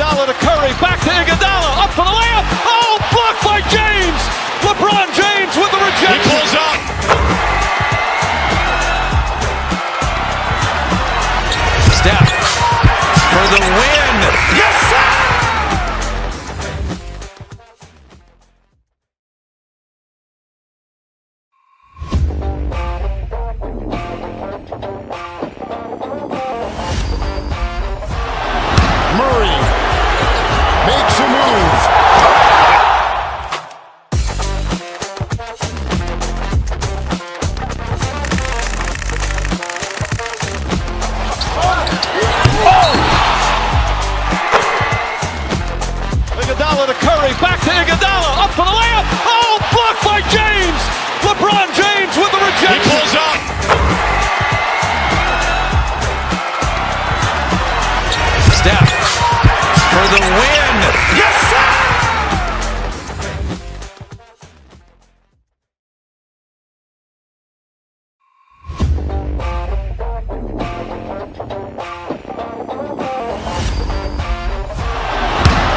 Iguodala to Curry, back to Iguodala, up for the layup. Oh, blocked by James. LeBron James with the rejection. He pulls up. Steph for the win. Yes, sir! Murray makes a move. Iguodala to Curry, back to Iguodala, up for the layup. Oh, blocked by James. LeBron James with the He rejection. pulls up. Steph for the win. Yes, sir!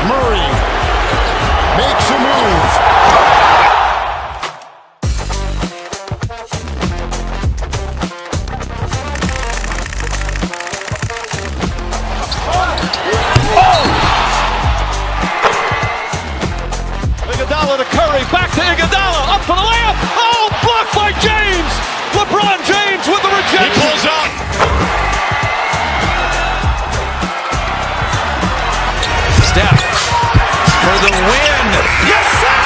Murray makes a move. Iguodala to Curry, back to Iguodala, up for the layup. Oh, blocked by James. LeBron James with the He rejection. pulls up. Steph for the win. Yes, sir!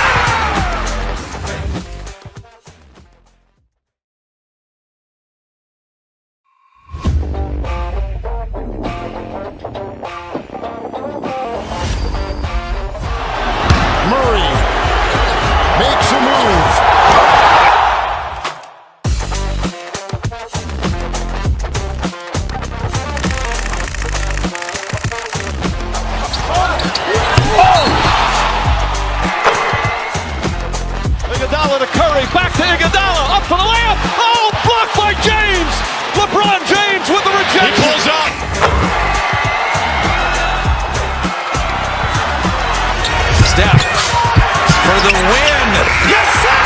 Murray makes a move. Iguodala to Curry, back to Iguodala, up for the layup. Oh, blocked by James. LeBron James with the He rejection. pulls up. Steph for the win. Yes, sir!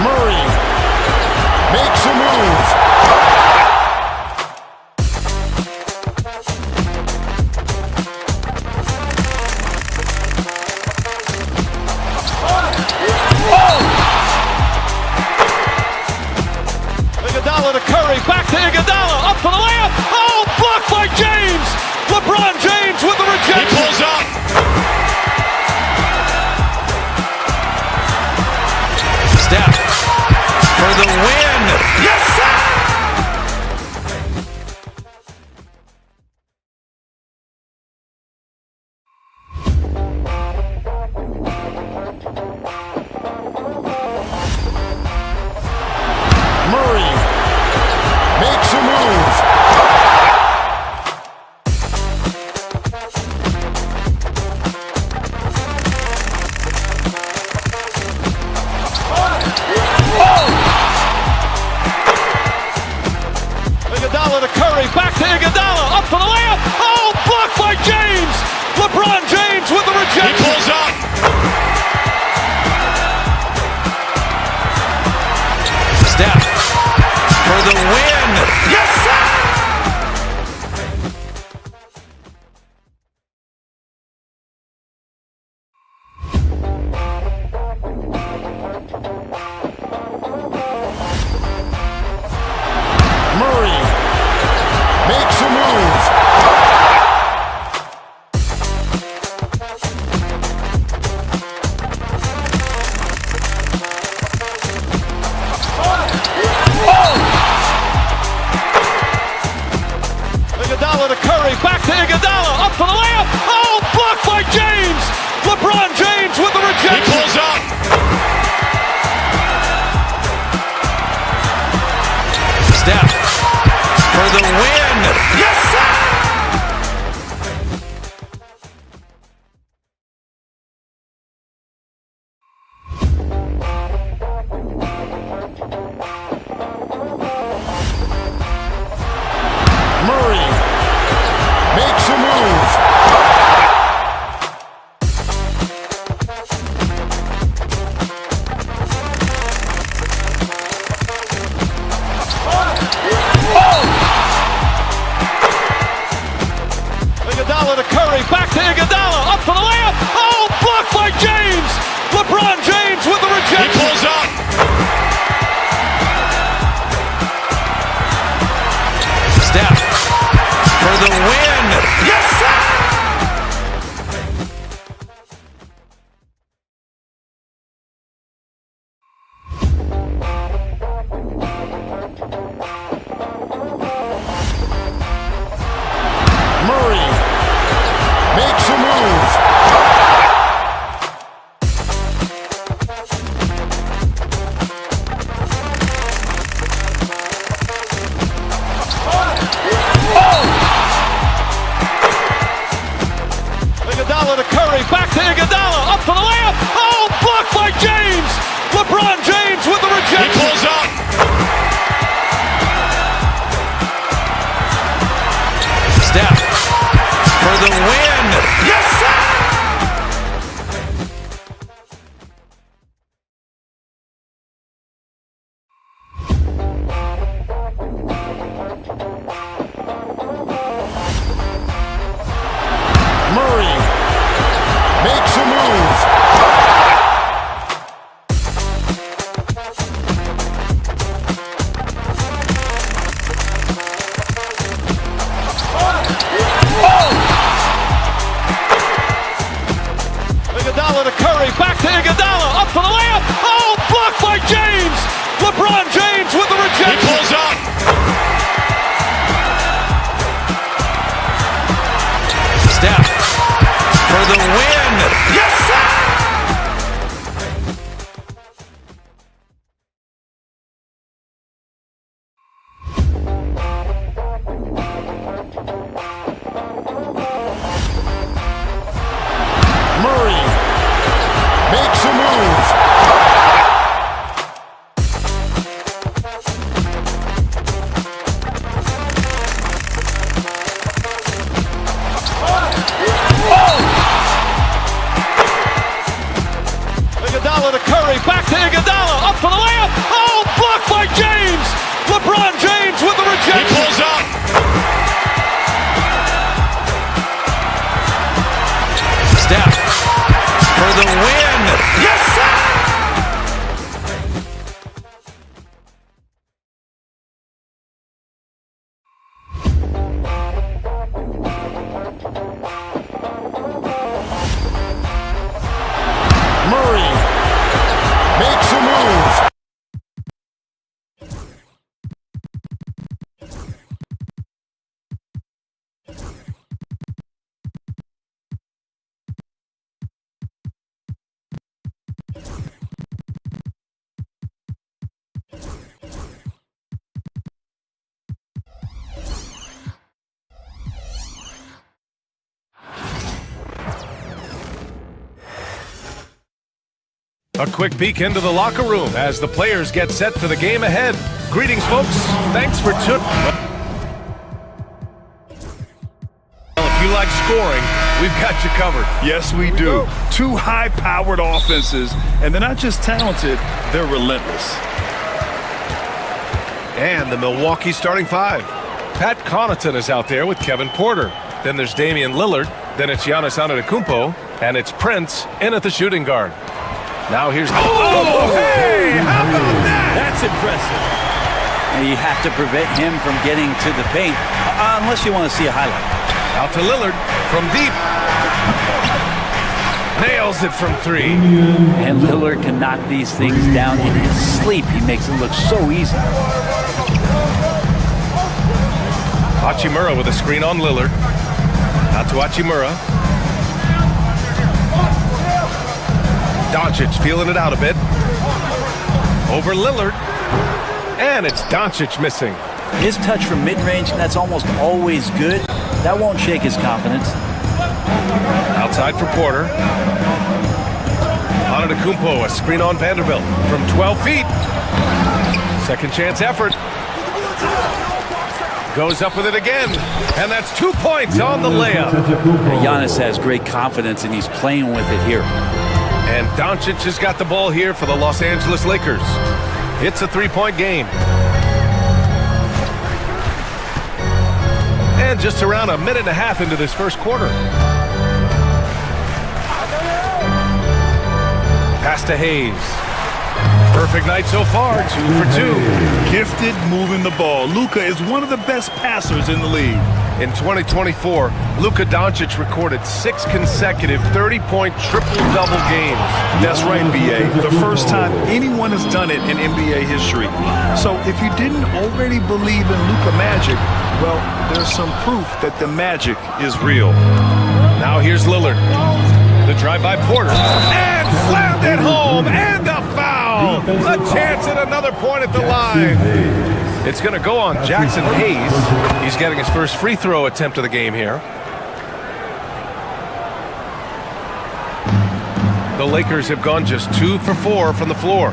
Murray makes a move. Iguodala to Curry, back to Iguodala, up for the layup. Oh, blocked by James. LeBron James with the He rejection. pulls up. Steph for the win. Yes, sir! Murray makes a move. Iguodala to Curry, back to Iguodala, up for the layup. Oh, blocked by James. LeBron James with the He rejection. pulls up. Steph for the win. Yes, sir! Murray makes a move. Iguodala to Curry, back to Iguodala, up for the layup. Oh, blocked by James. LeBron James with the He rejection. pulls up. Steph for the win. Yes, sir! Iguodala, up for the layup. Oh, blocked by James. LeBron James with the rejection. He pulls up. Steph for the win. Yes, sir! Murray makes a move. Iguodala to Curry, back to Iguodala, up for the layup. Oh, blocked by James. LeBron James with the He rejection. pulls up. Steph for the win. Yes, sir! Murray makes a move. Iguodala to Curry, back to Iguodala, up for the layup. Oh, blocked by James. LeBron James with the He rejection. pulls up. Steph for the win. Yes, sir! Murray makes a move. A quick peek into the locker room as the players get set for the game ahead. Greetings, folks. Thanks for tuning. If you like scoring, we've got you covered. Yes, we do. Two high-powered offenses, and they're not just talented, they're relentless. And the Milwaukee starting five. Pat Connaughton is out there with Kevin Porter. Then there's Damian Lillard. Then it's Giannis Antetokounmpo. And it's Prince in at the shooting guard. Now here's... Oh, hey! How about that? That's impressive. And you have to prevent him from getting to the paint, unless you want to see a highlight. Out to Lillard from deep. Nails it from three. And Lillard can knock these things down in his sleep. He makes it look so easy. Hachimura with a screen on Lillard. Out to Hachimura. Doncic feeling it out a bit. Over Lillard. And it's Doncic missing. His touch from mid-range, that's almost always good. That won't shake his confidence. Outside for Porter. Antetokounmpo, a screen on Vanderbilt from 12 feet. Second chance effort. Goes up with it again. And that's 2 points on the layup. Giannis has great confidence, and he's playing with it here. And Doncic has got the ball here for the Los Angeles Lakers. It's a three-point game. And just around a minute and a half into this first quarter. Pass to Hayes. Perfect night so far, 2 for 2. Gifted moving the ball. Luka is one of the best passers in the league. In 2024, Luka Doncic recorded 6 consecutive 30-point triple-double games. That's right, B.A. The first time anyone has done it in NBA history. So if you didn't already believe in Luka magic, well, there's some proof that the magic is real. Now here's Lillard. The drive by Porter. And slammed it home. And a foul. A chance at another point at the line. It's going to go on Jackson Hayes. He's getting his first free throw attempt of the game here. The Lakers have gone just 2 for 4 from the floor.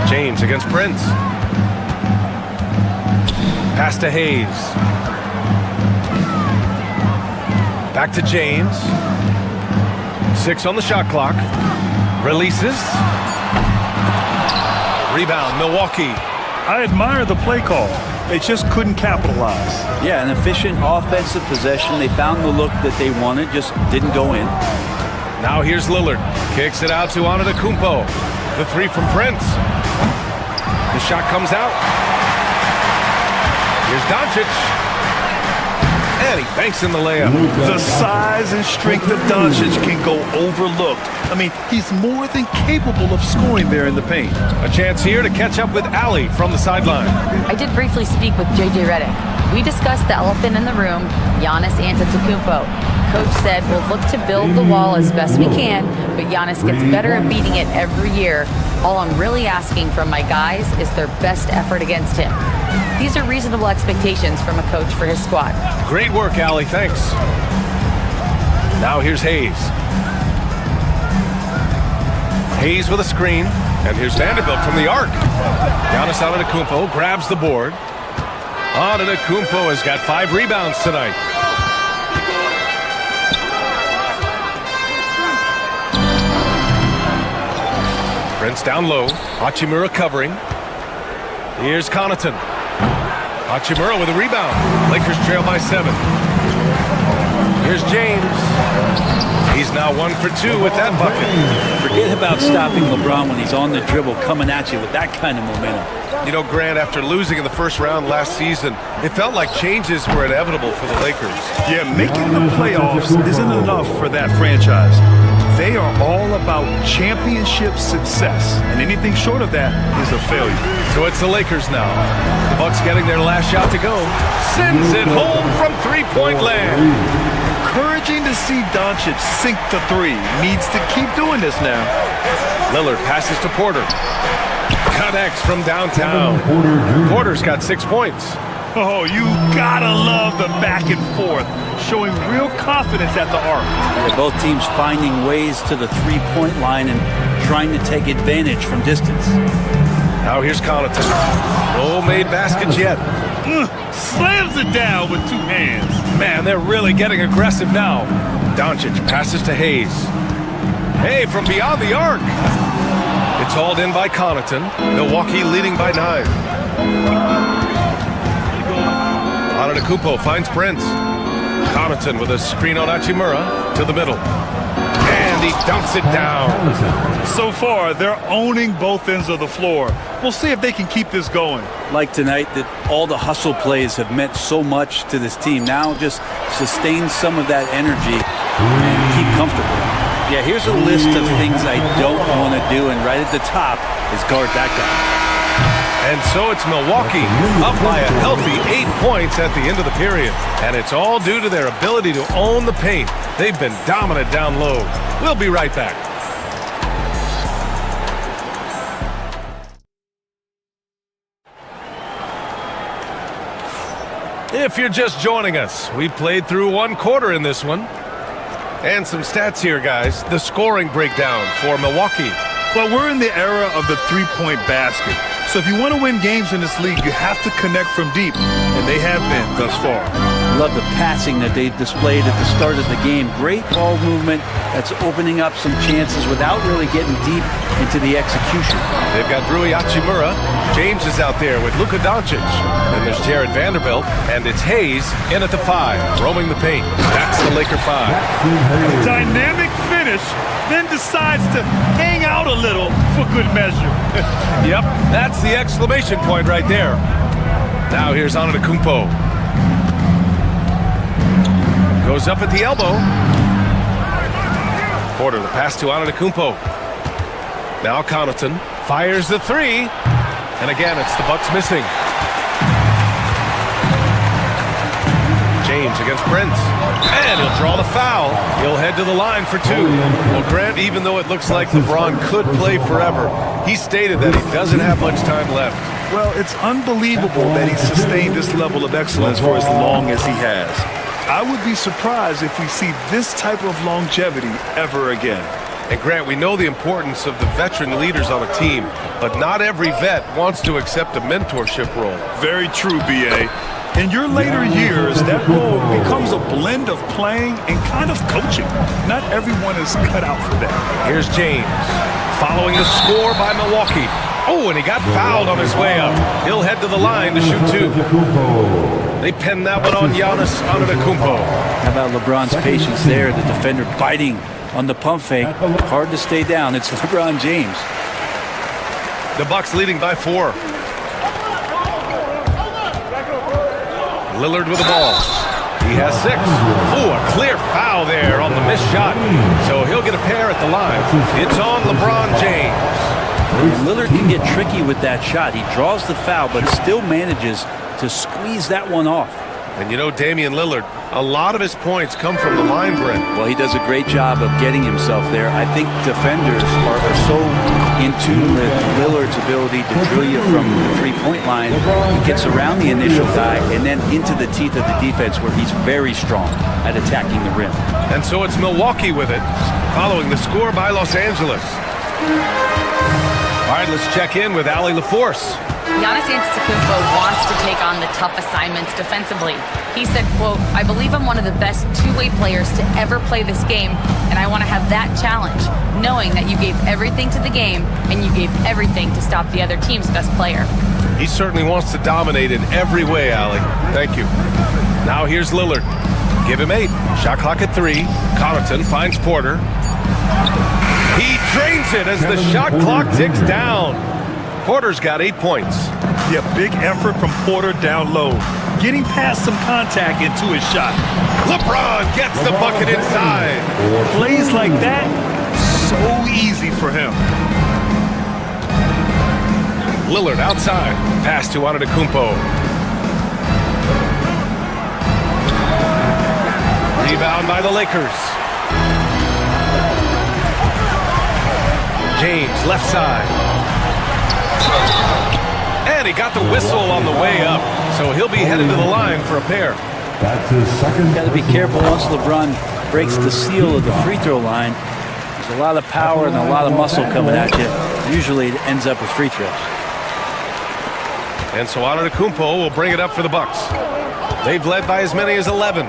James against Prince. Pass to Hayes. Back to James. 6 on the shot clock. Releases. Rebound, Milwaukee. I admire the play call. They just couldn't capitalize. Yeah, an efficient offensive possession. They found the look that they wanted, just didn't go in. Now here's Lillard. Kicks it out to Antetokounmpo. The 3 from Prince. The shot comes out. Here's Doncic. And he banks in the layup. The size and strength of Doncic can go overlooked. I mean, he's more than capable of scoring there in the paint. A chance here to catch up with Allie from the sideline. I did briefly speak with JJ Redick. We discussed the elephant in the room, Giannis Antetokounmpo. Coach said we'll look to build the wall as best we can, but Giannis gets better at beating it every year. All I'm really asking from my guys is their best effort against him. These are reasonable expectations from a coach for his squad. Great work, Allie. Thanks. Now here's Hayes. Hayes with a screen. And here's Vanderbilt from the arc. Giannis Antetokounmpo grabs the board. Antetokounmpo has got 5 rebounds tonight. Prince down low. Hachimura covering. Here's Connaughton. Hachimura with a rebound. Lakers trail by 7. Here's James. He's now 1 for 2 with that bucket. Forget about stopping LeBron when he's on the dribble coming at you with that kind of momentum. You know, Grant, after losing in the first round last season, it felt like changes were inevitable for the Lakers. Yeah, making the playoffs isn't enough for that franchise. They are all about championship success, and anything short of that is a failure. So it's the Lakers now. The Bucks getting their last shot to go. Sends it home from three-point land. Encouraging to see Doncic sink the 3. Needs to keep doing this now. Lillard passes to Porter. Connects from downtown. Porter's got 6 points. Oh, you gotta love the back and forth, showing real confidence at the arc. Yeah, both teams finding ways to the three-point line and trying to take advantage from distance. Now here's Connaughton. No made baskets yet. Slams it down with 2 hands. Man, they're really getting aggressive now. Doncic passes to Hayes. Hey, from beyond the arc. It's hauled in by Connaughton. Milwaukee leading by 9. Antetokounmpo finds Prince. Connaughton with a screen on Hachimura to the middle. And he dunks it down. So far, they're owning both ends of the floor. We'll see if they can keep this going. Like tonight, that all the hustle plays have meant so much to this team. Now just sustain some of that energy and keep comfortable. Yeah, here's a list of things I don't want to do, and right at the top is guard that guy. And so it's Milwaukee up by a healthy 8 points at the end of the period. And it's all due to their ability to own the paint. They've been dominant down low. We'll be right back. If you're just joining us, we played through 1 quarter in this one. And some stats here, guys. The scoring breakdown for Milwaukee. Well, we're in the era of the three-point basket. So if you want to win games in this league, you have to connect from deep, and they have been thus far. Love the passing that they displayed at the start of the game. Great ball movement that's opening up some chances without really getting deep into the execution. They've got Rui Hachimura. James is out there with Luka Doncic. Then there's Jared Vanderbilt, and it's Hayes in at the 5, roaming the paint. That's the Laker 5. Dynamic finish, then decides to hang out a little for good measure. Yep, that's the exclamation point right there. Now here's Antetokounmpo. Goes up at the elbow. Porter, the pass to Antetokounmpo. Now Connaughton fires the 3. And again, it's the Bucks missing. James against Prince. And he'll draw the foul. He'll head to the line for 2. Well, Grant, even though it looks like LeBron could play forever, he stated that he doesn't have much time left. Well, it's unbelievable that he sustained this level of excellence for as long as he has. I would be surprised if we see this type of longevity ever again. And Grant, we know the importance of the veteran leaders on a team, but not every vet wants to accept a mentorship role. Very true, B.A. In your later years, that role becomes a blend of playing and kind of coaching. Not everyone is cut out for that. Here's James, following the score by Milwaukee. Oh, and he got fouled on his way up. He'll head to the line to shoot two. They pinned that one on Giannis Antetokounmpo. How about LeBron's patience there? The defender biting on the pump fake. Hard to stay down. It's LeBron James. The Bucks leading by 4. Lillard with the ball. He has 6. Oh, a clear foul there on the missed shot. So he'll get a pair at the line. It's on LeBron James. Lillard can get tricky with that shot. He draws the foul, but still manages to squeeze that one off. And you know, Damian Lillard, a lot of his points come from the line, Brent. Well, he does a great job of getting himself there. I think defenders are so in tune with Lillard's ability to drill you from the three-point line. He gets around the initial guy and then into the teeth of the defense where he's very strong at attacking the rim. And so it's Milwaukee with it, following the score by Los Angeles. All right, let's check in with Allie LaForce. Giannis Antetokounmpo wants to take on the tough assignments defensively. He said, quote, "I believe I'm one of the best two-way players to ever play this game, and I want to have that challenge, knowing that you gave everything to the game and you gave everything to stop the other team's best player." He certainly wants to dominate in every way, Allie. Thank you. Now here's Lillard. Give him 8. Shot clock at 3. Connaughton finds Porter. He drains it as the shot clock ticks down. Porter's got 8 points. Yeah, big effort from Porter down low. Getting past some contact into his shot. LeBron gets the bucket inside. Plays like that, so easy for him. Lillard outside. Pass to Antetokounmpo. Rebound by the Lakers. James, left side. And he got the whistle on the way up, so he'll be headed to the line for a pair. That's his second. Got to be careful once LeBron breaks the seal of the free throw line. There's a lot of power and a lot of muscle coming at you. Usually it ends up with free throws. And so Antetokounmpo will bring it up for the Bucks. They've led by as many as 11.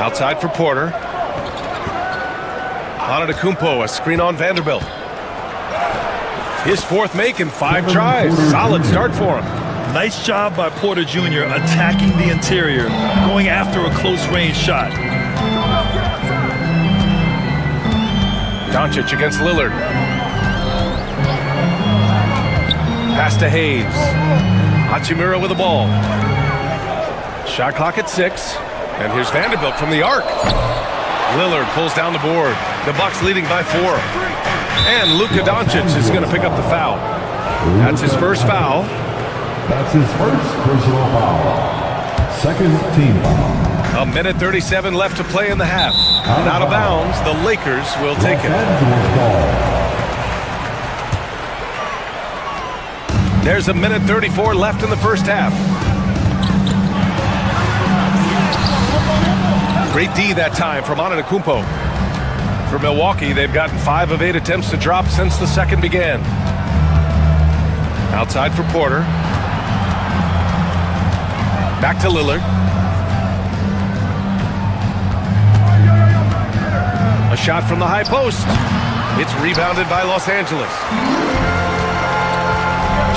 Outside for Porter. Antetokounmpo, a screen on Vanderbilt. His 4th make in 5 tries. Solid start for him. Nice job by Porter Jr. attacking the interior, going after a close-range shot. Doncic against Lillard. Pass to Hayes. Hachimura with the ball. Shot clock at 6. And here's Vanderbilt from the arc. Lillard pulls down the board. The Bucks leading by 4. And Luka Doncic is going to pick up the foul. That's his first foul. That's his first personal foul. Second team foul. 1:37 left to play in the half. And out of bounds, the Lakers will take it. There's 1:34 left in the first half. Great D that time from Antetokounmpo. For Milwaukee, they've gotten 5 of 8 attempts to drop since the second began. Outside for Porter. Back to Lillard. A shot from the high post. It's rebounded by Los Angeles.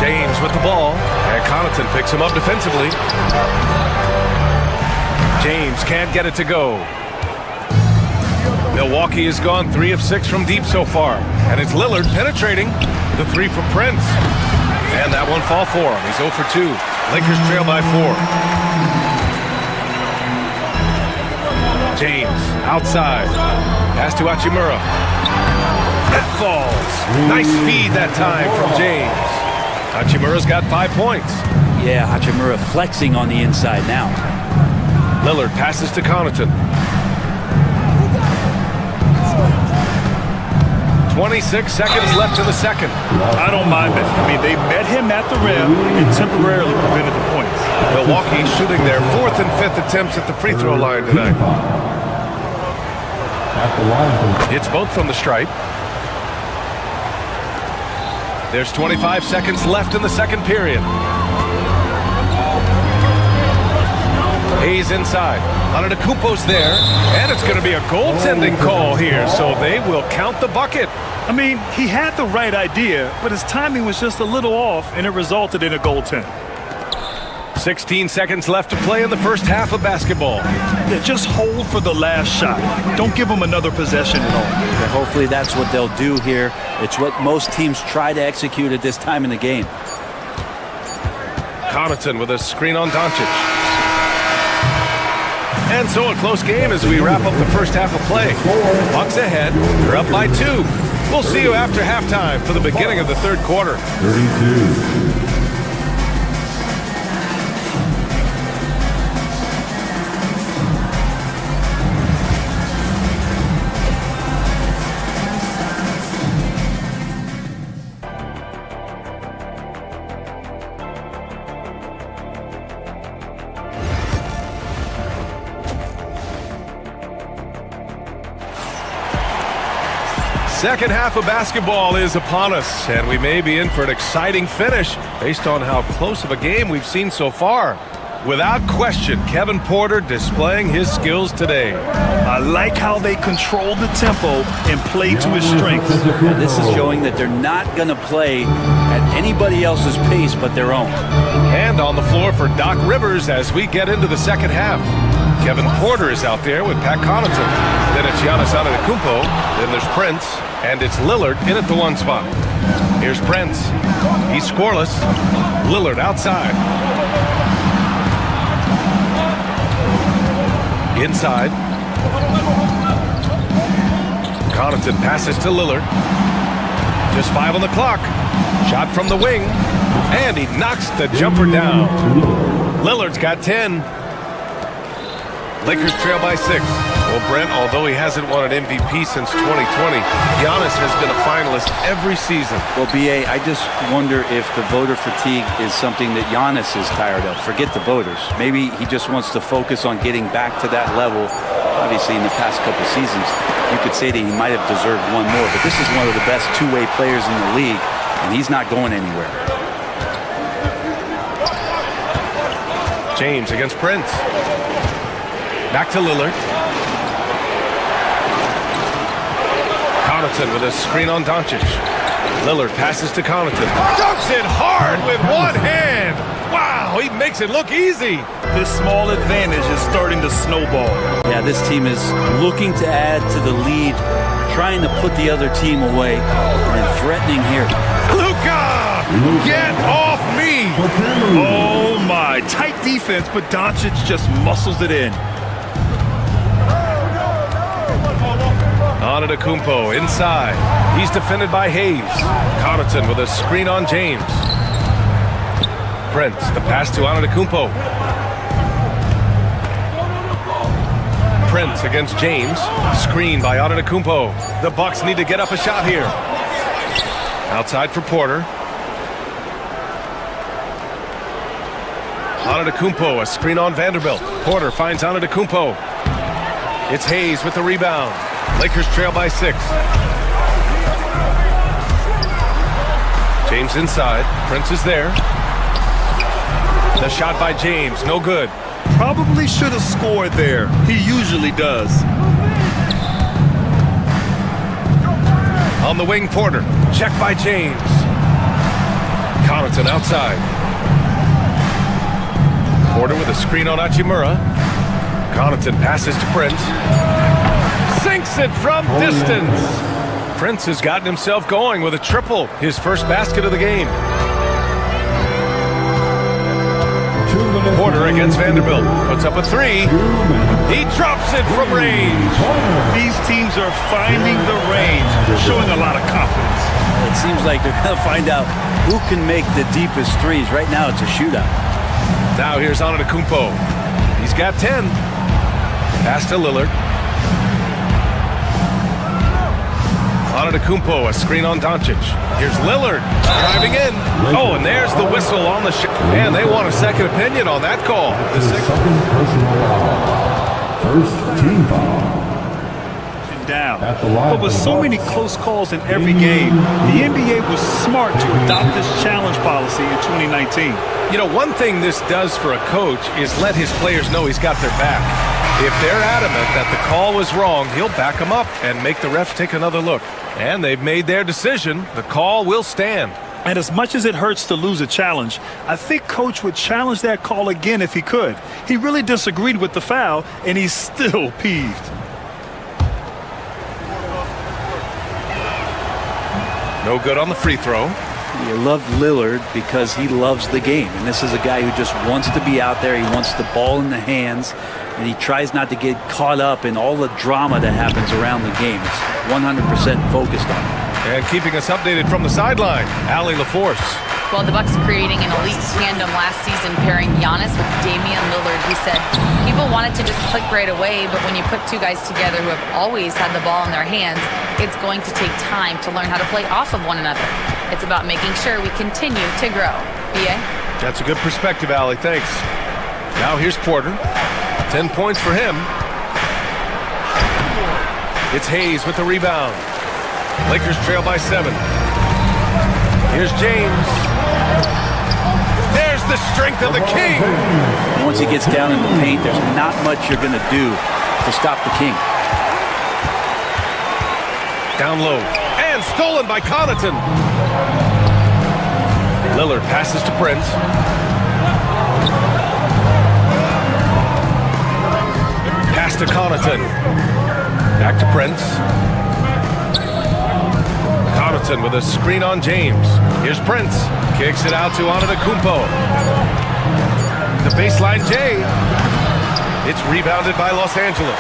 James with the ball. And Connaughton picks him up defensively. James can't get it to go. Milwaukee has gone 3 of 6 from deep so far. And it's Lillard penetrating the 3 from Prince. And that one fall for him. He's 0 for 2. Lakers trail by 4. James outside. Pass to Hachimura. That falls. Nice feed that time from James. Hachimura's got 5 points. Yeah, Hachimura flexing on the inside now. Lillard passes to Connaughton. 26 seconds left in the second. I don't mind it. I mean, they met him at the rim and temporarily prevented the points. Milwaukee shooting their 4th and 5th attempts at the free throw line tonight. At the line. Hits both from the stripe. There's 25 seconds left in the second period. Hayes inside. Antetokounmpo's there, and it's going to be a goaltending call here, so they will count the bucket. I mean, he had the right idea, but his timing was just a little off, and it resulted in a goaltend. 16 seconds left to play in the first half of basketball. Yeah, just hold for the last shot. Don't give him another possession at all. And hopefully that's what they'll do here. It's what most teams try to execute at this time in the game. Connaughton with a screen on Doncic. And so a close game as we wrap up the first half of play. Bucks ahead. They're up by 2. We'll see you after halftime for the beginning of the third quarter. 32. Second half of basketball is upon us, and we may be in for an exciting finish based on how close of a game we've seen so far. Without question, Kevin Porter displaying his skills today. I like how they control the tempo and play to his strengths. And this is showing that they're not going to play at anybody else's pace but their own. And on the floor for Doc Rivers as we get into the second half. Kevin Porter is out there with Pat Connaughton. Then it's Giannis Antetokounmpo. Then there's Prince. And it's Lillard in at the 1 spot. Here's Prince. He's scoreless. Lillard outside. Inside. Connaughton passes to Lillard. Just 5 on the clock. Shot from the wing. And he knocks the jumper down. Lillard's got 10. Lakers trail by 6. Well, Brent, although he hasn't won an MVP since 2020, Giannis has been a finalist every season. Well, B.A., I just wonder if the voter fatigue is something that Giannis is tired of. Forget the voters. Maybe he just wants to focus on getting back to that level. Obviously, in the past couple seasons, you could say that he might have deserved one more, but this is one of the best two-way players in the league, and he's not going anywhere. James against Prince. Back to Lillard. Connaughton with a screen on Doncic. Lillard passes to Connaughton. Dunks it hard with one hand. Wow, he makes it look easy. This small advantage is starting to snowball. Yeah, this team is looking to add to the lead, trying to put the other team away, and threatening here. Luka, get off me. Oh my, tight defense, but Doncic just muscles it in. Antetokounmpo inside. He's defended by Hayes. Connaughton with a screen on James. Prince, the pass to Antetokounmpo. Prince against James. Screen by Antetokounmpo. The Bucks need to get up a shot here. Outside for Porter. Antetokounmpo, a screen on Vanderbilt. Porter finds Antetokounmpo. It's Hayes with the rebound. Lakers trail by 6. James inside. Prince is there. The shot by James, no good. Probably should have scored there. He usually does. On the wing, Porter. Check by James. Connaughton outside. Porter with a screen on Hachimura. Connaughton passes to Prince. Sinks it from distance. Prince has gotten himself going with a triple. His first basket of the game. Porter against Vanderbilt. Puts up a 3. He drops it from range. These teams are finding the range, showing a lot of confidence. It seems like they're going to find out who can make the deepest threes. Right now, it's a shootout. Now here's Antetokounmpo. He's got 10. Pass to Lillard. Antetokounmpo, a screen on Doncic. Here's Lillard driving in. Oh, and there's the whistle on the Man, they want a second opinion on that call. The Second personal foul. First team foul. Down. At the line But with for the so many Bucks, close calls in every game, the NBA was smart to adopt this challenge policy in 2019. You know, one thing this does for a coach is let his players know he's got their back. If they're adamant that the call was wrong, he'll back them up and make the refs take another look. And they've made their decision. The call will stand. And as much as it hurts to lose a challenge, I think Coach would challenge that call again if he could. He really disagreed with the foul, and he's still peeved. No good on the free throw. You love Lillard because he loves the game. And this is a guy who just wants to be out there. He wants the ball in the hands. And he tries not to get caught up in all the drama that happens around the game. It's 100% focused on it. And keeping us updated from the sideline, Allie LaForce. Well, the Bucks creating an elite tandem last season, pairing Giannis with Damian Lillard. He said people wanted to just click right away, but when you put two guys together who have always had the ball in their hands, it's going to take time to learn how to play off of one another. It's about making sure we continue to grow. B.A.? That's a good perspective, Allie. Thanks. Now here's Porter. 10 points for him. It's Hayes with the rebound. Lakers trail by 7. Here's James. There's the strength of the King. Once he gets down in the paint, there's not much you're going to do to stop the King. Down low. And stolen by Connaughton. Lillard passes to Prince. Pass to Connaughton. Back to Prince. Connaughton with a screen on James. Here's Prince. Kicks it out to Antetokounmpo. The baseline J. It's rebounded by Los Angeles.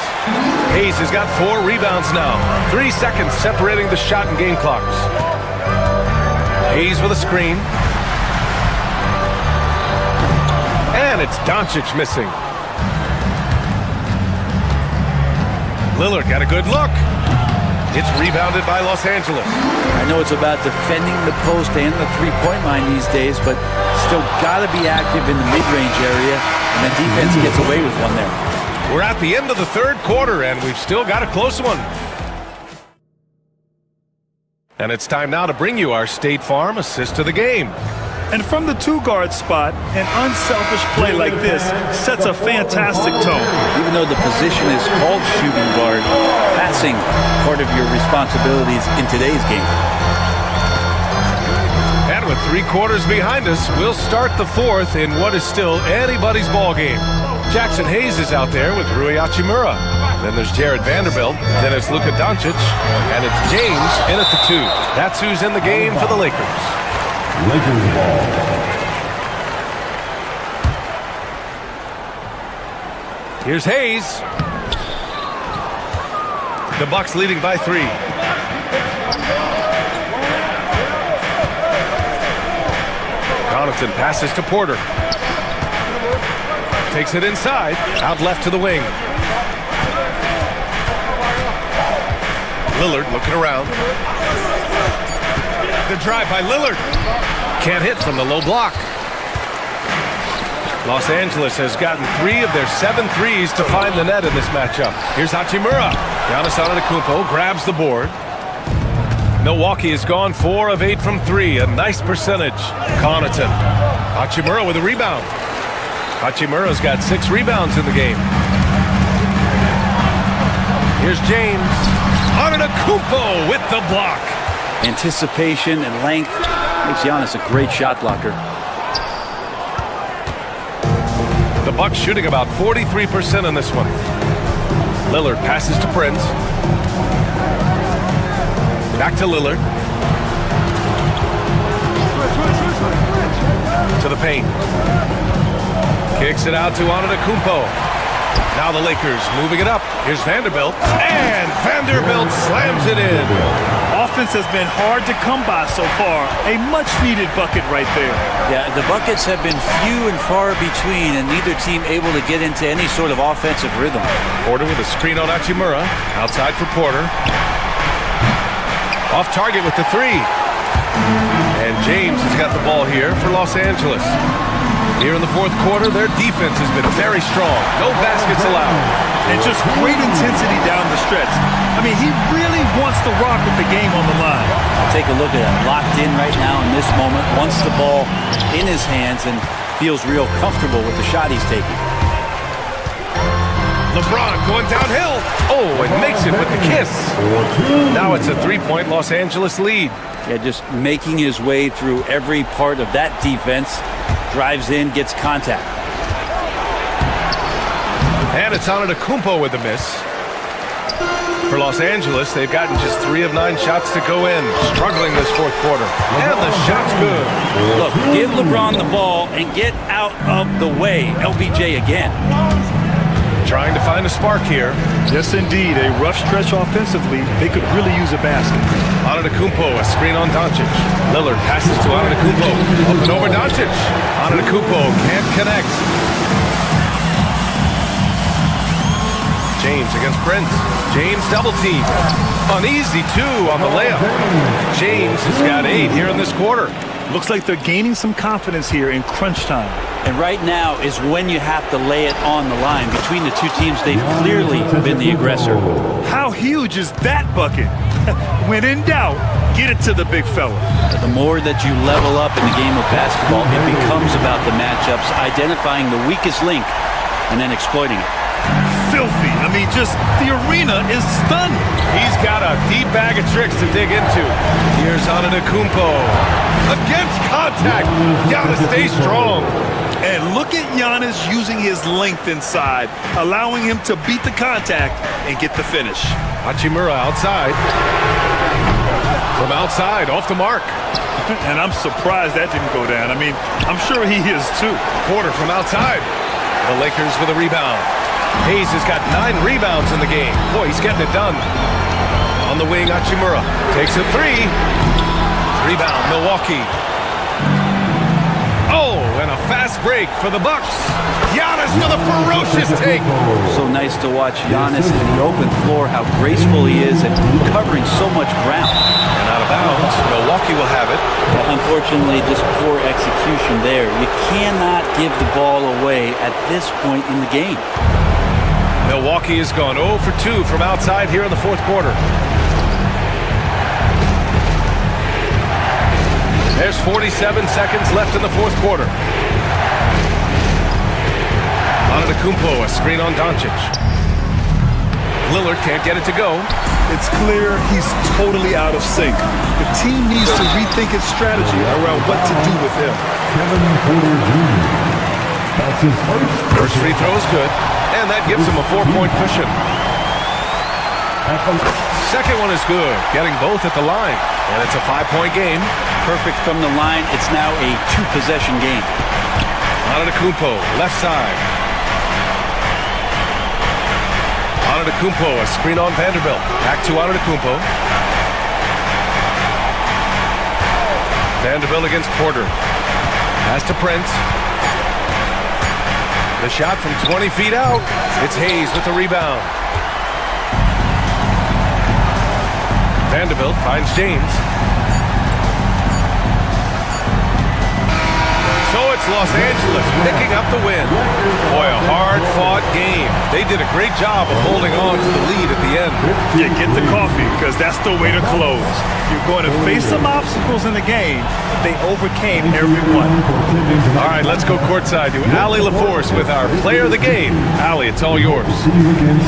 Hayes has got 4 rebounds now. 3 seconds separating the shot and game clocks. Hayes with a screen. And it's Doncic missing. Lillard got a good look. It's rebounded by Los Angeles. I know it's about defending the post and the three-point line these days, but still got to be active in the mid-range area, and the defense gets away with one there. We're at the end of the third quarter, and we've still got a close one. And it's time now to bring you our State Farm assist of the game. And from the two-guard spot, an unselfish play like this sets a fantastic tone. Even though the position is called shooting guard, passing part of your responsibilities in today's game. And with 3 quarters behind us, we'll start the fourth in what is still anybody's ball game. Jackson Hayes is out there with Rui Hachimura. Then there's Jared Vanderbilt. Then it's Luka Doncic. And it's James in at the 2. That's who's in the game for the Lakers. Lakers ball. Here's Hayes. The Bucks leading by 3. Connaughton passes to Porter. Takes it inside. Out left to the wing. Lillard looking around. The drive by Lillard. Can't hit from the low block. Los Angeles has gotten 3 of their 7 threes to find the net in this matchup. Here's Hachimura. Giannis Antetokounmpo grabs the board. Milwaukee has gone 4 of 8 from 3. A nice percentage. Connaughton. Hachimura with a rebound. Hachimura's got 6 rebounds in the game. Here's James. Antetokounmpo with the block. Anticipation and length makes Giannis a great shot blocker. The Bucks shooting about 43% in this one. Lillard passes to Prince. Back to Lillard. To the paint. Kicks it out to Antetokounmpo. Now the Lakers moving it up. Here's Vanderbilt. And Vanderbilt slams it in. Offense has been hard to come by so far. A much-needed bucket right there. Yeah, the buckets have been few and far between, and neither team able to get into any sort of offensive rhythm. Porter with a screen on Hachimura. Outside for Porter. Off target with the three. And James has got the ball here for Los Angeles. Here in the fourth quarter, their defense has been very strong. No baskets allowed. And just great intensity down the stretch. I mean, he really wants to rock with the game on the line. Take a look at that. Locked in right now in this moment. Wants the ball in his hands and feels real comfortable with the shot he's taking. LeBron going downhill. Oh, and makes it with the kiss. Now it's a three-point Los Angeles lead. Yeah, just making his way through every part of that defense. Drives in, gets contact. And it's Antetokounmpo with the miss. For Los Angeles, they've gotten just 3 of 9 shots to go in. Struggling this fourth quarter. And the shot's good. Look, give LeBron the ball and get out of the way. LBJ again. Trying to find a spark here. Yes, indeed. A rough stretch offensively. They could really use a basket. Antetokounmpo, a screen on Doncic. Lillard passes to Antetokounmpo. Up and over Doncic. Antetokounmpo can't connect. James against Prince. James double team. Uneasy two on the layup. James has got 8 here in this quarter. Looks like they're gaining some confidence here in crunch time. And right now is when you have to lay it on the line. Between the two teams, they've clearly been the aggressor. How huge is that bucket? When in doubt, get it to the big fella. The more that you level up in the game of basketball, it becomes about the matchups, identifying the weakest link, and then exploiting it. Filthy. I mean, just the arena is stunned. He's got a deep bag of tricks to dig into. Here's Antetokounmpo. Against contact. Gotta stay strong. And look at Giannis using his length inside, allowing him to beat the contact and get the finish. Hachimura outside. From outside, off the mark. And I'm surprised that didn't go down. I mean, I'm sure he is too. Porter from outside. The Lakers with a rebound. Hayes has got 9 rebounds in the game. Boy, he's getting it done. On the wing, Hachimura takes a 3. Rebound, Milwaukee. Oh, and a fast break for the Bucks. Giannis with a ferocious take. So nice to watch Giannis in the open floor, how graceful he is at covering so much ground. And out of bounds, Milwaukee will have it. Unfortunately, just poor execution there. You cannot give the ball away at this point in the game. Milwaukee has gone 0 for 2 from outside here in the fourth quarter. There's 47 seconds left in the fourth quarter. Antetokounmpo, a screen on Doncic. Lillard can't get it to go. It's clear he's totally out of sync. The team needs to rethink its strategy around what to do with him. Kevin Porter Jr. That's his First free throw is good, and that gives him a 4-point cushion. Second one is good, getting both at the line, and it's a 5-point game. Perfect from the line. It's now a 2-possession game. Antetokounmpo, left side. Antetokounmpo, a screen on Vanderbilt. Back to Antetokounmpo. Vanderbilt against Porter. Pass to Prince. The shot from 20 feet out. It's Hayes with the rebound. Vanderbilt finds James. So it's Los Angeles picking up the win. Boy, a hard-fought game. They did a great job of holding on to the lead at the end. Yeah, get the coffee, because that's the way to close. You're going to face some obstacles in the game, but they overcame every one. All right, let's go courtside to Allie LaForce with our player of the game. Allie, it's all yours.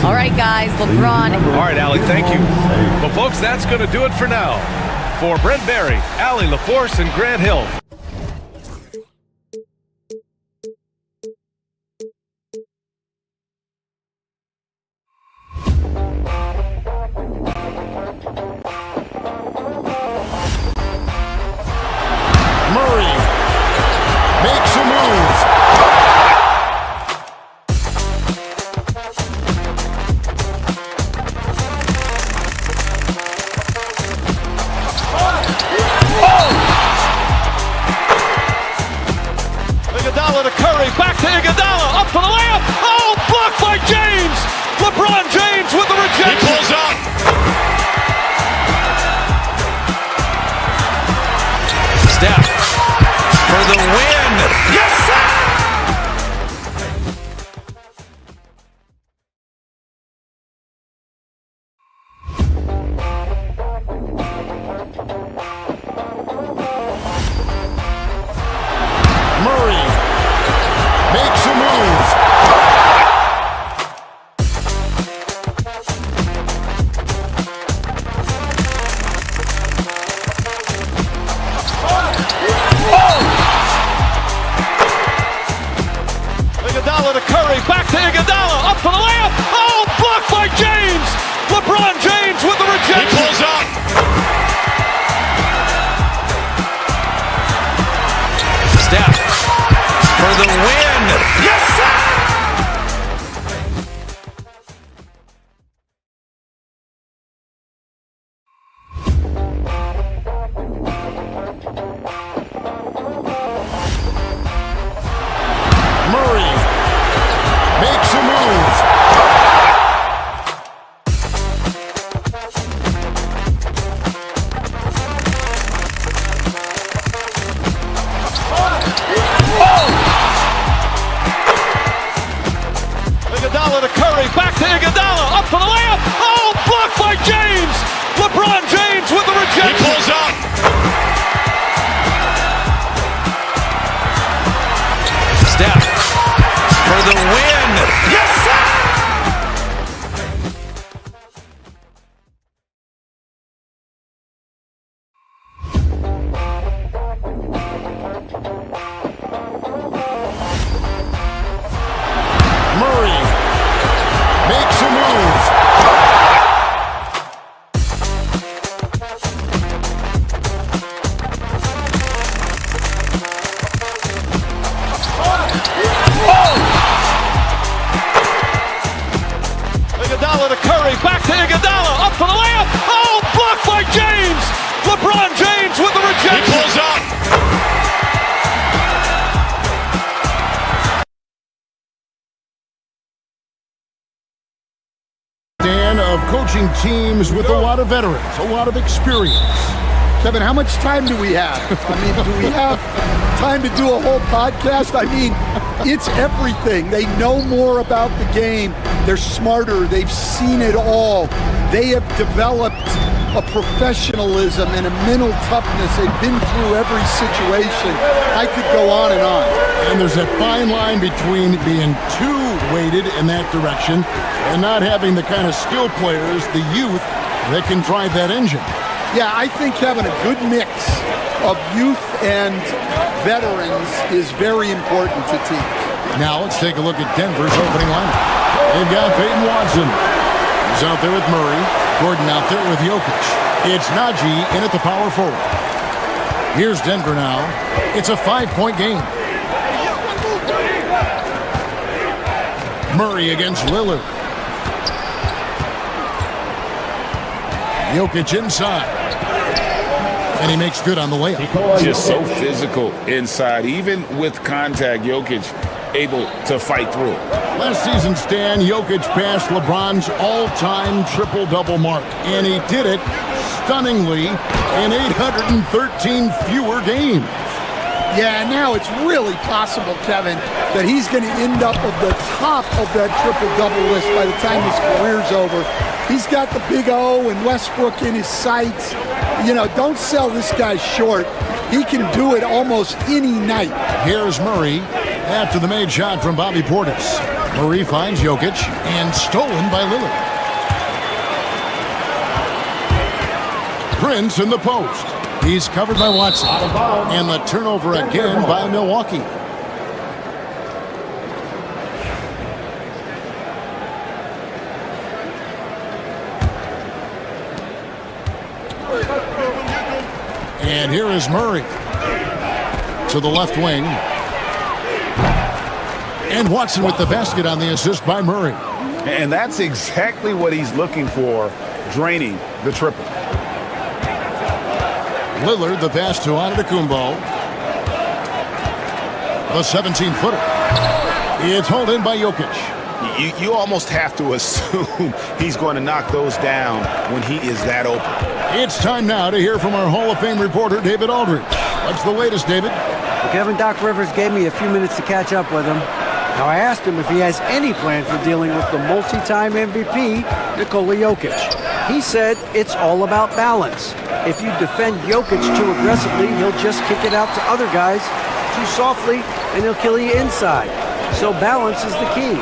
All right, guys, LeBron. All right, Allie, thank you. Well, folks, that's going to do it for now. For Brent Barry, Allie LaForce, and Grant Hill. Murray makes a move. teams with a lot of veterans, a lot of experience. Kevin, how much time do we have? I mean, do we have time to do a whole podcast? I mean, it's everything. They know more about the game. They're smarter. They've seen it all. They have developed a professionalism and a mental toughness. They've been through every situation. I could go on and on. And there's a fine line between being too weighted in that direction and not having the kind of skill players, the youth, that can drive that engine. Yeah, I think having a good mix of youth and veterans is very important to teams. Now let's take a look at Denver's opening lineup. They've got Peyton Watson. He's out there with Murray. Gordon out there with Jokic. It's Najee in at the power forward. Here's Denver now. It's a 5-point game. Murray against Lillard. Jokic inside. And he makes good on the layup. Just so physical inside. Even with contact, Jokic able to fight through it. Last season, Stan, Jokic passed LeBron's all-time triple-double mark. And he did it stunningly in 813 fewer games. Yeah, now it's really possible, Kevin, that he's going to end up at the top of that triple-double list by the time his career's over. He's got the big O and Westbrook in his sights. You know, don't sell this guy short. He can do it almost any night. Here's Murray after the made shot from Bobby Portis. Murray finds Jokic and stolen by Lillard. Prince in the post. He's covered by Watson. And the turnover again by Milwaukee. And here is Murray to the left wing. And Watson with the basket on the assist by Murray. And that's exactly what he's looking for, draining the triple. Lillard, the pass to Antetokounmpo. The 17-footer. It's hauled in by Jokic. You almost have to assume he's going to knock those down when he is that open. It's time now to hear from our Hall of Fame reporter, David Aldridge. What's the latest, David? Well, Kevin, Doc Rivers gave me a few minutes to catch up with him. Now, I asked him if he has any plan for dealing with the multi-time MVP, Nikola Jokic. He said it's all about balance. If you defend Jokic too aggressively, he'll just kick it out to other guys too softly, and he'll kill you inside. So balance is the key.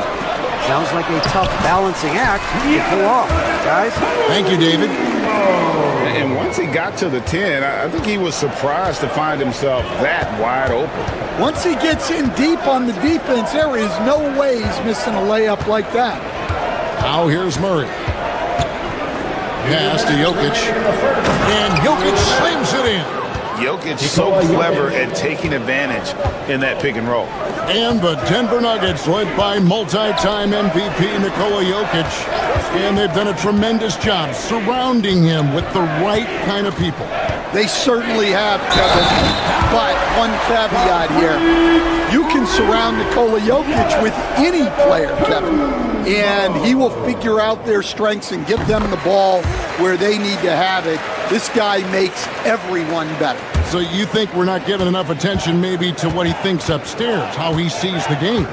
Sounds like a tough balancing act to pull off, guys. Thank you, David. And once he got to the 10, I think he was surprised to find himself that wide open. Once he gets in deep on the defense, there is no way he's missing a layup like that. Now here's Murray. Pass to Jokic. And Jokic slams it in. Jokic so clever at taking advantage in that pick and roll. And the Denver Nuggets, led by multi-time MVP Nikola Jokic. And they've done a tremendous job surrounding him with the right kind of people. They certainly have, Kevin. But one caveat here. You can surround Nikola Jokic with any player, Kevin. And he will figure out their strengths and give them the ball where they need to have it. This guy makes everyone better. So you think we're not giving enough attention maybe to what he thinks upstairs, how he sees the game?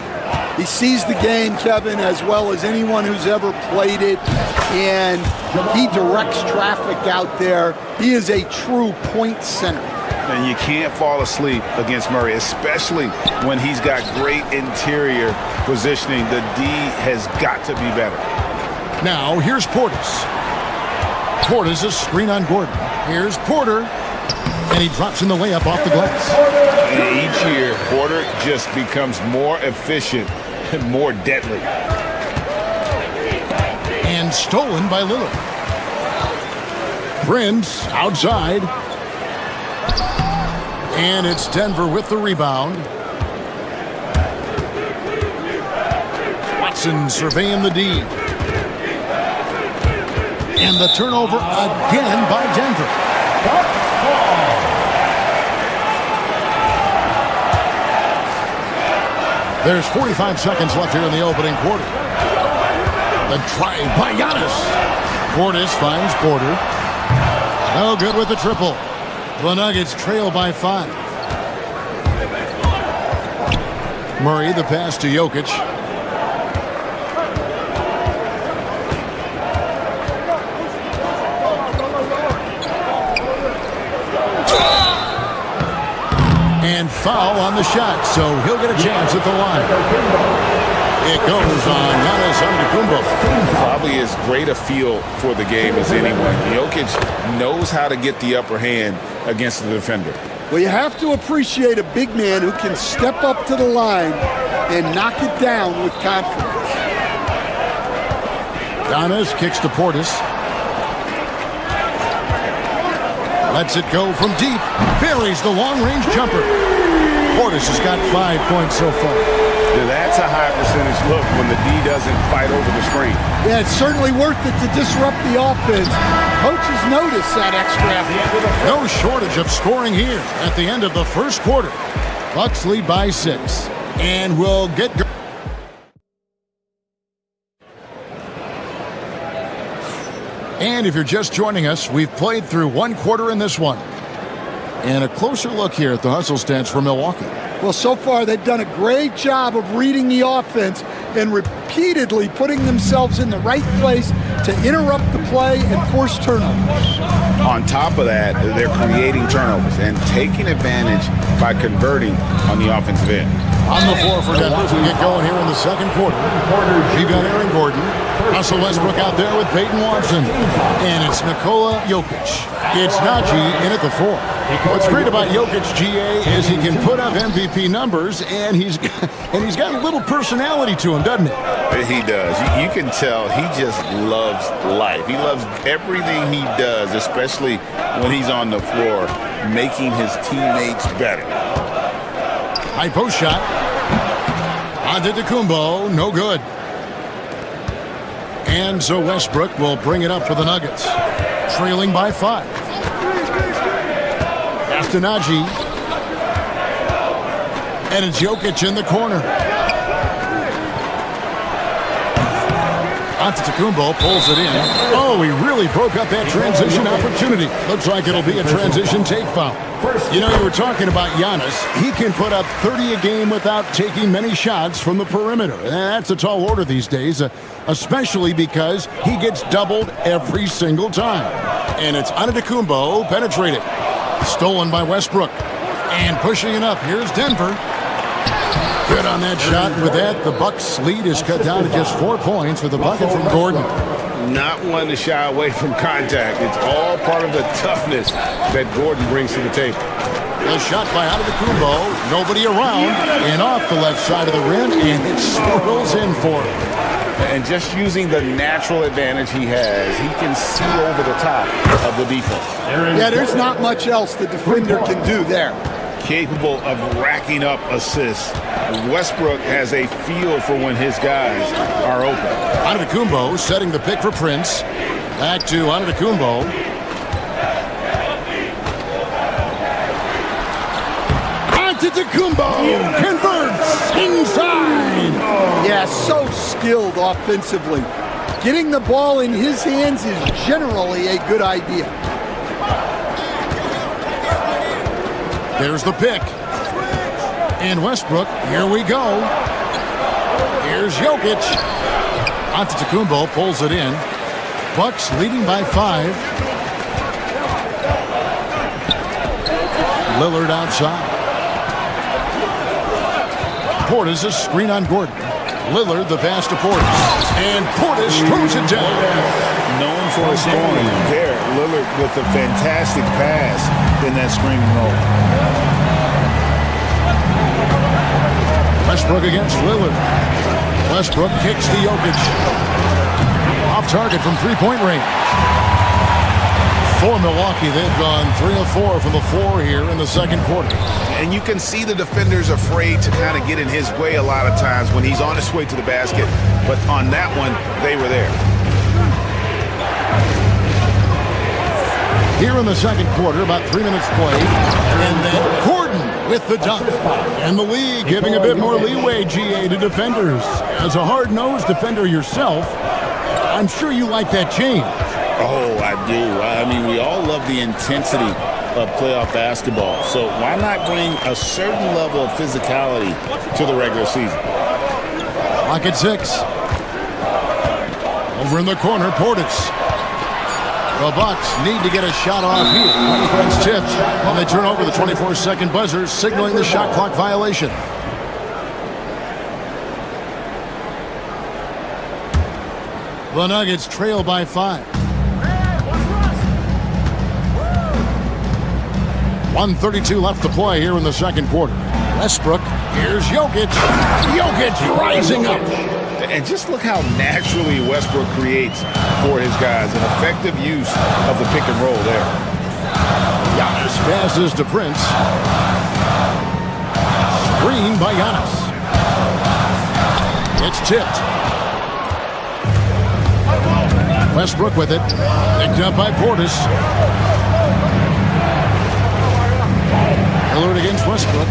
He sees the game, Kevin, as well as anyone who's ever played it, and he directs traffic out there. He is a true point center. And you can't fall asleep against Murray, especially when he's got great interior positioning. The D has got to be better. Now, here's Portis. Portis is screen on Gordon. Here's Porter, and he drops in the layup off the glass. And each year, Porter just becomes more efficient and more deadly. And stolen by Lillard. Prince outside. And it's Denver with the rebound. Watson surveying the D. And the turnover again by Denver. There's 45 seconds left here in the opening quarter. The drive by Giannis. Portis finds Porter. No good with the triple. The Nuggets trail by 5. Murray, the pass to Jokic. And foul on the shot, so he'll get a chance at the line. It goes on Giannis Antetokounmpo. Probably as great a feel for the game as anyone. Jokic knows how to get the upper hand against the defender. Well, you have to appreciate a big man who can step up to the line and knock it down with confidence. Giannis kicks to Portis. Lets it go from deep. Buries the long-range jumper. Portis has got 5 points so far. That's a high percentage look when the D doesn't fight over the screen. Yeah, it's certainly worth it to disrupt the offense. Coaches notice that extra effort. No shortage of scoring here at the end of the first quarter. Bucks lead by 6. And we'll get going. And if you're just joining us, we've played through one quarter in this one. And a closer look here at the hustle stats for Milwaukee. Well, so far they've done a great job of reading the offense and repeatedly putting themselves in the right place to interrupt the play and force turnovers. On top of that, they're creating turnovers and taking advantage by converting on the offensive end. On the floor for Denver as we get going here in the second quarter. We've got Aaron Gordon, Russell Westbrook out there with Peyton Watson, and it's Nikola Jokic. It's Najee in at the 4. What's great about Jokic, GA, is he can put up MVP numbers, and he's got a little personality to him, doesn't he? He does. You can tell he just loves life. He loves everything he does, especially when he's on the floor, making his teammates better. High post shot. Antetokounmpo, no good. And so Westbrook will bring it up for the Nuggets, trailing by 5. After Najee. And it's Jokic in the corner. Antetokounmpo pulls it in. Oh, he really broke up that transition opportunity. Looks like it'll be a transition take foul. You know, you were talking about Giannis. He can put up 30 a game without taking many shots from the perimeter. That's a tall order these days, especially because he gets doubled every single time. And it's Antetokounmpo penetrating. Stolen by Westbrook. And pushing it up. Here's Denver. Good on that shot. With that, the Bucks' lead is cut down to just 4 points with a bucket from Gordon. Not one to shy away from contact. It's all part of the toughness that Gordon brings to the table. The shot by Antetokounmpo. Nobody around. And off the left side of the rim. And it swirls in for him. And just using the natural advantage he has, he can see over the top of the defense. Yeah, there's not much else the defender can do there. Capable of racking up assists. Westbrook has a feel for when his guys are open. Antetokounmpo setting the pick for Prince. Back to Antetokounmpo. Antetokounmpo converts inside. Yeah, so skilled offensively. Getting the ball in his hands is generally a good idea. There's the pick. And Westbrook, here we go. Here's Jokic. Antetokounmpo pulls it in. Bucks leading by 5. Lillard outside. Portis a screen on Gordon. Lillard the pass to Portis. And Portis throws it down. Known for his scoring there. Lillard with a fantastic pass in that screen roll. Westbrook against Lillard. Westbrook kicks to Jokic. Off target from three-point range. For Milwaukee, they've gone 3 of 4 from the floor here in the second quarter. And you can see the defenders afraid to kind of get in his way a lot of times when he's on his way to the basket. But on that one, they were there. Here in the second quarter, about 3 minutes played. And then Gordon with the dunk. And the league giving a bit more leeway, GA, to defenders. As a hard-nosed defender yourself, I'm sure you like that change. Oh, I do. I mean, we all love the intensity of playoff basketball. So why not bring a certain level of physicality to the regular season? Lock at 6. Over in the corner, Portis. The Bucks need to get a shot off here. Defense tipped, and they turn over the 24-second buzzer, signaling the shot clock violation. The Nuggets trail by 5. 1:32 left to play here in the second quarter. Westbrook, here's Jokic. Jokic rising up. And just look how naturally Westbrook creates for his guys. An effective use of the pick and roll there. Giannis passes to Prince. Screen by Giannis. It's tipped. Westbrook with it. Picked up by Portis. Lillard against Westbrook.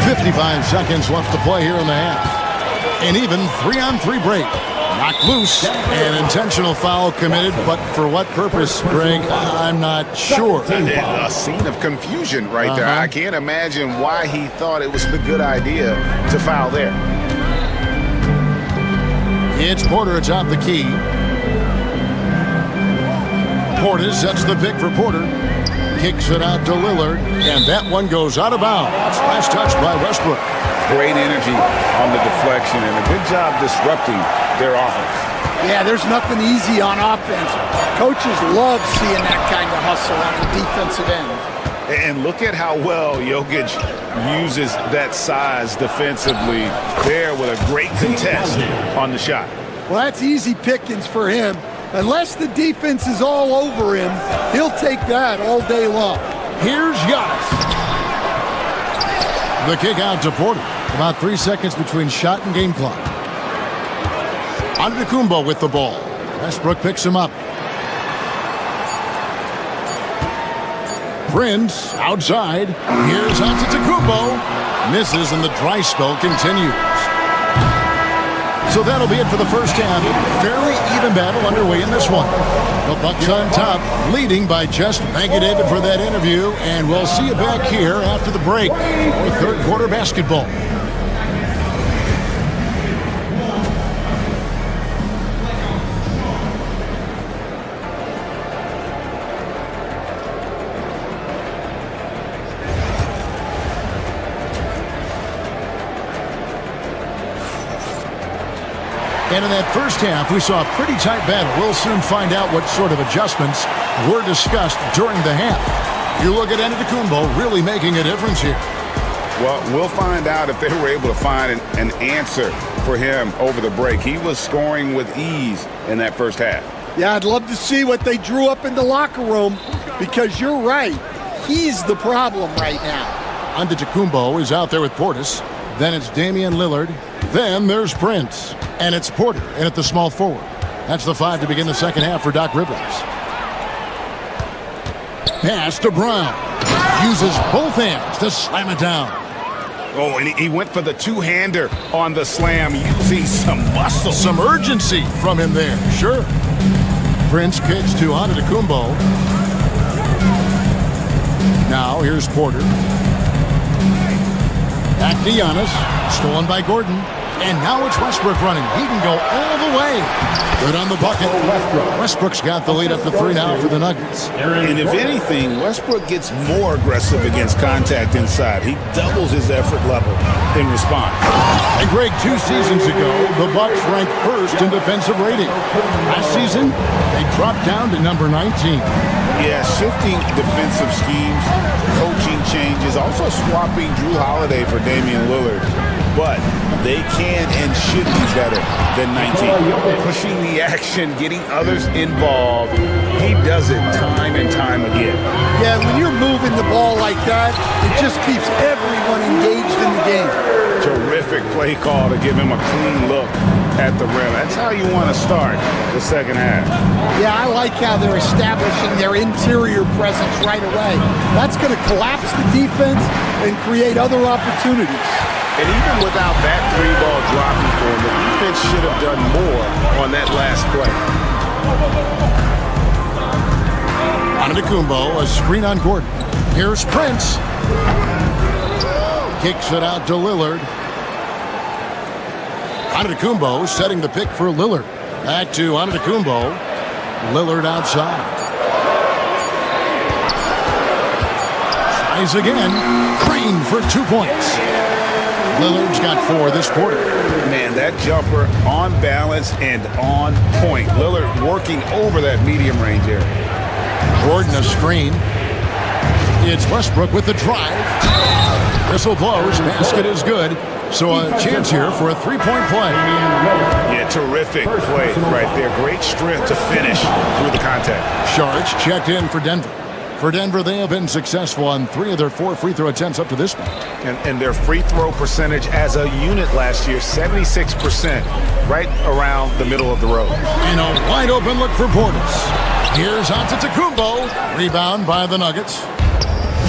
55 seconds left to play here in the half. An even 3-on-3 break. Knocked loose. An intentional foul committed, but for what purpose, Greg? I'm not sure. A scene of confusion right there. I can't imagine why he thought it was a good idea to foul there. It's Porter atop the key. Portis sets the pick for Porter. Kicks it out to Lillard, and that one goes out of bounds. Last touch by Westbrook. Great energy on the deflection, and a good job disrupting their offense. Yeah, there's nothing easy on offense. Coaches love seeing that kind of hustle on the defensive end. And look at how well Jokic uses that size defensively there with a great contest on the shot. Well, that's easy pickings for him. Unless the defense is all over him, he'll take that all day long. Here's Giannis. The kick out to Porter. About 3 seconds between shot and game clock. Antetokounmpo with the ball. Westbrook picks him up. Prince outside. Here's Antetokounmpo. Misses, and the dry spell continues. So that'll be it for the first half. Fairly even battle underway in this one. The Bucks on top, leading by just. Thank you, David, for that interview, and we'll see you back here after the break for third quarter basketball. And in that first half, we saw a pretty tight battle. We'll soon find out what sort of adjustments were discussed during the half. You look at Antetokounmpo really making a difference here. Well, we'll find out if they were able to find an answer for him over the break. He was scoring with ease in that first half. Yeah, I'd love to see what they drew up in the locker room, because you're right. He's the problem right now. Antetokounmpo is out there with Portis. Then it's Damian Lillard. Then there's Prince. And it's Porter in at the small forward. That's the 5 to begin the second half for Doc Rivers. Pass to Brown. Uses both hands to slam it down. Oh, and he went for the two-hander on the slam. You see some muscle. Some urgency from him there, sure. Prince kicks to Antetokounmpo. Now here's Porter. Back to Giannis. Stolen by Gordon. And now it's Westbrook running. He can go all the way. Good on the bucket. Westbrook's got the lead up to 3 now for the Nuggets. And if anything, Westbrook gets more aggressive against contact inside. He doubles his effort level in response. And Greg, 2 seasons ago, the Bucks ranked first in defensive rating. Last season, they dropped down to number 19. Yeah, shifting defensive schemes, coaching changes, also swapping Drew Holiday for Damian Lillard. But they can and should be better than 19. Pushing the action, getting others involved. He does it time and time again. Yeah, when you're moving the ball like that, it just keeps everyone engaged in the game. Terrific play call to give him a clean look at the rim. That's how you want to start the second half. Yeah, I like how they're establishing their interior presence right away. That's going to collapse the defense and create other opportunities. And even without that three-ball dropping for him, the defense should have done more on that last play. Antetokounmpo, a screen on Gordon. Here's Prince. Kicks it out to Lillard. Antetokounmpo setting the pick for Lillard. Back to Antetokounmpo. Lillard outside. Tries again. Green for 2 points. Lillard's got 4 this quarter. Man, that jumper on balance and on point. Lillard working over that medium range area. Gordon a screen. It's Westbrook with the drive. Whistle blows. Basket is good. So a chance here for a three-point play. Yeah, terrific play right there. Great strength to finish through the contact. Sharge checked in for Denver. For Denver, they have been successful on 3 of their 4 free throw attempts up to this point. And their free throw percentage as a unit last year, 76%, right around the middle of the road. And a wide open look for Portis. Here's Antetokounmpo. Rebound by the Nuggets.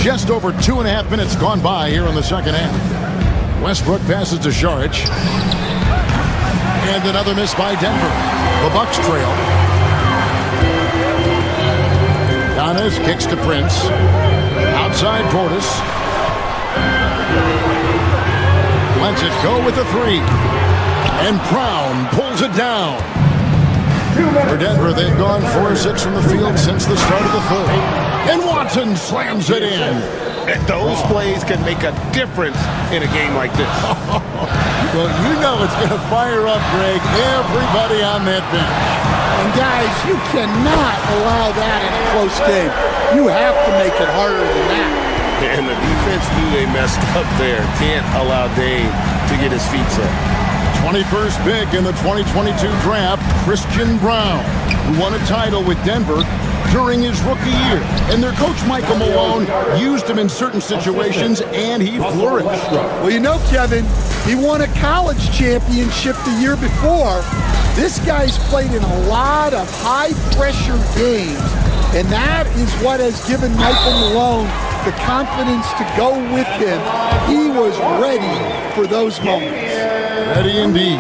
Just over 2.5 minutes gone by here in the second half. Westbrook passes to Saric. And another miss by Denver. The Bucks trail. Giannis kicks to Prince. Outside Portis. Lets it go with the 3. And Brown pulls it down. For Denver, they've gone 4-6 from the field since the start of the third. And Watson slams it in. And those plays can make a difference in a game like this. Well, you know it's going to fire up, Greg, everybody on that bench. And guys, you cannot allow that in a close game. You have to make it harder than that. And the defense knew they messed up there. Can't allow Dame to get his feet set. 21st pick in the 2022 draft, Christian Brown, who won a title with Denver during his rookie year. And their coach, Michael Malone, used him in certain situations, and he flourished. Well, you know, Kevin, he won a college championship the year before. This guy's played in a lot of high-pressure games, and that is what has given Michael Malone the confidence to go with him. He was ready for those moments. Ready indeed.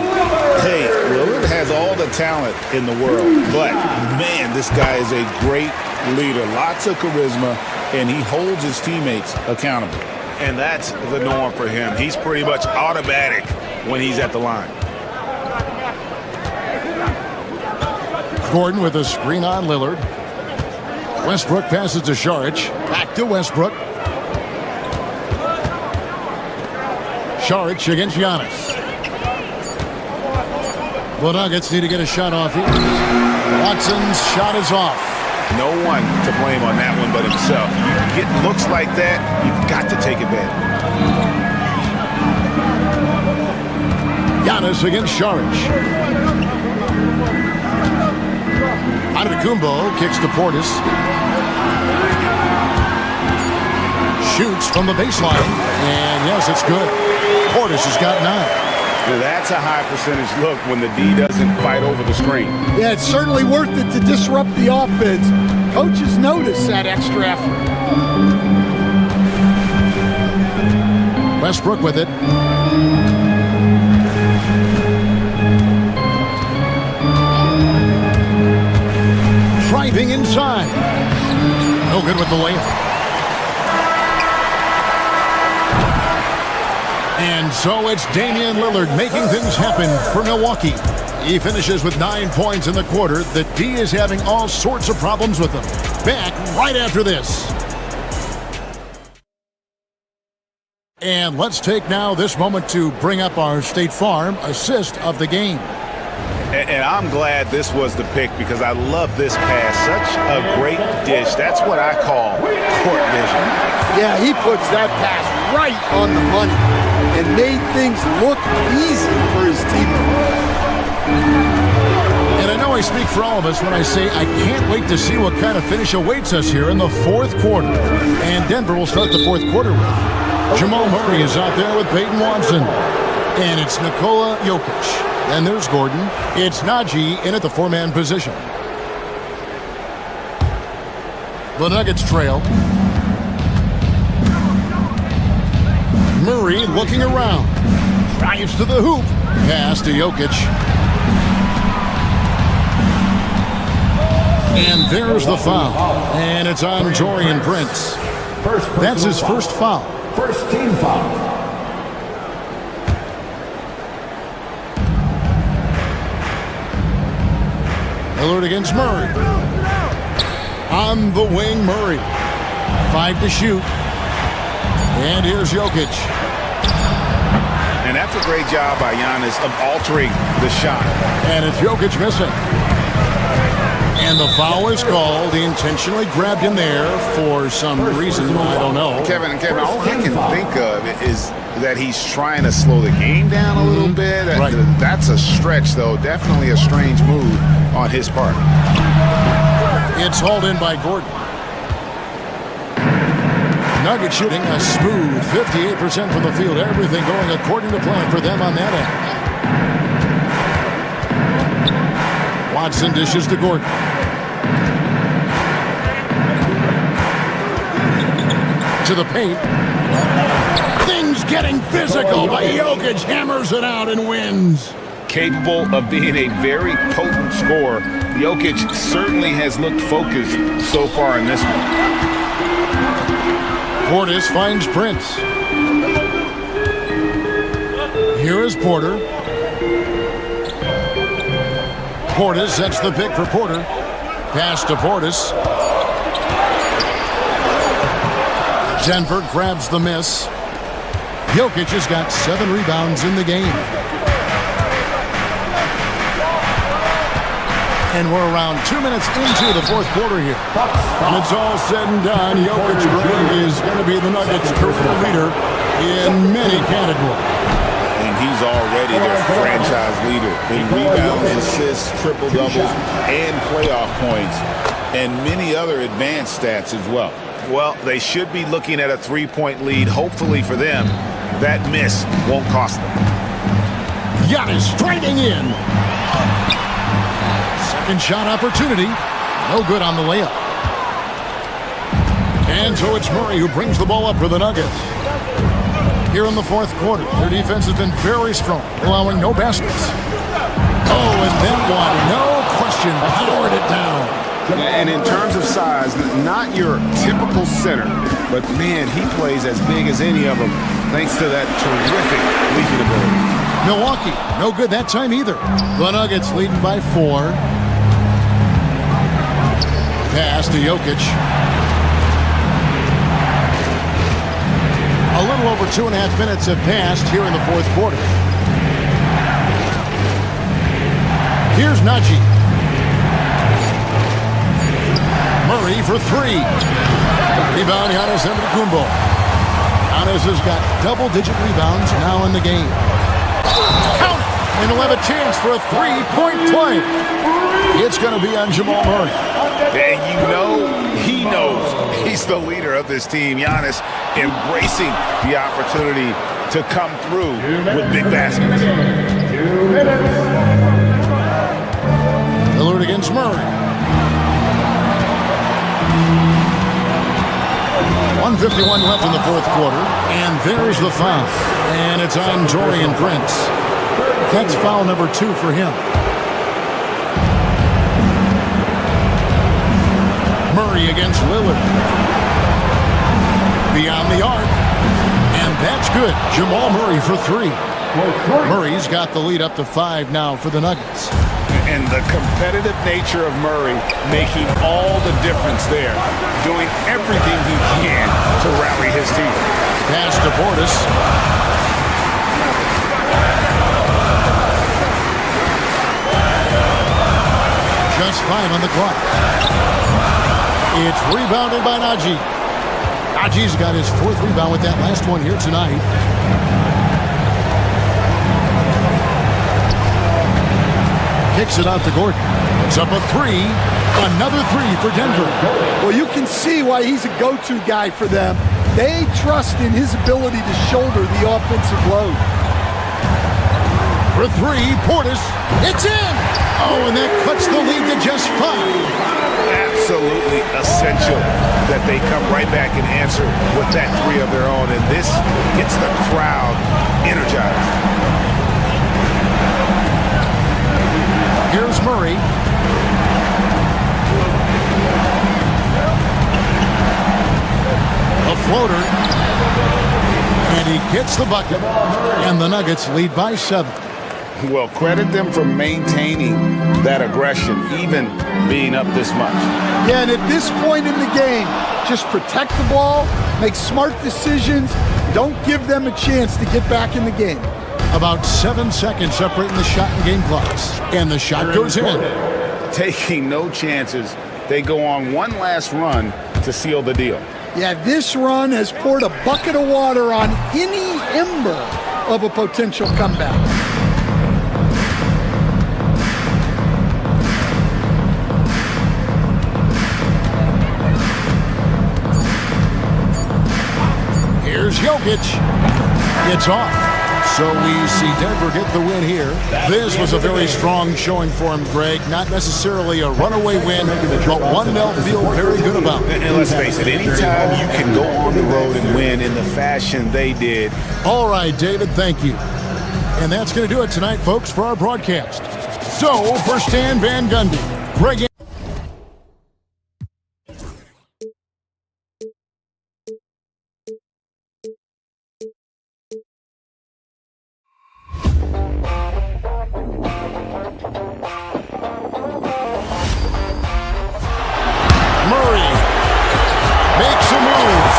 Hey, Lillard has all the talent in the world, but, man, this guy is a great leader. Lots of charisma, and he holds his teammates accountable. And that's the norm for him. He's pretty much automatic when he's at the line. Gordon with a screen on Lillard. Westbrook passes to Saric. Back to Westbrook. Saric against Giannis. The Nuggets need to get a shot off here. Watson's shot is off. No one to blame on that one but himself. You get looks like that, you've got to take advantage. Giannis against Saric. Antetokounmpo kicks to Portis. Shoots from the baseline. And yes, it's good. Portis has got 9. Now that's a high percentage look when the D doesn't fight over the screen. Yeah, it's certainly worth it to disrupt the offense. Coaches notice that extra effort. Westbrook with it. Driving inside. No good with the layup. And so it's Damian Lillard making things happen for Milwaukee. He finishes with 9 points in the quarter. The D is having all sorts of problems with them. Back right after this. And let's take now this moment to bring up our State Farm assist of the game. And I'm glad this was the pick because I love this pass. Such a great dish. That's what I call court vision. Yeah, he puts that pass right on the money and made things look easy for his teammates. And I know I speak for all of us when I say I can't wait to see what kind of finish awaits us here in the fourth quarter. And Denver will start the fourth quarter with Jamal Murray is out there with Peyton Watson. And it's Nikola Jokic. And there's Gordon. It's Najee in at the 4-man position. The Nuggets trail. Murray looking around. Drives to the hoop. Pass to Jokic. And there's the foul. And it's on Taurean Prince. That's his first foul. First team foul. Lillard against Murray. On the wing, Murray. 5 to shoot. And here's Jokic. And that's a great job by Giannis of altering the shot. And it's Jokic missing. And the foul is called. He intentionally grabbed him there for some reason. I don't know. Kevin, all I can think of is that he's trying to slow the game down a little bit. Right. That's a stretch, though. Definitely a strange move on his part. It's hauled in by Gordon. Nuggets shooting a smooth 58% from the field. Everything going according to plan for them on that end. Watson dishes to Gordon. To the paint. Things getting physical, but Jokic hammers it out and wins. Capable of being a very potent scorer, Jokic certainly has looked focused so far in this one. Portis finds Prince. Here is Porter. Portis sets the pick for Porter. Pass to Portis. Denver grabs the miss. Jokic has got 7 rebounds in the game. And we're around 2 minutes into the fourth quarter here. When it's all said and done, Jokic is going to be the Nuggets' career leader in many categories. And he's already their franchise leader in rebounds, assists, triple-doubles, and playoff points, and many other advanced stats as well. Well, they should be looking at a 3-point lead. Hopefully for them, that miss won't cost them. Giannis striking in. Second shot opportunity. No good on the layup. And so it's Murray who brings the ball up for the Nuggets. Here in the fourth quarter, their defense has been very strong, allowing no baskets. Oh, and that one, no question, powered it down. And in terms of size, not your typical center, but man, he plays as big as any of them thanks to that terrific leaping ability. Milwaukee, no good that time either. The Nuggets leading by 4. Pass to Jokic. A little over 2.5 minutes have passed here in the fourth quarter. Here's Najee. Murray for 3. Rebound, Giannis Antetokounmpo. Giannis has got double-digit rebounds now in the game. Count it! And he'll have a chance for a 3-point play. It's going to be on Jamal Murray. And you know he knows he's the leader of this team. Giannis embracing the opportunity to come through with big baskets. 2 minutes. Lillard against Murray. 1:51 left in the fourth quarter. And there's the foul. And it's on Taurean Prince. That's foul number 2 for him. Murray against Lillard. Beyond the arc. And that's good. Jamal Murray for 3. Murray's got the lead up to 5 now for the Nuggets. And the competitive nature of Murray making all the difference there. Doing everything he can to rally his team. Pass to Portis. Just 5 on the clock. It's rebounded by Najee. Najee's got his 4th rebound with that last one here tonight. Kicks it out to Gordon. It's up a 3. Another 3 for Denver. Well, you can see why he's a go-to guy for them. They trust in his ability to shoulder the offensive load. For 3, Portis. It's in! Oh, and that cuts the lead to just 5. Absolutely essential that they come right back and answer with that three of their own. And this gets the crowd energized. Here's Murray. A floater. And he gets the bucket. And the Nuggets lead by 7. Well, credit them for maintaining that aggression, even being up this much. Yeah, and at this point in the game, just protect the ball, make smart decisions, don't give them a chance to get back in the game. About 7 seconds separating the shot and game clocks. And the shot goes in. Taking no chances, they go on one last run to seal the deal. Yeah, this run has poured a bucket of water on any ember of a potential comeback. Here's Jokic. It's off. So we see Denver get the win here. This was a very strong showing for him, Greg. Not necessarily a runaway win, but one they'll feel very good about. And let's face it, anytime you can go on the road and win in the fashion they did. All right, David, thank you. And that's going to do it tonight, folks, for our broadcast. So, for Stan Van Gundy, Greg... Murray makes a move.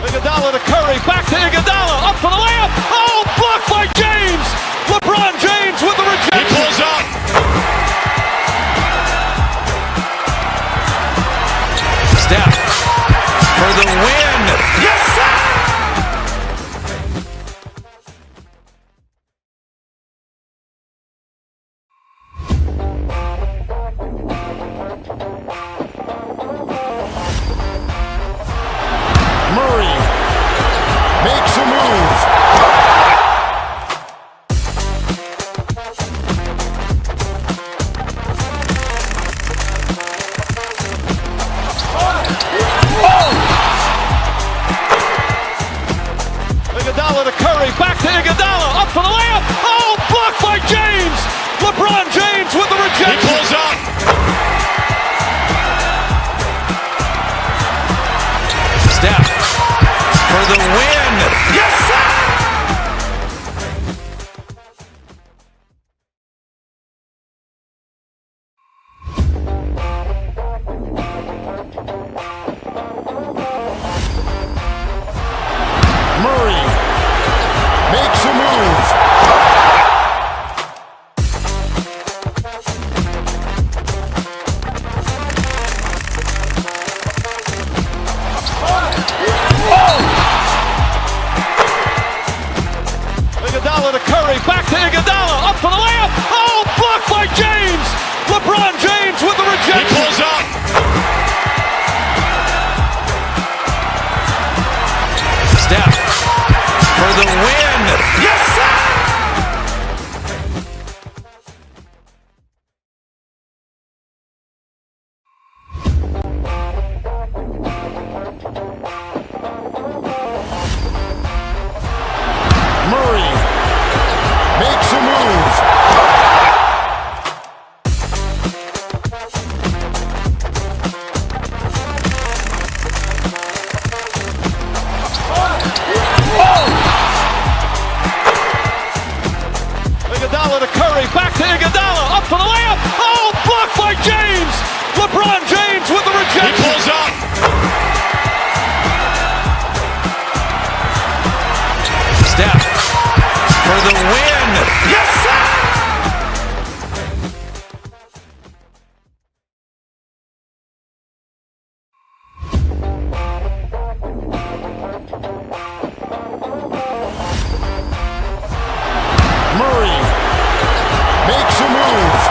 Iguodala to Curry, back to Iguodala, up for the layup. Oh, blocked by James. LeBron James with the rejection. He pulls up. Steph for the win. Yes, sir! Murray makes a move. Iguodala to Curry, back to Iguodala, up for the layup. Oh, blocked by James. LeBron James with the rejection. He pulls up. Steph for the win. Yes, sir! Murray makes a move. Iguodala to Curry, back to Iguodala, up for the layup. Oh, blocked by James. LeBron James with the rejection. He pulls up. Steph for the win. Yes, sir! Murray makes a move. Iguodala to Curry, back to Iguodala, up for the layup. Oh, blocked by James. LeBron James with the rejection. He pulls up. Steph for the win. Yes, sir! Murray makes a move.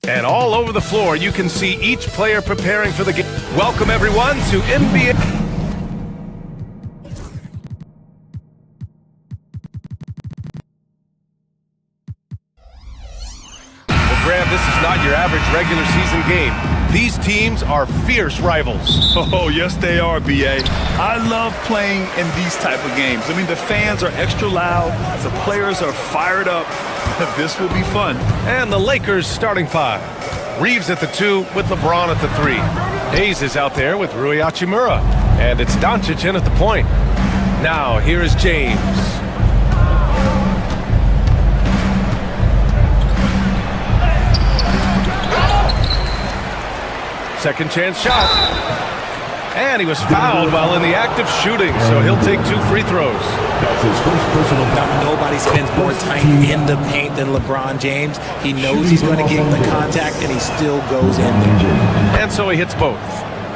And all over the floor, you can see each player preparing for the game. Welcome, everyone, to NBA. Well, Graham, this is not your average regular season game. These teams are fierce rivals. Oh, yes, they are, B.A. I love playing in these type of games. I mean, the fans are extra loud. The players are fired up. This will be fun. And the Lakers starting five. Reeves at the 2 with LeBron at the 3. Hayes is out there with Rui Hachimura. And it's Doncic in at the point. Now, here is James. Second chance shot. And he was fouled while in the act of shooting, so he'll take 2 free throws. That's his first personal foul. Nobody spends more time in the paint than LeBron James. He knows he's going to get the contact, and he still goes in there. And so he hits both.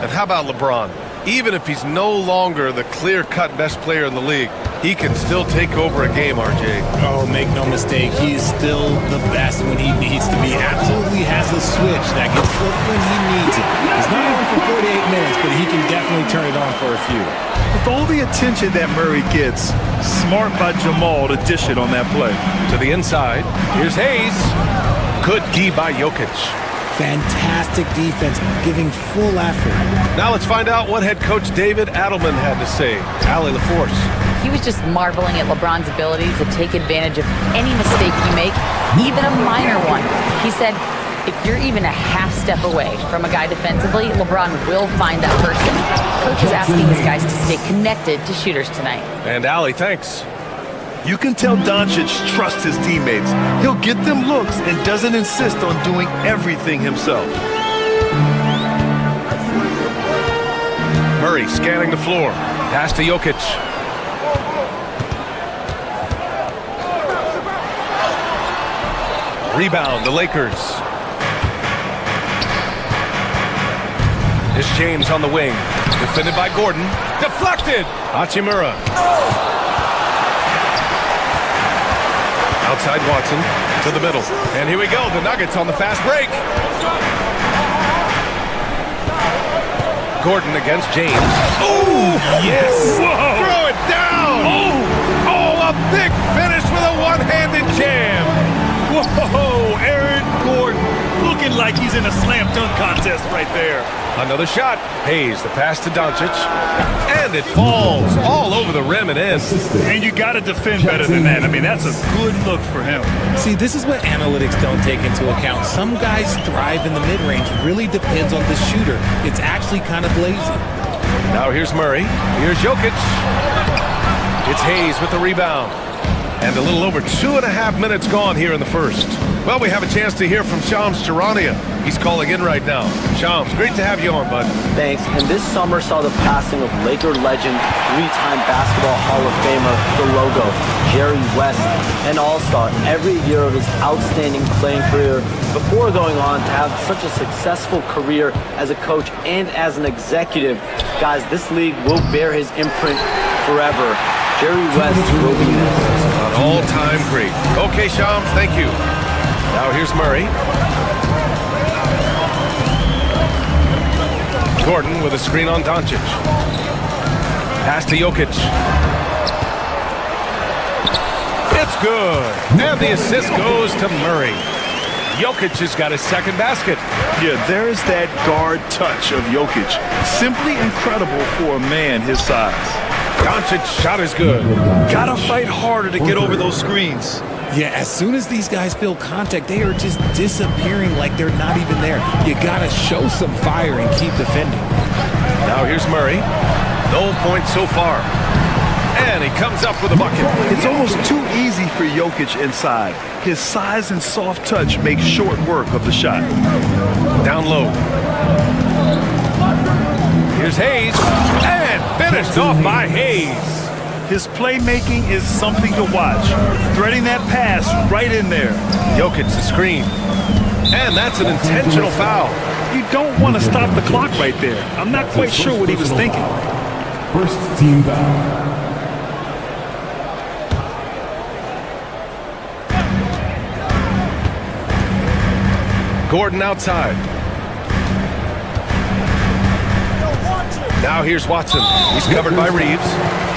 And how about LeBron? Even if he's no longer the clear-cut best player in the league, he can still take over a game, RJ. Oh, make no mistake, he is still the best when he needs to be. Absolutely has a switch that can flip when he needs it. He's not on for 48 minutes, but he can definitely turn it on for a few. With all the attention that Murray gets, smart by Jamal to dish it on that play. To the inside, here's Hayes. Good D by Jokic. Fantastic defense, giving full effort. Now let's find out what head coach David Adelman had to say. Allie LaForce. He was just marveling at LeBron's ability to take advantage of any mistake you make, even a minor one. He said, if you're even a half step away from a guy defensively, LeBron will find that person. Coach is asking his guys to stay connected to shooters tonight. And Allie, thanks. You can tell Doncic trusts his teammates. He'll get them looks and doesn't insist on doing everything himself. Murray scanning the floor. Pass to Jokic. Rebound, the Lakers. It's James on the wing. Defended by Gordon. Deflected! Hachimura. Outside Watson to the middle. And here we go, the Nuggets on the fast break. Gordon against James. Oh, yes! Whoa. Throw it down! Oh, a big finish with a one-handed jam. Whoa, Aaron Gordon looking like he's in a slam dunk contest right there. Another shot. Hayes, the pass to Doncic. And it falls all over the rim and in. And you got to defend better than that. I mean, that's a good look for him. See, this is what analytics don't take into account. Some guys thrive in the mid-range. Really depends on the shooter. It's actually kind of lazy. Now here's Murray. Here's Jokic. It's Hayes with the rebound. And a little over 2.5 minutes gone here in the first. Well, we have a chance to hear from Shams Charania. He's calling in right now. Shams, great to have you on, bud. Thanks. And this summer saw the passing of Laker legend, 3-time Basketball Hall of Famer, the logo, Jerry West, an all-star every year of his outstanding playing career before going on to have such a successful career as a coach and as an executive. Guys, this league will bear his imprint forever. Jerry West will be missed. An all-time great. Okay, Shams, thank you. Now here's Murray. Gordon with a screen on Doncic. Pass to Jokic. It's good. And the assist goes to Murray. Jokic has got his second basket. Yeah, there's that guard touch of Jokic. Simply incredible for a man his size. Doncic's shot is good. Gotta fight harder to get over those screens. Yeah, as soon as these guys feel contact, they are just disappearing like they're not even there. You gotta show some fire and keep defending. Now here's Murray. No points so far. And he comes up with a bucket. It's almost too easy for Jokic inside. His size and soft touch make short work of the shot. Down low. Here's Hayes. And finished off by Hayes. His playmaking is something to watch. Threading that pass right in there. Jokic the screen. And that's an intentional foul. You don't want to stop the clock right there. I'm not quite sure what he was thinking. First team foul. Gordon outside. Now here's Watson. He's covered by Reeves.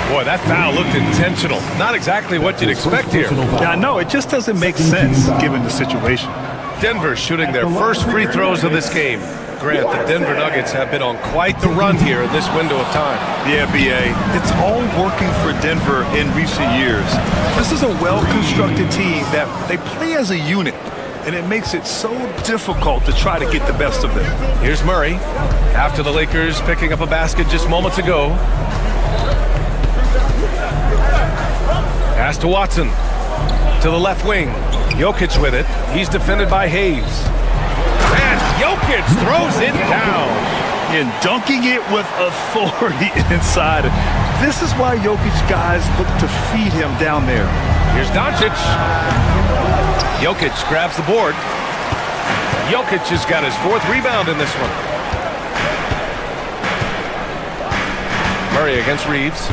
Boy, that foul looked intentional. Not exactly what you'd expect here. Yeah, no, it just doesn't make sense given the situation. Denver shooting their first free throws of this game. Grant, the Denver Nuggets have been on quite the run here in this window of time. Yeah, B.A., it's all working for Denver in recent years. This is a well-constructed team that they play as a unit, and it makes it so difficult to try to get the best of them. Here's Murray, after the Lakers picking up a basket just moments ago. Pass to Watson, to the left wing. Jokic with it. He's defended by Hayes. And Jokic throws it down. And dunking it with authority inside. This is why Jokic guys look to feed him down there. Here's Doncic. Jokic grabs the board. Jokic has got his 4th rebound in this one. Murray against Reeves.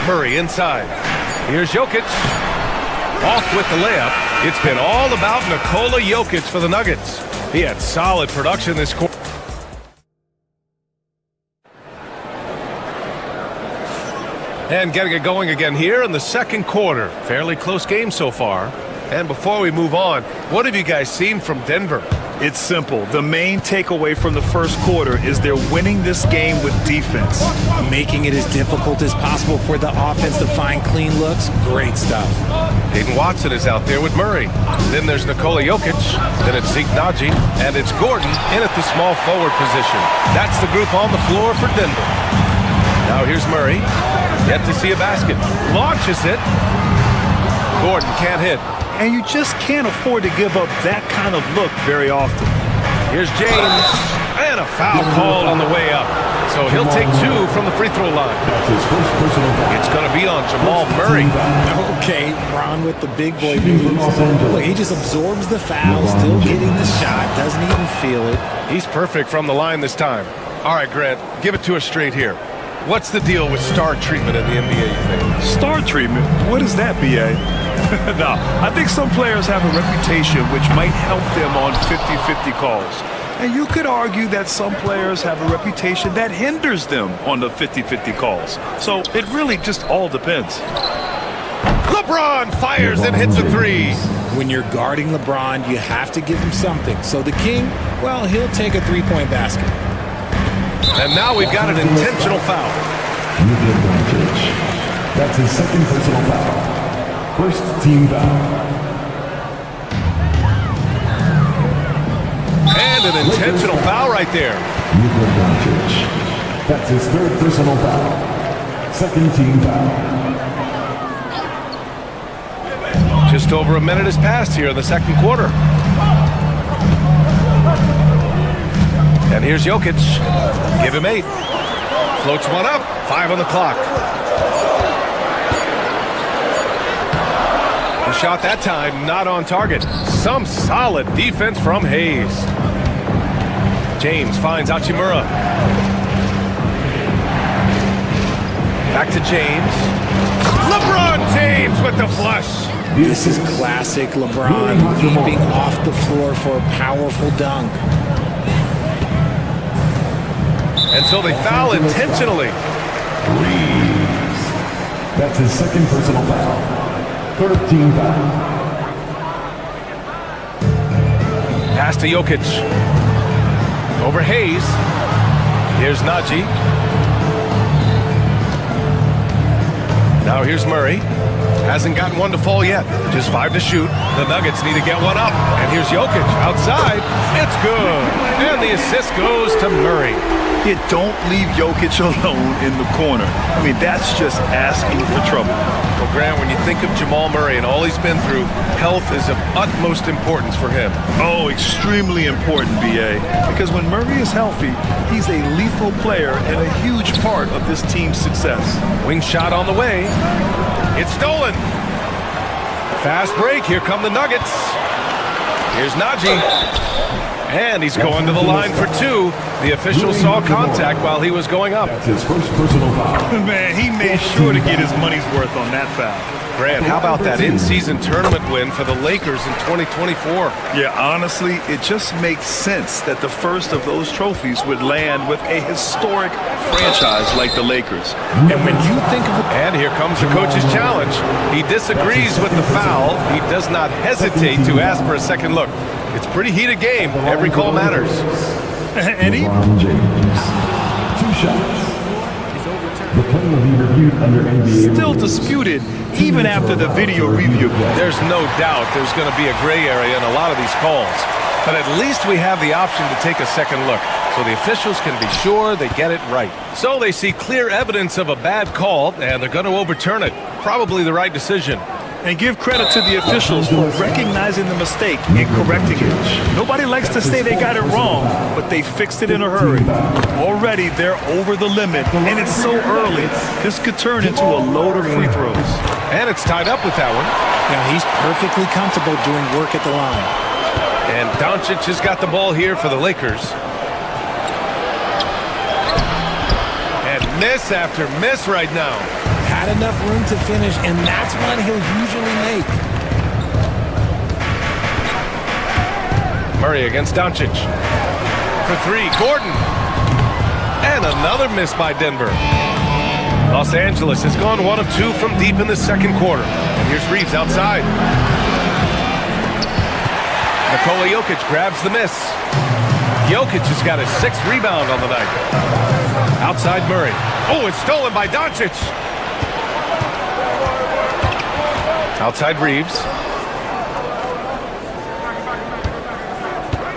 Murray inside. Here's Jokic. Off with the layup. It's been all about Nikola Jokic for the Nuggets. He had solid production this quarter. And getting it going again here in the second quarter. Fairly close game so far. And before we move on, what have you guys seen from Denver? It's simple. The main takeaway from the first quarter is they're winning this game with defense. Making it as difficult as possible for the offense to find clean looks. Great stuff. Hayden Watson is out there with Murray. Then there's Nikola Jokic. Then it's Zeke Naji. And it's Gordon in at the small forward position. That's the group on the floor for Denver. Now here's Murray. Yet to see a basket. Launches it. Gordon can't hit. And you just can't afford to give up that kind of look very often. Here's James. And a foul called on the way up. So he'll take 2 from the free throw line. It's going to be on Jamal Murray. Okay, Ron with the big boy moves. Look, he just absorbs the foul, still getting the shot, doesn't even feel it. He's perfect from the line this time. All right, Grant, give it to us straight here. What's the deal with star treatment in the NBA, you think? Star treatment? What is that, B.A.? No, I think some players have a reputation which might help them on 50-50 calls. And you could argue that some players have a reputation that hinders them on the 50-50 calls. So it really just all depends. LeBron fires and hits a 3. When you're guarding LeBron, you have to give him something. So the King, well, he'll take a 3-point basket. And now we've got an intentional foul. That's his 2nd personal foul. First team foul. And an intentional foul right there. That's his 3rd personal foul. 2nd team foul. Just over a minute has passed here in the second quarter. And here's Jokic. Give him 8. Floats one up. 5 on the clock. The shot that time not on target. Some solid defense from Hayes. James finds Hachimura. Back to James. LeBron James with the flush. This is classic LeBron leaping off the floor for a powerful dunk. And so they foul intentionally. Reeves. That's his 2nd personal foul. 3rd team foul. Pass to Jokic. Over Hayes. Here's Naji. Now here's Murray. Hasn't gotten one to fall yet. Just 5 to shoot. The Nuggets need to get one up. And here's Jokic outside. It's good. And the assist goes to Murray. You don't leave Jokic alone in the corner. I mean, that's just asking for trouble. Well, Grant, when you think of Jamal Murray and all he's been through, health is of utmost importance for him. Oh, extremely important, B.A. Because when Murray is healthy, he's a lethal player and a huge part of this team's success. Wing shot on the way. It's stolen. Fast break. Here come the Nuggets. Here's Naji. And he's going to the line for two. The official saw contact while he was going up. That's his first personal foul. Man, he made sure to get his money's worth on that foul. Grant, how about that in-season tournament win for the Lakers in 2024? Yeah, honestly, it just makes sense that the first of those trophies would land with a historic franchise like the Lakers. And when you think of it, and here comes the coach's challenge. He disagrees with the foul. He does not hesitate to ask for a second look. It's a pretty heated game. Every call matters. And he... LeBron James. 2 shots. The play will be reviewed under NBA Still rules. disputed even after the video review. There's no doubt there's going to be a gray area in a lot of these calls. But at least we have the option to take a second look, so the officials can be sure they get it right. So they see clear evidence of a bad call, and they're going to overturn it. Probably the right decision. And give credit to the officials for recognizing the mistake and correcting it. Nobody likes to say they got it wrong, but they fixed it in a hurry. Already they're over the limit, and it's so early. This could turn into a load of free throws. And it's tied up with that one. now he's perfectly comfortable doing work at the line. And Doncic has got the ball here for the Lakers. And miss after miss right now. Had enough room to finish, and that's one he'll usually make. Murray against Doncic. For three, Gordon. And another miss by Denver. Los Angeles has gone 1 of 2 from deep in the second quarter. And here's Reeves outside. Nikola Jokic grabs the miss. Jokic has got his 6th rebound on the night. Outside Murray. Oh, it's stolen by Doncic. Outside Reeves.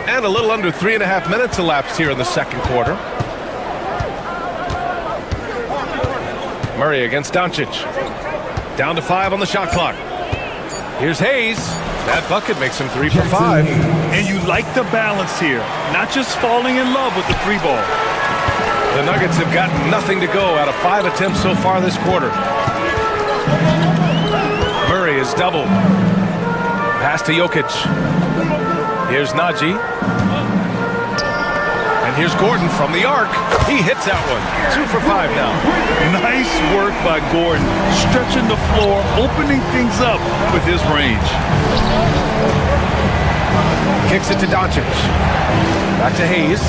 And a little under 3.5 minutes elapsed here in the second quarter. Murray against Doncic. Down to 5 on the shot clock. Here's Hayes. That bucket makes him 3 for 5. And you like the balance here. Not just falling in love with the 3 ball. The Nuggets have gotten nothing to go out of 5 attempts so far this quarter. Murray is doubled. Pass to Jokic. Here's Najee. And here's Gordon from the arc. He hits that one. 2 for 5 now. Nice work by Gordon. Stretching the floor, opening things up with his range. Kicks it to Doncic. Back to Hayes.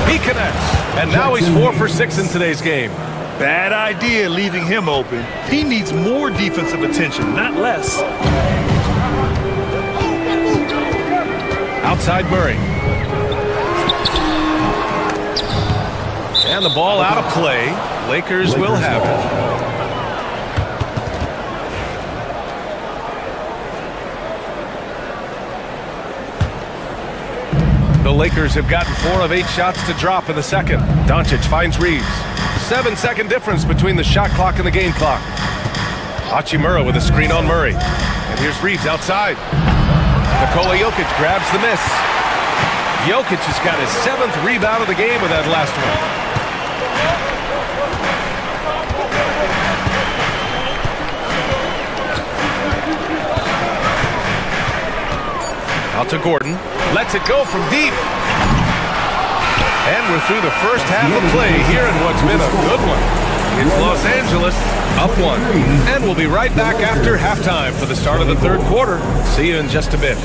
He connects. And now he's 4 for 6 in today's game. Bad idea leaving him open. He needs more defensive attention, not less. Outside Murray. And the ball out of play. Lakers will have it. The Lakers have gotten 4 of 8 shots to drop in the second. Doncic finds Reeves. 7-second difference between the shot clock and the game clock. Hachimura with a screen on Murray. And here's Reeves outside. Nikola Jokic grabs the miss. Jokic has got his 7th rebound of the game with that last one. Out to Gordon. Lets it go from deep. And we're through the first half of play here in what's been a good one. It's Los Angeles up 1. And we'll be right back after halftime for the start of the third quarter. See you in just a bit.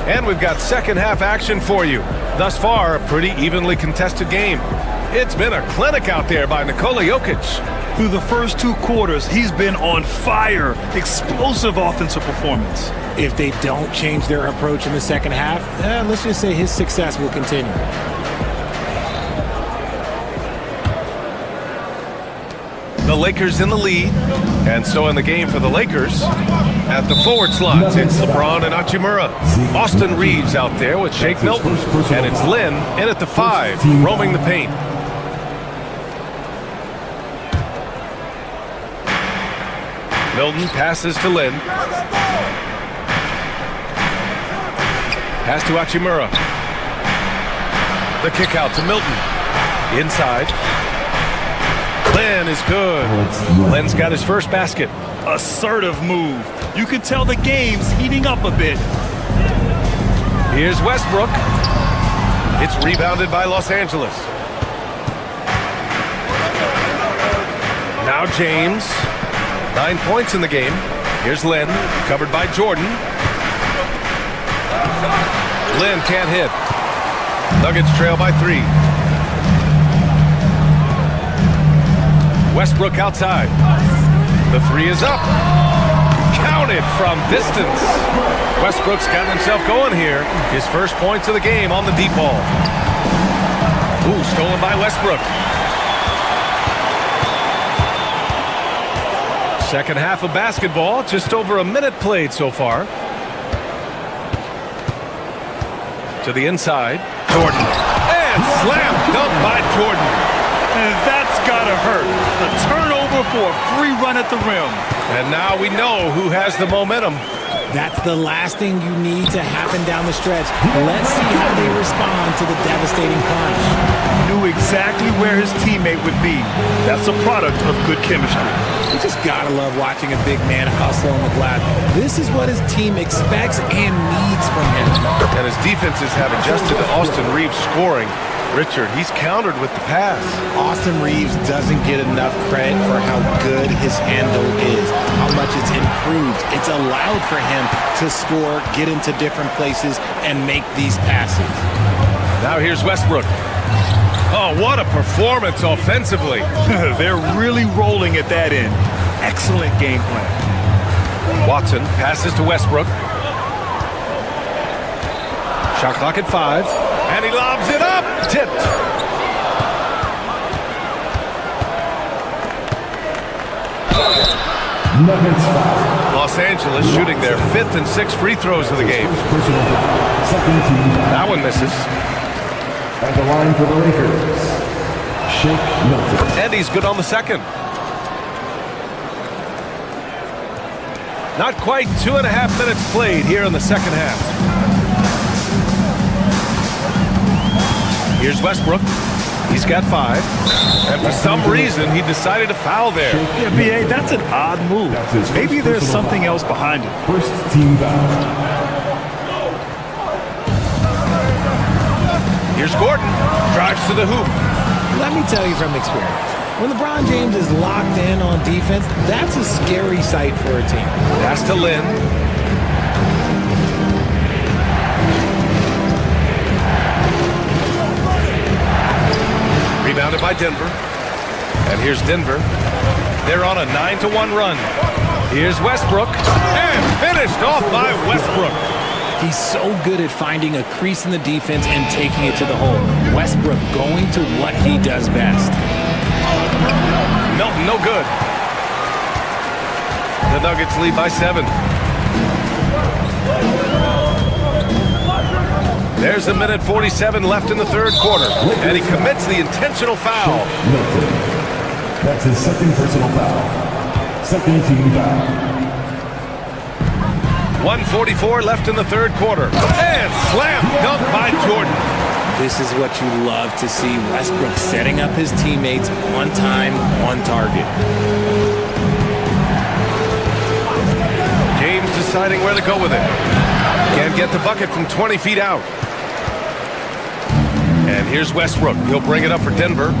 And we've got second half action for you. Thus far, a pretty evenly contested game. It's been a clinic out there by Nikola Jokic. Through the first 2 quarters, he's been on fire. Explosive offensive performance. If they don't change their approach in the second half, let's just say his success will continue. The Lakers in the lead. And so in the game for the Lakers, at the forward slots, it's LeBron and Hachimura. Austin Reeves out there with Shake Milton. And it's Lynn in at the 5, roaming the paint. Milton passes to Lynn. Pass to Hachimura. The kick out to Milton. Inside. Lynn is good. Lynn's got his first basket. Assertive move. You can tell the game's heating up a bit. Here's Westbrook. It's rebounded by Los Angeles. Now James. 9 points in the game. Here's Lynn, covered by Jordan. Lynn can't hit. Nuggets trail by 3. Westbrook outside. The 3 is up. Counted from distance. Westbrook's got himself going here. His first points of the game on the deep ball. Ooh, stolen by Westbrook. Second half of basketball, just over a minute played so far. To the inside, Jordan. And slam dunk by Jordan. And that's gotta hurt. A turnover for a free run at the rim. And now we know who has the momentum. That's the last thing you need to happen down the stretch. Let's see how they respond to the devastating punch. Knew exactly where his teammate would be. That's a product of good chemistry. You just gotta love watching a big man hustle on the glass. This is what his team expects and needs from him. And his defenses have adjusted to Austin Reeves scoring. Richard, he's countered with the pass. Austin Reeves doesn't get enough credit for how good his handle is, how much it's improved. It's allowed for him to score, get into different places, and make these passes. Now here's Westbrook. Oh, what a performance offensively. They're really rolling at that end. Excellent game plan. Watson passes to Westbrook. Shot clock at 5. And he lobs it up. Tipped. Los Angeles shooting their 5th and 6th free throws of the game. That one misses. At the line for the Lakers, Shake Milton. And he's good on the second. Not quite 2.5 minutes played here in the second half. Here's Westbrook. He's got 5. And for some reason, he decided to foul there. Yeah, B.A., that's an odd move. Maybe there's something else behind it. First team foul. Here's Gordon. Drives to the hoop. Let me tell you from experience, when LeBron James is locked in on defense, that's a scary sight for a team. Pass to Lynn. Rebounded by Denver. And here's Denver. They're on a 9-1 run. Here's Westbrook. And finished off by Westbrook. He's so good at finding a crease in the defense and taking it to the hole. Westbrook going to what he does best. Milton, no good. The Nuggets lead by 7. There's 1:47 left in the third quarter. And he commits the intentional foul. Milton. That's his second personal foul. Second team foul. 1:44 left in the third quarter. And slam dunk by Jordan. This is what you love to see. Westbrook setting up his teammates on time, on target. James deciding where to go with it. Can't get the bucket from 20 feet out. And here's Westbrook. He'll bring it up for Denver.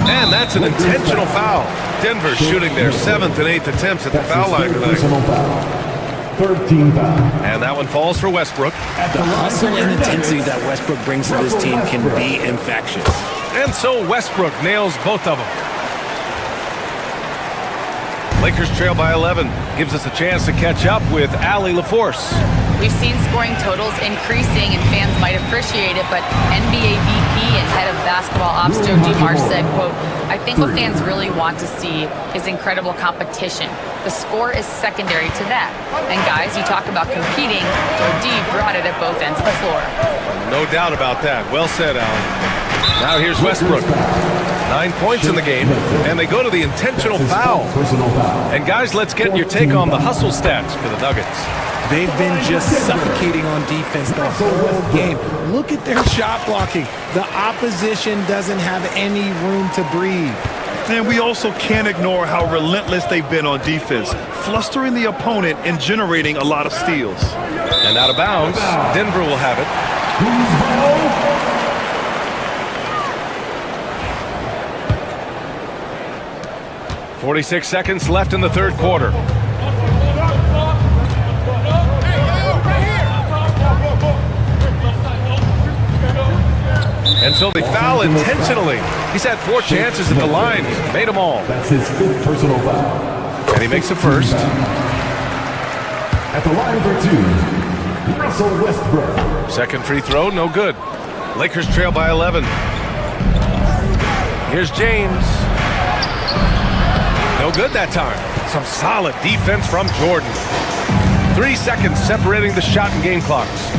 And that's an intentional foul. Denver shooting their 7th and 8th attempts at the foul line tonight. Third team foul. And that one falls for Westbrook. The hustle and intensity that Westbrook brings to this team can be infectious. And so Westbrook nails both of them. Lakers trail by 11. Gives us a chance to catch up with Allie LaForce. We've seen scoring totals increasing, and fans might appreciate it, but NBA VP and head of basketball ops Joe DeMar said, quote, "I think what fans really want to see is incredible competition. The score is secondary to that. And guys, you talk about competing, Joe D brought it at both ends of the floor." No doubt about that. Well said, Alan. Now here's Westbrook. 9 points in the game, and they go to the intentional foul. And guys, let's get your take on the hustle stats for the Nuggets. They've been just suffocating on defense the whole game. Look at their shot blocking. The opposition doesn't have any room to breathe. And we also can't ignore how relentless they've been on defense, flustering the opponent and generating a lot of steals. And out of bounds, Denver will have it. 46 seconds left in the third quarter. And so they foul intentionally. He's had 4 chances at the line. He's made them all. That's his 5th personal foul. And he makes the first. At the line for 2, Russell Westbrook. Second free throw, no good. Lakers trail by 11. Here's James. No good that time. Some solid defense from Jordan. 3 seconds separating the shot and game clocks.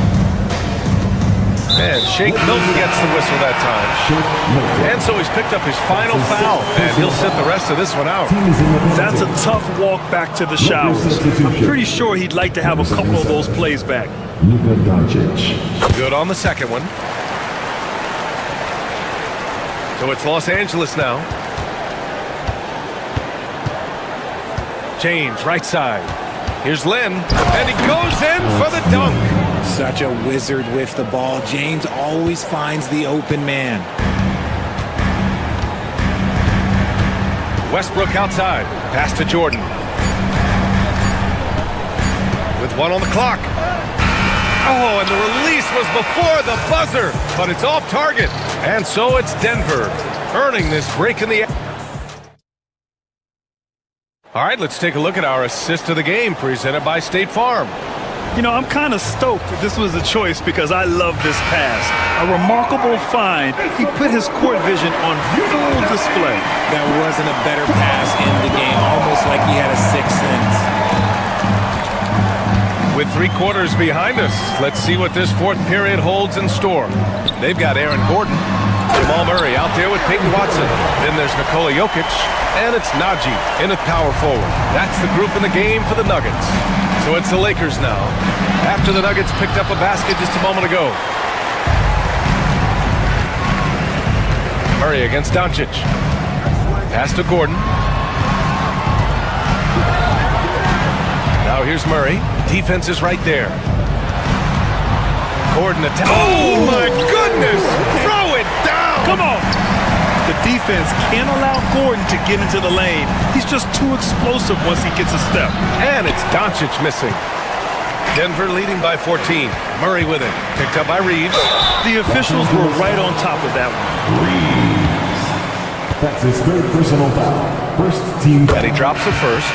And Shake Milton gets the whistle that time. And so he's picked up his final foul, and he'll sit the rest of this one out. That's a tough walk back to the showers. I'm pretty sure he'd like to have a couple of those plays back. Good on the second one. So it's Los Angeles now. James, right side. Here's Lynn, and he goes in for the dunk. Such a wizard with the ball. James always finds the open man. Westbrook outside. Pass to Jordan. With 1 on the clock. Oh, and the release was before the buzzer, but it's off target. And so it's Denver earning this break in the air. All right, let's take a look at our assist of the game presented by State Farm. You know, I'm kind of stoked that this was a choice because I love this pass. A remarkable find. He put his court vision on full display. That wasn't a better pass in the game, almost like he had a 6th sense. With 3 quarters behind us, let's see what this 4th period holds in store. They've got Aaron Gordon, Jamal Murray out there with Peyton Watson. Then there's Nikola Jokic, and it's Najee in at power forward. That's the group in the game for the Nuggets. So it's the Lakers now, after the Nuggets picked up a basket just a moment ago. Murray against Doncic. Pass to Gordon. Now here's Murray. Defense is right there. Gordon attack. Oh my goodness! Throw it down! Come on! The defense can't allow Gordon to get into the lane. He's just too explosive once he gets a step. And it's Doncic missing. Denver leading by 14. Murray with it. Picked up by Reeves. The officials were right on top of that one. Reeves. That's his 3rd personal foul. First team. And he drops the first.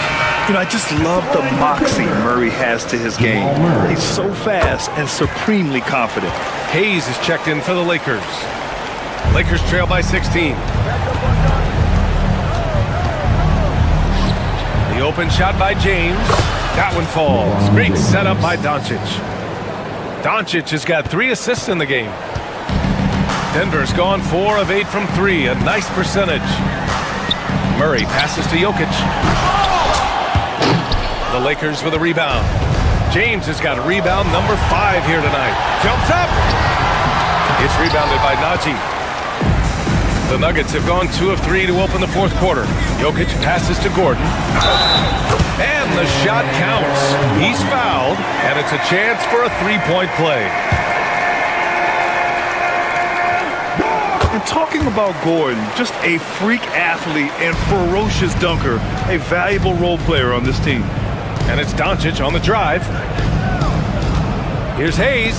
You know, I just love the moxie Murray has to his game. He's so fast and supremely confident. Hayes is checked in for the Lakers. Lakers trail by 16. The open shot by James. That one falls. Great setup by Doncic. Doncic has got 3 assists in the game. Denver's gone 4 of 8 from 3. A nice percentage. Murray passes to Jokic. The Lakers with a rebound. James has got rebound number 5 here tonight. Jumps up. It's rebounded by Najee. The Nuggets have gone 2 of 3 to open the 4th quarter. Jokic passes to Gordon. And the shot counts. He's fouled, and it's a chance for a 3-point play. And talking about Gordon, just a freak athlete and ferocious dunker, a valuable role player on this team. And it's Doncic on the drive. Here's Hayes.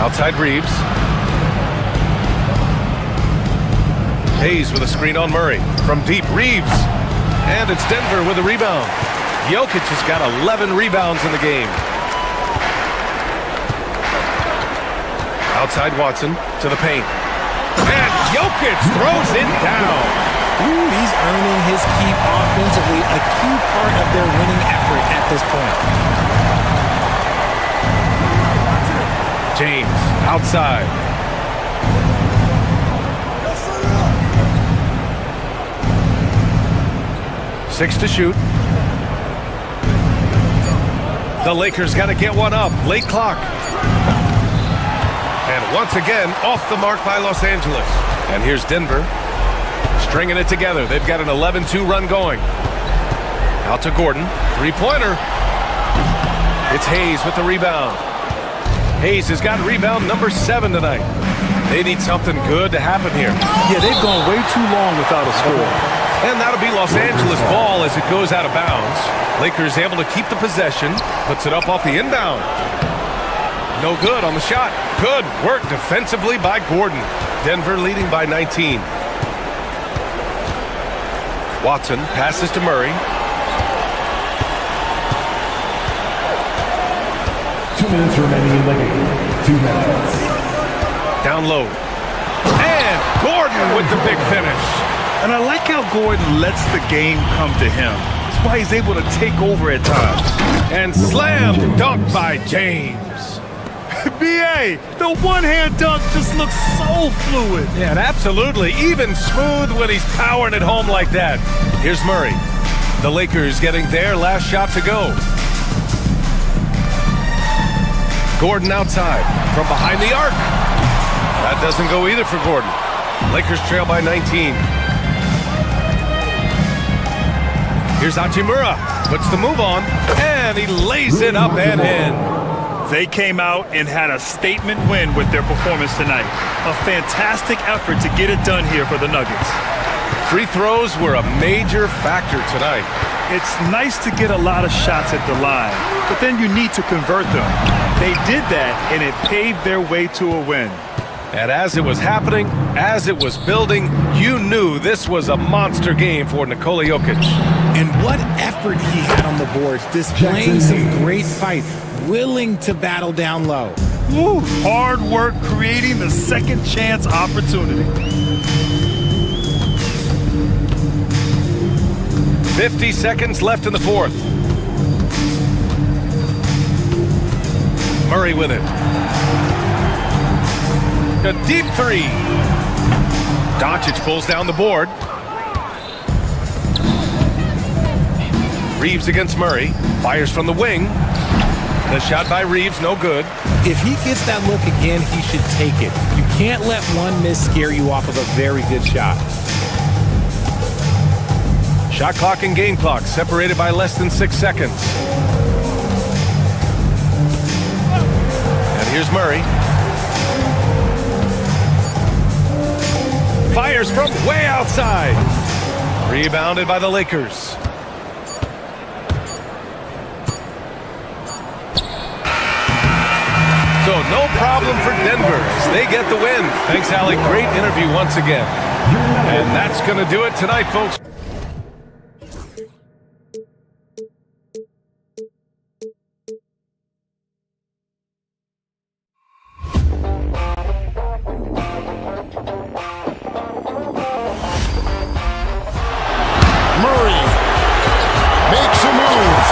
Outside Reeves. Hayes with a screen on Murray. From deep, Reeves. And it's Denver with a rebound. Jokic has got 11 rebounds in the game. Outside Watson to the paint. And Jokic throws it down. He's earning his keep offensively, a key part of their winning effort at this point. James outside. Six to shoot. The Lakers got to get one up. Late clock. And once again, off the mark by Los Angeles. And here's Denver. Stringing it together. They've got an 11-2 run going. Out to Gordon. Three-pointer. It's Hayes with the rebound. Hayes has got rebound number 7 tonight. They need something good to happen here. Yeah, they've gone way too long without a score. And that'll be Los Angeles ball as it goes out of bounds. Lakers able to keep the possession. Puts it up off the inbound. No good on the shot. Good work defensively by Gordon. Denver leading by 19. Watson passes to Murray. 2 minutes remaining in the game. 2 minutes. Down low. And Gordon with the big finish. And I like how Gordon lets the game come to him. That's why he's able to take over at times. And slam dunk by James. B.A., the one-hand dunk just looks so fluid. Yeah, and absolutely. Even smooth when he's powering it home like that. Here's Murray. The Lakers getting their last shot to go. Gordon outside from behind the arc. That doesn't go either for Gordon. Lakers trail by 19. Here's Hachimura. Puts the move on. And he lays it up and in. They came out and had a statement win with their performance tonight. A fantastic effort to get it done here for the Nuggets. Free throws were a major factor tonight. It's nice to get a lot of shots at the line, but then you need to convert them. They did that, and it paved their way to a win. And as it was happening, as it was building, you knew this was a monster game for Nikola Jokic. And what effort he had on the boards, displaying some great fight, willing to battle down low. Woo, hard work creating the second chance opportunity. 50 seconds left in the fourth. Murray with it. A deep three. Doncic pulls down the board. Reeves against Murray. Fires from the wing. The shot by Reeves, no good. If he gets that look again, he should take it. You can't let one miss scare you off of a very good shot. Shot clock and game clock separated by less than 6 seconds. And here's Murray. Fires from way outside. Rebounded by the Lakers. So no problem for Denver as they get the win. Thanks, Allie. Great interview once again. And that's going to do it tonight, folks. Murray makes a move.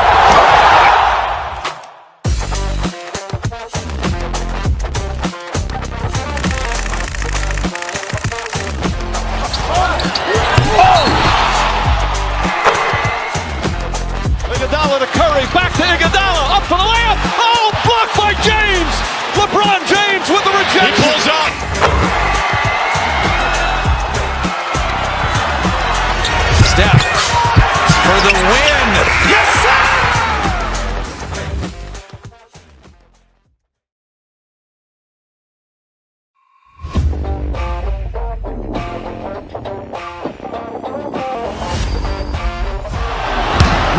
Iguodala to Curry, back to Iguodala, up for the layup. Oh, blocked by James. LeBron James with the rejection. He pulls up. Steph for the win. Yes, sir!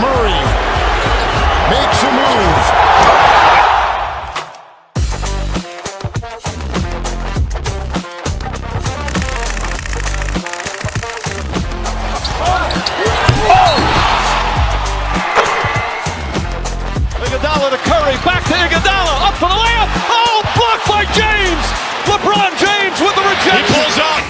Murray makes a move. Iguodala to Curry, back to Iguodala, up for the layup. Oh, blocked by James. LeBron James with the rejection. He pulls up.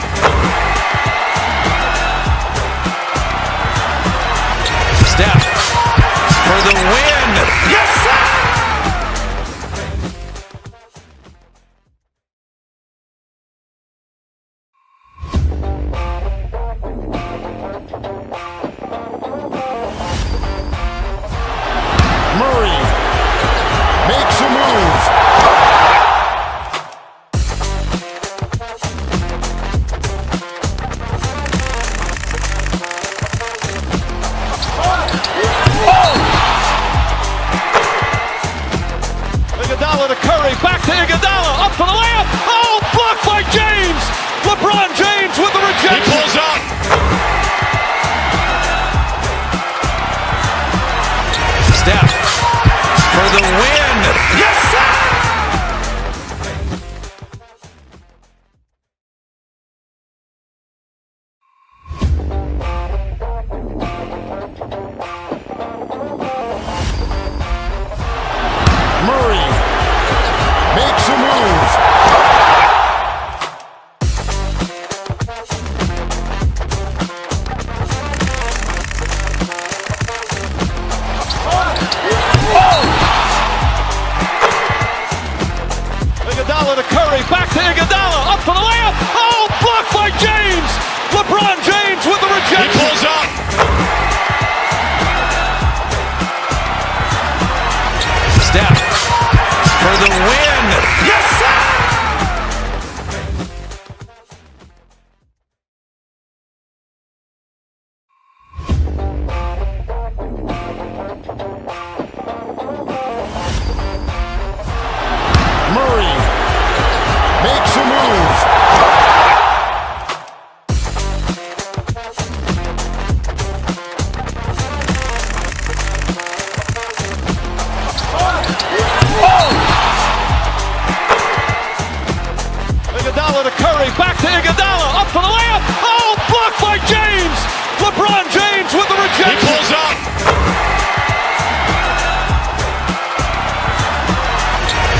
Iguodala to Curry, back to Iguodala, up for the layup. Oh, blocked by James. LeBron James with the rejection. He pulls up.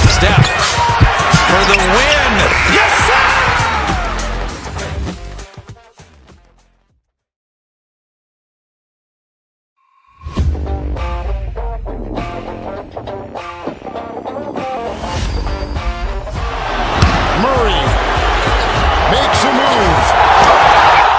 Steph for the win. Yes, sir! Murray makes a move.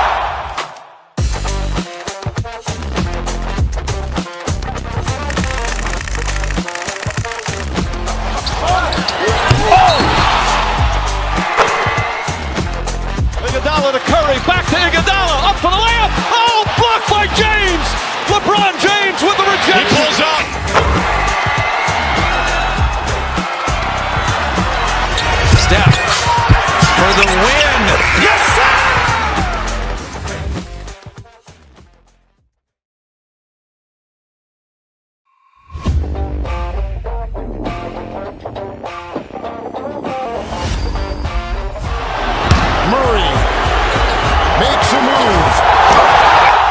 Iguodala to Curry, back to Iguodala, up for the layup. Oh, blocked by James. LeBron James with the rejection. He pulls up. Steph for the win. Yes, sir! Murray makes a move.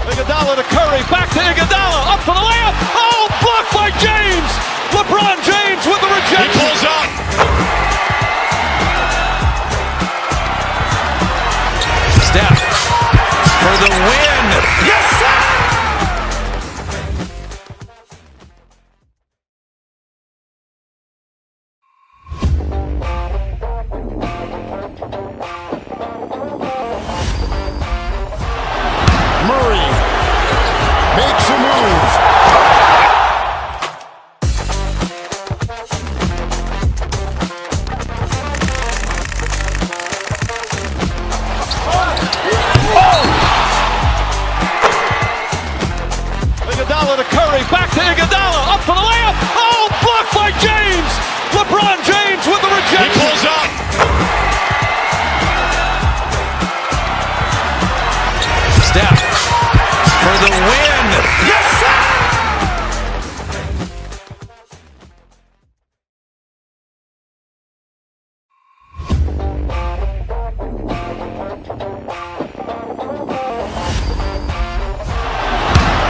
Iguodala to Curry, back to Iguodala, up for the layup. Oh, blocked by James. LeBron James with the He rejection. pulls up. Steph for the win. Yes, sir! Murray makes a move. Iguodala to Curry, back to Iguodala, up for the layup. Oh, blocked by James. LeBron James with the He rejection. pulls up. Steph for the win. Yes, sir!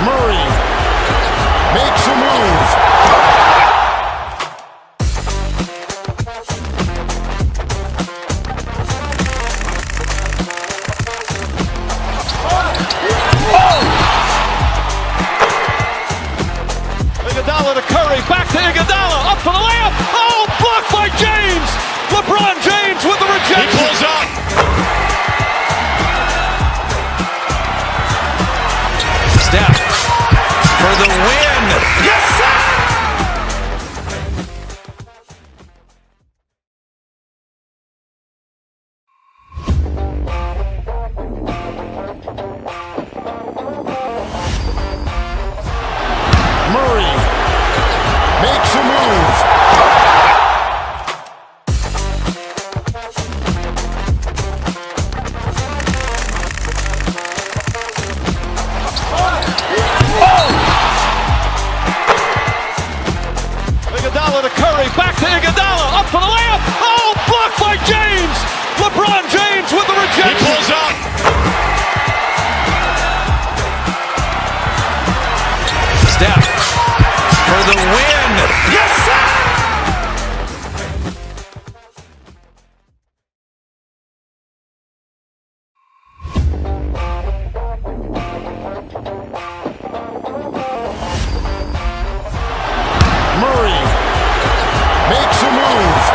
Murray makes a move. Iguodala to Curry, back to Iguodala, up for the layup. Oh, blocked by James. LeBron James with the He rejection. pulls up. Steph for the win. Yes, sir! Murray makes a move. Iguodala to Curry, back to Iguodala, up for the layup. Oh, blocked by James. LeBron James with the He rejection. pulls up. Steph for the win. Yes, sir! Murray makes a move.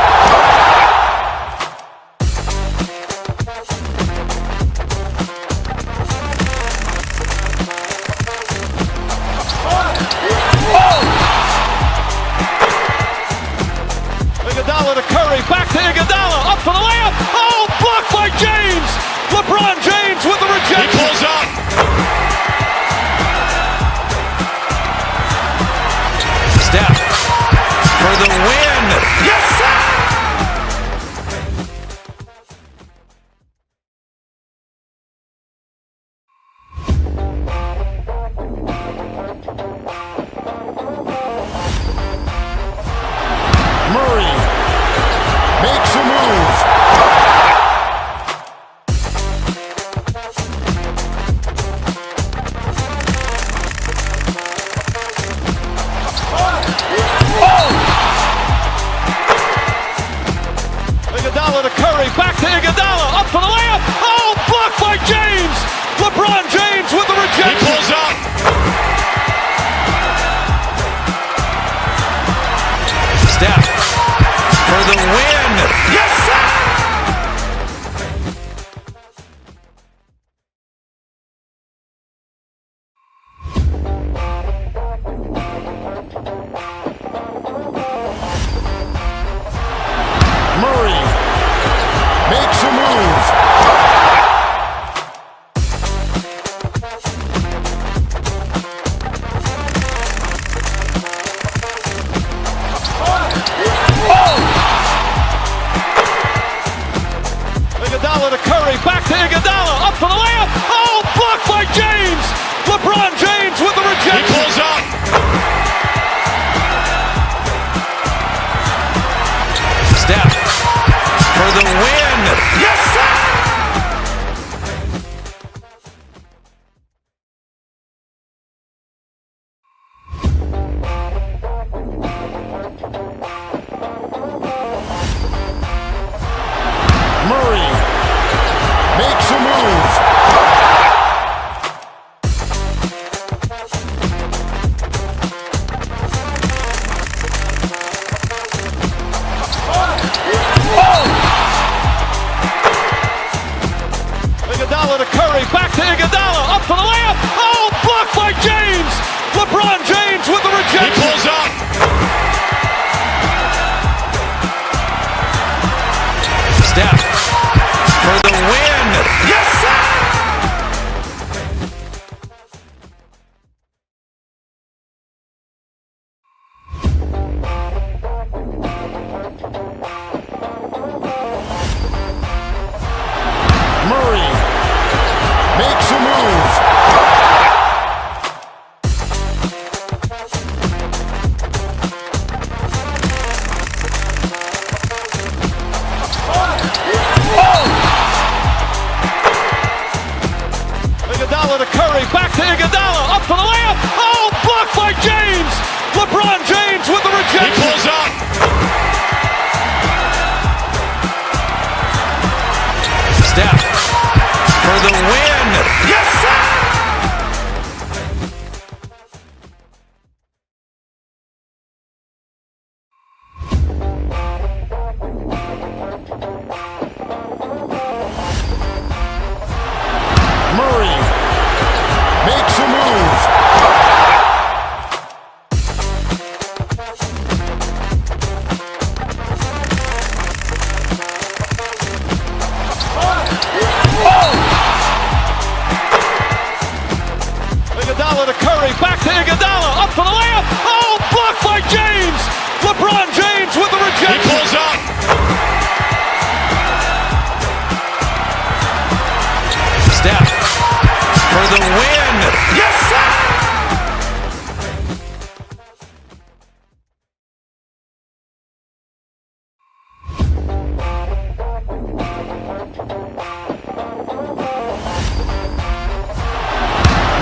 Iguodala to Curry, back to Iguodala, up for the layup. Oh, blocked by James. LeBron James with the rejection. He pulls up. Steph for the win. Yes, sir! Murray makes a move. Iguodala to Curry, back to Iguodala, up for the layup. Oh, blocked by James. LeBron James with the rejection. He pulls up. Steph for the win. Yes, sir! Murray makes a move. Iguodala to Curry, back to Iguodala, up for the layup. Oh, blocked by James. LeBron James with the He rejection. pulls up. Steph for the win. Yes, sir!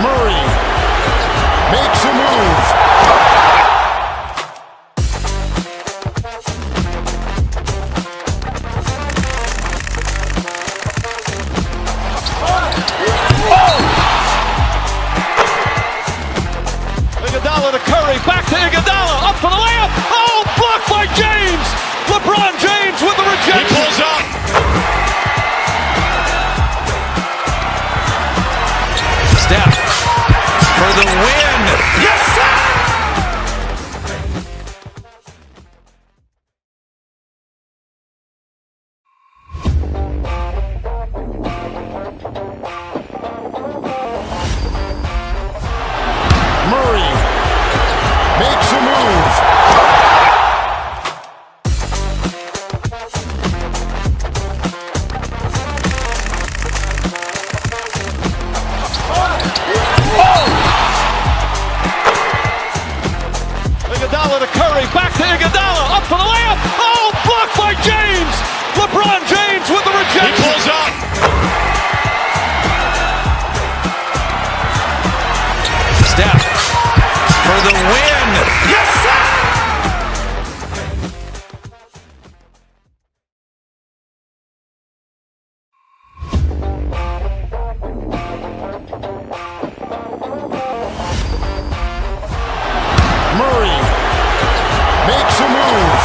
Murray makes a move. Iguodala to Curry, back to Iguodala, up for the layup. Oh, blocked by James. LeBron James with the He rejection. pulls up. Steph for the win. Yes, sir! Murray makes a move. Iguodala to Curry, back to Iguodala, up for the layup. Oh, blocked by James. LeBron James with the He rejection. pulls up. Steph for the win. Yes, sir! Murray makes a move.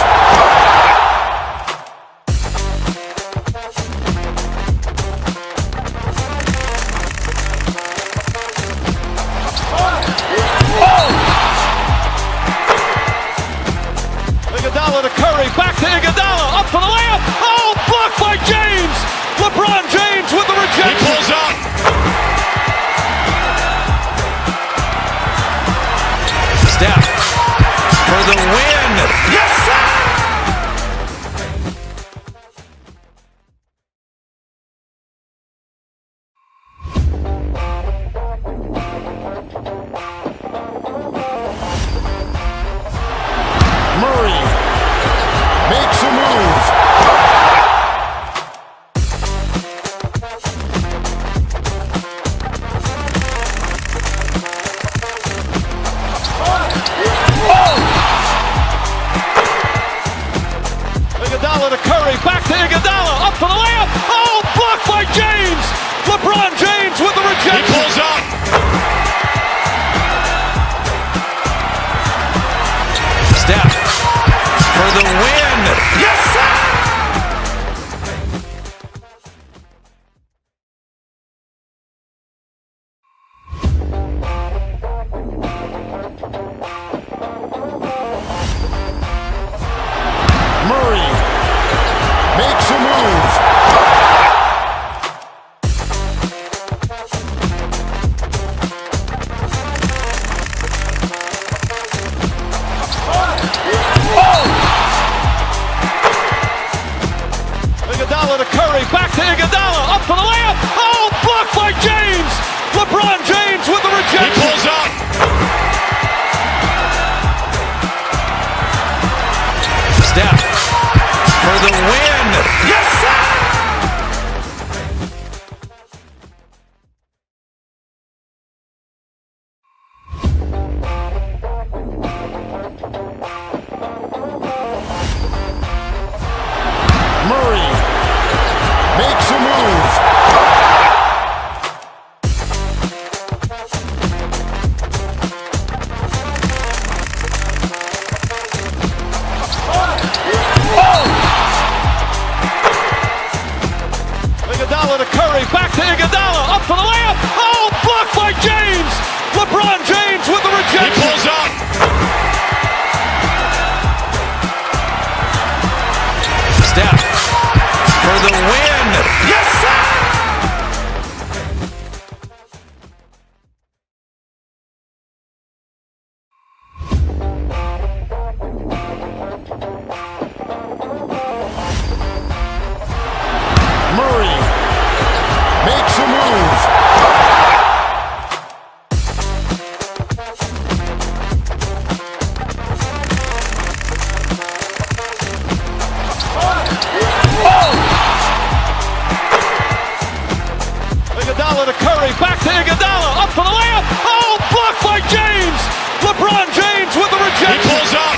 Iguodala to Curry, back to Iguodala, up for the layup. Oh, blocked by James. LeBron James with the rejection. He pulls up.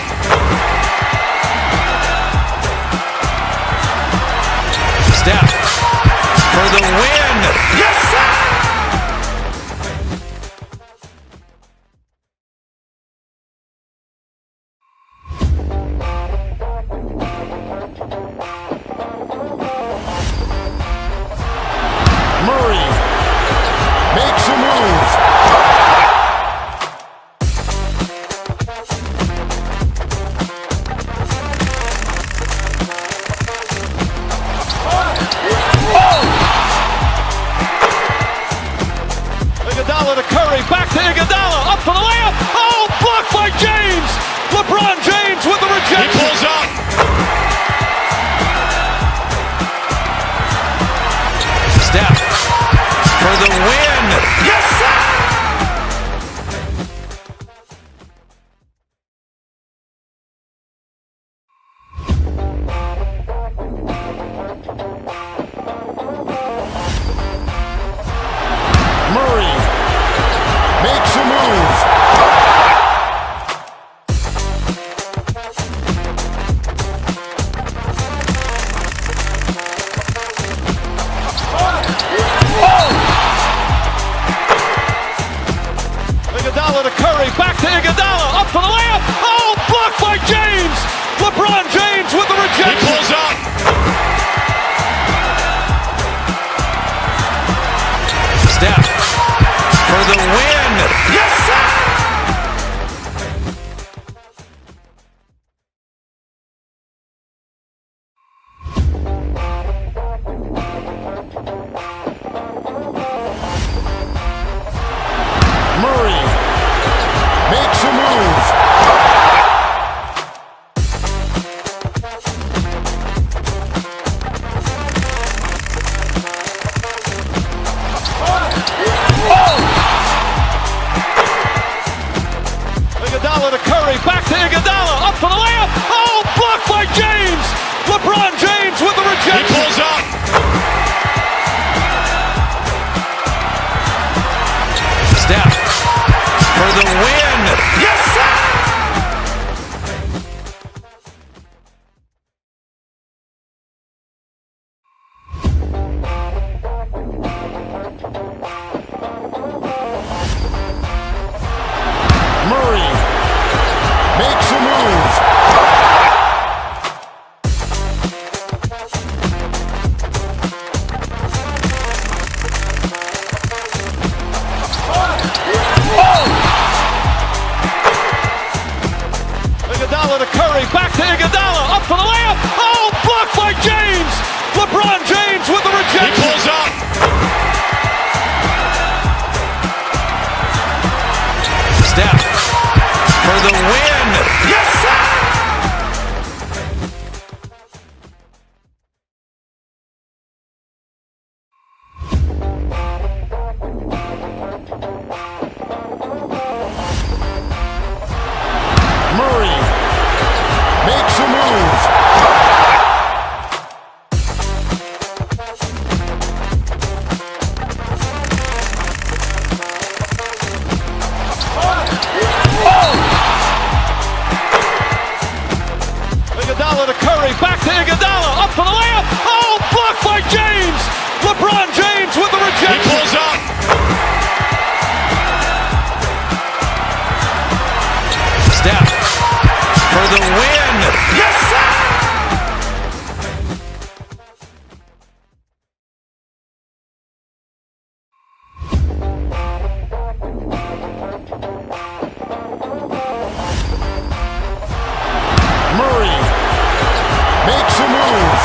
Steph for the win. Yes, sir! Murray makes a move. Iguodala to Curry, back to Iguodala, up for the layup. Oh, blocked by James. LeBron James with the rejection. He pulls up. Steph for the win. Yes, sir! Murray makes a move. Iguodala to Curry, back to Iguodala, up for the layup. Oh, blocked by James. LeBron James with the rejection. He pulls up. Steph for the win. Yes, sir! Murray makes a move. Iguodala to Curry, back to Iguodala, up for the layup. Oh, blocked by James. LeBron James with the rejection. He pulls up. Steph for the win. Yes, sir! Murray makes a move. Iguodala to Curry, back to Iguodala, up for the layup. Oh, blocked by James. LeBron James with the rejection. He pulls up. Steph for the win. Yes, sir! Murray makes a move. Iguodala to Curry, back to Iguodala, up for the layup. Oh, blocked by James. LeBron James with the rejection. He pulls up. Steph for the win. Yes, sir! Murray makes a move.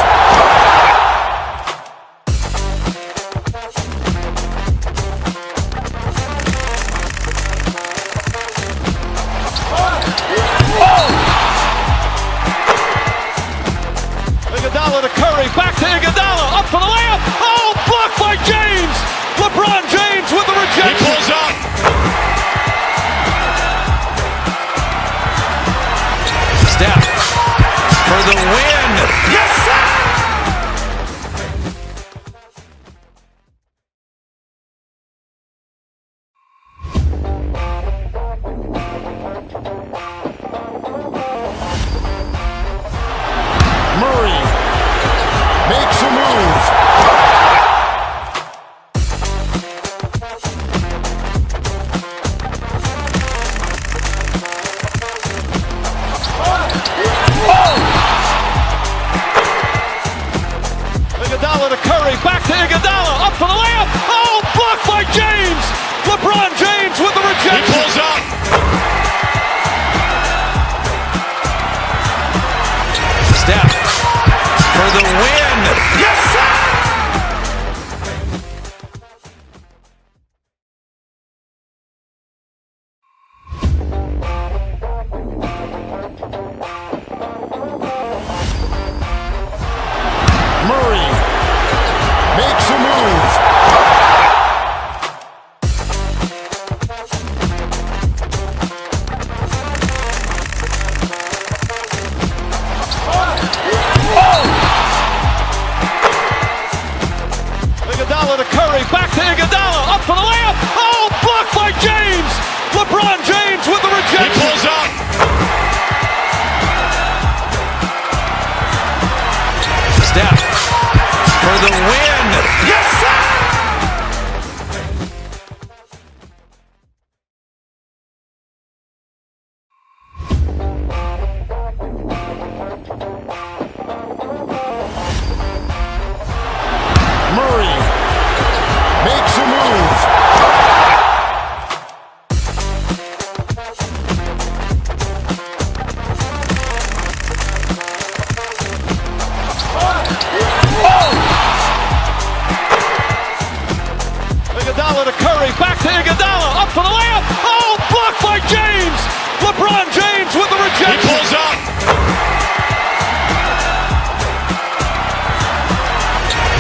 Iguodala to Curry, back to Iguodala, up for the layup. Oh, blocked by James. LeBron James with the rejection. He pulls up.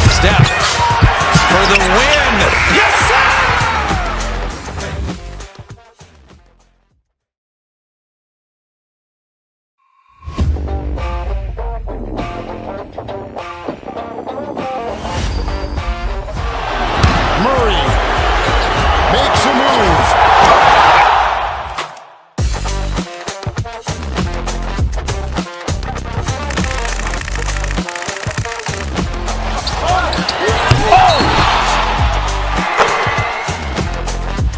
Steph for the win. Yes, sir! Murray makes a move.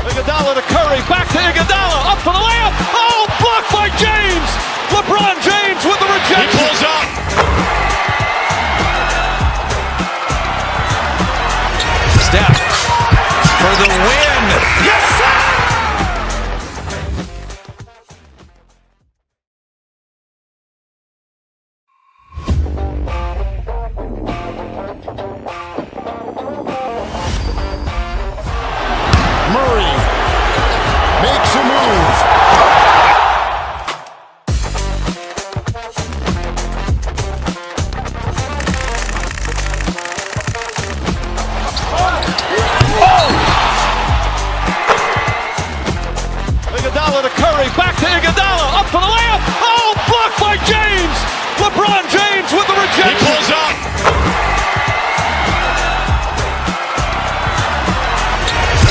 Iguodala to Curry, back to Iguodala, up for the layup. Oh, blocked by James. LeBron James with the rejection. He pulls up. Steph for the win. Yes, sir! Murray makes a move. Iguodala to Curry, back to Iguodala, up for the layup. Oh, blocked by James. LeBron James with the rejection. He pulls up.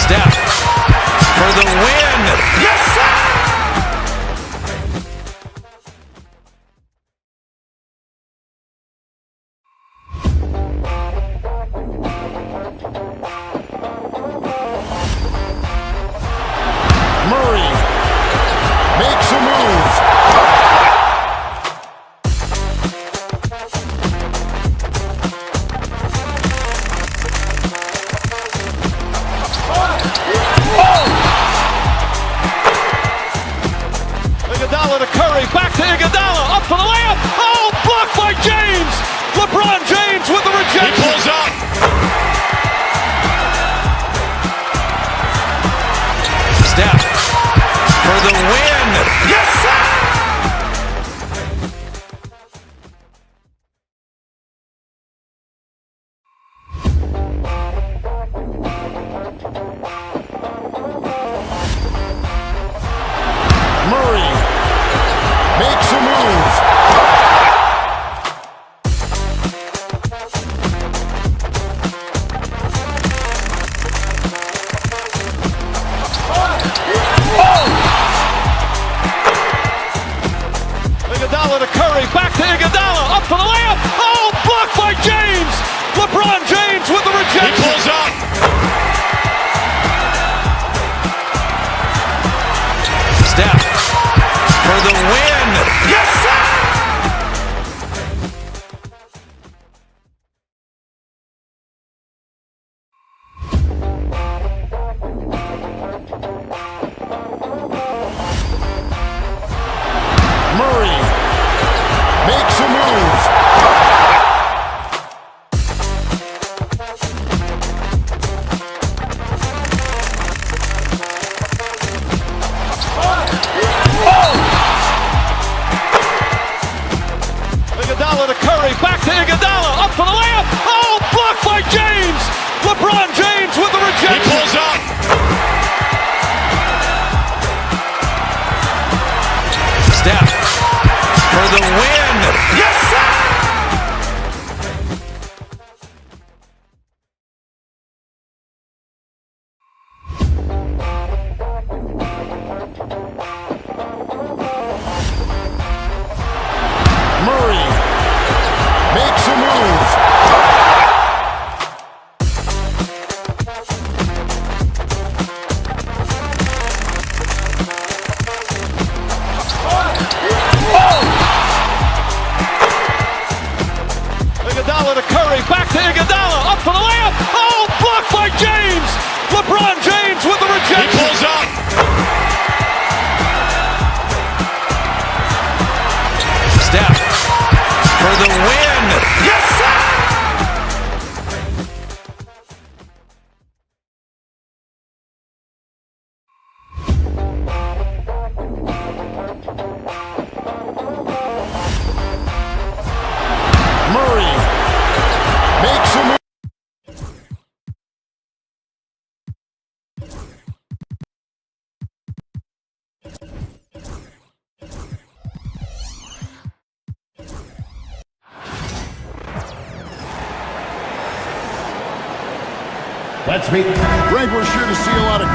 Steph for the win. Yes, sir! Murray makes a move. Iguodala to Curry, back to Iguodala, up for the layup. Oh, blocked by James. LeBron James with the rejection. He pulls up. Steph for the win. Yes, sir! Murray makes a move. Iguodala to Curry, back to Iguodala, up for the layup. Oh, blocked by James. LeBron James with the rejection. He pulls up. Steph for the win. Yes, sir! Murray makes a move. Let's meet. Greg, we're sure to see a lot of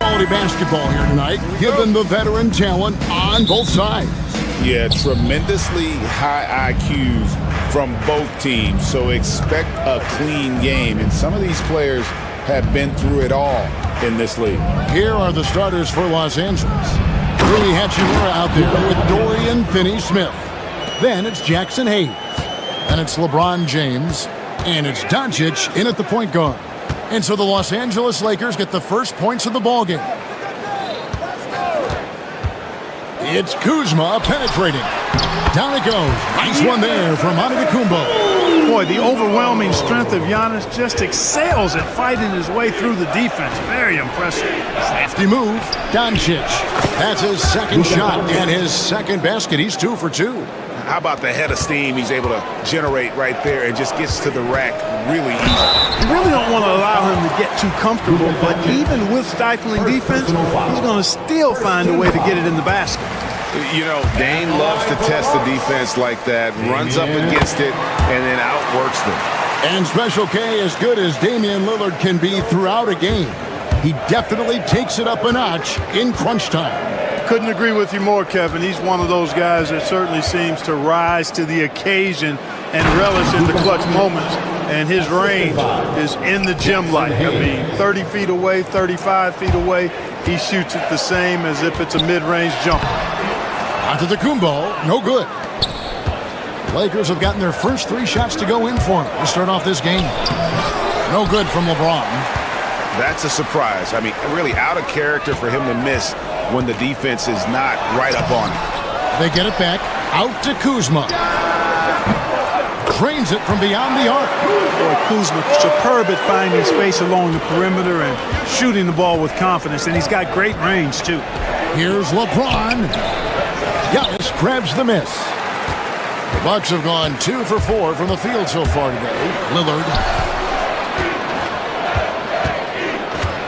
quality basketball here tonight, given the veteran talent on both sides. Yeah, tremendously high IQs from both teams, so expect a clean game. And some of these players have been through it all in this league. Here are the starters for Los Angeles. Rui Hachimura out there with Dorian Finney-Smith. Then it's Jackson Hayes. Then it's LeBron James. And it's Doncic in at the point guard. And so the Los Angeles Lakers get the first points of the ballgame. It's Kuzma penetrating. Down it goes. Nice one there from Antetokounmpo. Boy, the overwhelming strength of Giannis just excels at fighting his way through the defense. Very impressive. Safety move. Doncic. That's his second shot and his second basket. He's 2 for 2. How about the head of steam he's able to generate right there and just gets to the rack really easy. You really don't want to allow him to get too comfortable, but even with stifling defense, he's going to still find a way to get it in the basket. You know, Dame loves to test the defense like that, runs up against it, and then outworks them. And Special K, as good as Damian Lillard can be throughout a game, he definitely takes it up a notch in crunch time. Couldn't agree with you more, Kevin. He's one of those guys that certainly seems to rise to the occasion and relish in the clutch moments. And his range is in the gym like. I mean, 30 feet away, 35 feet away, he shoots it the same as if it's a mid-range jumper. Antetokounmpo, no good. Lakers have gotten their first 3 shots to go in for him to start off this game. No good from LeBron. That's a surprise. I mean, really out of character for him to miss when the defense is not right up on him. They get it back. Out to Kuzma. Drains it from beyond the arc. Boy, Kuzma, superb at finding space along the perimeter and shooting the ball with confidence, and he's got great range, too. Here's LeBron. Giannis grabs the miss. The Bucks have gone 2 for 4 from the field so far today. Lillard.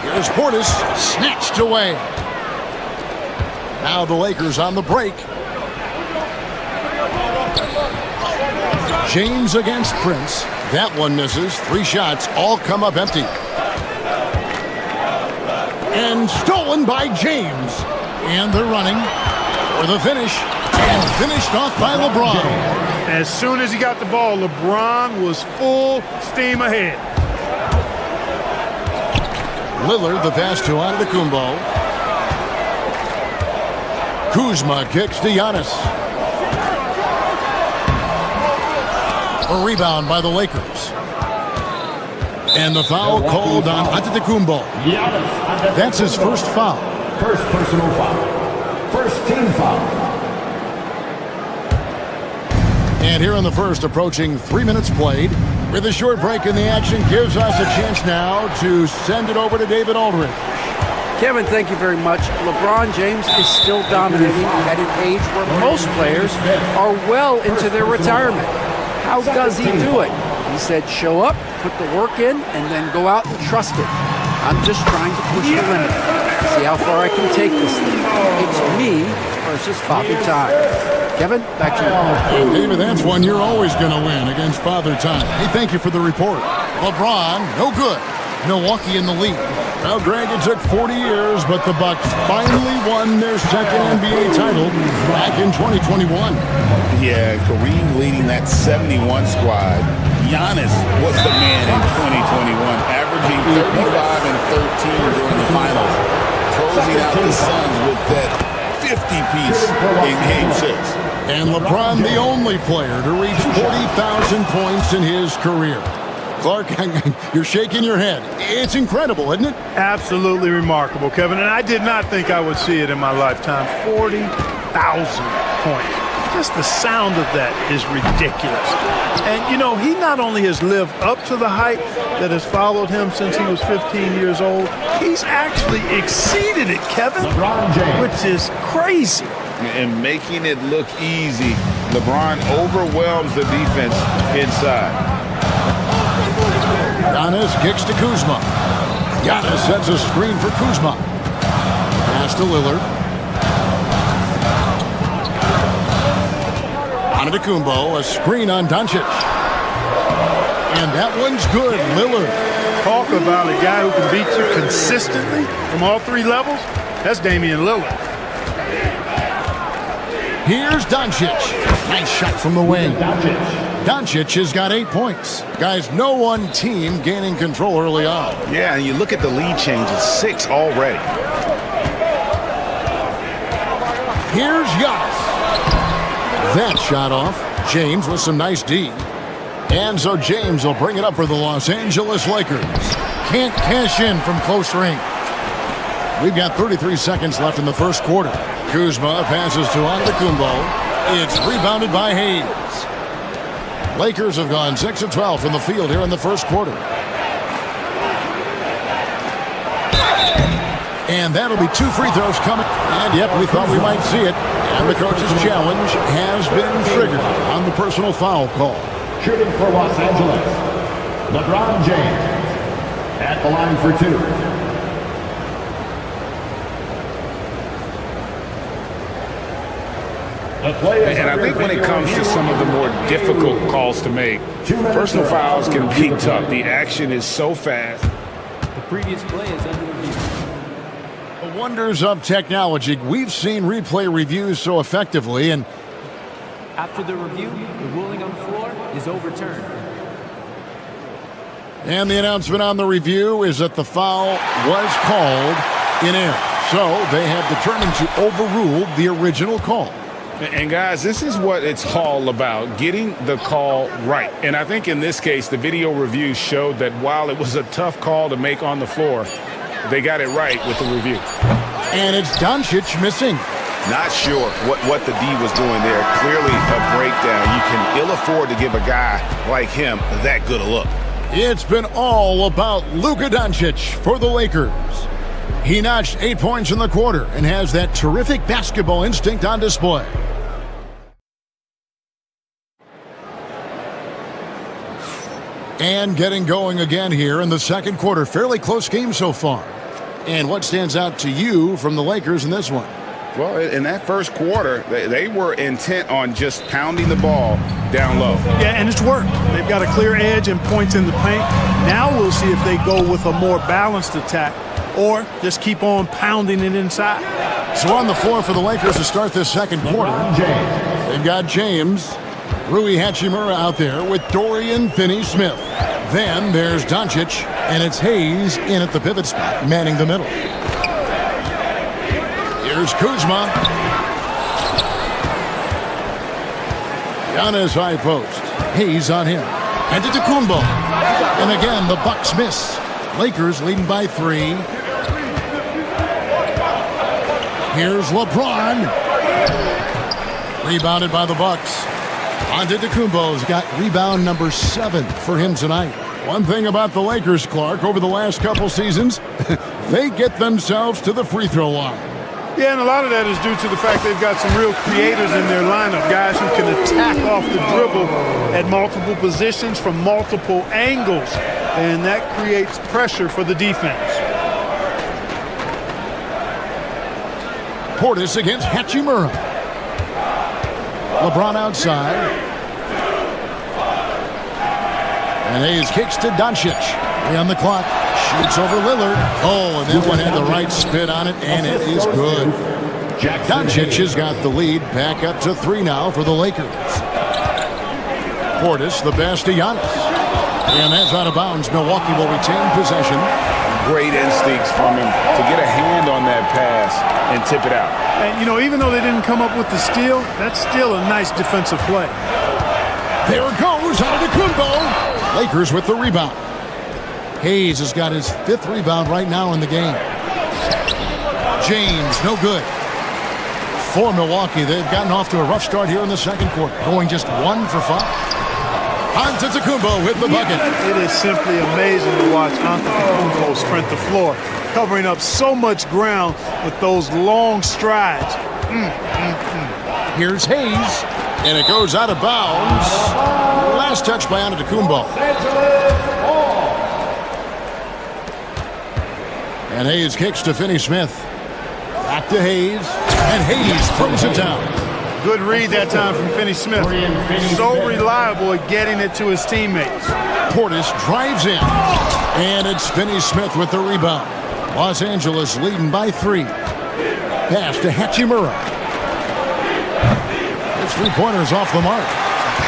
Here's Portis, snatched away. Now the Lakers on the break. James against Prince. That one misses. 3 shots, all come up empty. And stolen by James. And they're running for the finish. And finished off by LeBron. As soon as he got the ball, LeBron was full steam ahead. Lillard, the pass to Antetokounmpo. Kuzma kicks to Giannis. A rebound by the Lakers. And the foul called on Antetokounmpo. That's his first foul. First personal foul. First team foul. And here in the first, approaching 3 minutes played. With a short break in the action, gives us a chance now to send it over to David Aldridge. Kevin, thank you very much. LeBron James is still dominating at an age where most players are well into their retirement. How does he do it? He said, show up, put the work in, and then go out and trust it. I'm just trying to push the limit. See how far I can take this thing. It's me versus Father Time. Kevin, back to you. David, that's one you're always going to win against Father Time. Hey, thank you for the report. LeBron, no good. Milwaukee in the lead. Well, Greg, it took 40 years, but the Bucks finally won their second NBA title back in 2021. Yeah, Kareem leading that 71 squad. Giannis was the man in 2021, averaging 35 and 13 during the finals, closing out the Suns with that 50-piece in Game 6. And LeBron, the only player to reach 40,000 points in his career. Clark, you're shaking your head. It's incredible, isn't it? Absolutely remarkable, Kevin. And I did not think I would see it in my lifetime. 40,000 points. Just the sound of that is ridiculous. And, you know, he not only has lived up to the hype that has followed him since he was 15 years old, he's actually exceeded it, Kevin, which is crazy. And making it look easy, LeBron overwhelms the defense inside. Giannis kicks to Kuzma. Giannis sets a screen for Kuzma. Pass to Lillard. Antetokounmpo, a screen on Doncic. And that one's good. Lillard. Talk about a guy who can beat you consistently from all three levels. That's Damian Lillard. Here's Doncic. Nice shot from the wing. Doncic has got 8 points. Guys, no one team gaining control early on. Yeah, and you look at the lead changes, 6 already. Here's Giannis. That shot off. James with some nice D. And so James will bring it up for the Los Angeles Lakers. Can't cash in from close range. We've got 33 seconds left in the first quarter. Kuzma passes to Antetokounmpo. It's rebounded by Hayes. Lakers have gone 6 of 12 from the field here in the first quarter. And that'll be 2 free throws coming. And yep, we thought we might see it. And the coach's challenge has been triggered on the personal foul call. Shooting for Los Angeles, LeBron James at the line for 2. And I think when it comes to some of the more difficult calls to make, personal fouls can be tough. The action is so fast. The previous play is under review. The wonders of technology. We've seen replay reviews so effectively, and after the review, the ruling on the floor is overturned. And the announcement on the review is that the foul was called in error. So they have determined to overrule the original call. And guys, this is what it's all about, getting the call right. And I think in this case, the video review showed that while it was a tough call to make on the floor, they got it right with the review. And it's Doncic missing. Not sure what the D was doing there. Clearly a breakdown. You can ill afford to give a guy like him that good a look. It's been all about Luka Doncic for the Lakers. He notched 8 points in the quarter and has that terrific basketball instinct on display. And getting going again here in the second quarter. Fairly close game so far. And what stands out to you from the Lakers in this one? Well, in that first quarter, they were intent on just pounding the ball down low. Yeah, and it's worked. They've got a clear edge and points in the paint. Now we'll see if they go with a more balanced attack or just keep on pounding it inside. So on the floor for the Lakers to start this second quarter, they've got James, Rui Hachimura out there with Dorian Finney-Smith. Then there's Doncic, and it's Hayes in at the pivot spot, manning the middle. Here's Kuzma. Giannis high post. Hayes on him. Antetokounmpo. And again, the Bucks miss. Lakers leading by 3. Here's LeBron. Rebounded by the Bucks. Antetokounmpo's got rebound number 7 for him tonight. One thing about the Lakers, Clark, over the last couple seasons, they get themselves to the free throw line. Yeah, and a lot of that is due to the fact they've got some real creators in their lineup, guys who can attack off the dribble at multiple positions from multiple angles, and that creates pressure for the defense. Portis against Hachimura. LeBron outside. And Hayes kicks to Doncic. 3 on the clock. Shoots over Lillard. Oh, and that one had the right spin on it, and it is good. Doncic has got the lead back up to 3 now for the Lakers. Portis, the pass to Giannis. And that's out of bounds. Milwaukee will retain possession. Great instincts from him to get a hand on that pass and tip it out. And, you know, even though they didn't come up with the steal, that's still a nice defensive play. There goes Antetokounmpo. Lakers with the rebound. Hayes has got his 5th rebound right now in the game. James, no good. For Milwaukee, they've gotten off to a rough start here in the second quarter, going just 1 for 5. Antetokounmpo with the bucket. It is simply amazing to watch Antetokounmpo sprint the floor, covering up so much ground with those long strides. Here's Hayes, and it goes out of bounds. Last touch by Antetokounmpo. And Hayes kicks to Finney-Smith. Back to Hayes, and Hayes throws it down. Good read that time from Finney-Smith. So reliable at getting it to his teammates. Portis drives in. And it's Finney-Smith with the rebound. Los Angeles leading by 3. Pass to Hachimura. His three-pointer's off the mark.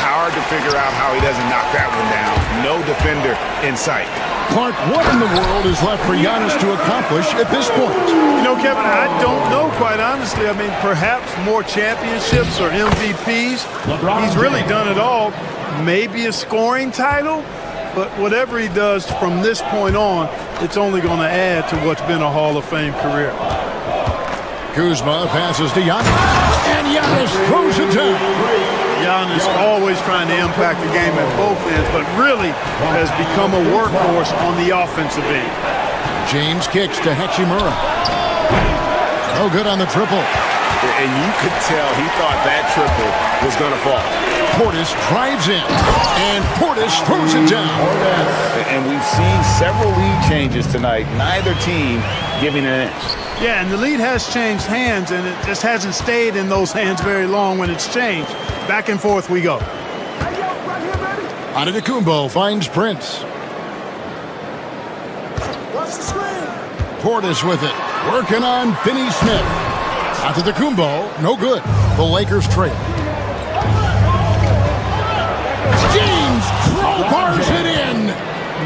Hard to figure out how he doesn't knock that one down. No defender in sight. Clark, what in the world is left for Giannis to accomplish at this point? You know, Kevin, I don't know, quite honestly. I mean, perhaps more championships or MVPs. He's really done it all. Maybe a scoring title, but whatever he does from this point on, it's only going to add to what's been a Hall of Fame career. Kuzma passes to Giannis, and Giannis throws it down. Giannis always trying to impact the game at both ends, but really has become a workhorse on the offensive end. James kicks to Hachimura. No good on the triple. And you could tell he thought that triple was going to fall. Portis drives in, and Portis throws it down. And we've seen several lead changes tonight. Neither team giving an inch. Yeah, and the lead has changed hands, and it just hasn't stayed in those hands very long when it's changed. Back and forth we go. Antetokounmpo finds Prince. Portis with it, working on Finney-Smith. Antetokounmpo, no good. The Lakers trail. James crowbars it in.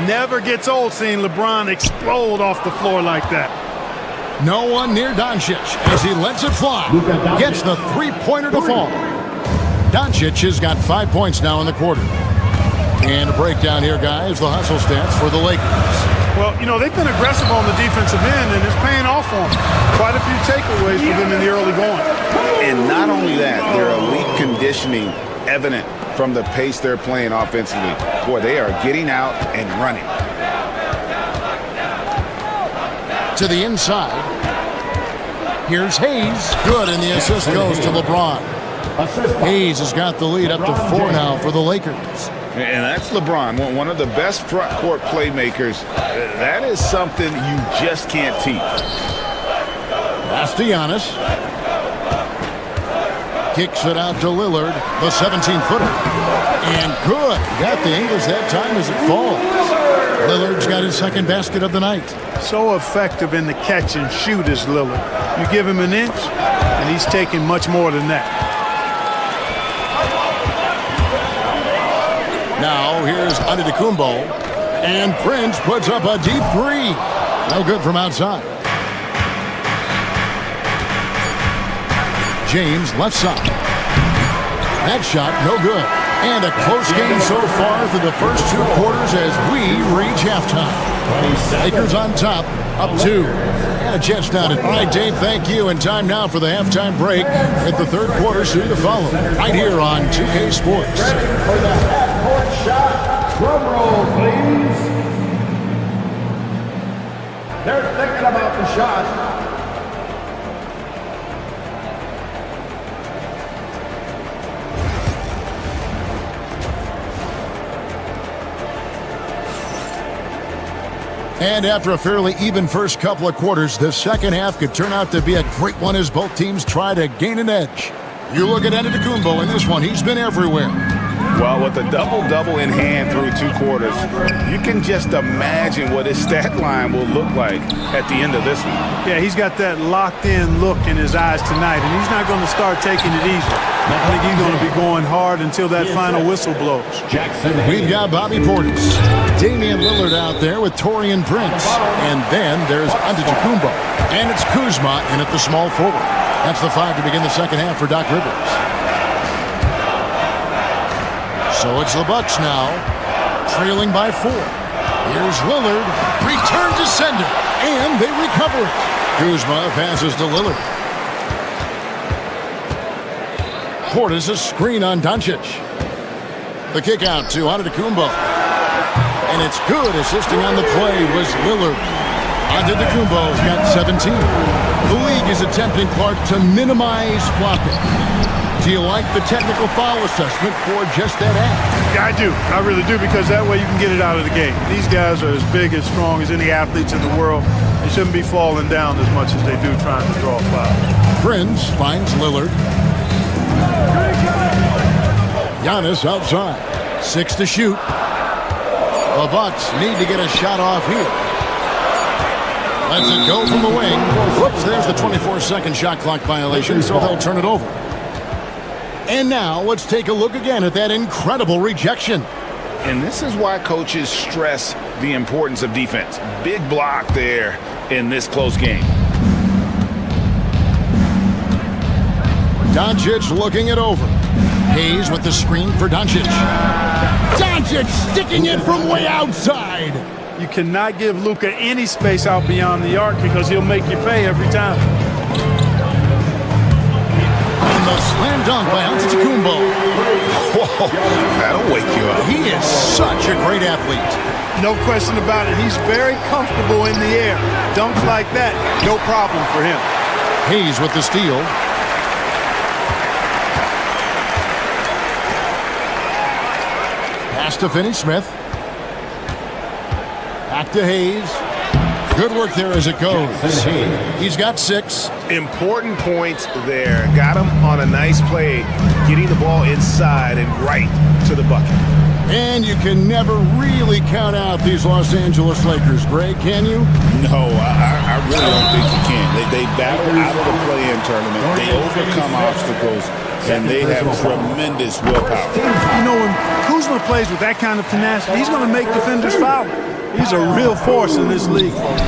Never gets old seeing LeBron explode off the floor like that. No one near Doncic as he lets it fly. Gets the three-pointer to fall. Doncic has got 5 points now in the quarter. And a breakdown here, guys, the hustle stats for the Lakers. Well, you know, they've been aggressive on the defensive end, and it's paying off for them. Quite a few takeaways for them in the early going. And not only that, their elite conditioning evident from the pace they're playing offensively. Boy, they are getting out and running. To the inside. Here's Hayes. Good, and the assist goes to LeBron. Hayes has got the lead up to 4 now for the Lakers. And that's LeBron, one of the best front court playmakers. That is something you just can't teach. Pass to Giannis. Kicks it out to Lillard, the 17-footer. And good. Got the English that time as it falls. Lillard's got his second basket of the night. So effective in the catch and shoot is Lillard. You give him an inch, and he's taking much more than that. Now here's Antetokounmpo, and Prince puts up a deep 3. No good from outside. James left side. That shot no good. And a close game so far through the first 2 quarters as we reach halftime. Lakers on top, up 2. And Jets down. All right, Dave, thank you. And time now for the halftime break with the third quarter soon to follow. Right here on 2K Sports. Ready for the half-court shot. Drum roll, please. They're thinking about the shot. And after a fairly even first couple of quarters, the second half could turn out to be a great one as both teams try to gain an edge. You look at Antetokounmpo in this one, he's been everywhere. Well, with a double-double in hand through 2 quarters, you can just imagine what his stat line will look like at the end of this one. Yeah, he's got that locked-in look in his eyes tonight, and he's not going to start taking it easy. I think he's going to be going hard until that final whistle blows. We've got Bobby Portis, Damian Lillard out there with Taurean Prince, and then there's Antetokounmpo, and it's Kuzma in at the small forward. That's the 5 to begin the second half for Doc Rivers. So it's the Bucks now, trailing by 4. Here's Lillard, return to sender, and they recover it. Kuzma passes to Lillard. Portis a screen on Doncic. The kick out to Antetokounmpo. And it's good. Assisting on the play was Lillard. Antetokounmpo's got 17. The league is attempting, Clark, to minimize flopping. Do you like the technical foul assessment for just that act? Yeah, I do. I really do, because that way you can get it out of the game. These guys are as big and strong as any athletes in the world. They shouldn't be falling down as much as they do trying to draw a foul. Prince finds Lillard. Giannis outside. 6 to shoot. The Bucks need to get a shot off here. Lets it go from the wing. Whoops, there's the 24-second shot clock violation, so they'll turn it over. And now let's take a look again at that incredible rejection. And this is why coaches stress the importance of defense. Big block there in this close game. Doncic looking it over. Hayes with the screen for Doncic. Doncic sticking it from way outside. You cannot give Luka any space out beyond the arc because he'll make you pay every time. And the slam dunk by Antetokounmpo. Whoa, that'll wake you up. He is such a great athlete. No question about it. He's very comfortable in the air. Dunks like that, no problem for him. Hayes with the steal. Pass to Finney-Smith. Back to Hayes. Good work there as it goes. He's got 6. Important points there. Got him on a nice play, getting the ball inside and right to the bucket. And you can never really count out these Los Angeles Lakers, Greg, can you? No, I really don't think you can. They battle out of the play-in tournament. They overcome obstacles, and they have tremendous willpower. You know, when Kuzma plays with that kind of tenacity, he's going to make defenders foul. He's a real force in this league, folks.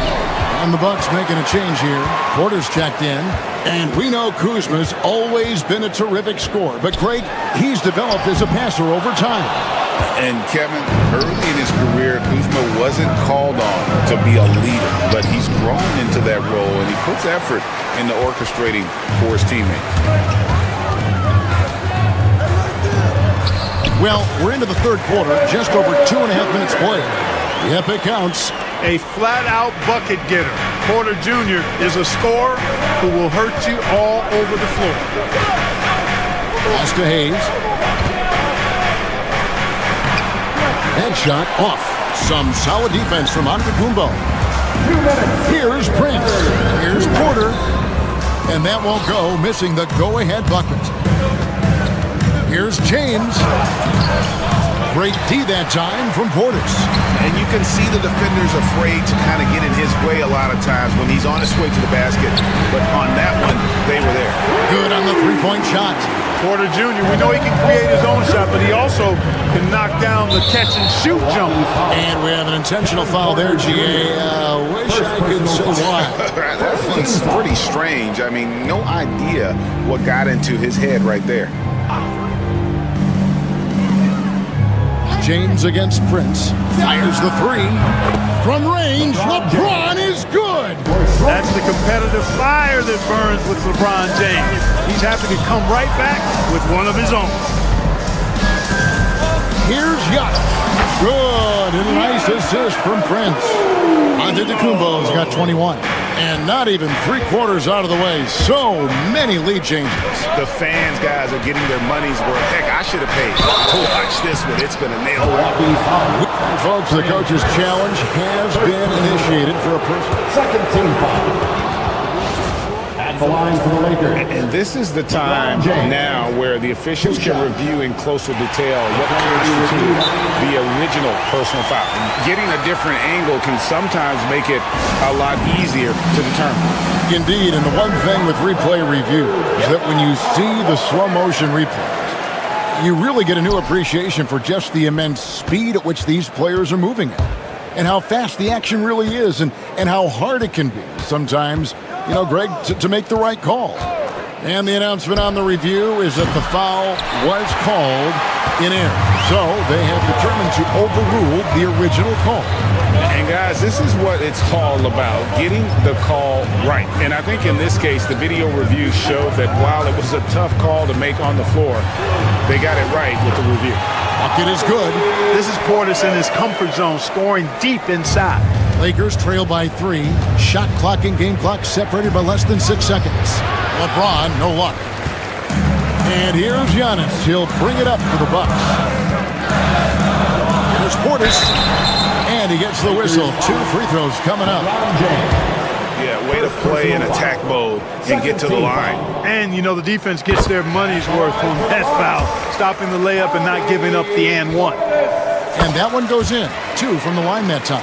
And the Bucks making a change here. Porter's checked in. And we know Kuzma's always been a terrific scorer. But, Greg, he's developed as a passer over time. And, Kevin, early in his career, Kuzma wasn't called on to be a leader. But he's grown into that role, and he puts effort into orchestrating for his teammates. Well, we're into the third quarter, just over 2.5 minutes played. Yep, it counts. A flat-out bucket getter. Porter Jr. is a scorer who will hurt you all over the floor. Pass to Hayes. Headshot off. Some solid defense from Antetokounmpo. Here's Prince. Here's Porter. And that won't go, missing the go-ahead bucket. Here's James. Great D that time from Portis. And you can see the defenders afraid to kind of get in his way a lot of times when he's on his way to the basket. But on that one, they were there. Good on the three-point shot. Porter Jr., we know he can create his own shot, but he also can knock down the catch-and-shoot jump. And we have an intentional foul there, G.A. Wish I could say why. That one's pretty strange. I mean, no idea what got into his head right there. James against Prince. Fires the 3. From range, LeBron is good. That's the competitive fire that burns with LeBron James. He's happy to come right back with one of his own. Here's Giannis. Good. And a nice assist from Prince. Antetokounmpo's got 21. And not even 3/4 out of the way. So many lead changes. The fans, guys, are getting their money's worth. Heck, I should have paid to watch this one. It's been a nail. Folks, the coach's challenge has been initiated for a second team foul. At the line for the Lakers. And this is the time now where the officials can review in closer detail what constitutes the original personal foul. Getting a different angle can sometimes make it a lot easier to determine. Indeed, and the one thing with replay review is that when you see the slow motion replays, you really get a new appreciation for just the immense speed at which these players are moving at, and how fast the action really is, and how hard it can be sometimes, you know, Greg, to make the right call. And the announcement on the review is that the foul was called in error. So they have determined to overrule the original call. And guys, this is what it's all about, getting the call right. And I think in this case, the video review showed that while it was a tough call to make on the floor, they got it right with the review. Bucket is good. This is Portis in his comfort zone, scoring deep inside. Lakers trail by 3. Shot clock and game clock separated by less than 6 seconds. LeBron, no luck. And here's Giannis. He'll bring it up for the Bucks. Here's Portis. And he gets the whistle. 2 free throws coming up. Yeah, way to play in attack mode and get to the line. And, you know, the defense gets their money's worth on that foul, stopping the layup and not giving up the and one. And that one goes in. 2 from the line that time.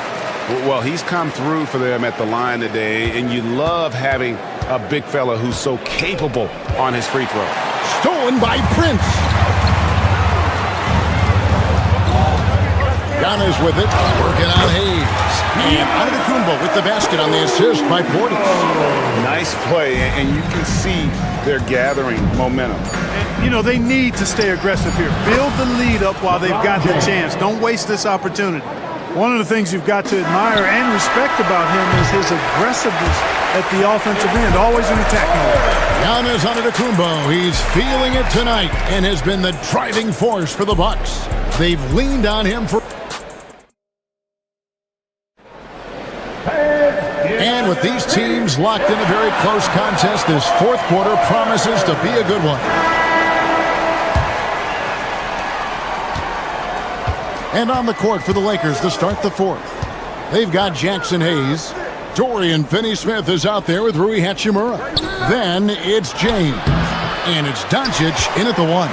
Well, he's come through for them at the line today, and you love having a big fella who's so capable on his free throw. Stolen by Prince. Giannis with it, working on Hayes. And Antetokounmpo with the basket on the assist by Portis. Nice play, and you can see they're gathering momentum. You know, they need to stay aggressive here. Build the lead up while they've got the chance. Don't waste this opportunity. One of the things you've got to admire and respect about him is his aggressiveness at the offensive end, always in attack mode. Giannis Antetokounmpo, he's feeling it tonight and has been the driving force for the Bucks. They've leaned on him for... And with these teams locked in a very close contest, this fourth quarter promises to be a good one. And on the court for the Lakers to start the fourth. They've got Jackson Hayes. Dorian Finney-Smith is out there with Rui Hachimura. Then it's James. And it's Doncic in at the 1.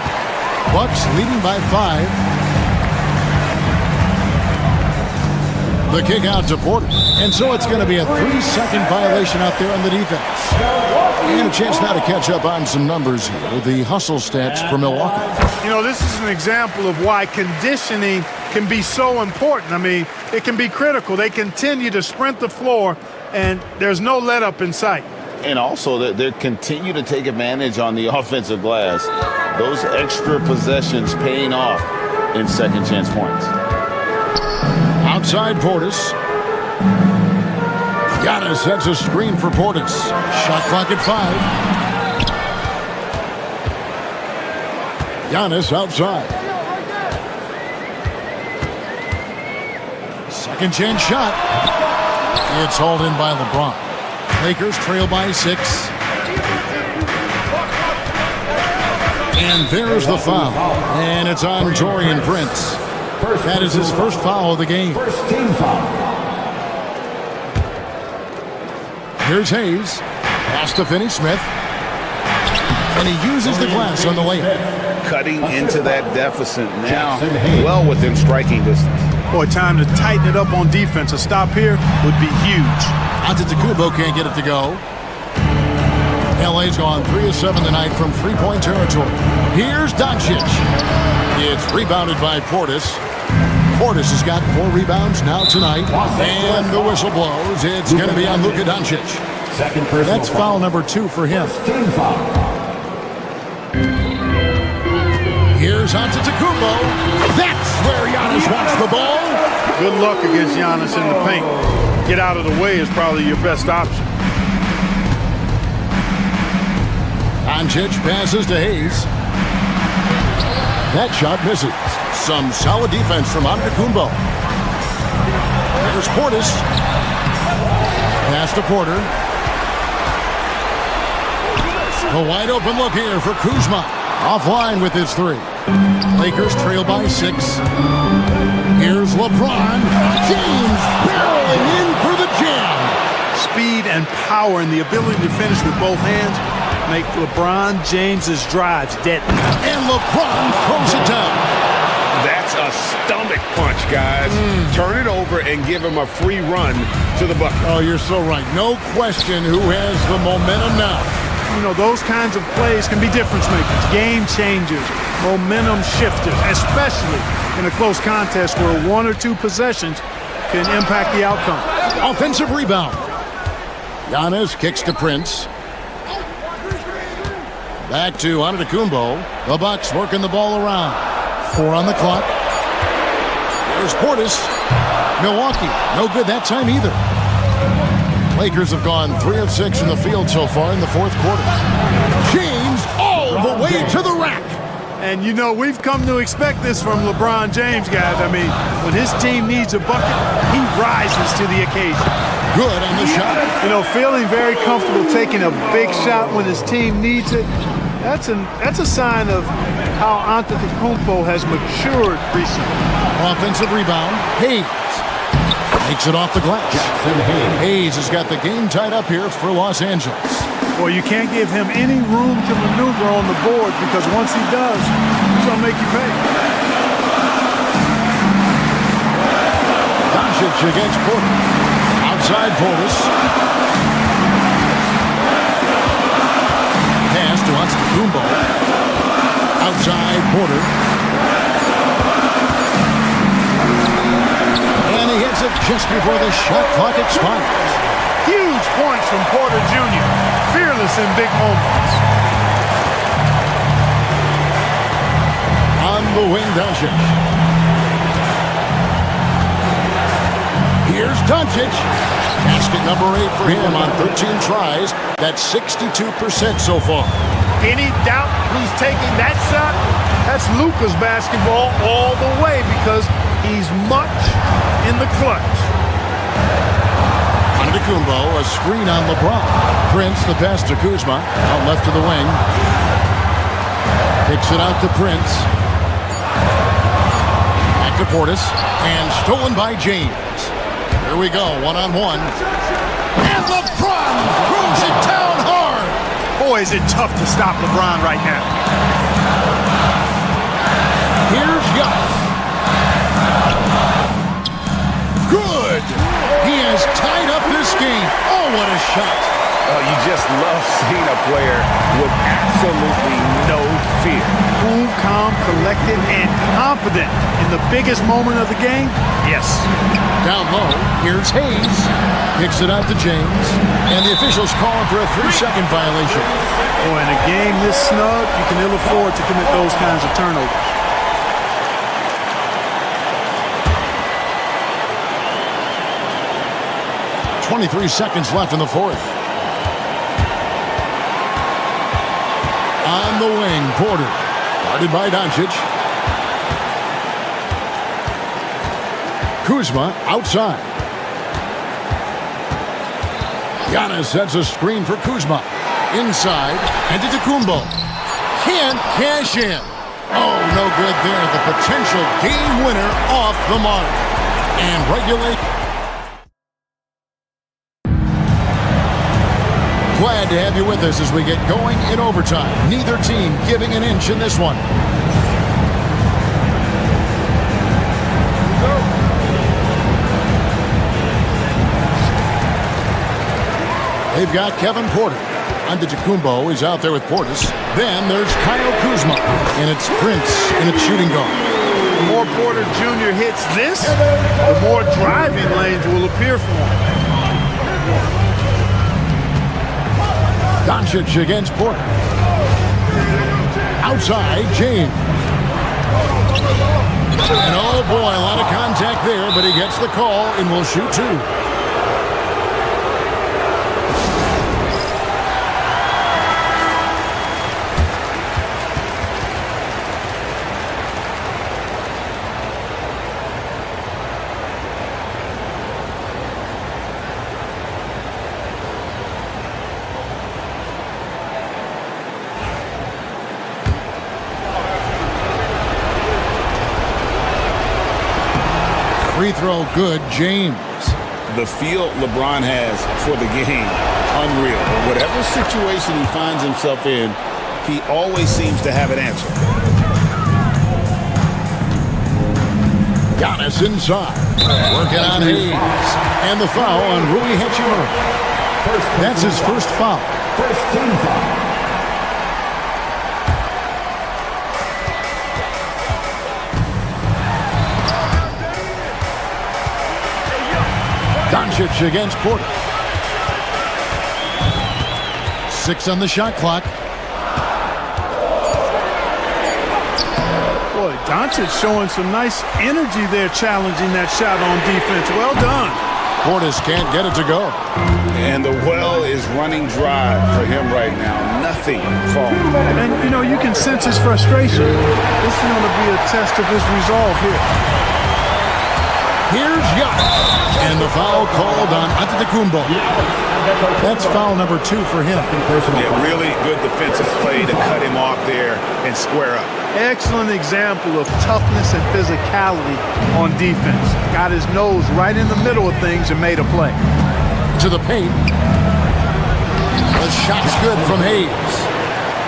Bucks leading by 5. The kick out to Porter. And so it's going to be a 3-second violation out there on the defense. And a chance now to catch up on some numbers here. The hustle stats for Milwaukee. You know, this is an example of why conditioning can be so important. I mean, it can be critical. They continue to sprint the floor, and there's no let-up in sight. And also, they continue to take advantage on the offensive glass. Those extra possessions paying off in second chance points. Outside Portis. Giannis sets a screen for Portis. Shot clock at 5. Giannis outside. Second chance shot. It's hauled in by LeBron. Lakers trail by 6. And there's the foul. And it's on Taurean Prince. That is his first foul of the game. First team foul. Here's Hayes. Pass to Finney-Smith. And he uses the glass on the layup. Cutting into that deficit now, well within striking distance. Boy, time to tighten it up on defense. A stop here would be huge. Antetokounmpo can't get it to go. LA's gone 3 of 7 tonight from three-point territory. Here's Doncic. It's rebounded by Portis. Portis has got 4 rebounds now tonight. And the whistle blows. It's going to be on Luka Doncic. That's foul number 2 for him. Team foul. Here's Antetokounmpo. That's where Giannis wants the ball. Good luck against Giannis in the paint. Get out of the way is probably your best option. Doncic passes to Hayes. That shot misses. Some solid defense from Antetokounmpo. There's Portis. Pass to Porter. A wide open look here for Kuzma. Offline with his 3. Lakers trail by 6. Here's LeBron. James barreling in for the jam. Speed and power and the ability to finish with both hands make LeBron James's drives deadly. And LeBron throws it down. That's a stomach punch, guys. Turn it over and give him a free run to the bucket. Oh, you're so right. No question who has the momentum now. You know, those kinds of plays can be difference makers, game changers, momentum shifters, especially in a close contest where 1 or 2 possessions can impact the outcome. Offensive rebound. Giannis kicks to Prince. Back to Antetokounmpo. The Bucks working the ball around. 4 on the clock. There's Portis. Milwaukee, no good that time either. Lakers have gone 3 of 6 in the field so far in the fourth quarter. James all the way to the rack. And, you know, we've come to expect this from LeBron James, guys. I mean, when his team needs a bucket, he rises to the occasion. Good on the shot. You know, feeling very comfortable taking a big shot when his team needs it. That's a sign of how Antetokounmpo has matured recently. Offensive rebound. Hayes takes it off the glass. Hayes has got the game tied up here for Los Angeles. Well, you can't give him any room to maneuver on the board because once he does, he's going to make you pay. Doncic against Porter. Outside Portis. Pass to Antetokounmpo. Outside Porter. And he hits it just before the shot clock expires. Huge points from Porter Jr. Fearless in big moments. On the wing, Doncic. Here's Doncic. Basket number 8 for him on 13 tries. That's 62% so far. Any doubt who's taking that shot? That's Luka's basketball all the way because he's much in the clutch. Antetokounmpo, a screen on LeBron. Prince, the pass to Kuzma. Out left to the wing. Kicks it out to Prince. Back to Portis. And stolen by James. Here we go, one-on-one. And LeBron throws it down hard. Boy, is it tough to stop LeBron right now. Here's Giannis. Good. He has tied up this game. Oh, what a shot. Oh, you just love seeing a player with absolutely no fear. Cool, calm, collected, and confident in the biggest moment of the game? Yes. Down low, here's Hayes. Kicks it out to James. And the officials calling for a 3-second violation. Boy, in a game this snug, you can ill afford to commit those kinds of turnovers. .23 seconds left in the fourth. On the wing, Porter. Guarded by Doncic. Kuzma outside. Giannis sets a screen for Kuzma. Inside. Antetokounmpo. Can't cash in. Oh, no good there. The potential game winner off the mark. And regulate. Glad to have you with us as we get going in overtime. Neither team giving an inch in this one. They've got Kevin Porter. Antetokounmpo is out there with Portis. Then there's Kyle Kuzma. And it's Prince in its shooting guard. The more Porter Jr. hits this, the more driving lanes will appear for him. Doncic against Porter. Outside, James. And oh boy, a lot of contact there, but he gets the call and will shoot two. Free throw good, James. The feel LeBron has for the game, unreal. Whatever situation he finds himself in, he always seems to have an answer. Giannis inside. Working on Hayes. And the foul on Rui Hachimura. That's his first foul. First team foul. Doncic against Porter. 6 on the shot clock. Boy, Doncic showing some nice energy there, challenging that shot on defense. Well done. Portis can't get it to go. And the well is running dry for him right now. Nothing falling. And, you know, you can sense his frustration. This is going to be a test of his resolve here. Here's Giannis. And the foul called on Antetokounmpo. That's foul number 2 for him. Yeah, really good defensive play to cut him off there and square up. Excellent example of toughness and physicality on defense. Got his nose right in the middle of things and made a play. To the paint. The shot's good from Hayes.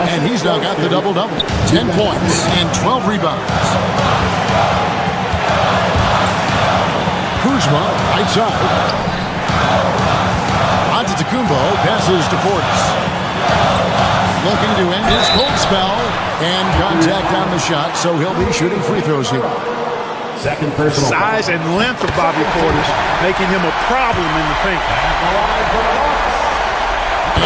And he's now got the double-double. 10 points and 12 rebounds. Kuzma, right side. Antetokounmpo passes to Portis. Looking to end his cold spell. And contact on the shot, so he'll be shooting free throws here. Second personal. Size and length of Bobby Portis making him a problem in the paint.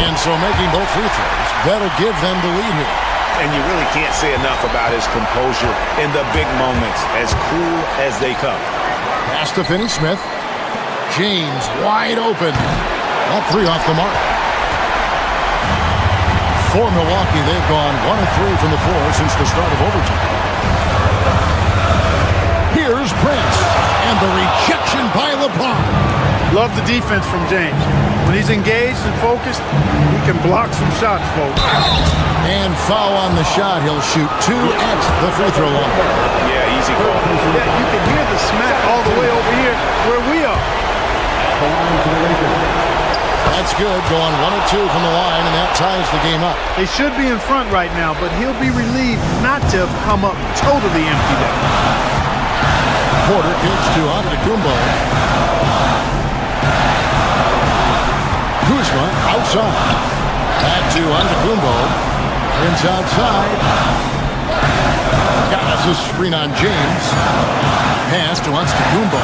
And so making both free throws, that'll give them the lead here. And you really can't say enough about his composure in the big moments, as cool as they come. Pass to Finney-Smith. James wide open. That three off the mark. For Milwaukee, they've gone 1 of 3 from the floor since the start of overtime. Here's Prince, and the rejection by LeBron. Love the defense from James. When he's engaged and focused, he can block some shots, folks. And foul on the shot. He'll shoot 2 at the free throw line. Yeah, easy call. Yeah, you can hear the smack all the way over here where we are. That's good, going 1 of 2 from the line, and that ties the game up. They should be in front right now, but he'll be relieved not to have come up totally empty there. Porter kicks to Antetokounmpo. Kuzma outside. Back to Antetokounmpo. Prince outside. Got us a screen on James. Pass to Antetokounmpo.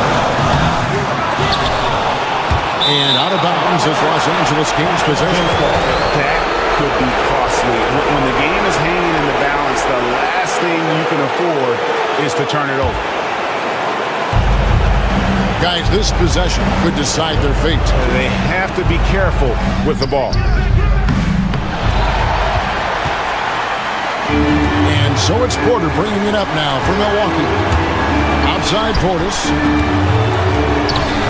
And out of bounds as Los Angeles gains possession. That could be costly. When the game is hanging in the balance, the last thing you can afford is to turn it over. Guys, this possession could decide their fate. They have to be careful with the ball. And so it's Porter bringing it up now for Milwaukee. Outside Portis.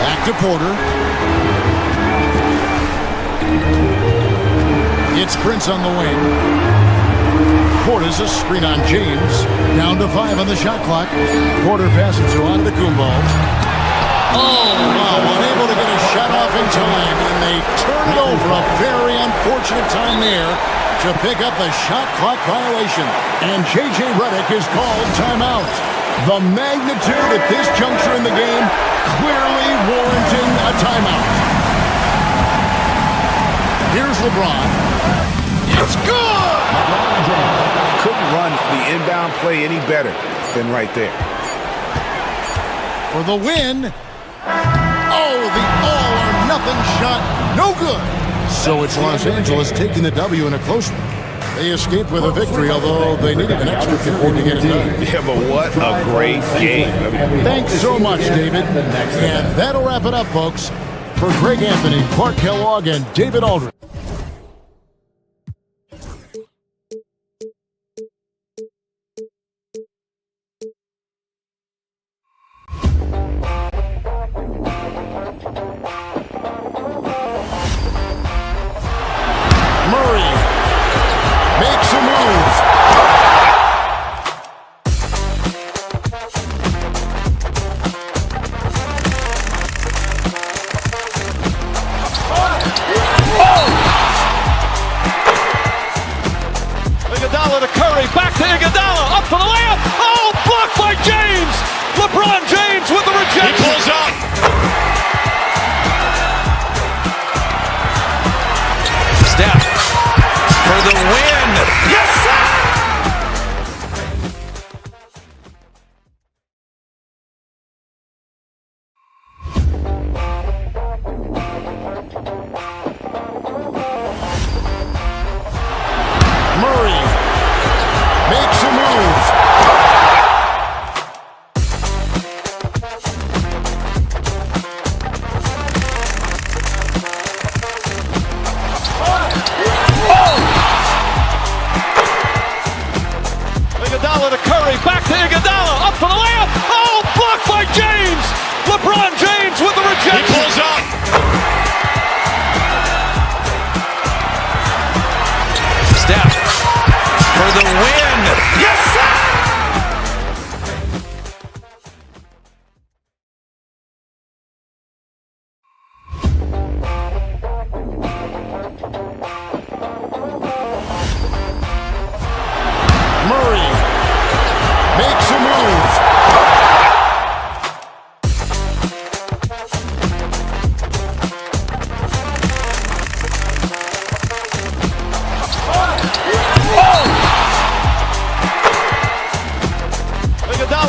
Back to Porter. It's Prince on the wing. Portis a screen on James. Down to 5 on the shot clock. Porter passes to Antetokounmpo. Oh, wow, unable to get a shot off in time, and they turn it over. A very unfortunate time there to pick up the shot clock violation. And J.J. Redick is called timeout. The magnitude at this juncture in the game clearly warranting a timeout. Here's LeBron. It's good! Couldn't run the inbound play any better than right there. For the win. Oh, the all-or-nothing shot. No good. So it's Los Angeles taking the W in a close one. They escaped with a victory, although they needed an extra 15 to get it done. Yeah, but what a great game. Thanks so much, David. And that'll wrap it up, folks. For Greg Anthony, Clark Kellogg, and David Aldridge. Back to Iguodala, up for the layup. Oh, blocked by James. LeBron James with the rejection. He pulls up. Steph for the win. Yes, sir. Iguodala to Curry, back to Iguodala, up for the layup. Oh, blocked by James. LeBron James with the rejection. He pulls up. Steph for the win. Yes, sir.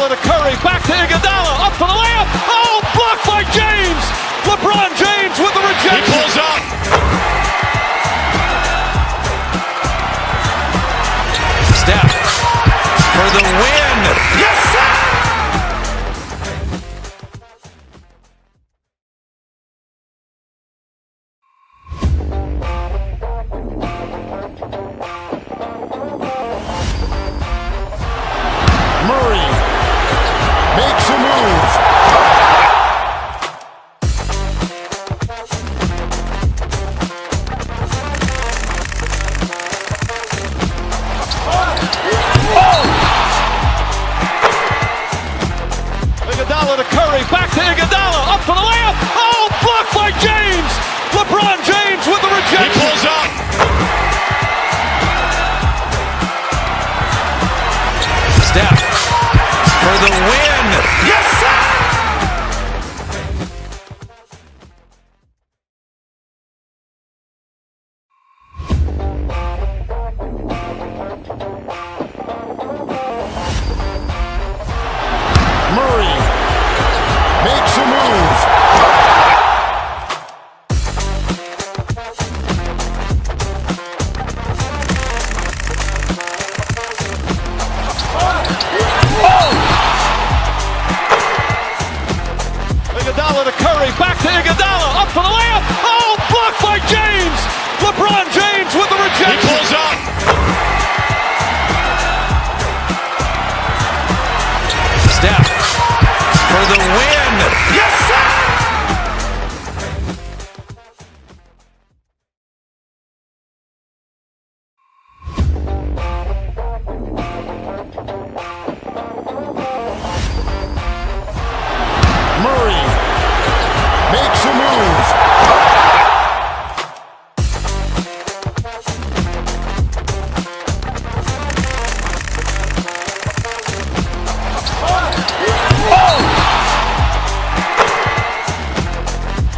Iguodala to Curry, back to Iguodala, up for the layup. Oh, blocked by James. LeBron James with the rejection. He pulls up. Steph for the win. Yes, sir! Murray makes a move. Iguodala to Curry, back to Iguodala, up for the layup. Oh, blocked by James. LeBron James with the rejection. He pulls up. Steph for the win. Yes, sir! Murray makes a move. Iguodala to Curry, back to Iguodala, up for the layup. Oh, blocked by James. LeBron James with the He rejection. pulls up. Steph for the win. Yes, sir! Murray makes a move.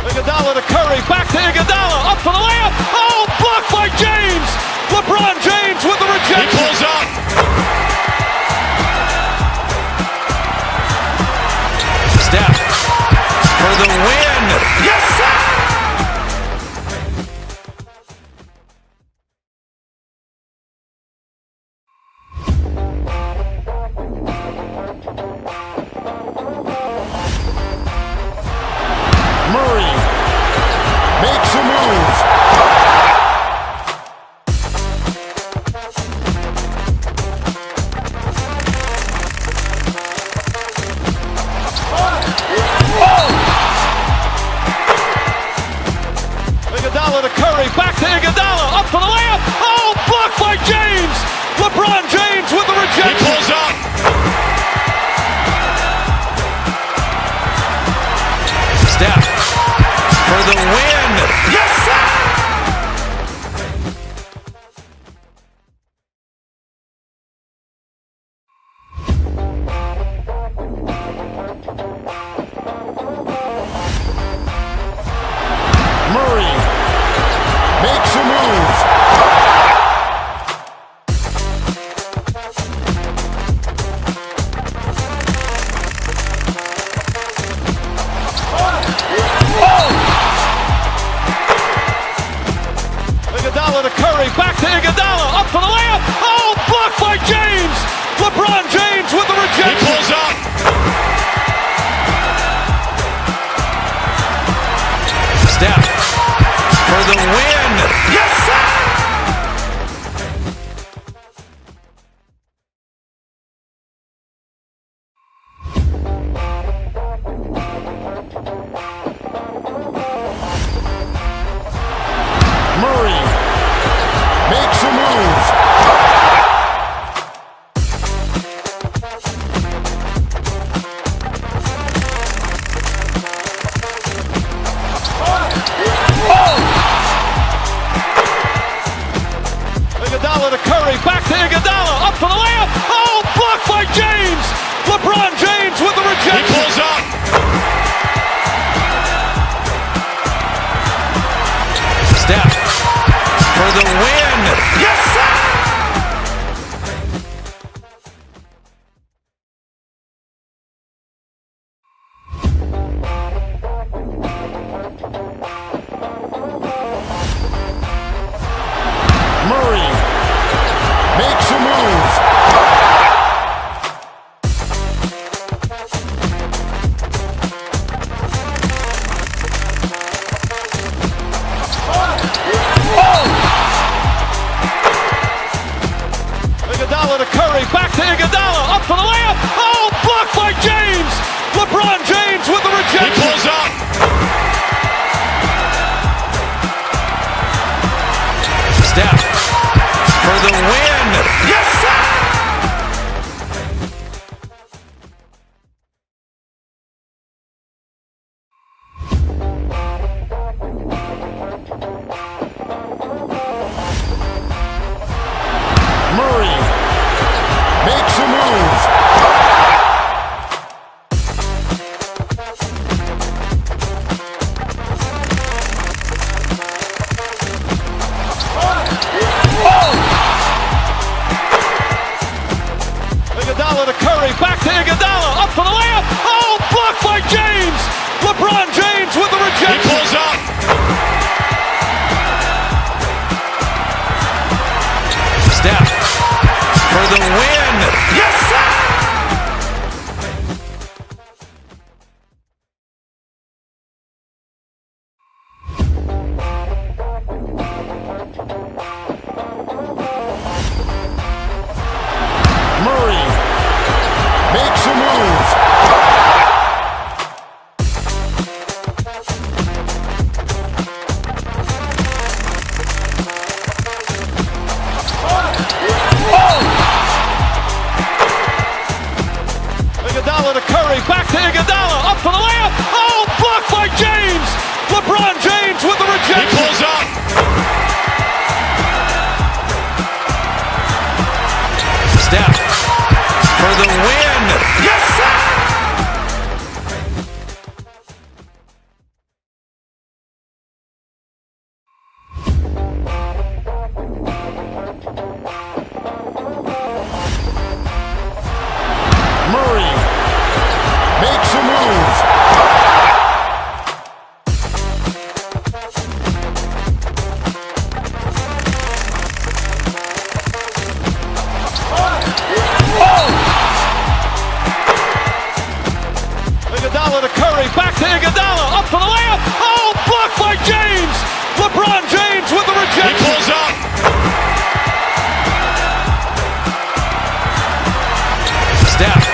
Iguodala to Curry, back to Iguodala, up for the layup. Oh, blocked by James. LeBron James with the He rejection. pulls up. Steph for the win. Yes, sir! Murray makes a move. Iguodala to Curry, back to Iguodala, up for the layup. Oh, blocked by James. LeBron James with the He rejection. pulls up. Steph for the win. Yes, sir! Murray makes a move. Iguodala to Curry, back to Iguodala, up for the layup. Oh, blocked by James. LeBron James with the He rejection. pulls up. Steph for the win. Yes, sir! Murray makes a move. Iguodala to Curry, back to Iguodala, up for the layup. Oh, blocked by James. LeBron James with the He rejection. pulls up. Steph for the win. Yes, sir! Curry, back to Iguodala, up for the layup. Oh, blocked by James. LeBron James with the rejection. He pulls up. Steph for the win. Yes, sir! Murray makes a move. Iguodala to Curry, back to Iguodala, up for the layup. Oh, blocked by James. LeBron James with the rejection. He pulls up. Steph for the win. Yes, sir! Murray makes a move. Iguodala to Curry, back to Iguodala, up for the layup. Oh, blocked by James. LeBron James with the rejection. He pulls up. Steph for the win. Yes, sir! Murray makes a move. Iguodala to Curry, back to Iguodala, up for the layup. Oh, blocked by James. LeBron James with the rejection. He pulls up. Steph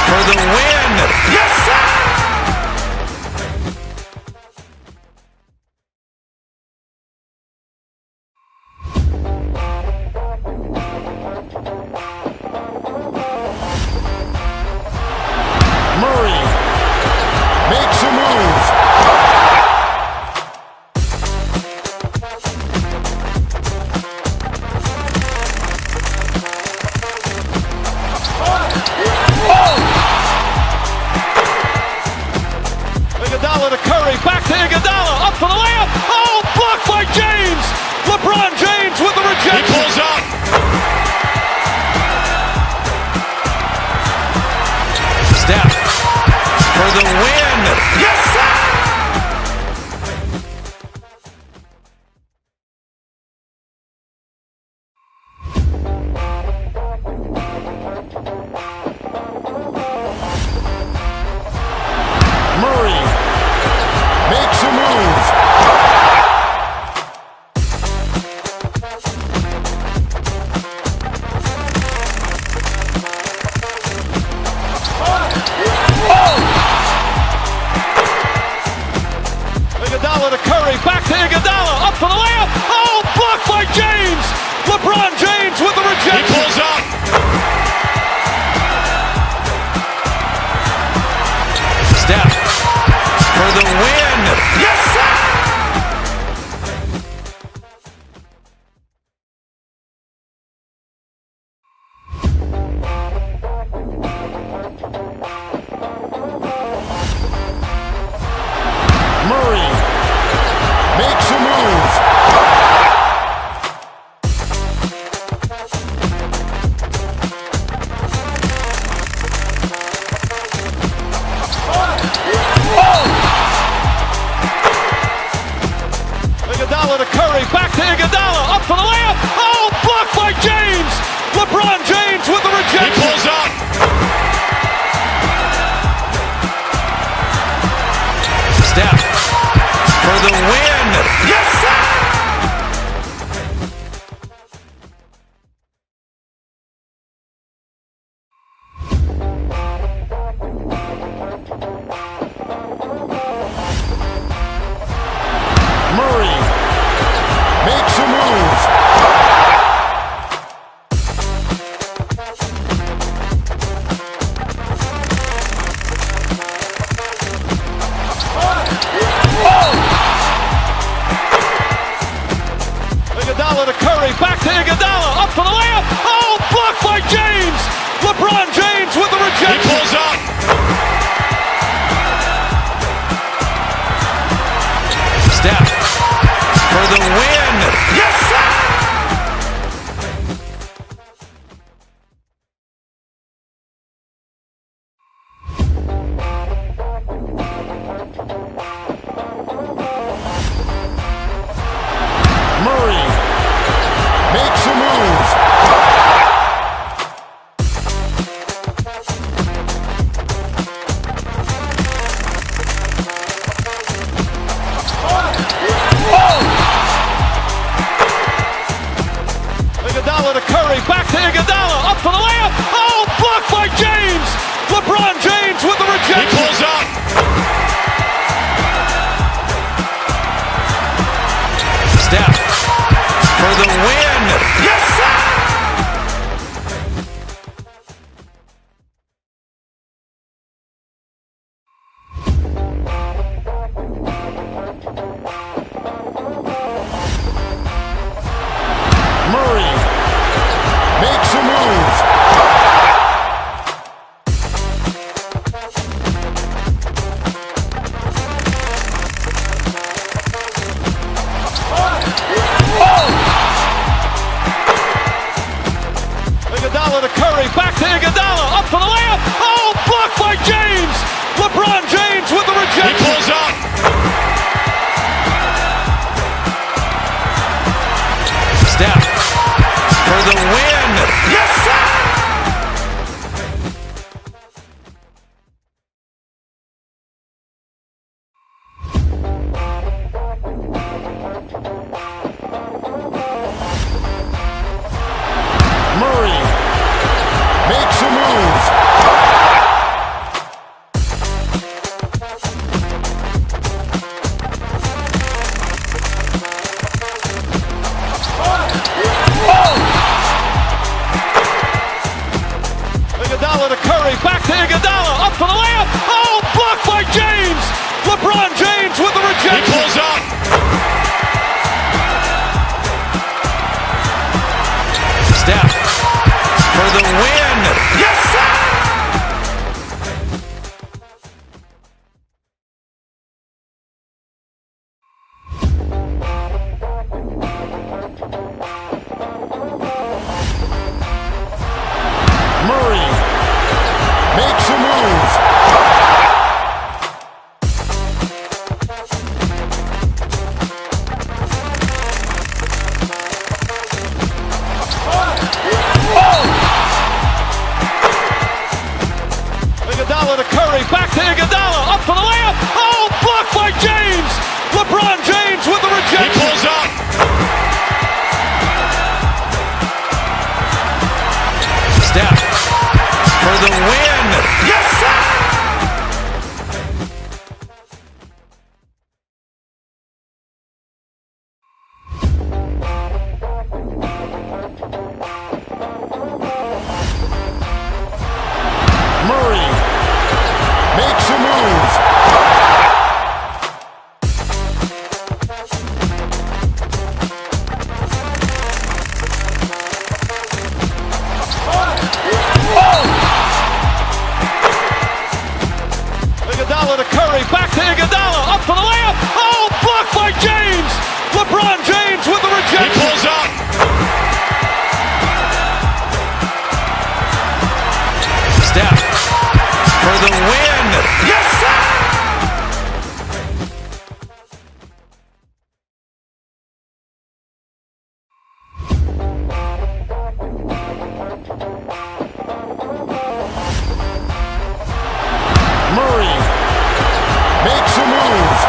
for the win. Yes, sir! Murray makes a move. Iguodala to Curry, back to Iguodala, up for the layup. Oh, blocked by James. LeBron James with the rejection. He pulls up. Steph for the win. Yes, sir! Murray makes a move. Iguodala to Curry, back to Iguodala, up for the layup. Oh, blocked by James. LeBron James with the rejection. He pulls up. Steph for the win. Yes, sir! Murray makes a move. Iguodala to Curry, back to Iguodala, up for the layup. Oh, blocked by James. LeBron James with the rejection. He pulls up. Steph for the win. Yes, sir! Iguodala to Curry, back to Iguodala, up for the layup. Oh, blocked by James. LeBron James with the rejection. He pulls up. Steph for the win. Yes, sir! Murray makes a move. Iguodala to Curry, back to Iguodala, up for the layup. Oh, blocked by James. LeBron James with the rejection. He pulls up. Steph for the win. Yes, sir! Murray makes a move. Iguodala to Curry, back to Iguodala, up for the layup. Oh, blocked by James. LeBron James with the rejection. He pulls up. Steph for the win. Yes, sir! Murray makes a move. Iguodala to Curry, back to Iguodala, up for the layup. Oh, blocked by James. LeBron James with the rejection. He pulls up. Steph for the win. Yes, sir! Murray makes a move. Iguodala to Curry, back to Iguodala, up for the layup. Oh, blocked by James. LeBron James with the rejection. He pulls up. Steph for the win. Yes, sir! Murray makes a move. Iguodala to Curry, back to Iguodala, up for the layup. Oh, blocked by James. LeBron James with the rejection. He pulls up. Steph for the win. Yes, sir! Murray makes a move.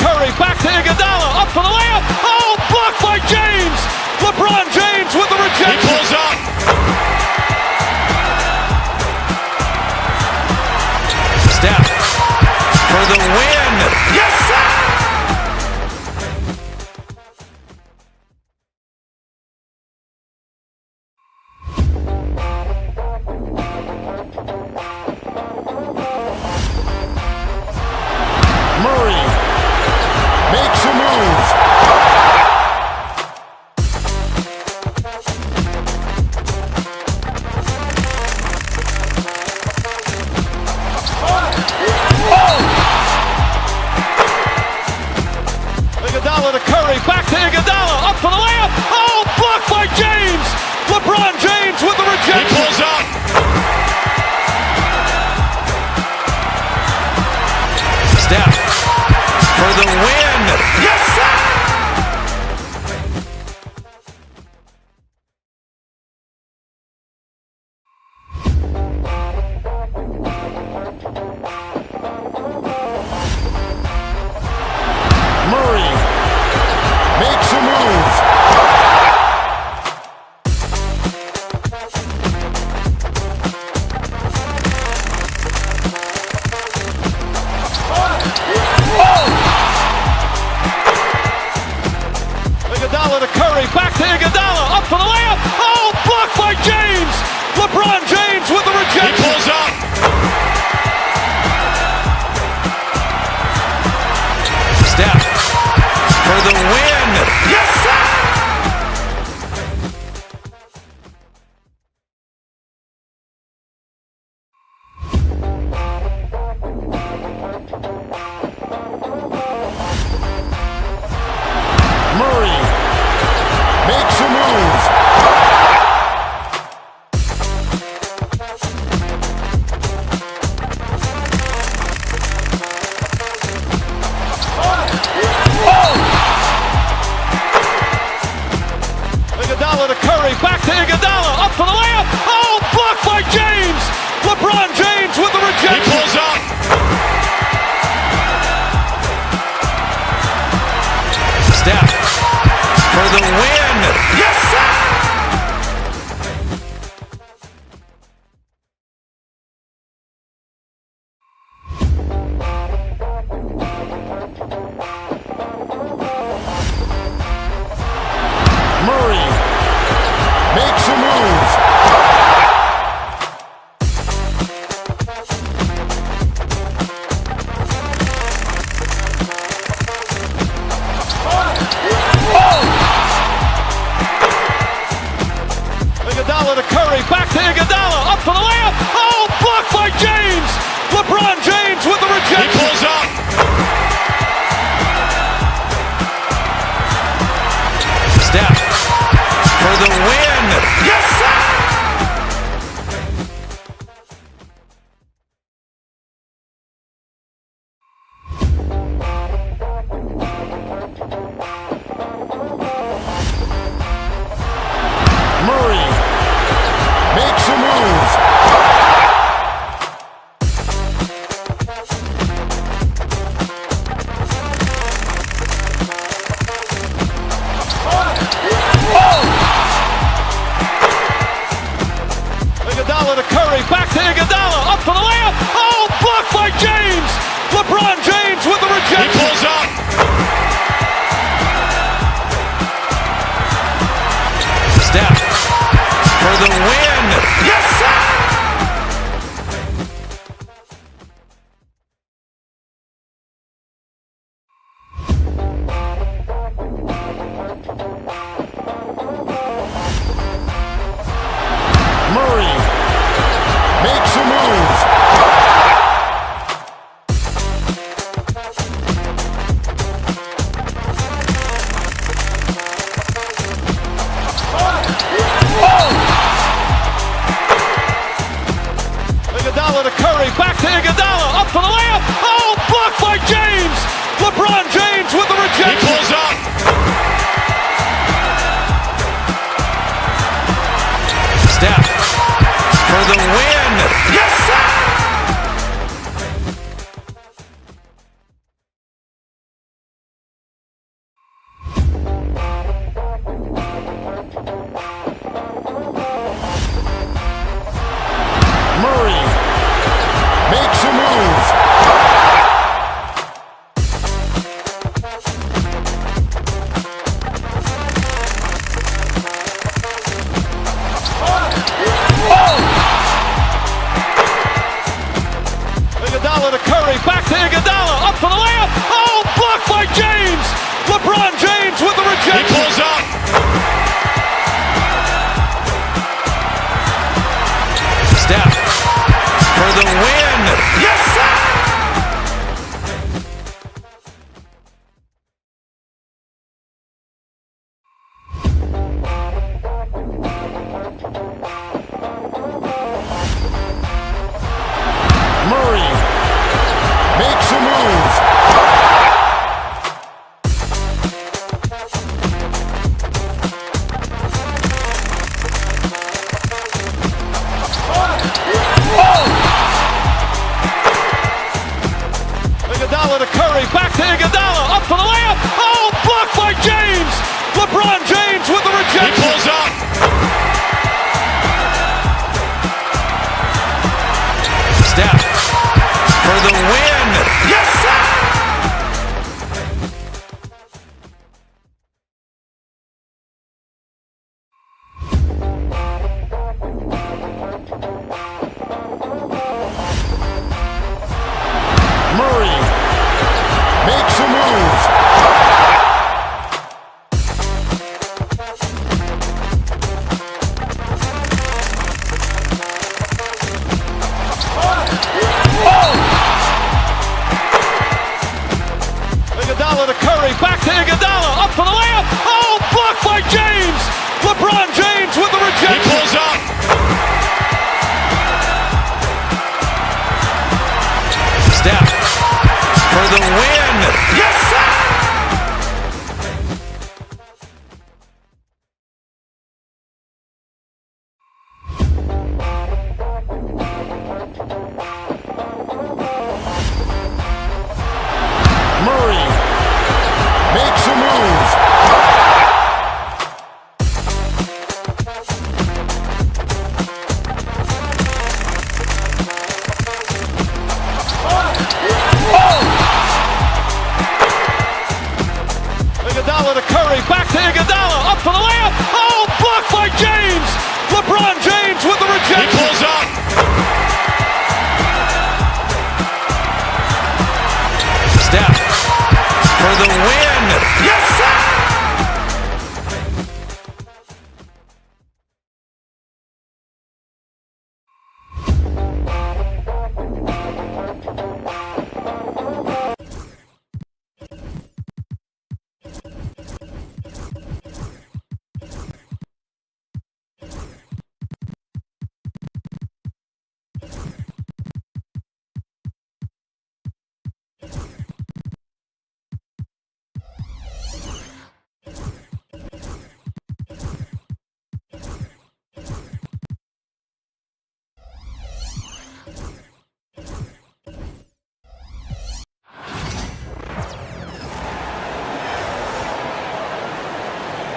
Curry, back to Iguodala, up for the layup. Oh, blocked by James. LeBron James with the rejection. He pulls up. Steph for the win. Yes, sir! Murray makes a move. Iguodala to Curry, back to Iguodala, up for the layup. Oh, blocked by James. LeBron James with the rejection. He pulls up. Steph for the win. Yes, sir! Murray makes a move. Iguodala to Curry, back to Iguodala, up for the layup. Oh, blocked by James. LeBron James with the rejection. He pulls up. Steph for the win. Yes, sir! Murray makes a move. Iguodala to Curry, back to Iguodala, up for the layup. Oh, blocked by James. LeBron James with the rejection. He pulls up. Steph for the win. Yes, sir! Murray makes a move. Iguodala to Curry, back to Iguodala, up for the layup. Oh, blocked by James. LeBron James with the rejection. He pulls up. Steph for the win. Yes, sir! Murray makes a move. Iguodala to Curry, back to Iguodala, up for the layup. Oh, blocked by James. LeBron James with the rejection. He pulls up. Steph for the win. Yes, sir! Murray makes a move. Iguodala to Curry, back to Iguodala, up for the layup. Oh, blocked by James. LeBron James with the rejection. He pulls up. Steph for the win. Yes, sir! Curry, back to Iguodala, up for the layup. Oh, blocked by James. LeBron James with the rejection. He pulls up. Steph for the win. Yes, sir! Murray makes a move. Iguodala to Curry, back to Iguodala, up for the layup. Oh, blocked by James. LeBron James with the rejection. He pulls up. Steph for the win. Yes, sir!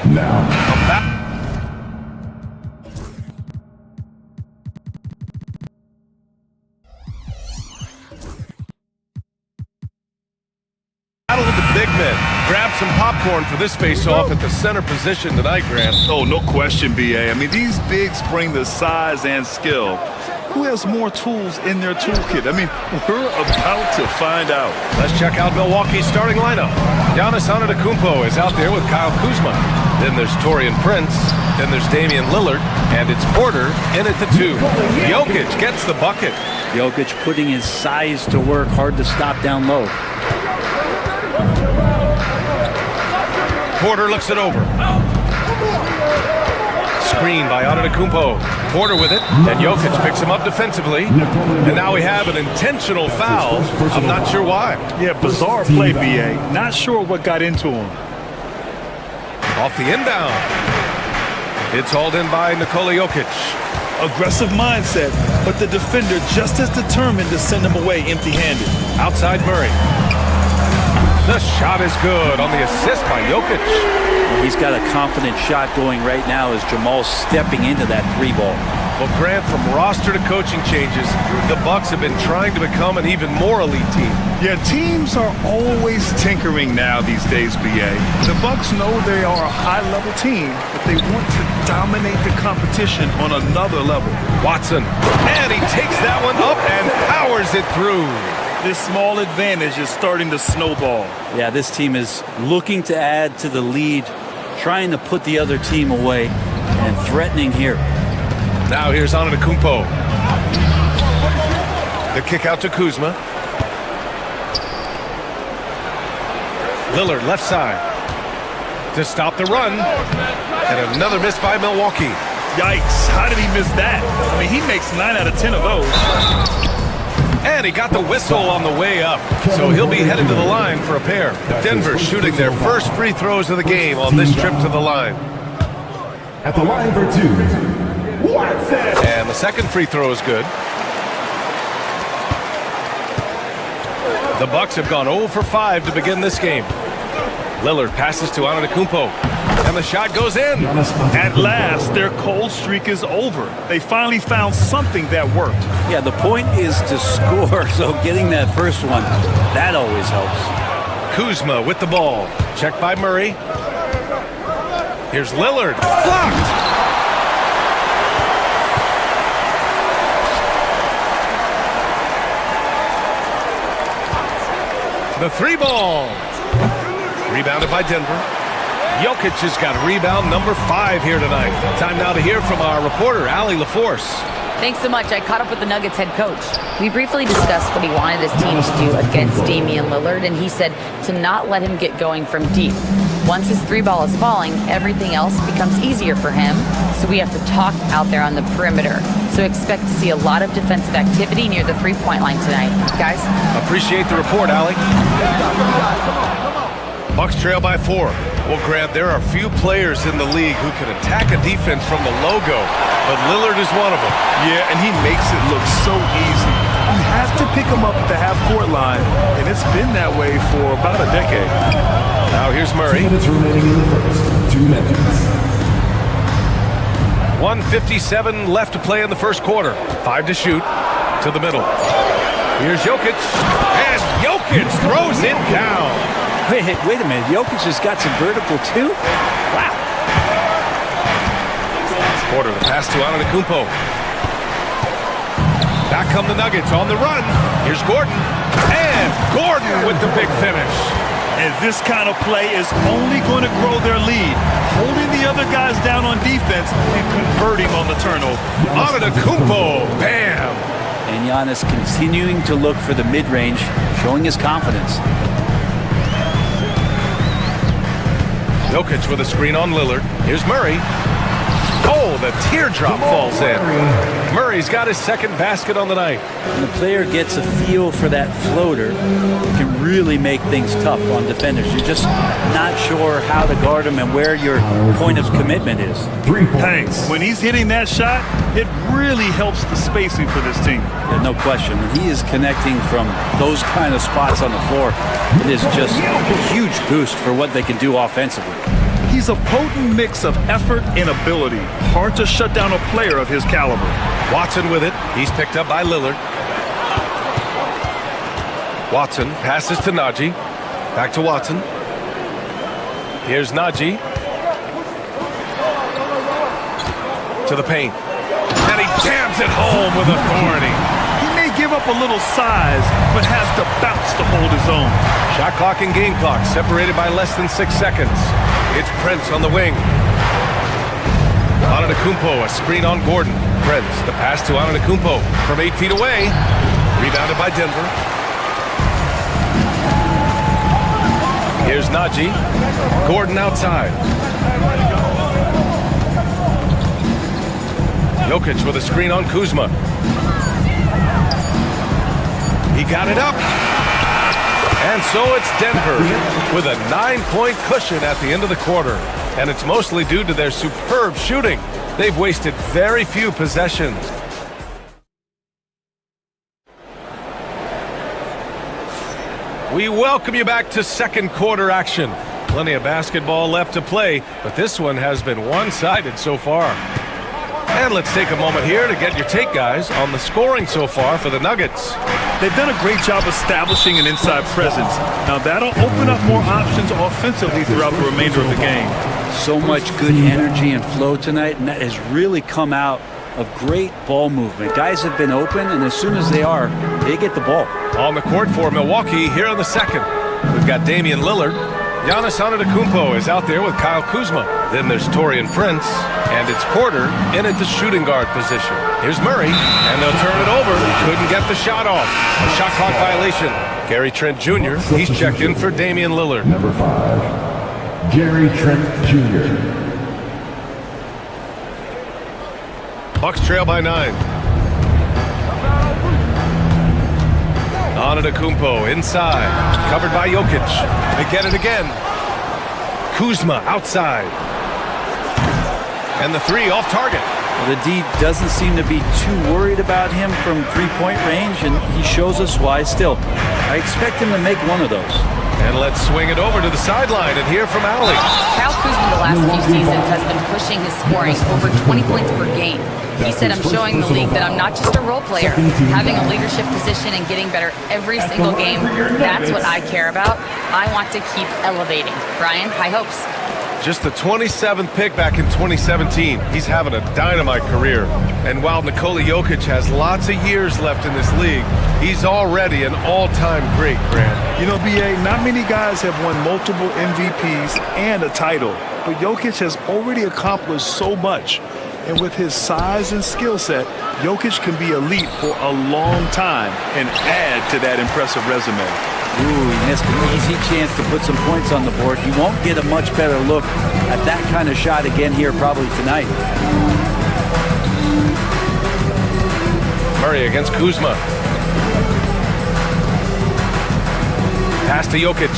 Now, Battle of the big men. Grab some popcorn for this face-off at the center position tonight, Grant. Oh, no question, BA. I mean, these bigs bring the size and skill. Who has more tools in their toolkit? I mean, we're about to find out. Let's check out Milwaukee's starting lineup. Giannis Antetokounmpo is out there with Kyle Kuzma. Then there's Taurean Prince. Then there's Damian Lillard. And it's Porter in at the 2. Jokic gets the bucket. Jokic putting his size to work, hard to stop down low. Porter looks it over. Screen by Antetokounmpo. Porter with it, and Jokic picks him up defensively. And now we have an intentional foul. I'm not sure why. Yeah, bizarre play, BA. Not sure what got into him. Off the inbound. It's hauled in by Nikola Jokic. Aggressive mindset, but the defender just as determined to send him away empty-handed. Outside Murray. The shot is good on the assist by Jokic. Well, he's got a confident shot going right now as Jamal's stepping into that 3-ball. Well, Grant, from roster to coaching changes, the Bucks have been trying to become an even more elite team. Yeah, teams are always tinkering now these days, BA. The Bucks know they are a high-level team, but they want to dominate the competition on another level. Watson, and he takes that one up and powers it through. This small advantage is starting to snowball. Yeah, this team is looking to add to the lead, trying to put the other team away, and threatening here. Now here's Antetokounmpo. The kick out to Kuzma. Lillard left side to stop the run. And another miss by Milwaukee. Yikes, how did he miss that? I mean, he makes 9 out of 10 of those. And he got the whistle on the way up. So he'll be headed to the line for a pair. Denver shooting their first free throws of the game on this trip to the line. at the line for 2. And the second free throw is good. The Bucks have gone 0 for 5 to begin this game. Lillard passes to Antetokounmpo, and the shot goes in. At last, their cold streak is over. They finally found something that worked. Yeah, the point is to score, so getting that first one, that always helps. Kuzma with the ball. Checked by Murray. Here's Lillard. Blocked! The 3-ball. Rebounded by Denver. Jokic has got rebound number 5 here tonight. Time now to hear from our reporter, Allie LaForce. Thanks so much. I caught up with the Nuggets head coach. We briefly discussed what he wanted his team to do against Damian Lillard, and he said to not let him get going from deep. Once his three ball is falling, everything else becomes easier for him, so we have to talk out there on the perimeter. So expect to see a lot of defensive activity near the three-point line tonight. Guys? Appreciate the report, Allie. Bucks trail by 4. Well, Grant, there are few players in the league who can attack a defense from the logo, but Lillard is one of them. Yeah, and he makes it look so easy. You have to pick him up at the half-court line, and it's been that way for about a decade. Now here's Murray. 2 minutes remaining in the first. 2 minutes. 1:57 left to play in the first quarter. 5 to shoot. To the middle. Here's Jokic. And Jokic throws it down. Wait a minute. Jokic has got some vertical, too? Wow. Porter, the pass to Antetokounmpo. Back come the Nuggets on the run. Here's Gordon. And Gordon with the big finish. And this kind of play is only going to grow their lead. Holding the other guys down on defense and converting on the turnover. Antetokounmpo. Bam. And Giannis continuing to look for the mid-range, showing his confidence. Jokic with a screen on Lillard. Here's Murray. Oh, the teardrop falls in. Murray's got his second basket on the night. When the player gets a feel for that floater, it can really make things tough on defenders. You're just not sure how to guard him and where your point of commitment is. Hey, when he's hitting that shot, it really helps the spacing for this team. Yeah, no question. When he is connecting from those kind of spots on the floor, it is just a huge boost for what they can do offensively. He's a potent mix of effort and ability. Hard to shut down a player of his caliber. Watson with it. He's picked up by Lillard. Watson passes to Najee. Back to Watson. Here's Najee. To the paint. And he jams it home with authority. He may give up a little size, but has the bounce to hold his own. Shot clock and game clock separated by less than 6 seconds. It's Prince on the wing. Antetokounmpo, a screen on Gordon. Prince, the pass to Antetokounmpo from 8 feet away. Rebounded by Denver. Here's Najee. Gordon outside. Jokic with a screen on Kuzma. He got it up. And so it's Denver with a 9-point cushion at the end of the quarter. And it's mostly due to their superb shooting. They've wasted very few possessions. We welcome you back to second quarter action. Plenty of basketball left to play, but this one has been one-sided so far. And let's take a moment here to get your take, guys, on the scoring so far for the Nuggets. They've done a great job establishing an inside presence. Now that'll open up more options offensively throughout the remainder of the game. So much good energy and flow tonight, and that has really come out of great ball movement. Guys have been open, and as soon as they are, they get the ball. On the court for Milwaukee here in the second. We've got Damian Lillard. Giannis Antetokounmpo is out there with Kyle Kuzma. Then there's Taurean Prince, and it's Porter in at the shooting guard position. Here's Murray, and they'll turn it over. Couldn't get the shot off. A shot clock violation. Gary Trent Jr., he's checked in for Damian Lillard. Number 5, Gary Trent Jr. Bucks trail by 9. Antetokounmpo inside, covered by Jokic. They get it again. Kuzma outside. And the three off target. Well, the D doesn't seem to be too worried about him from three-point range, and he shows us why still. I expect him to make one of those. And let's swing it over to the sideline and hear from Allie. Kyle Kuzma the last few seasons has been pushing his scoring over 20 points per game. He said, I'm showing the league that I'm not just a role player. Having a leadership position and getting better every single game, that's what I care about. I want to keep elevating. Brian, high hopes. Just the 27th pick back in 2017. He's having a dynamite career. And while Nikola Jokic has lots of years left in this league, he's already an all-time great, Grant. You know, B.A., not many guys have won multiple MVPs and a title, but Jokic has already accomplished so much. And with his size and skill set, Jokic can be elite for a long time and add to that impressive resume. Ooh, he missed an easy chance to put some points on the board. He won't get a much better look at that kind of shot again here probably tonight. Murray against Kuzma. Pass to Jokic.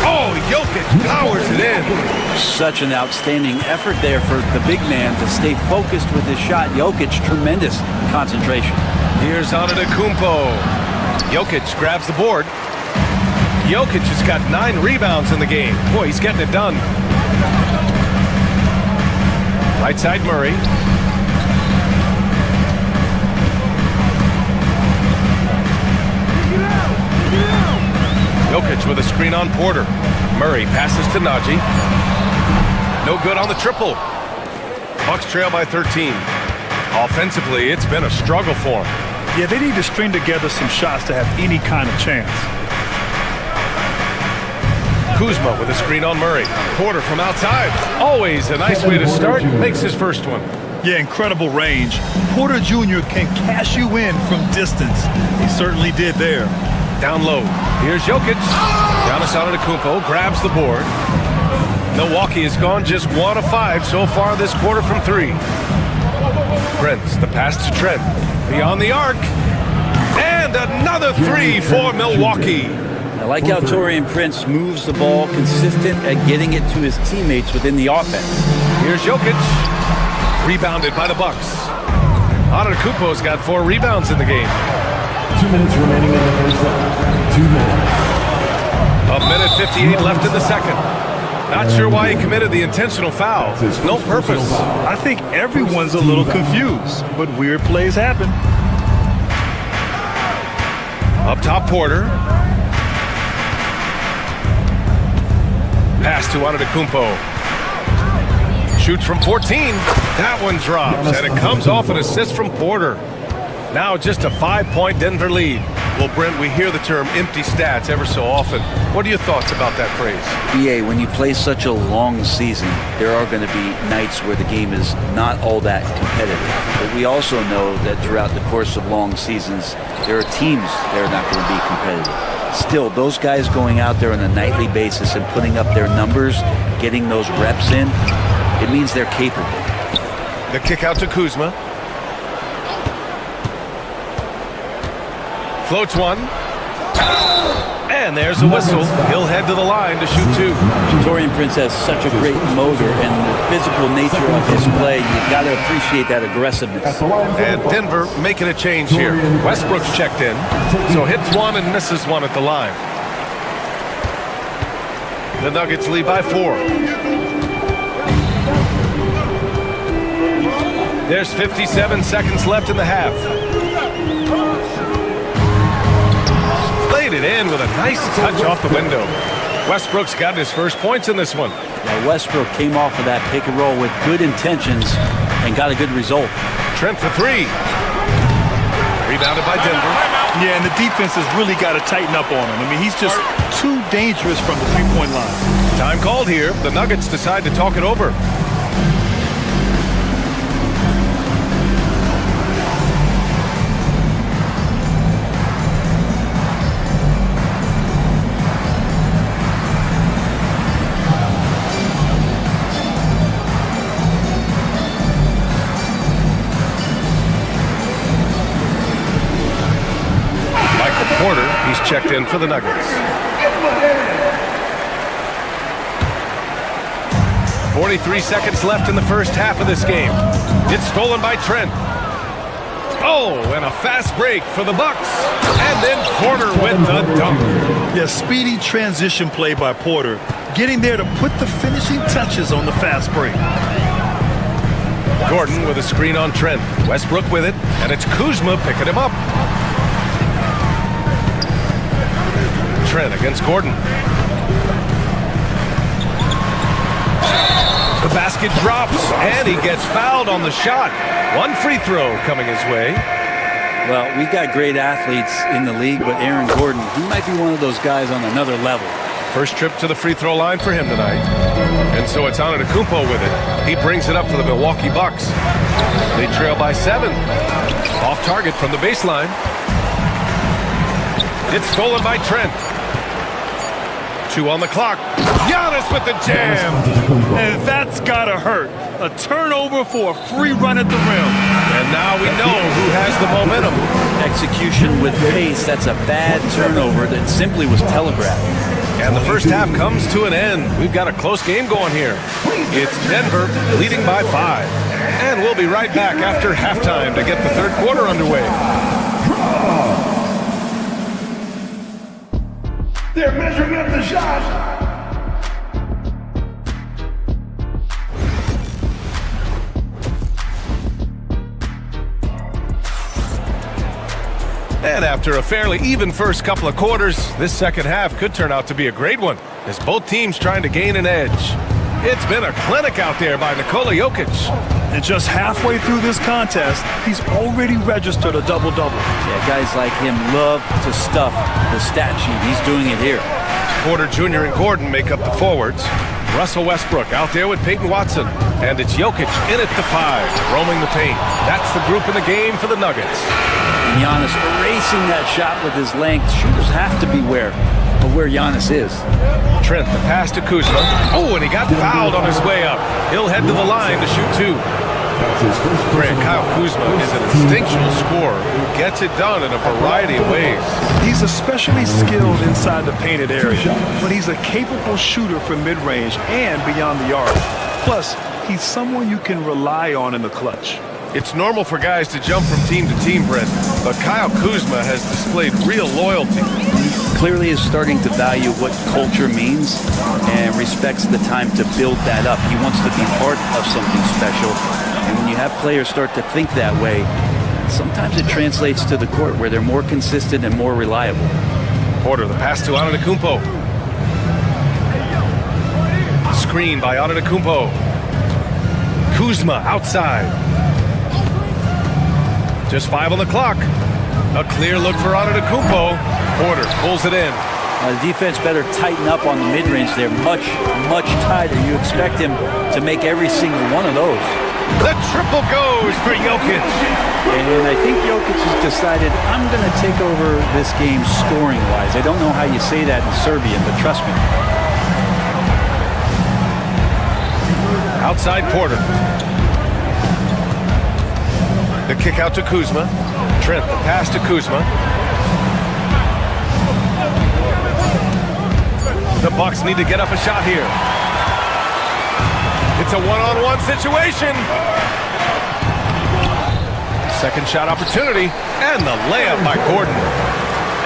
Oh, Jokic powers it in. Such an outstanding effort there for the big man to stay focused with his shot. Jokic, tremendous concentration. Here's Antetokounmpo. Jokic grabs the board. Jokic has got 9 rebounds in the game. Boy, he's getting it done. Right side Murray. Jokic with a screen on Porter. Murray passes to Najee. No good on the triple. Bucks trail by 13. Offensively, it's been a struggle for them. Yeah, they need to string together some shots to have any kind of chance. Kuzma with a screen on Murray. Porter from outside. Always a nice way to start. Makes his first one. Yeah, incredible range. Porter Jr. can cash you in from distance. He certainly did there. Down low. Here's Jokic. Giannis Antetokounmpo grabs the board. Milwaukee has gone just 1 of 5 so far this quarter from 3. Prince, the pass to Trent. Beyond the arc. And another 3 for Milwaukee. I like how Taurean Prince moves the ball, consistent at getting it to his teammates within the offense. Here's Jokic. Rebounded by the Bucks. Antetokounmpo's got 4 rebounds in the game. 2 minutes remaining in the first half. 2 minutes. A minute 58 left in the second. Not sure why he committed the intentional foul. No purpose. I think everyone's a little confused, but weird plays happen. Up top, Porter. Pass to Antetokounmpo. Shoots from 14. That one drops, and it comes off an assist from Porter. Now just a 5-point Denver lead. Well, Brent, we hear the term empty stats ever so often. What are your thoughts about that phrase? BA, when you play such a long season, there are going to be nights where the game is not all that competitive. But we also know that throughout the course of long seasons, there are teams that are not going to be competitive. Still, those guys going out there on a nightly basis and putting up their numbers, getting those reps in, it means they're capable. The kick out to Kuzma. Floats one. And there's a whistle. He'll head to the line to shoot 2. Taurean Prince has such a great motor and the physical nature of his play. You've got to appreciate that aggressiveness. And Denver making a change here. Westbrook's checked in. So hits 1 and misses 1 at the line. The Nuggets lead by 4. There's 57 seconds left in the half. Laid it in with a nice touch off the window. Westbrook's got his first points in this one. Now Westbrook came off of that pick and roll with good intentions and got a good result. Trent for 3. Rebounded by Denver. Yeah, and the defense has really got to tighten up on him. I mean, he's just too dangerous from the three-point line. Time called here. The Nuggets decide to talk it over. Porter, he's checked in for the Nuggets. 43 seconds left in the first half of this game. It's stolen by Trent. Oh, and a fast break for the Bucks. And then Porter with the dunk. Yeah, speedy transition play by Porter. Getting there to put the finishing touches on the fast break. Gordon with a screen on Trent. Westbrook with it, and it's Kuzma picking him up. Trent against Gordon. The basket drops, and he gets fouled on the shot. 1 free throw coming his way. Well, we got great athletes in the league, but Aaron Gordon, he might be one of those guys on another level. First trip to the free throw line for him tonight. And so it's Antetokounmpo with it. He brings it up for the Milwaukee Bucks. They trail by 7. Off target from the baseline. It's stolen by Trent. 2 on the clock. Giannis with the jam. And that's gotta hurt. A turnover for a free run at the rim. And now we know who has the momentum. Execution with pace, that's a bad turnover that simply was telegraphed. And the first half comes to an end. We've got a close game going here. It's Denver leading by 5. And we'll be right back after halftime to get the third quarter underway. They're measuring up the shot. And after a fairly even first couple of quarters, this second half could turn out to be a great one, as both teams trying to gain an edge. It's been a clinic out there by Nikola Jokic. And just halfway through this contest, he's already registered a double-double. Yeah, guys like him love to stuff the stat sheet. He's doing it here. Porter Jr. and Gordon make up the forwards. Russell Westbrook out there with Peyton Watson. And it's Jokic in at the 5, roaming the paint. That's the group in the game for the Nuggets. Giannis erasing that shot with his length. Shooters have to beware of where Giannis is. Trent, the pass to Kuzma. Oh, and he got fouled on his way up. He'll head to the line to shoot 2. Grant, Kyle Kuzma is an instinctual scorer who gets it done in a variety of ways. He's especially skilled inside the painted area, but he's a capable shooter from mid-range and beyond the arc. Plus, he's someone you can rely on in the clutch. It's normal for guys to jump from team to team, Brent, but Kyle Kuzma has displayed real loyalty. He clearly is starting to value what culture means and respects the time to build that up. He wants to be part of something special. And when you have players start to think that way, sometimes it translates to the court where they're more consistent and more reliable. Porter, the pass to Antetokounmpo. Screen by Antetokounmpo. Kuzma outside. Just 5 on the clock. A clear look for Antetokounmpo. Porter pulls it in. The defense better tighten up on the mid-range. They're much, much tighter. You expect him to make every single one of those. The triple goes for Jokic. And I think Jokic has decided, I'm going to take over this game scoring-wise. I don't know how you say that in Serbian, but trust me. Outside Porter. The kick out to Kuzma. Trent, the pass to Kuzma. The Bucks need to get up a shot here. It's a one-on-one situation. Second shot opportunity, and the layup by Gordon.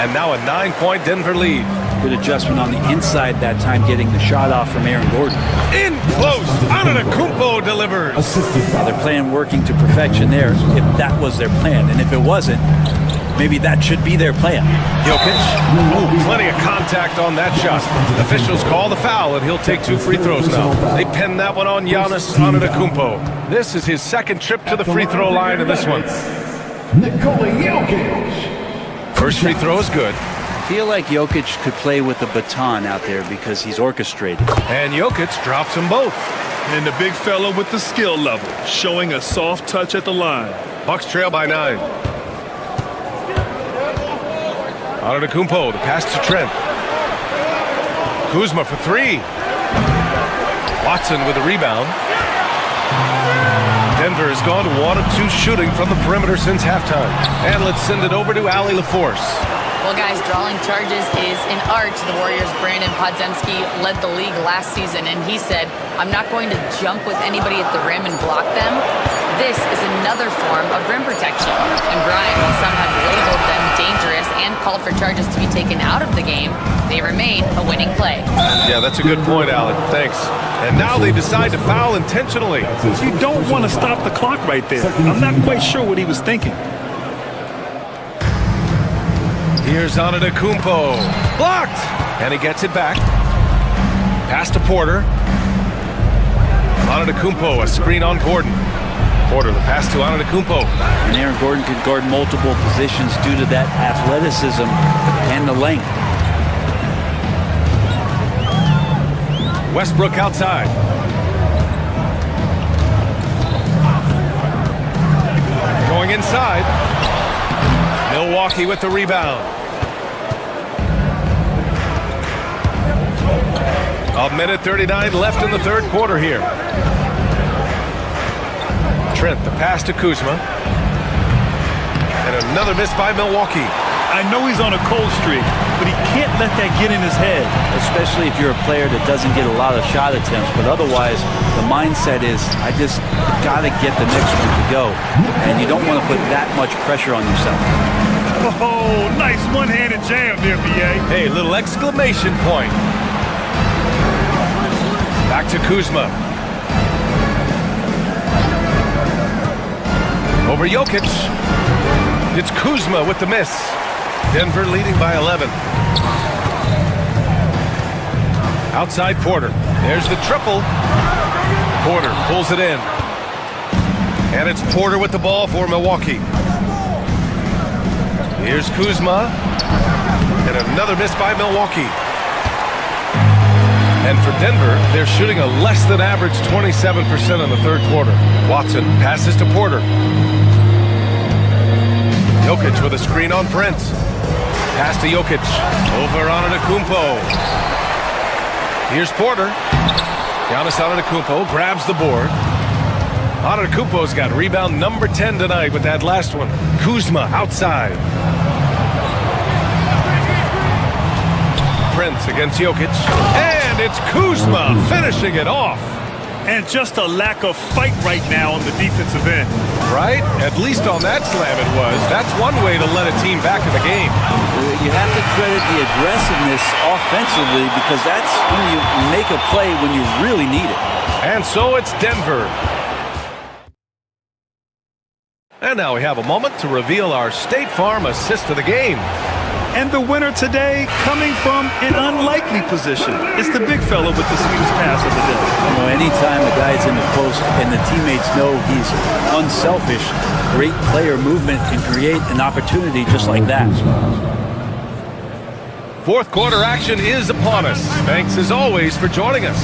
And now a 9-point Denver lead. Good adjustment on the inside that time, getting the shot off from Aaron Gordon. In close, Antetokounmpo delivers. Their plan working to perfection there, if that was their plan. And if it wasn't, maybe that should be their plan. Jokic, plenty of contact on that shot. Officials call the foul, and he'll take 2 free throws now. They pen that one on Giannis Antetokounmpo. This is his second trip to the free throw line in this one. Nikola Jokic. First free throw is good. I feel like Jokic could play with a baton out there because he's orchestrated. And Jokic drops them both. And the big fella with the skill level, showing a soft touch at the line. Bucks trail by 9. Antetokounmpo, the pass to Trent. Kuzma for 3. Watson with the rebound. Denver has gone 1 of 2 shooting from the perimeter since halftime. And let's send it over to Allie LaForce. Well, guys, drawing charges is an art. The Warriors' Brandon Podziemski led the league last season, and he said, I'm not going to jump with anybody at the rim and block them. This is another form of rim protection. And Brian, while some have labeled them dangerous and called for charges to be taken out of the game, they remain a winning play. Yeah, that's a good point, Allie. Thanks. And now they decide to foul intentionally. You don't want to stop the clock right there. I'm not quite sure what he was thinking. Here's Antetokounmpo. Blocked! And he gets it back. Pass to Porter. Antetokounmpo, a screen on Gordon. Porter, the pass to Antetokounmpo. And Aaron Gordon could guard multiple positions due to that athleticism and the length. Westbrook outside. Going inside. Milwaukee with the rebound. A minute 39 left in the third quarter here. Trent, the pass to Kuzma. And another miss by Milwaukee. I know he's on a cold streak, but he can't let that get in his head. Especially if you're a player that doesn't get a lot of shot attempts, but otherwise the mindset is, I just got to get the next one to go. And you don't want to put that much pressure on yourself. Oh, nice one-handed jam there, B.A. Hey, little exclamation point. Back to Kuzma. Over Jokic. It's Kuzma with the miss. Denver leading by 11. Outside Porter. There's the triple. Porter pulls it in. And it's Porter with the ball for Milwaukee. Here's Kuzma. And another miss by Milwaukee. And for Denver, they're shooting a less than average 27% in the third quarter. Watson passes to Porter. Jokic with a screen on Prince. Pass to Jokic. Over Antetokounmpo. Here's Porter. Giannis Antetokounmpo grabs the board. Antetokounmpo's got rebound number 10 tonight with that last one. Kuzma outside. Prince against Jokic. And it's Kuzma finishing it off. And just a lack of fight right now on the defensive end. Right? At least on that slam it was. That's one way to let a team back in the game. You have to credit the aggressiveness offensively because that's when you make a play when you really need it. And so it's Denver. And now we have a moment to reveal our State Farm assist of the game. And the winner today coming from an unlikely position. It's the big fella with the sweetest pass of the day. You know, anytime the guy's in the post and the teammates know he's unselfish, great player movement can create an opportunity just like that. Fourth quarter action is upon us. Thanks as always for joining us.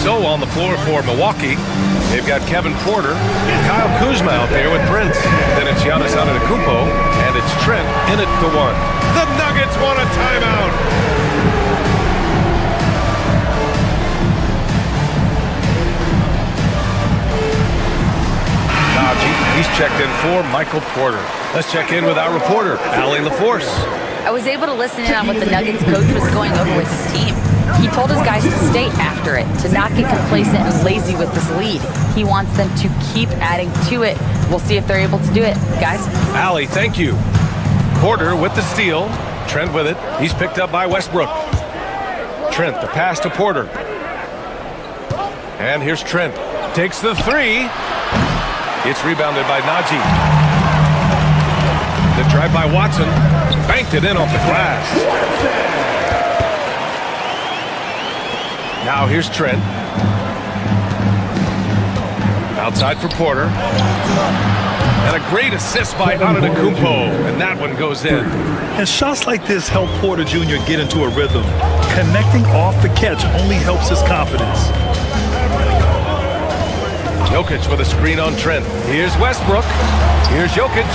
So on the floor for Milwaukee, they've got Kevin Porter and Kyle Kuzma out there with Prince. Then it's Giannis Antetokounmpo, and it's Trent in at the one. The Nuggets want a timeout. Najee, he's checked in for Michael Porter. Let's check in with our reporter, Allie LaForce. I was able to listen in on what the Nuggets coach was going over with his team. He told his guys to stay after it, to not get complacent and lazy with this lead. He wants them to keep adding to it. We'll see if they're able to do it, guys. Allie, thank you. Porter with the steal. Trent with it. He's picked up by Westbrook. Trent, the pass to Porter. And here's Trent. Takes the three. It's rebounded by Najee. The drive by Watson. Banked it in off the glass. Now here's Trent. Outside for Porter. And a great assist by Antetokounmpo. And that one goes in. And shots like this help Porter Jr. get into a rhythm. Connecting off the catch only helps his confidence. Jokic with a screen on Trent. Here's Westbrook. Here's Jokic.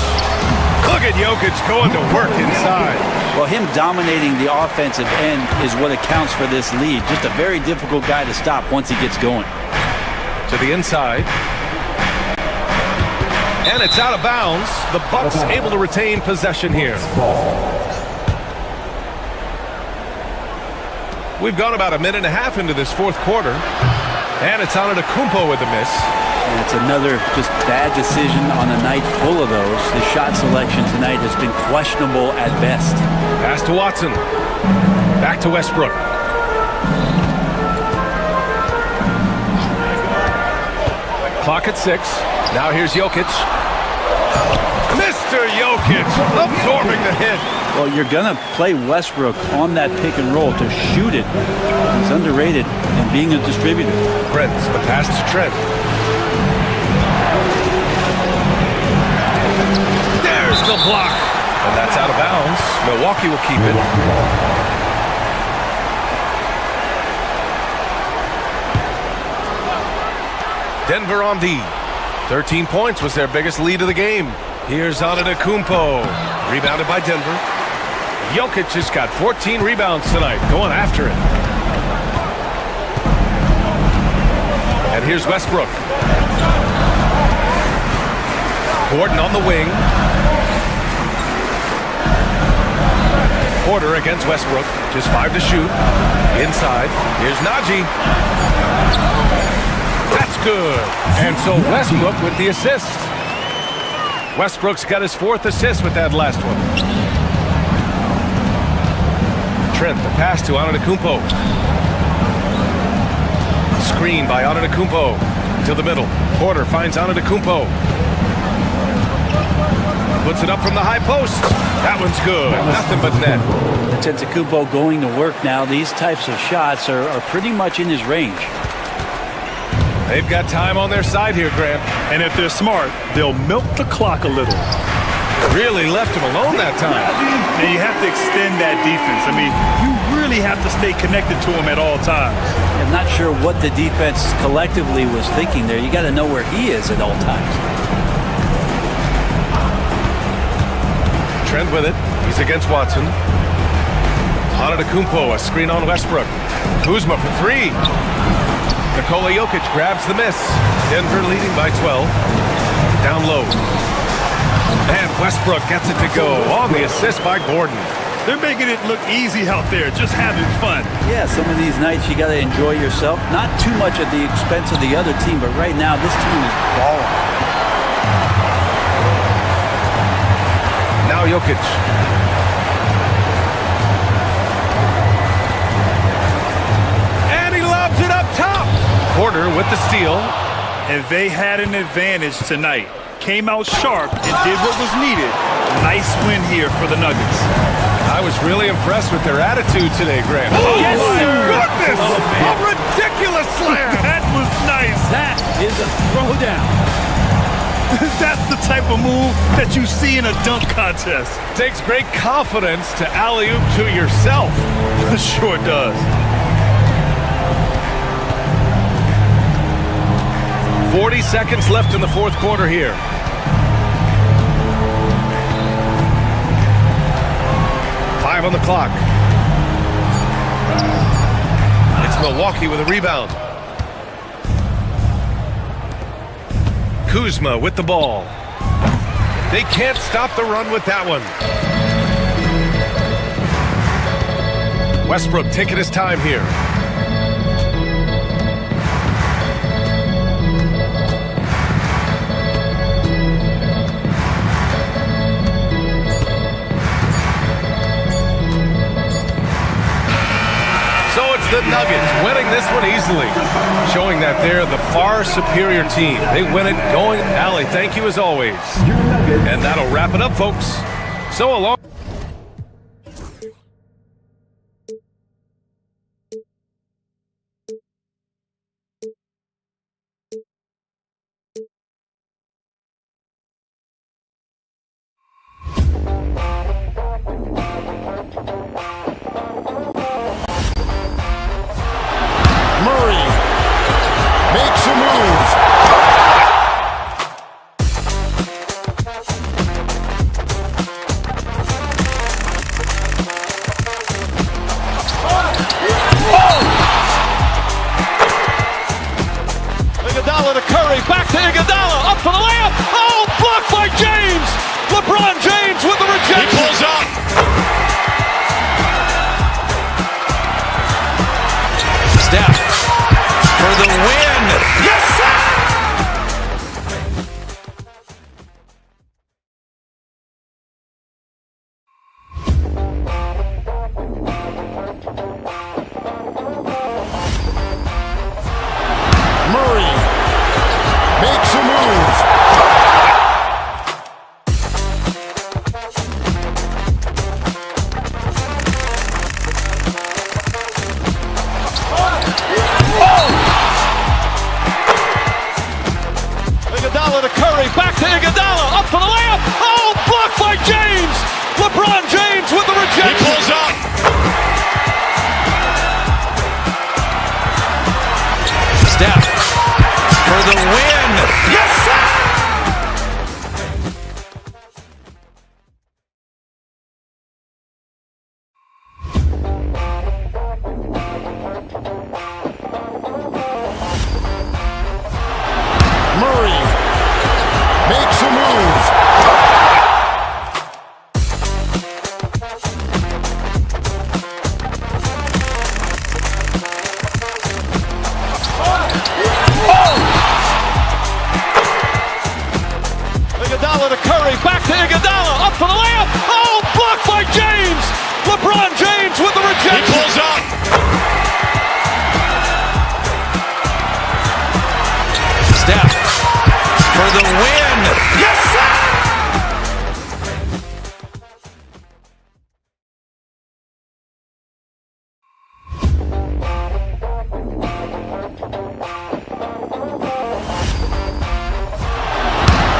Look at Jokic going to work inside. Well, him dominating the offensive end is what accounts for this lead. Just a very difficult guy to stop once he gets going. To the inside. And it's out of bounds. The Bucks able to retain possession here. We've gone about a minute and a half into this fourth quarter. And it's Antetokounmpo with the miss. And it's another just bad decision on a night full of those. The shot selection tonight has been questionable at best. Pass to Watson. Back to Westbrook. Clock at 6. Now here's Jokic. Mr. Jokic absorbing the hit. Well, you're going to play Westbrook on that pick and roll to shoot it. He's underrated in being a distributor. Prince, the pass to Trent. There's the block. And that's out of bounds. Milwaukee will keep it. Denver on D. 13 points was their biggest lead of the game. Here's Antetokounmpo. Rebounded by Denver. Jokic has got 14 rebounds tonight, going after it. And here's Westbrook. Gordon on the wing. Porter against Westbrook. Just 5 to shoot. Inside. Here's Najee. That's good. And so Westbrook with the assist. Westbrook's got his 4th assist with that last one. Trent, the pass to Antetokounmpo. Screen by Antetokounmpo to the middle. Porter finds Antetokounmpo. Puts it up from the high post. That one's good. Nothing but net. Antetokounmpo going to work now. These types of shots are pretty much in his range. They've got time on their side here, Grant. And if they're smart, they'll milk the clock a little. Really left him alone that time. And you have to extend that defense. I mean, you really have to stay connected to him at all times. I'm not sure what the defense collectively was thinking there. You got to know where he is at all times. Trent with it. He's against Watson. Antetokounmpo, a screen on Westbrook. Kuzma for 3. Nikola Jokic grabs the miss. Denver leading by 12. Down low. And Westbrook gets it to go on the assist by Gordon. They're making it look easy out there, just having fun. Yeah, some of these nights you got to enjoy yourself. Not too much at the expense of the other team, but right now this team is balling. Now Jokic. And he lobs it up top. Porter with the steal. And they had an advantage tonight. Came out sharp and did what was needed. Nice win here for the Nuggets. I was really impressed with their attitude today, Grant. Oh, yes, my sir. goodness! Oh, A ridiculous slam! That was nice. That is a throwdown. That's the type of move that you see in a dunk contest. Takes great confidence to alley-oop to yourself. Sure does. 40 seconds left in the 4th quarter here. Five on the clock. It's Milwaukee with a rebound. Kuzma with the ball. They can't stop the run with that one. Westbrook taking his time here. The Nuggets winning this one easily, showing that they're the far superior team. They win it going. Allie, thank you as always. And that'll wrap it up, folks. So along. Makes a move. Iguodala to Curry, back to Iguodala, up for the layup. Oh, blocked by James. LeBron James with the rejection. He pulls up. Steph for the win. Yes, sir! Murray makes a move. Iguodala to Curry, back to Iguodala, up for the layup. Oh, blocked by James. LeBron James with the rejection. He pulls up. Steph for the win. Yes, sir! Murray makes a move. Iguodala to Curry, back to Iguodala, up for the layup. Oh, blocked by James. LeBron James with the rejection. He pulls up. Steph for the win. Yes, sir!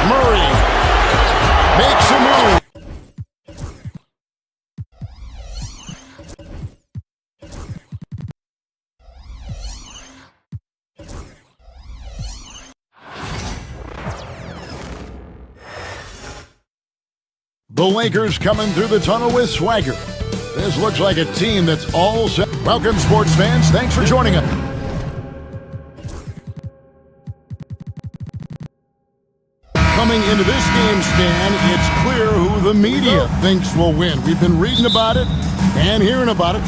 Murray makes a move. The Lakers coming through the tunnel with swagger. This looks like a team that's all set. Welcome, sports fans. Thanks for joining us. Coming into this game, Stan, it's clear who the media thinks will win. We've been reading about it and hearing about it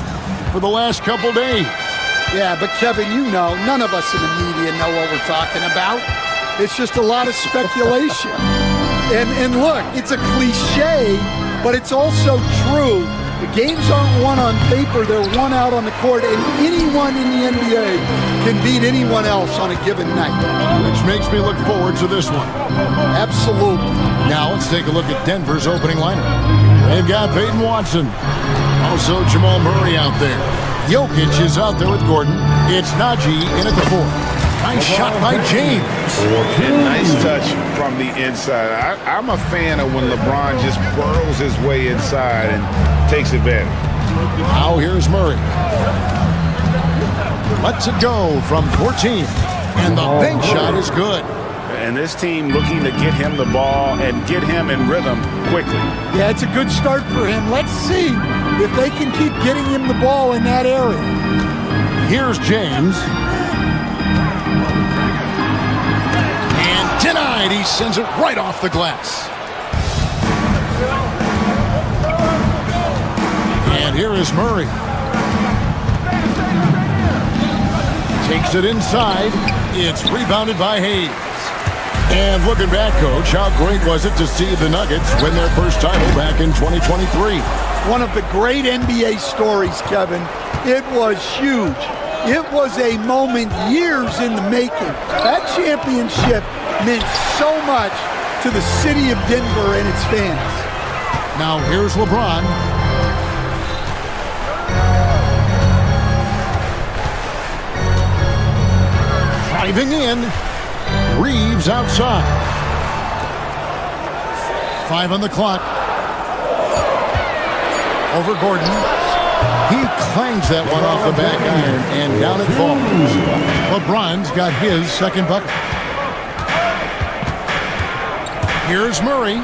for the last couple days. Yeah, but Kevin, you know, none of us in the media know what we're talking about. It's just a lot of speculation. And look, it's a cliche, but it's also true. The games aren't won on paper, they're won out on the court, and anyone in the NBA can beat anyone else on a given night. Which makes me look forward to this one. Absolutely. Now let's take a look at Denver's opening lineup. They've got Peyton Watson. Also Jamal Murray out there. Jokic is out there with Gordon. It's Najee in at the 4. Nice shot by James. And nice touch from the inside. I'm a fan of when LeBron just burrows his way inside and takes advantage. Now here's Murray. Lets it go from 14. And the bank shot is good. And this team looking to get him the ball and get him in rhythm quickly. Yeah, it's a good start for him. Let's see if they can keep getting him the ball in that area. Here's James. And denied. He sends it right off the glass. And here is Murray. Takes it inside. It's rebounded by Hayes. And looking back, Coach, how great was it to see the Nuggets win their first title back in 2023? One of the great NBA stories, Kevin. It was huge. It was a moment years in the making. That championship meant so much to the city of Denver and its fans. Now here's LeBron. Driving in. Reeves outside. 5 on the clock. Over Gordon. He clangs that one off the back iron, and down it falls. LeBron's got his second bucket. Here's Murray.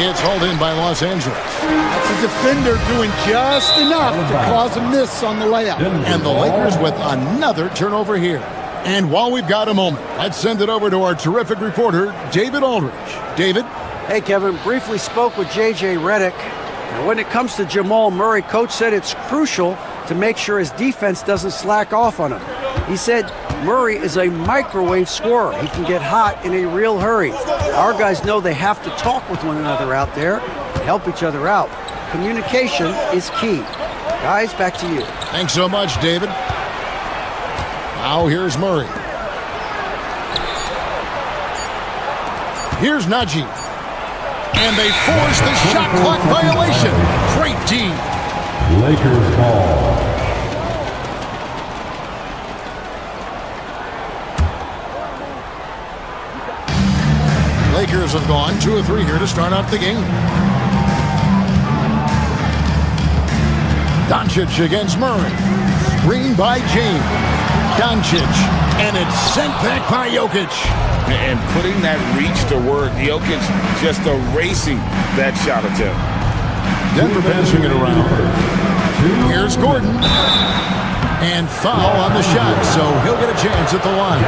It's hauled in by Los Angeles. That's a defender doing just enough to cause a miss on the layup. And the Lakers with another turnover here. And while we've got a moment, let's send it over to our terrific reporter, David Aldridge. David? Hey, Kevin, briefly spoke with J.J. Redick. And when it comes to Jamal Murray, Coach said it's crucial to make sure his defense doesn't slack off on him. He said Murray is a microwave scorer. He can get hot in a real hurry. Our guys know they have to talk with one another out there and help each other out. Communication is key. Guys, back to you. Thanks so much, David. Now here's Murray. Here's Najee. And they force the shot clock violation. Great D. Lakers ball. Lakers have gone 2 of 3 here to start out the game. Doncic against Murray. Screen by James. Doncic. And it's sent back by Jokic. And putting that reach to work, Jokic just erasing that shot attempt. Denver passing it around. Here's Gordon. And foul on the shot, so he'll get a chance at the line.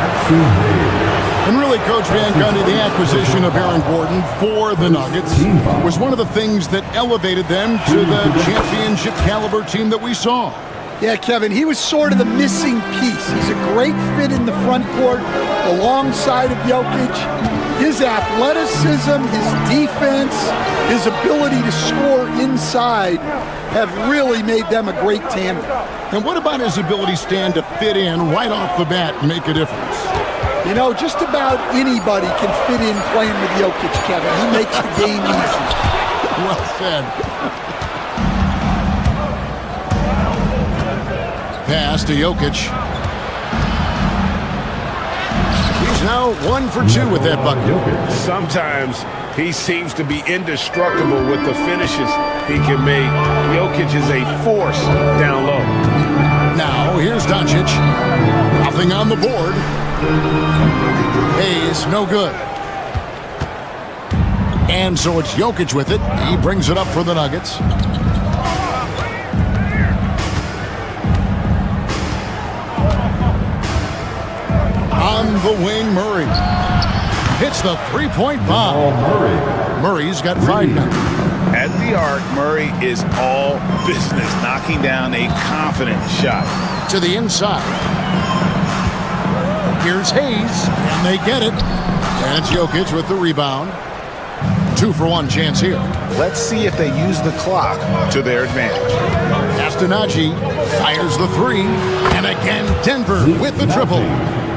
And really, Coach Van Gundy, the acquisition of Aaron Gordon for the Nuggets was one of the things that elevated them to the championship caliber team that we saw. Yeah, Kevin, he was sort of the missing piece. He's a great fit in the front court alongside of Jokic. His athleticism, his defense, his ability to score inside have really made them a great tandem. And what about his ability, Stan, to fit in right off the bat and make a difference? You know, just about anybody can fit in playing with Jokic, Kevin. He makes the game easy. Well said. Pass to Jokic. He's now 1 for 2 with that bucket. Sometimes he seems to be indestructible with the finishes he can make. Jokic is a force down low. Now, here's Doncic. Nothing on the board. Hayes, no good. And so it's Jokic with it. He brings it up for the Nuggets. On the wing, Murray. Hits the three-point bomb. Murray's got 5 now. At the arc, Murray is all business, knocking down a confident shot. To the inside. Here's Hayes, and they get it. And it's Jokic with the rebound. 2 for 1 chance here. Let's see if they use the clock to their advantage. Castanacci fires the 3. And again, Denver with the triple.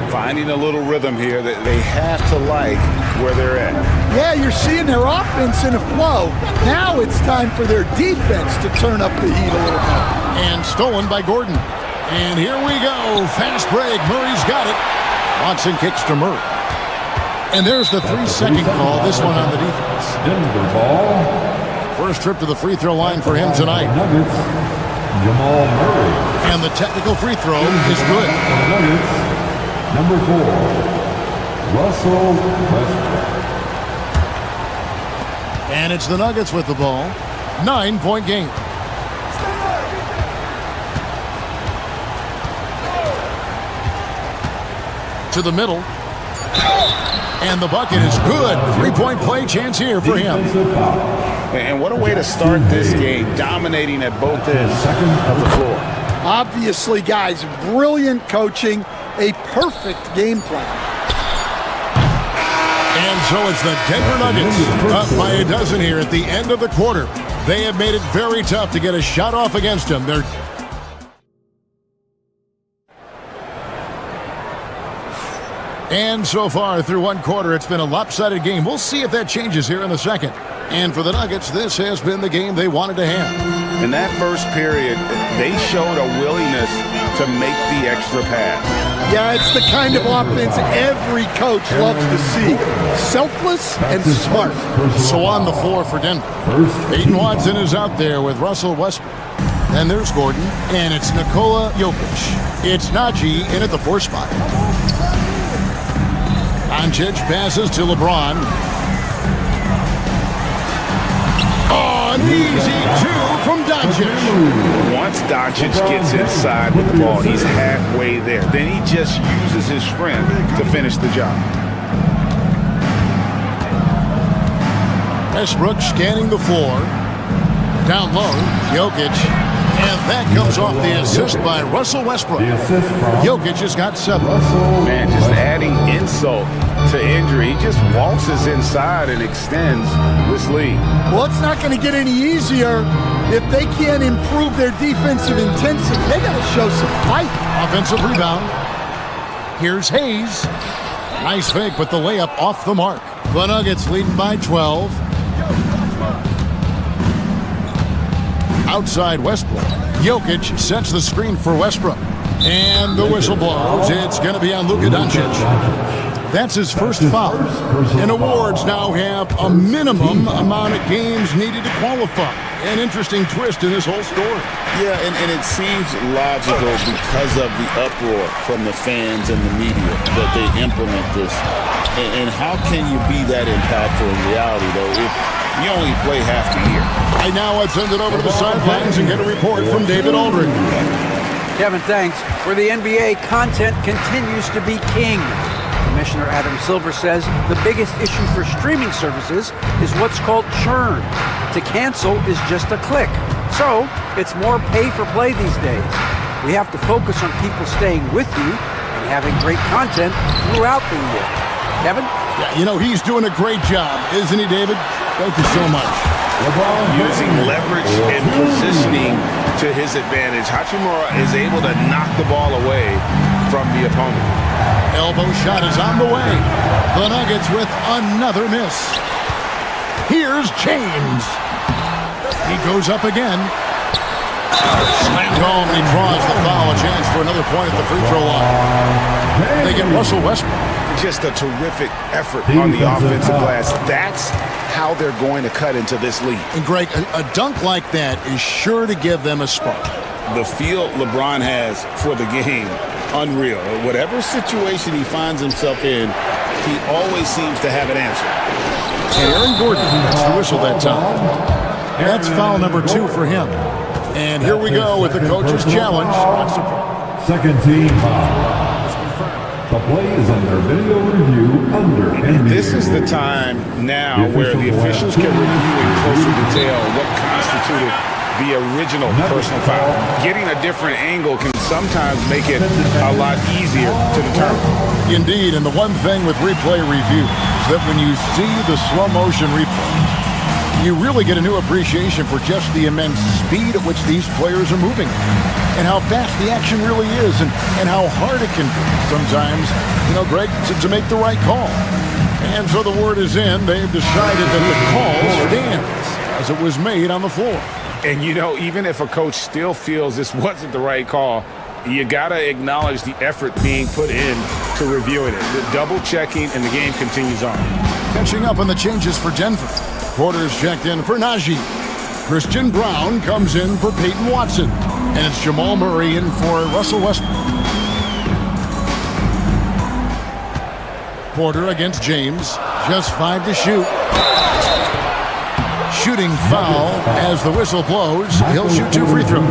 Finding a little rhythm here that they have to like where they're at. Yeah, you're seeing their offense in a flow. Now it's time for their defense to turn up the heat a little bit. And stolen by Gordon. And here we go. Fast break. Murray's got it. Watson kicks to Murray. And there's the 3-second call. This one on the defense. Denver ball. First trip to the free throw line for him tonight. Nuggets. Jamal Murray. And the technical free throw is good. Nuggets. Number 4, Russell Westbrook. And it's the Nuggets with the ball. 9-point game. To the middle. And the bucket is good. 3-point play chance here for him. And what a way to start this game, dominating at both ends of the floor. Obviously, guys, brilliant coaching. A perfect game plan. And so it's the Denver Nuggets up by a dozen here at the end of the quarter. They have made it very tough to get a shot off against them. And so far through one quarter, it's been a lopsided game. We'll see if that changes here in the second. And for the Nuggets, this has been the game they wanted to have. In that first period, they showed a willingness to make the extra pass. Yeah, it's the kind of offense every coach loves to see. Selfless and smart. So on the floor for Denver. Peyton Watson is out there with Russell Westbrook. And there's Gordon. And it's Nikola Jokic. It's Najee in at the 4 spot. Doncic passes to LeBron. An easy 2 from Doncic. Once Doncic gets inside with the ball, he's halfway there. Then he just uses his strength to finish the job. Westbrook scanning the floor. Down low, Jokic. And that comes off the assist by Russell Westbrook. Jokic has got 7. Man, just adding insult to injury. He just waltzes inside and extends this lead. Well, it's not going to get any easier if they can't improve their defensive intensity. They got to show some fight. Offensive rebound. Here's Hayes. Nice fake, but the layup off the mark. The Nuggets leading by 12. Outside Westbrook. Jokic sets the screen for Westbrook. And the whistle blows. It's going to be on Luka Doncic. That's his first foul. And awards now have a minimum amount of games needed to qualify. An interesting twist in this whole story. Yeah, and it seems logical because of the uproar from the fans and the media that they implement this. And how can you be that impactful in reality, though, if you only play half the year? And now let's send it over to the sidelines and get a report from David Aldridge. Kevin, thanks. For the NBA, content continues to be king. Commissioner Adam Silver says the biggest issue for streaming services is what's called churn. To cancel is just a click. So it's more pay for play these days. We have to focus on people staying with you and having great content throughout the year. Kevin? Yeah, you know, he's doing a great job, isn't he, David? Thank you so much. Using leverage and positioning to his advantage, Hachimura is able to knock the ball away from the opponent. Elbow shot is on the way. The Nuggets with another miss. Here's James. He goes up again. Slammed home. He draws the foul. A chance for another point at the free throw line. They get Russell Westbrook. Just a terrific effort on the offensive glass. That's how they're going to cut into this lead. And Greg, a dunk like that is sure to give them a spark. The feel LeBron has for the game, unreal. Whatever situation he finds himself in, he always seems to have an answer. And Aaron Gordon gets the whistle that time. That's foul number 2 for him. And here we go with the coach's challenge. Second team foul. The play is under video review under NBA. This is the time now where the officials can review in closer detail what constituted the original personal foul. Getting a different angle can sometimes make it a lot easier to determine. Indeed, and the one thing with replay review is that when you see the slow motion replay, you really get a new appreciation for just the immense speed at which these players are moving and how fast the action really is and how hard it can be sometimes, you know, Greg, to make the right call. And so the word is in. They've decided that the call stands as it was made on the floor. And, you know, even if a coach still feels this wasn't the right call, you got to acknowledge the effort being put in to reviewing it. The double checking, and the game continues on. Catching up on the changes for Denver. Porter's checked in for Najee. Christian Brown comes in for Peyton Watson. And it's Jamal Murray in for Russell Westbrook. Porter against James. Just 5 to shoot. Shooting foul as the whistle blows. He'll shoot 2 free throws.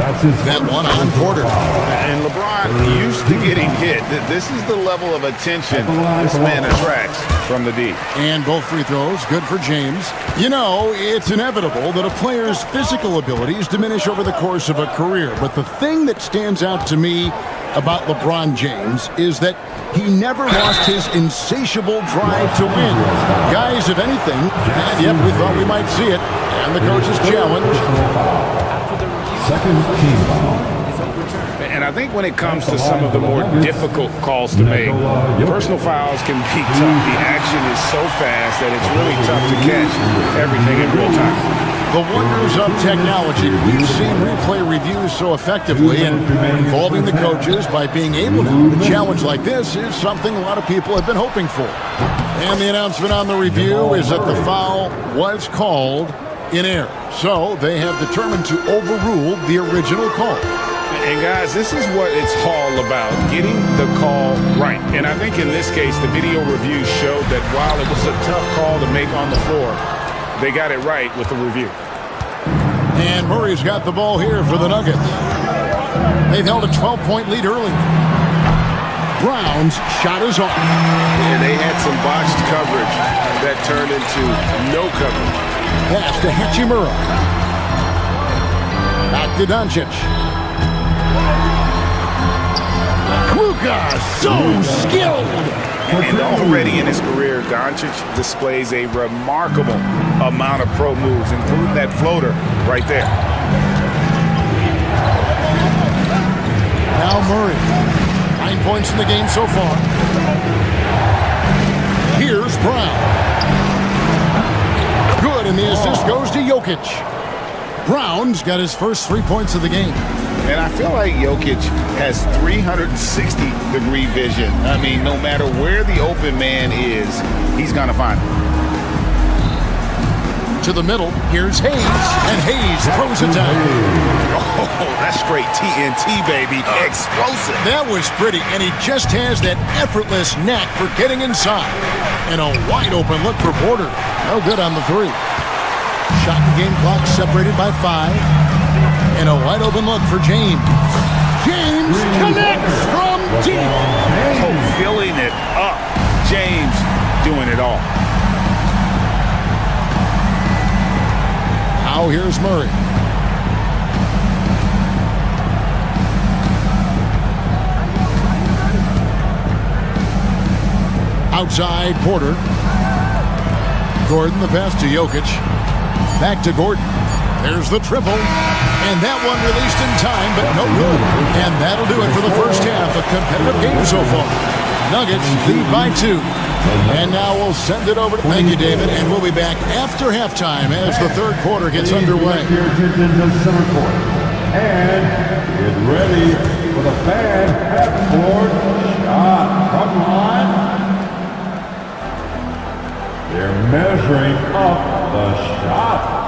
That one on Porter. And LeBron used to getting hit. This is the level of attention this man attracts from the D. And both free throws, good for James. You know, it's inevitable that a player's physical abilities diminish over the course of a career. But the thing that stands out to me about LeBron James is that he never lost his insatiable drive to win. Guys, if anything, and yep, we thought we might see it. And the coach's challenge. Second team foul. And I think when it comes to some of the more difficult calls to make, personal fouls can be tough. The action is so fast that it's really tough to catch everything in real time. The wonders of technology. We've seen replay reviews so effectively and involving the coaches by being able to challenge like this is something a lot of people have been hoping for. And the announcement on the review is that the foul was called in error. So they have determined to overrule the original call. And guys, this is what it's all about, getting the call right. And I think in this case, the video review showed that while it was a tough call to make on the floor, they got it right with the review. And Murray's got the ball here for the Nuggets. They've held a 12-point lead early. Brown's shot is off. And they had some botched coverage that turned into no coverage. Pass to Hachimura. Back to Doncic. Luka, so skilled. And already in his career, Doncic displays a remarkable amount of pro moves, including that floater right there. Now Murray. 9 points in the game so far. Here's Brown. Good, and the assist goes to Jokic. Brown's got his first 3 points of the game. And I feel like Jokic has 360-degree vision. I mean, no matter where the open man is, he's going to find him. To the middle, here's Hayes, and Hayes throws it down. Oh, that's straight TNT, baby. Explosive. That was pretty, and he just has that effortless knack for getting inside. And a wide open look for Porter. No good on the three. Shot and game clock separated by 5. And a wide open look for James. James connects from deep. Oh, filling it up. James doing it all. Now here's Murray. Outside, Porter. Gordon, the pass to Jokic. Back to Gordon. There's the triple. And that one released in time, but no good. And that'll do it for the first half. A competitive game so far. Nuggets lead by 2. And now we'll send it over to... Thank you, David. And we'll be back after halftime as the third quarter gets underway. Your attention to center court. And get ready for the fan half-court shot from line. They're measuring up the shot.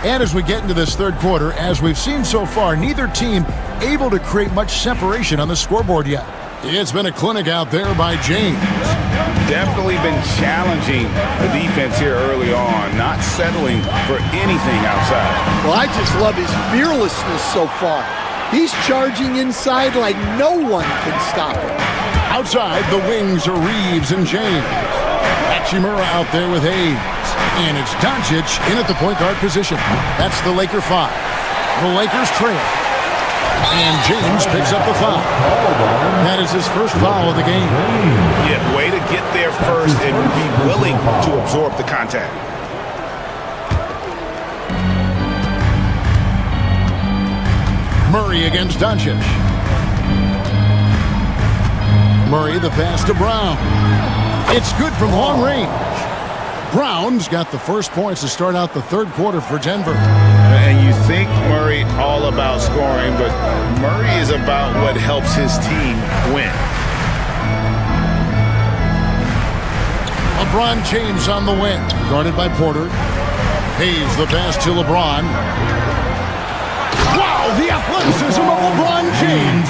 And as we get into this third quarter, as we've seen so far, neither team able to create much separation on the scoreboard yet. It's been a clinic out there by James. Definitely been challenging the defense here early on, not settling for anything outside. Well, I just love his fearlessness so far. He's charging inside like no one can stop him. Outside, the wings are Reeves and James. Hachimura out there with Hayes. And it's Doncic in at the point guard position. That's the Laker 5. The Lakers trail. And James picks up the foul. That is his first foul of the game. Yeah, way to get there first and be willing to absorb the contact. Murray against Doncic. Murray, the pass to Brown. It's good from long range. Brown's got the first points to start out the third quarter for Denver. And you think Murray all about scoring, but Murray is about what helps his team win. LeBron James on the wing, guarded by Porter. Hayes the pass to LeBron. Wow, the athleticism of LeBron James.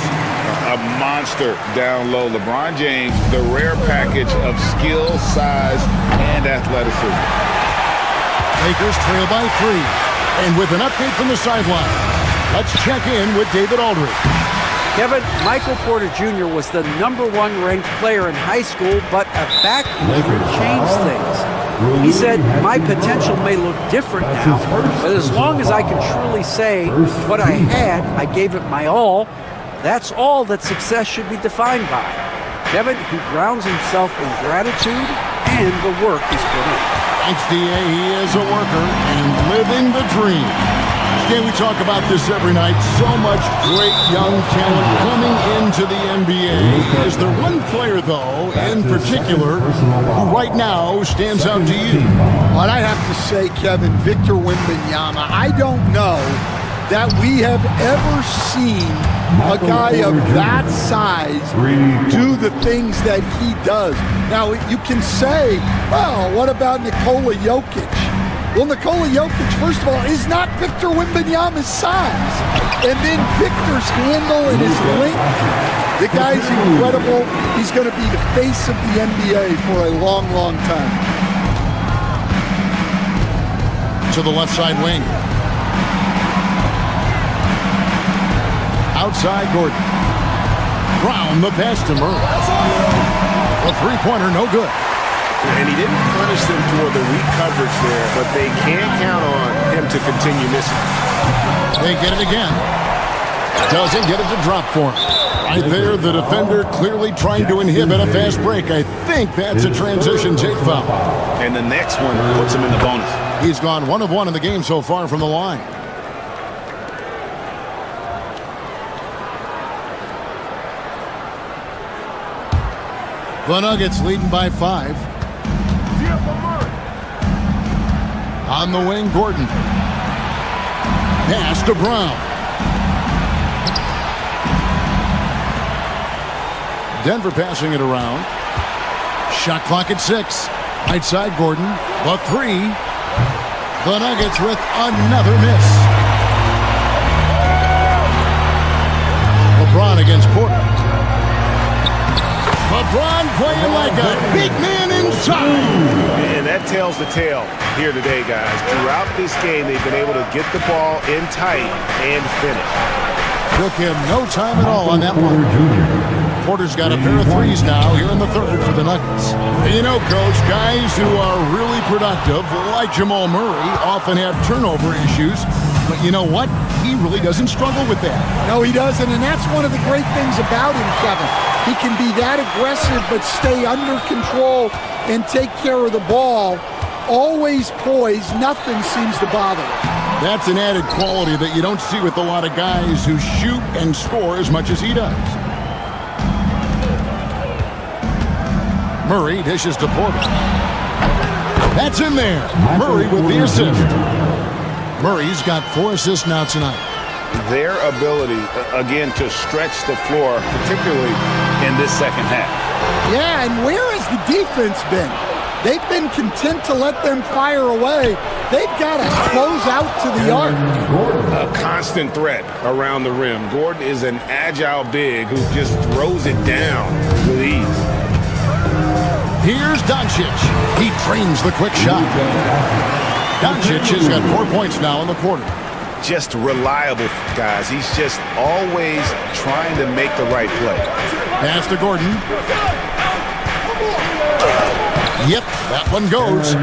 A monster down low. LeBron James, the rare package of skill, size, and athleticism. Lakers trail by 3. And with an update from the sideline, let's check in with David Aldridge. Kevin, Michael Porter Jr. was the #1 ranked player in high school, but a back injury changed things. He said, my potential may look different now, but as long as I can truly say what I had, I gave it my all. That's all that success should be defined by. Kevin, he grounds himself in gratitude and the work he's put in. Thanks, D.A. He is a worker and living the dream. Today we talk about this every night. So much great young talent coming into the NBA. Is there one player, though, in particular, who right now stands out to you? Well, I have to say, Kevin, Victor Wembanyama. I don't know that we have ever seen a guy of that size do the things that he does. Now, you can say, well, what about Nikola Jokic? Well, Nikola Jokic, first of all, is not Victor Wembanyama's size. And then Victor's handle and his length, the guy's incredible. He's going to be the face of the NBA for a long, long time. To the left side wing. Outside Gordon. Brown, the pass to Murray. A three-pointer, no good. And he didn't punish them for the weak coverage there, but they can't count on him to continue missing. They get it again. Doesn't get it to drop for him. Right there, the defender clearly trying to inhibit a fast break. I think that's a transition take foul. And the next one puts him in the bonus. He's gone 1 of 1 in the game so far from the line. The Nuggets leading by 5. On the wing, Gordon. Pass to Brown. Denver passing it around. Shot clock at 6. Right side, Gordon. The 3. The Nuggets with another miss. LeBron against Porter. LeBron playing like a big man inside. And that tells the tale here today, guys. Throughout this game, they've been able to get the ball in tight and finish. Took him no time at all on that one. Porter's got a pair of threes now here in the third for the Nuggets. And you know, Coach, guys who are really productive, like Jamal Murray, often have turnover issues. But you know what? He really doesn't struggle with that. No, he doesn't, and that's one of the great things about him, Kevin. He can be that aggressive but stay under control and take care of the ball. Always poised. Nothing seems to bother him. That's an added quality that you don't see with a lot of guys who shoot and score as much as he does. Murray dishes to Porter. That's in there. Murray with the assist. Murray's got 4 assists now tonight. Their ability, again, to stretch the floor, particularly in this second half. Yeah, and where has the defense been? They've been content to let them fire away. They've got to close out to the arc. A constant threat around the rim. Gordon is an agile big who just throws it down with ease. Here's Doncic. He trains the quick shot. Doncic has got 4 points now in the quarter. Just reliable, guys. He's just always trying to make the right play. Pass to Gordon. Yep, that one goes.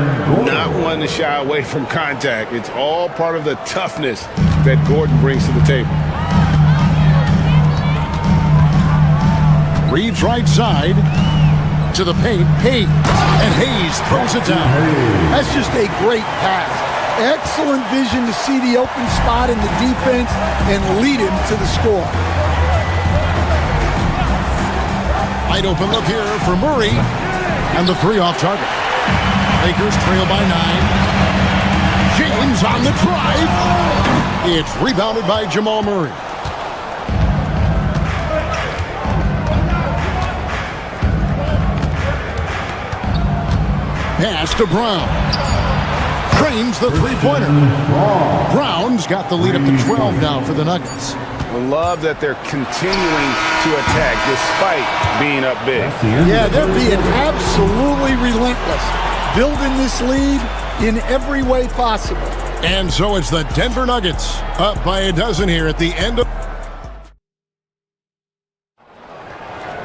Not one to shy away from contact. It's all part of the toughness that Gordon brings to the table. Reeves right side. To the paint, Hayes, and Hayes throws it down. That's just a great pass. Excellent vision to see the open spot in the defense and lead him to the score. Wide open look here for Murray, and the 3 off target. Lakers trail by 9. James on the drive. It's rebounded by Jamal Murray. Pass to Brown. Trains the three-pointer. Brown's got the lead up to 12 now for the Nuggets. I love that they're continuing to attack despite being up big. Yeah, they're being absolutely relentless. Building this lead in every way possible. And so it's the Denver Nuggets up by a dozen here at the end of...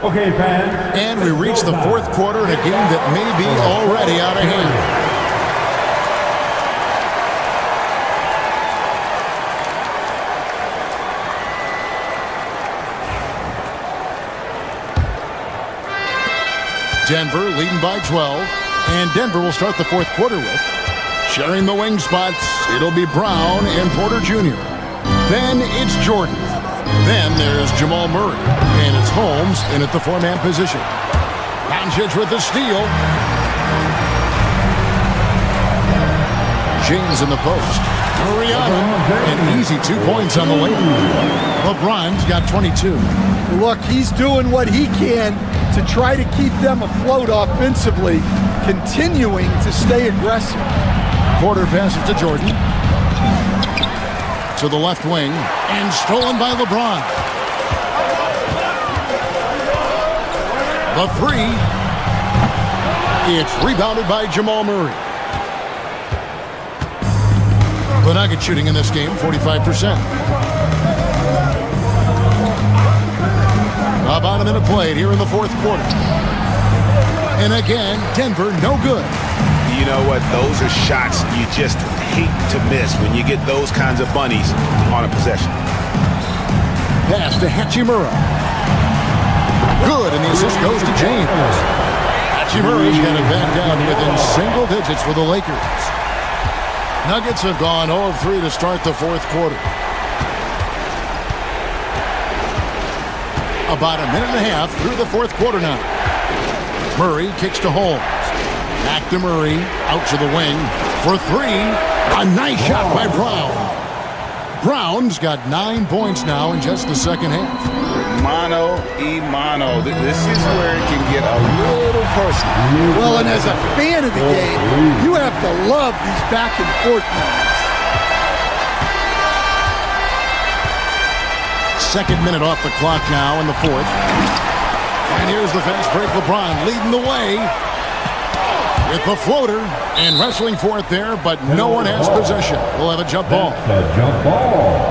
Okay, fans. And we reach the fourth quarter in a game that may be already out of hand. Denver leading by 12. And Denver will start the fourth quarter with. Sharing the wing spots, it'll be Brown and Porter Jr. Then it's Jordan. Then there's Jamal Murray, and it's Holmes in at the 4-man position. Doncic with the steal. James in the post. Murray on him, and easy 2 points on the way. LeBron's got 22. Look, he's doing what he can to try to keep them afloat offensively, continuing to stay aggressive. Porter passes to Jordan. To the left wing, and stolen by LeBron. The 3. It's rebounded by Jamal Murray. The Nuggets shooting in this game, 45%. About a minute played here in the fourth quarter. And again, Denver no good. You know what? Those are shots you just hate to miss when you get those kinds of bunnies on a possession. Pass to Hachimura. Good, and the assist goes to James. Hachimura's got it back down within single digits for the Lakers. Nuggets have gone 0 of 3 to start the fourth quarter. About a minute and a half through the fourth quarter now. Murray kicks to Holmes. Back to Murray. Out to the wing. For three. A nice shot by Brown. Brown's got 9 points now in just the second half. Mano y mano. This is where it can get a little personal. Well, and as a fan of the game, you have to love these back and forth moments. Second minute off the clock now in the fourth. And here's the fast break. LeBron leading the way with the floater and wrestling for it there, but no one has possession. We'll have a jump ball. A jump ball.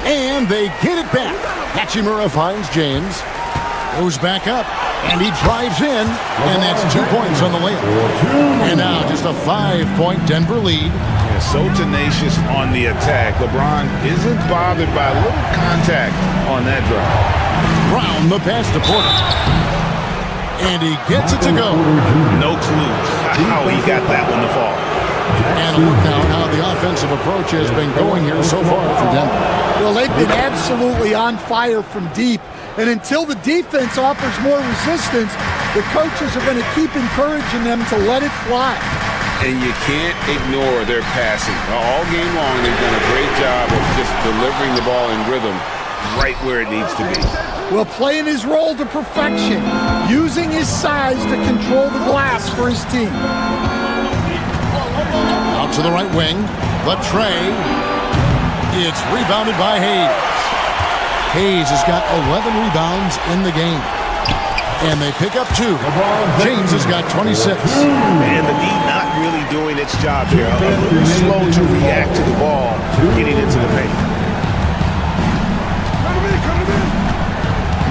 And they get it back. Hachimura finds James. Goes back up. And he drives in. And that's 2 points on the layup. And now just a 5-point Denver lead. Yeah, so tenacious on the attack. LeBron isn't bothered by a little contact on that drive. Brown the pass to Porter. And he gets it to go. No clue how he got that one to fall. And a look now at how the offensive approach has been going here so far for Denver. Well, they've been absolutely on fire from deep. And until the defense offers more resistance, the coaches are going to keep encouraging them to let it fly. And you can't ignore their passing. All game long, they've done a great job of just delivering the ball in rhythm right where it needs to be. Well, playing his role to perfection, using his size to control the glass for his team. Out to the right wing. The tray. It's rebounded by Hayes. Hayes has got 11 rebounds in the game. And they pick up 2. James has got 26. And the D not really doing its job here. A little slow to react to the ball getting into the paint.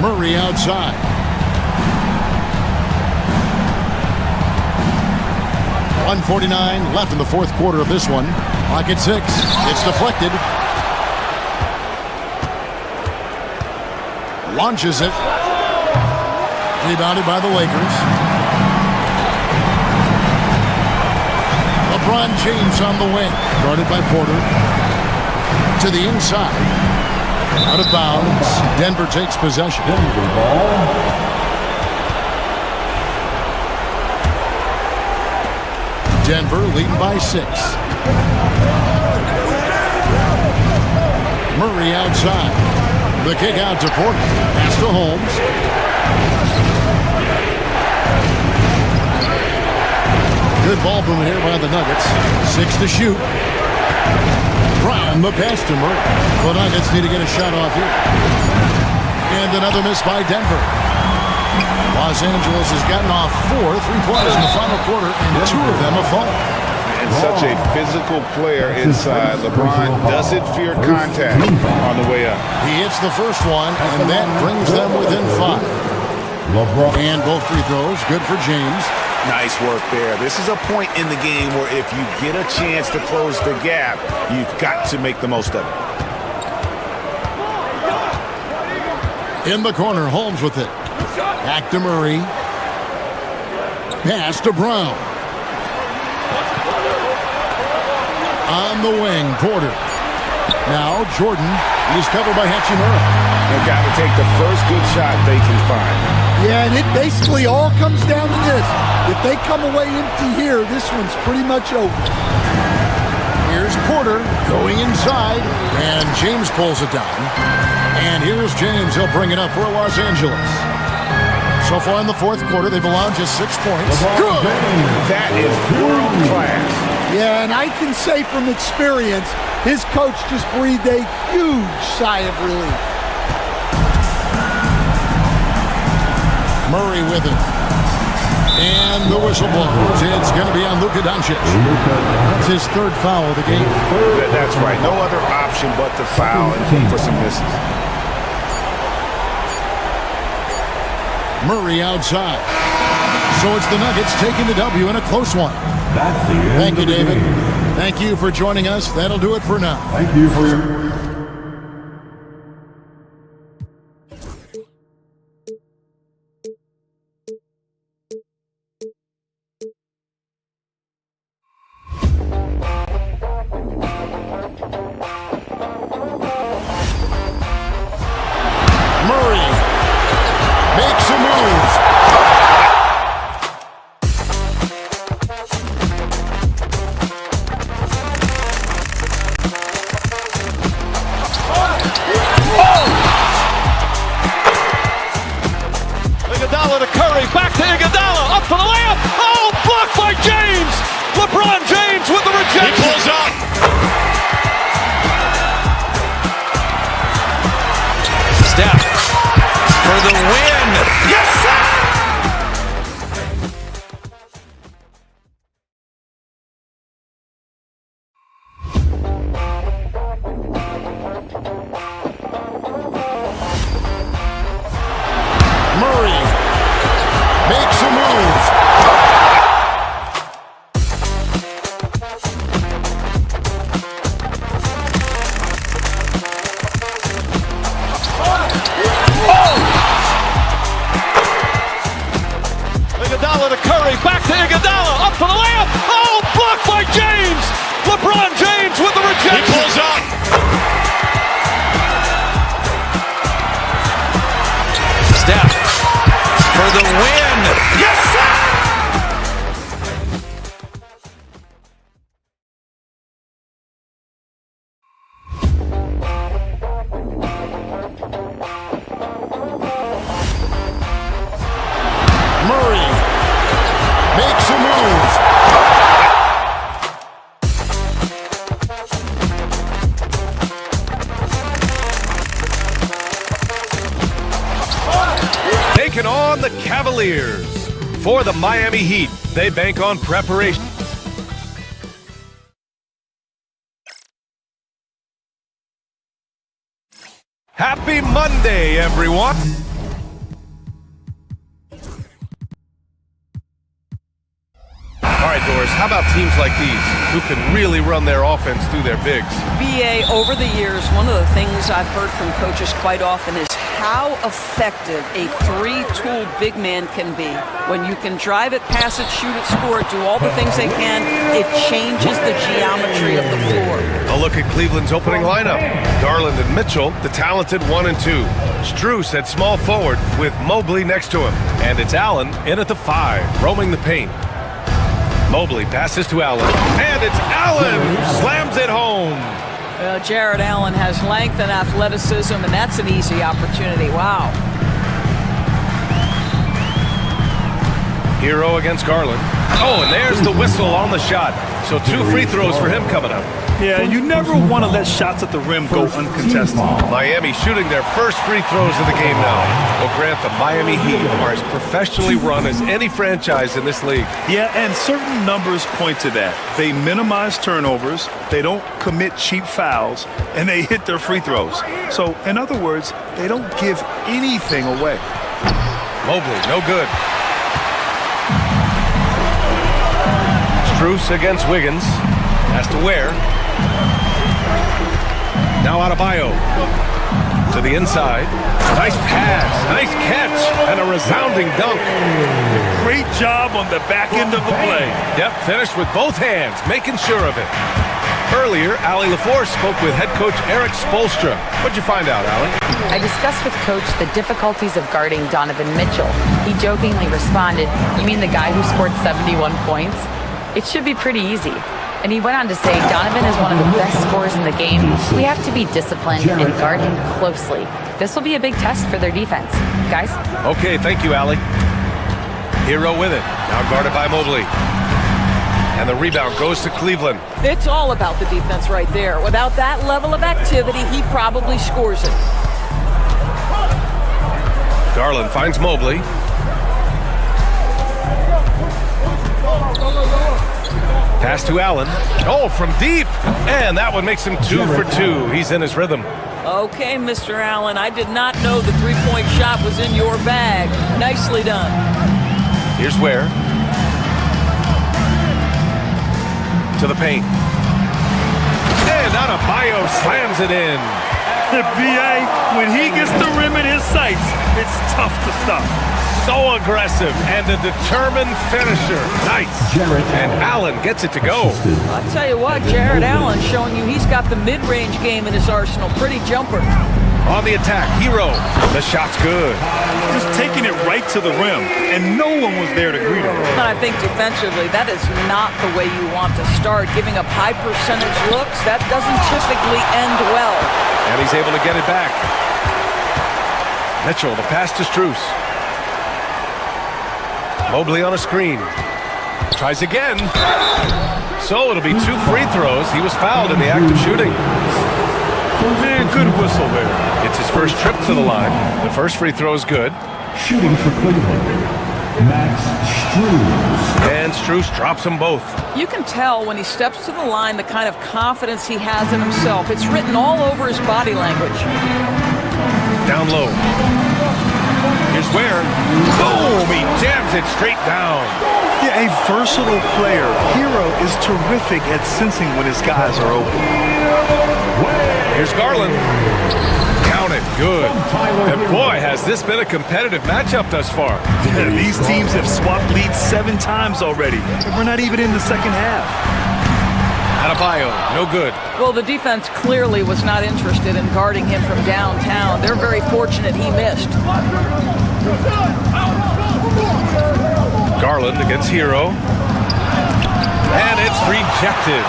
Murray outside. .149 left in the fourth quarter of this one. Clock at 6. It's deflected. Launches it. Rebounded by the Lakers. LeBron James on the wing. Guarded by Porter. To the inside. Out of bounds. Denver takes possession. Denver leading by 6. Murray outside. The kick out to Porter. Pass to Holmes. Good ball movement here by the Nuggets. 6 to shoot. Brown the pass to Murray. The Nuggets need to get a shot off here. And another miss by Denver. Los Angeles has gotten off 4 3-pointers in the final quarter, and 2 of them have fallen. And such a physical player inside. LeBron doesn't fear contact on the way up. He hits the first one, and that brings them within 5. And both free throws, good for James. Nice work there. This is a point in the game where if you get a chance to close the gap, you've got to make the most of it. In the corner, Holmes with it. Back to Murray. Pass to Brown. On the wing, Porter. Now Jordan. He's covered by Hachimura. They've got to take the first good shot they can find. Yeah, and it basically all comes down to this. If they come away empty here, this one's pretty much over. Here's Porter going inside, and James pulls it down. And here's James. He'll bring it up for Los Angeles. So far in the fourth quarter, they've allowed just 6 points. Good. That is world class. Yeah, and I can say from experience, his coach just breathed a huge sigh of relief. Murray with it. And the whistle blows. It's going to be on Luka Doncic. That's his 3rd foul of the game. That's right. No other option but to foul and for some misses. Murray outside. So it's the Nuggets taking the W in a close one. Thank you, David. Thank you for joining us. That'll do it for now. Thank you for your... back to Iguodala, up for the layup. Oh, blocked by James. LeBron James with the rejection. He pulls up. Steph for the win. Yes, sir! Murray makes a move. Iguodala to Curry, back to Iguodala, up for the layup. Oh, blocked by James. LeBron James with the rejection. He pulls up. Steph for the win. Yes, sir! Murray makes a move. Taking on the Cavaliers. For the Miami Heat, they bank on preparation. Happy Monday, everyone. All right, Doris, how about teams like these who can really run their offense through their bigs? BA, over the years, one of the things I've heard from coaches quite often is how effective a three-tool big man can be. When you can drive it, pass it, shoot it, score it, do all the things they can, it changes the geometry of the floor. A look at Cleveland's opening lineup. Garland and Mitchell, the talented 1 and 2. Strus at small forward with Mobley next to him. And it's Allen in at the 5, roaming the paint. Mobley passes to Allen, and it's Allen who slams it home. Well, Jared Allen has length and athleticism, and that's an easy opportunity. Wow. Hero against Garland. Oh, and there's the whistle on the shot. So 2 free throws for him coming up. Yeah, you never want to let shots at the rim go uncontested. Miami shooting their first free throws of the game now. Well, Grant, the Miami Heat are as professionally run as any franchise in this league. Yeah, and certain numbers point to that. They minimize turnovers, they don't commit cheap fouls, and they hit their free throws. So, in other words, they don't give anything away. Mobley, no good. Strus against Wiggins. Has to wear. Now Adebayo to the inside. Nice pass, nice catch, and a resounding dunk. Great job on the back end of the play. Yep, finished with both hands, making sure of it. Earlier, Allie LaForce spoke with head coach Eric Spoelstra. What'd you find out, Allie? I discussed with Coach the difficulties of guarding Donovan Mitchell. He jokingly responded, "You mean the guy who scored 71 points? It should be pretty easy." And he went on to say, Donovan is one of the best scorers in the game. We have to be disciplined and guard him closely. This will be a big test for their defense. Guys? Okay, thank you, Allie. Hero with it. Now guarded by Mobley. And the rebound goes to Cleveland. It's all about the defense right there. Without that level of activity, he probably scores it. Garland finds Mobley. Pass to Allen. Oh, from deep. And that one makes him 2 for 2. He's in his rhythm. Okay, Mr. Allen, I did not know the three-point shot was in your bag. Nicely done. Here's Ware. To the paint. And Adebayo slams it in. B.A., when he gets the rim in his sights, it's tough to stop. So aggressive and a determined finisher. Nice. And Allen gets it to go. I'll tell you what, Jared Allen showing you he's got the mid-range game in his arsenal. Pretty jumper. On the attack, Hero. The shot's good. Just taking it right to the rim, and no one was there to greet him. I think defensively, that is not the way you want to start. Giving up high percentage looks, that doesn't typically end well. And he's able to get it back. Mitchell, the pass to Strus. Mobley on a screen. Tries again. So it'll be 2 free throws. He was fouled in the act of shooting. Man, good whistle there. It's his first trip to the line. The first free throw is good. Shooting for Cleveland, Max Strus. And Strus drops them both. You can tell when he steps to the line the kind of confidence he has in himself. It's written all over his body language. Down low. Here's where. Boom! He jams it straight down. Yeah, a versatile player. Hero is terrific at sensing when his guys are open. Here's Garland. Count it. Good. And boy, has this been a competitive matchup thus far. These teams have swapped leads 7 times already. And we're not even in the second half. Adebayo, no good. Well, the defense clearly was not interested in guarding him from downtown. They're very fortunate he missed. Garland against Hero. And it's rejected.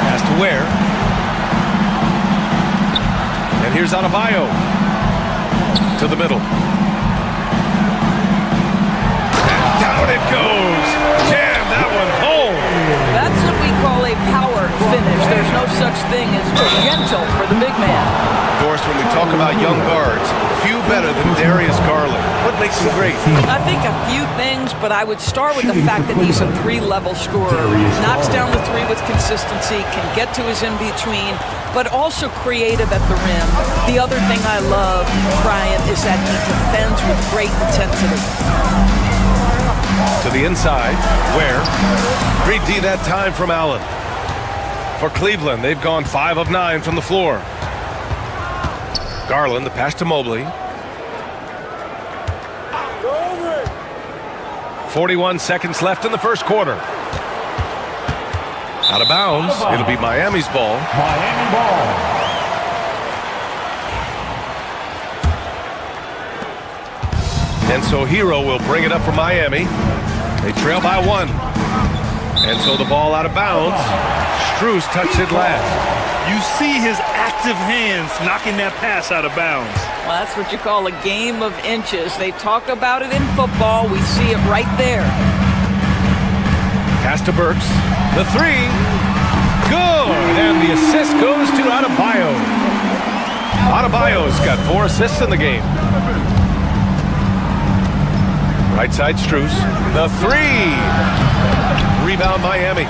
Pass to Ware. And here's Adebayo. To the middle. And down it goes. Jam that one home. That's what we call a power finish. There's no such thing as gentle for the big man. Of course, when we talk about young guards, few better than Darius Garland. What makes him great? I think a few things, but I would start with the fact that he's a 3-level scorer. Knocks down the 3 with consistency, can get to his in-between, but also creative at the rim. The other thing I love, Brian, is that he defends with great intensity. To the inside, Ware. Great D that time from Allen. For Cleveland, they've gone 5 of 9 from the floor. Garland, the pass to Mobley. 41 seconds left in the first quarter. Out of bounds. It'll be Miami's ball. Miami ball. And so Hero will bring it up for Miami. They trail by 1. And so the ball out of bounds. Strus touched it last. You see his active hands knocking that pass out of bounds. Well, that's what you call a game of inches. They talk about it in football. We see it right there. Pass to Burks. The 3. Good. And the assist goes to Adebayo. Adebayo's got 4 assists in the game. Right side Strus. The 3. Rebound Miami.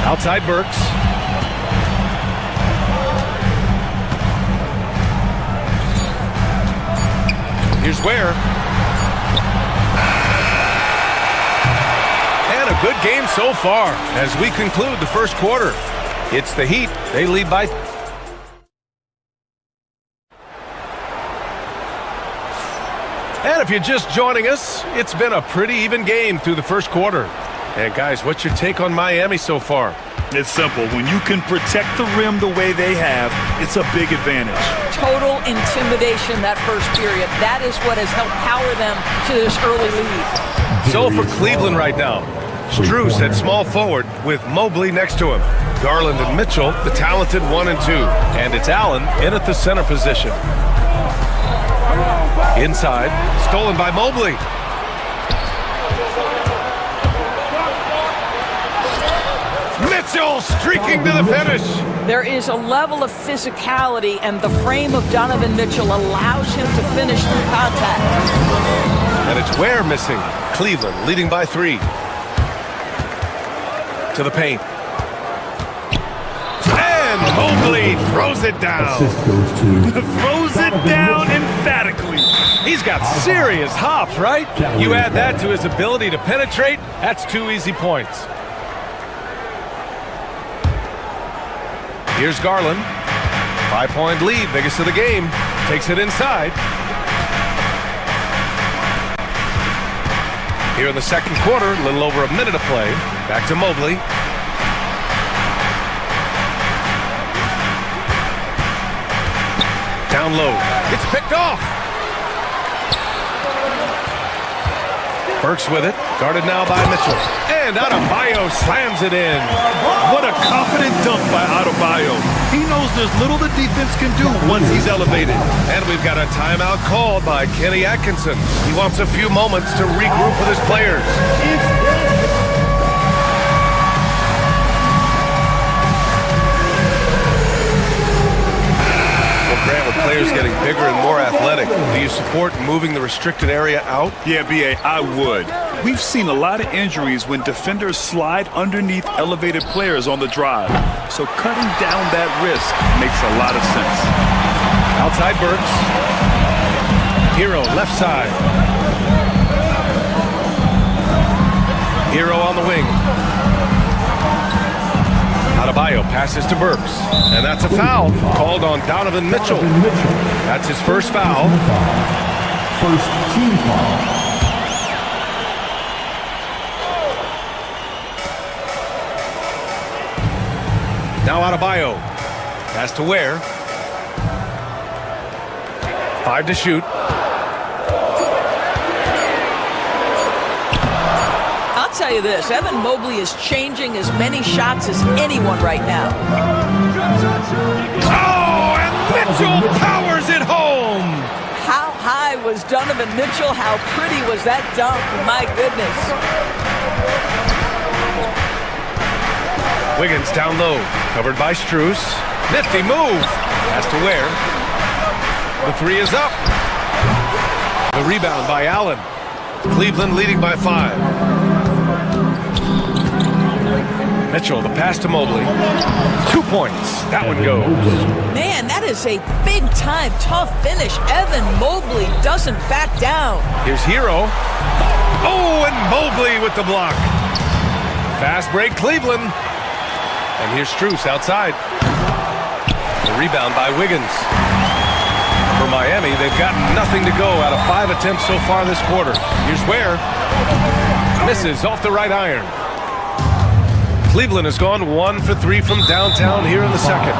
Outside Burks. Here's Ware. And a good game so far as we conclude the first quarter. It's the Heat. They lead by... And if you're just joining us, it's been a pretty even game through the first quarter. And guys, what's your take on Miami so far? It's simple. When you can protect the rim the way they have, it's a big advantage. Total intimidation that first period. That is what has helped power them to this early lead. So for Cleveland right now, Strus at small forward with Mobley next to him. Garland and Mitchell, the talented 1 and 2. And it's Allen in at the center position. Inside, stolen by Mobley. Mitchell streaking to the finish. There is a level of physicality, and the frame of Donovan Mitchell allows him to finish through contact. And it's Ware missing. Cleveland leading by 3. To the paint. And Mobley throws it down. Throws it down emphatically. He's got serious hops, right? You add that to his ability to penetrate, that's 2 easy points. Here's Garland. 5-point lead, biggest of the game. Takes it inside. Here in the second quarter, a little over a minute of play. Back to Mobley. Down low. It's picked off. Burks with it. Guarded now by Mitchell. And Adebayo slams it in. What a confident dunk by Adebayo. He knows there's little the defense can do once he's elevated. And we've got a timeout called by Kenny Atkinson. He wants a few moments to regroup with his players. Grant, with players getting bigger and more athletic, do you support moving the restricted area out? Yeah, B.A., I would. We've seen a lot of injuries when defenders slide underneath elevated players on the drive. So cutting down that risk makes a lot of sense. Outside Burks. Hero left side. Hero on the wing. Adebayo passes to Burks, and that's a foul called on Donovan Mitchell. That's his first foul. First team foul. Now Adebayo. Pass to Ware. 5 to shoot. I'll tell you this, Evan Mobley is changing as many shots as anyone right now. Oh, and Mitchell powers it home! How high was Donovan Mitchell? How pretty was that dunk? My goodness. Wiggins down low, covered by Strus. Nifty move! Pass to Ware. The three is up. The rebound by Allen. Cleveland leading by 5. Mitchell, the pass to Mobley. 2 points. That one goes. Man, that is a big-time tough finish. Evan Mobley doesn't back down. Here's Hero. Oh, and Mobley with the block. Fast break, Cleveland. And here's Strus outside. The rebound by Wiggins. For Miami, they've got nothing to go out of 5 attempts so far this quarter. Here's Ware. Misses off the right iron. Cleveland has gone 1 for 3 from downtown here in the second.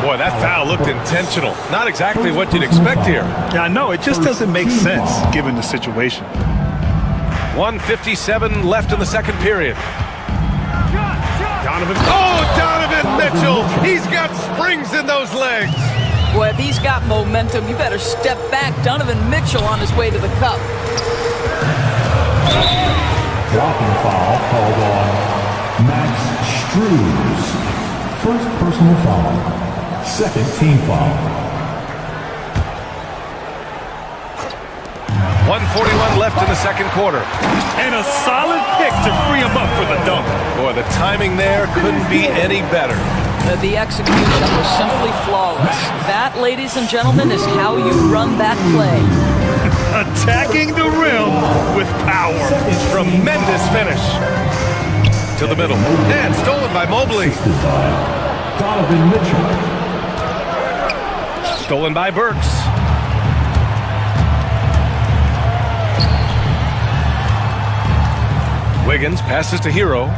Boy, that foul looked intentional. Not exactly what you'd expect here. Yeah, I know. It just doesn't make sense given the situation. 1:57 left in the second period. Donovan. Oh, Donovan Mitchell. He's got springs in those legs. Boy, if he's got momentum, you better step back. Donovan Mitchell on his way to the cup. Blocking foul called on Max Strus. First personal foul. Second team foul. 1:41 left in the second quarter. And a solid pick to free him up for the dunk. Boy, the timing there couldn't be any better. The execution was simply flawless. That, ladies and gentlemen, is how you run that play. Attacking the rim with power. Tremendous finish. To the middle. And stolen by Mobley. Donovan Mitchell. Stolen by Burks. Wiggins passes to Hero.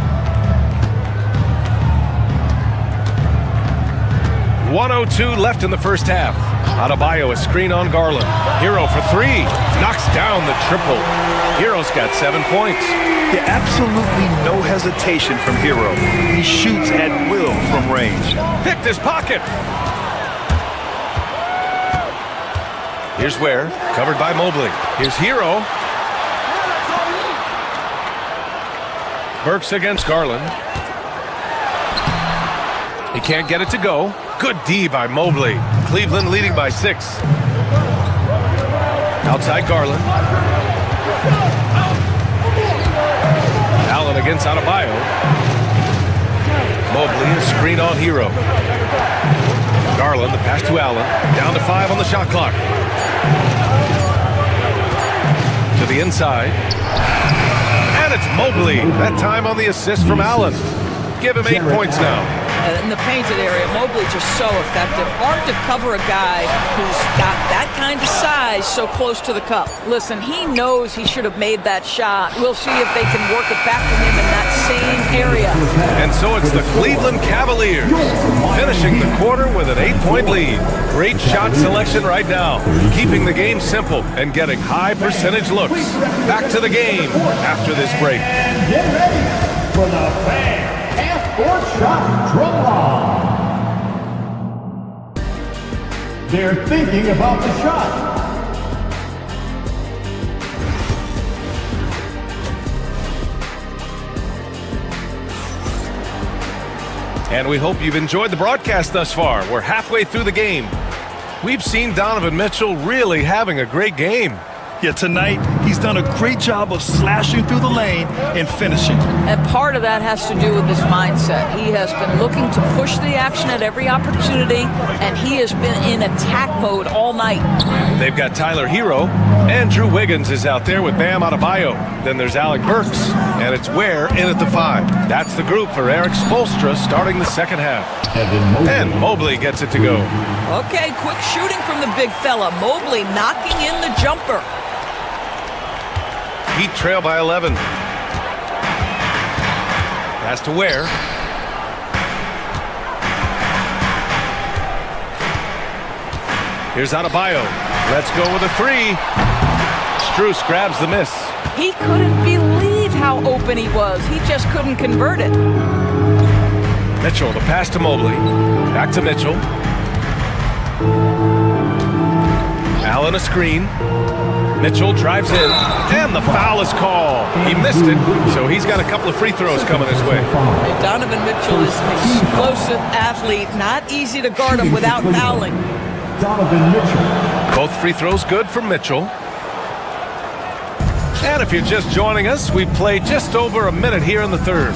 1:02 left in the first half. Adebayo, a screen on Garland. Hero for 3. Knocks down the triple. Hero's got 7 points. Yeah, absolutely no hesitation from Hero. He shoots at will from range. Picked his pocket. Here's Ware, covered by Mobley. Here's Hero. Burks against Garland. He can't get it to go. Good D by Mobley. Cleveland leading by 6. Outside Garland. Allen against Adebayo. Mobley, a screen on Hero. Garland, the pass to Allen. Down to 5 on the shot clock. To the inside. And it's Mobley. That time on the assist from Allen. Give him 8 points now. In the painted area, Mobley just so effective. Hard to cover a guy who's got that kind of size so close to the cup. Listen, he knows he should have made that shot. We'll see if they can work it back to him in that same area. And so it's the Cleveland Cavaliers finishing the quarter with an 8-point lead. Great shot selection right now, keeping the game simple and getting high percentage looks. Back to the game after this break. Get ready for the fan half-court shot drum line. They're thinking about the shot. And we hope you've enjoyed the broadcast thus far. We're halfway through the game. We've seen Donovan Mitchell really having a great game. Yeah, tonight he's done a great job of slashing through the lane and finishing. And part of that has to do with his mindset. He has been looking to push the action at every opportunity, and he has been in attack mode all night. They've got Tyler Hero, and Drew Wiggins is out there with Bam Adebayo. Then there's Alec Burks, and it's Ware in at the 5. That's the group for Eric Spoelstra starting the second half. And Mobley gets it to go. Okay, quick shooting from the big fella. Mobley knocking in the jumper. Heat trail by 11. Pass to Ware. Here's Adebayo. Let's go with a 3. Strus grabs the miss. He couldn't believe how open he was. He just couldn't convert it. Mitchell, the pass to Mobley. Back to Mitchell. Allen a screen. Mitchell drives in, and the foul is called. He missed it, so he's got a couple of free throws coming his way. Donovan Mitchell is an explosive athlete. Not easy to guard him without fouling. Donovan Mitchell. Both free throws good for Mitchell. And if you're just joining us, we've played just over a minute here in the third.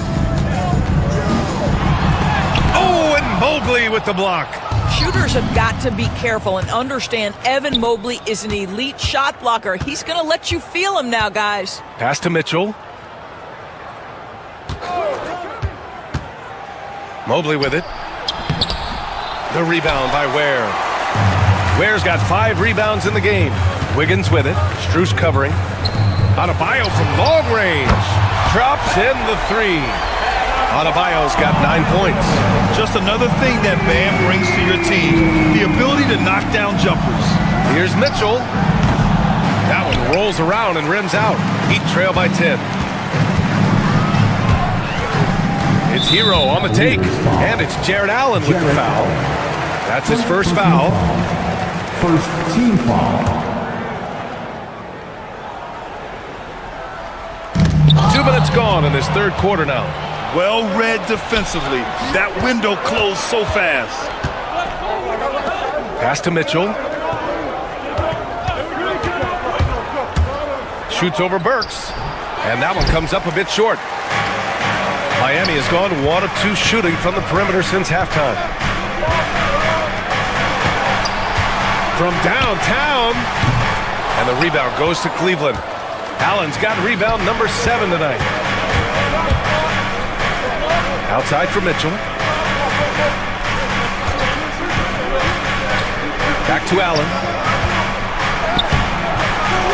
Oh, and Mobley with the block. Shooters have got to be careful and understand Evan Mobley is an elite shot blocker. He's going to let you feel him now, guys. Pass to Mitchell. Mobley with it. The rebound by Ware. Ware's got 5 rebounds in the game. Wiggins with it. Strus covering. Adebayo from long range. Drops in the 3. Adebayo's got 9 points. Just another thing that Bam brings to your team, the ability to knock down jumpers. Here's Mitchell. That one rolls around and rims out. Heat trail by 10. It's Hero on the take, and it's Jared Allen with the foul. That's his first foul. First team foul. 2 minutes gone in this third quarter now. Well read defensively. That window closed so fast. Pass to Mitchell. Shoots over Burks. And that one comes up a bit short. Miami has gone 1 of 2 shooting from the perimeter since halftime. From downtown. And the rebound goes to Cleveland. Allen's got rebound number 7 tonight. Outside for Mitchell. Back to Allen.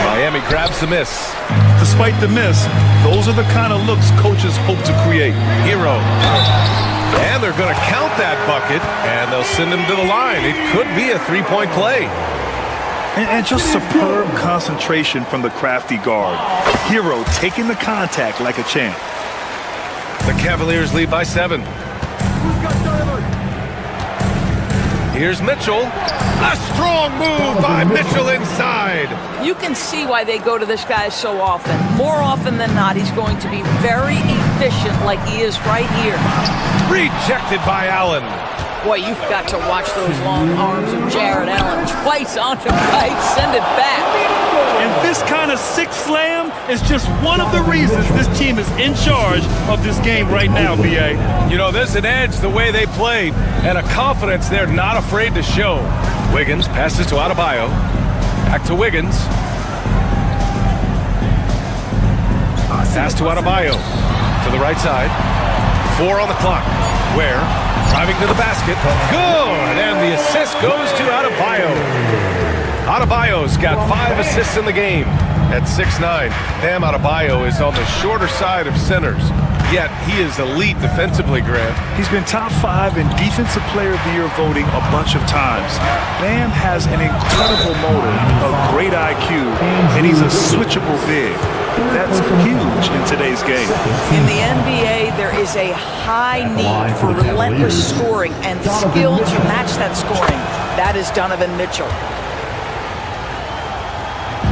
Miami grabs the miss. Despite the miss, those are the kind of looks coaches hope to create. Hero. And they're going to count that bucket, and they'll send him to the line. It could be a 3-point play. And just superb concentration from the crafty guard. Hero taking the contact like a champ. The Cavaliers lead by 7. Here's Mitchell. A strong move by Mitchell inside. You can see why they go to this guy so often. More often than not, he's going to be very efficient like he is right here. Rejected by Allen. Boy, you've got to watch those long arms of Jared Allen. Twice on the right, send it back. And this kind of sick slam is just one of the reasons this team is in charge of this game right now, B.A. You know, there's an edge the way they play and a confidence they're not afraid to show. Wiggins passes to Adebayo. Back to Wiggins. Pass to Adebayo. To the right side. 4 on the clock. Ware driving to the basket. Good! And the assist goes to Adebayo. Adebayo's got 5 assists in the game. At 6'9", Bam Adebayo is on the shorter side of centers. Yet he is elite defensively, Grant. He's been top 5 in Defensive Player of the Year voting a bunch of times. Bam has an incredible motor, a great IQ, and he's a switchable big. That's huge in today's game. In the NBA, there is a high need for relentless scoring and skill to match that scoring. That is Donovan Mitchell.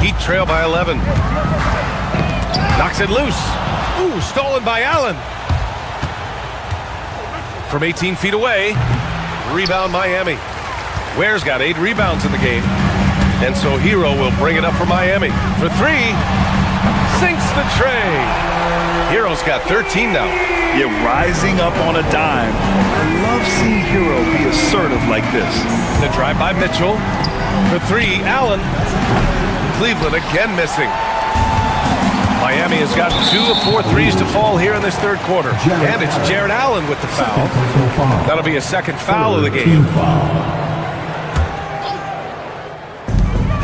Heat trail by 11. Knocks it loose. Ooh, stolen by Allen. From 18 feet away. Rebound Miami. Ware's got 8 rebounds in the game. And so Hero will bring it up for Miami. For 3. Sinks the tray. Hero's got 13 now. Yeah, rising up on a dime. I love seeing Hero be assertive like this. The drive by Mitchell. For 3, Allen. Cleveland again missing. Miami has got 2 of 4 threes to fall here in this third quarter. And it's Jared Allen with the foul. That'll be a second foul of the game.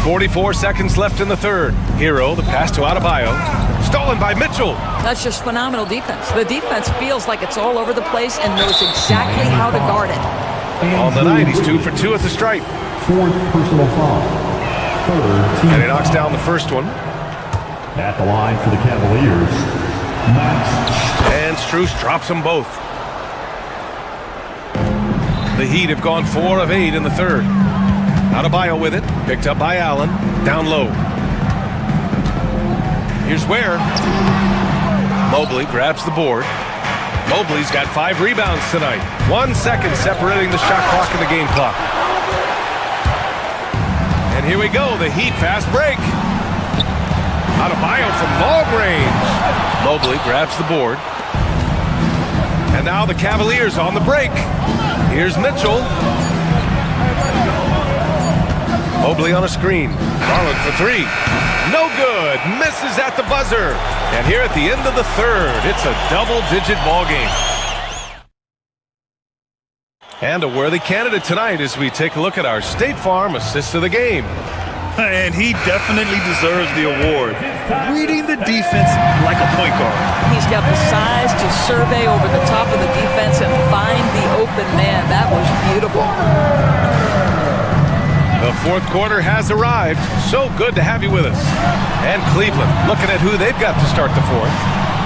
44 seconds left in the third. Hero, the pass to Adebayo. Stolen by Mitchell. That's just phenomenal defense. The defense feels like it's all over the place and knows exactly how to guard it. On the night, he's 2 for 2 at the stripe. 4th personal foul. 3rd team. And he knocks down the first one. At the line for the Cavaliers, Max. And Strus drops them both. The Heat have gone 4 of 8 in the third. Adebayo with it, picked up by Allen, down low. Here's Ware. Mobley grabs the board. Mobley's got 5 rebounds tonight. 1 second separating the shot clock and the game clock. And here we go, the Heat fast break. Adebayo from long range. Mobley grabs the board. And now the Cavaliers on the break. Here's Mitchell. Mobley on a screen. Garland for 3. No good. Misses at the buzzer. And here at the end of the third, it's a double-digit ball game. And a worthy candidate tonight as we take a look at our State Farm assist of the game. And he definitely deserves the award. Reading the defense like a point guard. He's got the size to survey over the top of the defense and find the open man. That was beautiful. The fourth quarter has arrived. So good to have you with us. And Cleveland looking at who they've got to start the fourth.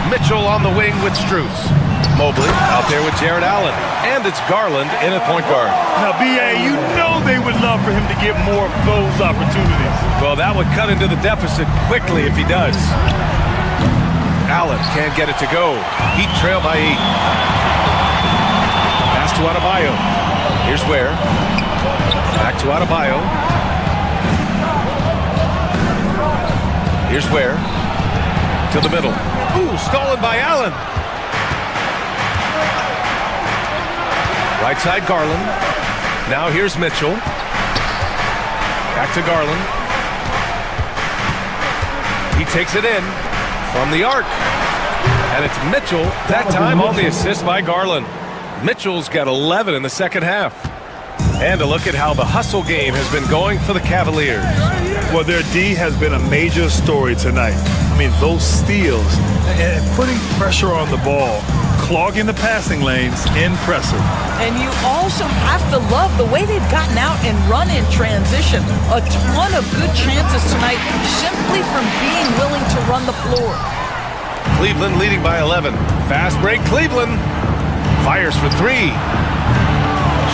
Mitchell on the wing with Strus. Mobley out there with Jared Allen. And it's Garland in at point guard. Now, B.A., you know they would love for him to get more of those opportunities. Well, that would cut into the deficit quickly if he does. Allen can't get it to go. Heat trail by 8. Pass to Adebayo. Here's Ware. Back to Adebayo. Here's Ware. To the middle. Ooh, stolen by Allen. Right side, Garland. Now here's Mitchell. Back to Garland. He takes it in from the arc. And it's Mitchell, that time on the assist by Garland. Mitchell's got 11 in the second half. And a look at how the hustle game has been going for the Cavaliers. Well, their D has been a major story tonight. I mean, those steals and putting pressure on the ball, clogging the passing lanes, impressive. And you also have to love the way they've gotten out and run in transition. A ton of good chances tonight simply from being willing to run the floor. Cleveland leading by 11. Fast break, Cleveland. Fires for 3.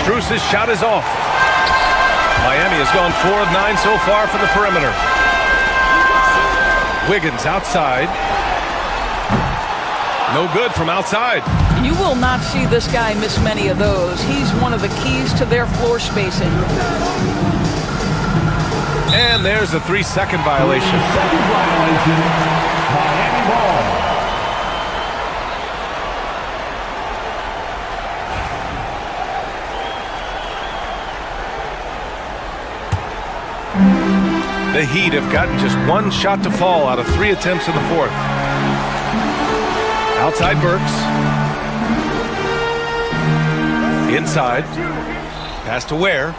Strus' shot is off. Miami has gone 4 of 9 so far from the perimeter. Wiggins outside. No good from outside. You will not see this guy miss many of those. He's one of the keys to their floor spacing. And there's a 3-second violation. Miami ball. The Heat have gotten just 1 shot to fall out of 3 attempts in the fourth. Outside Burks. Inside. Pass to Ware.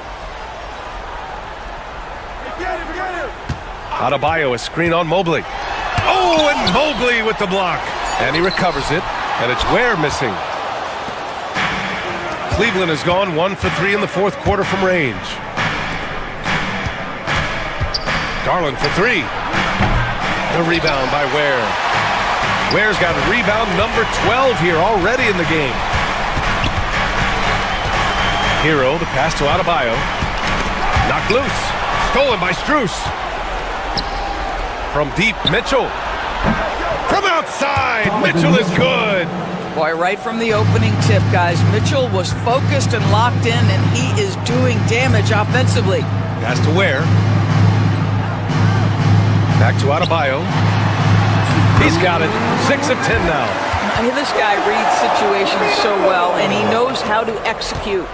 Adebayo, a screen on Mobley. Oh, and Mobley with the block. And he recovers it. And it's Ware missing. Cleveland has gone 1 for 3 in the fourth quarter from range. Garland for 3. The rebound by Ware. Ware's got rebound number 12 here already in the game. Hero, the pass to Adebayo. Knocked loose. Stolen by Strus. From deep, Mitchell. From outside, Mitchell is good. Boy, right from the opening tip, guys, Mitchell was focused and locked in, and he is doing damage offensively. Pass to Ware. Back to Adebayo. He's got it. 6 of 10 now. I mean, this guy reads situations so well, and he knows how to execute.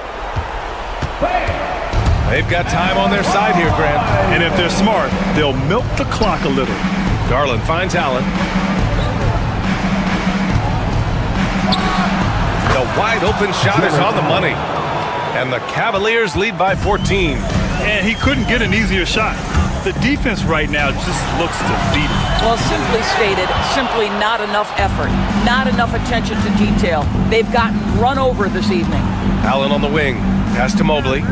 They've got time on their side here, Grant. And if they're smart, they'll milk the clock a little. Garland finds Allen. The wide open shot is on the money. And the Cavaliers lead by 14. And he couldn't get an easier shot. The defense right now just looks defeated. Well, simply stated, simply not enough effort, not enough attention to detail. They've gotten run over this evening. Allen on the wing. Pass to Mobley.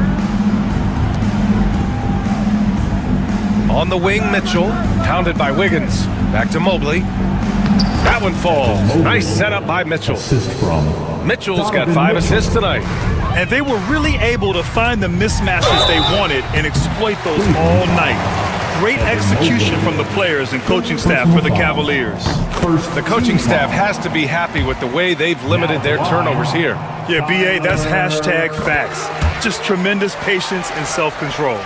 On the wing, Mitchell. Pounded by Wiggins. Back to Mobley. That one falls. Nice setup by Mitchell. Mitchell's got 5 assists tonight. And they were really able to find the mismatches they wanted and exploit those all night. Great execution from the players and coaching staff for the Cavaliers. The coaching staff has to be happy with the way they've limited their turnovers here. Yeah, BA, that's hashtag facts. Just tremendous patience and self-control.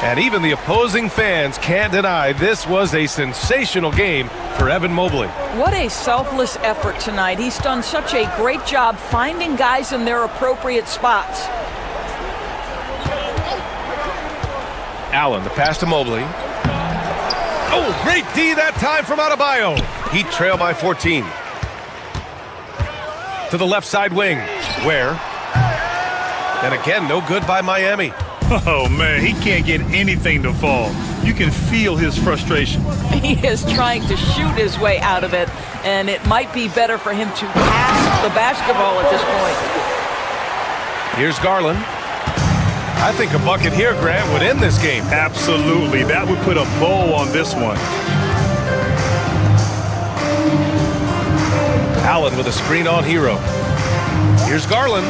And even the opposing fans can't deny this was a sensational game for Evan Mobley. What a selfless effort tonight. He's done such a great job finding guys in their appropriate spots. Allen, the pass to Mobley. Oh, great D that time from Adebayo. Heat trail by 14. To the left side wing. Ware. And again, no good by Miami. Oh, man, he can't get anything to fall. You can feel his frustration. He is trying to shoot his way out of it, and it might be better for him to pass the basketball at this point. Here's Garland. I think a bucket here, Grant, would end this game. Absolutely. That would put a bow on this one. Allen with a screen on Hero. Here's Garland.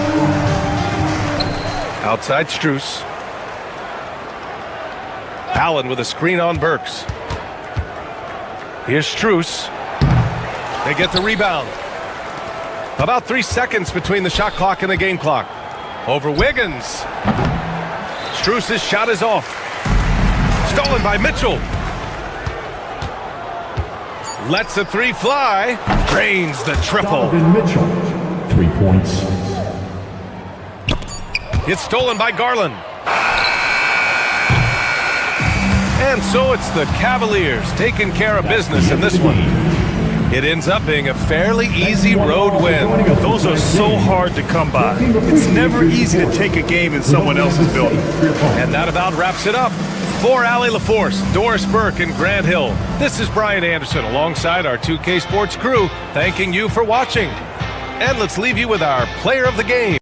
Outside Strus. Allen with a screen on Burks. Here's Strus. They get the rebound. About 3 seconds between the shot clock and the game clock. Over Wiggins. Strus's shot is off. Stolen by Mitchell. Lets the 3 fly. Drains the triple. Mitchell, 3 points. It's stolen by Garland. And so it's the Cavaliers taking care of business in this one. It ends up being a fairly easy road win. Those are so hard to come by. It's never easy to take a game in someone else's building. And that about wraps it up. For Allie LaForce, Doris Burke, and Grant Hill, this is Brian Anderson alongside our 2K Sports crew, thanking you for watching. And let's leave you with our player of the game.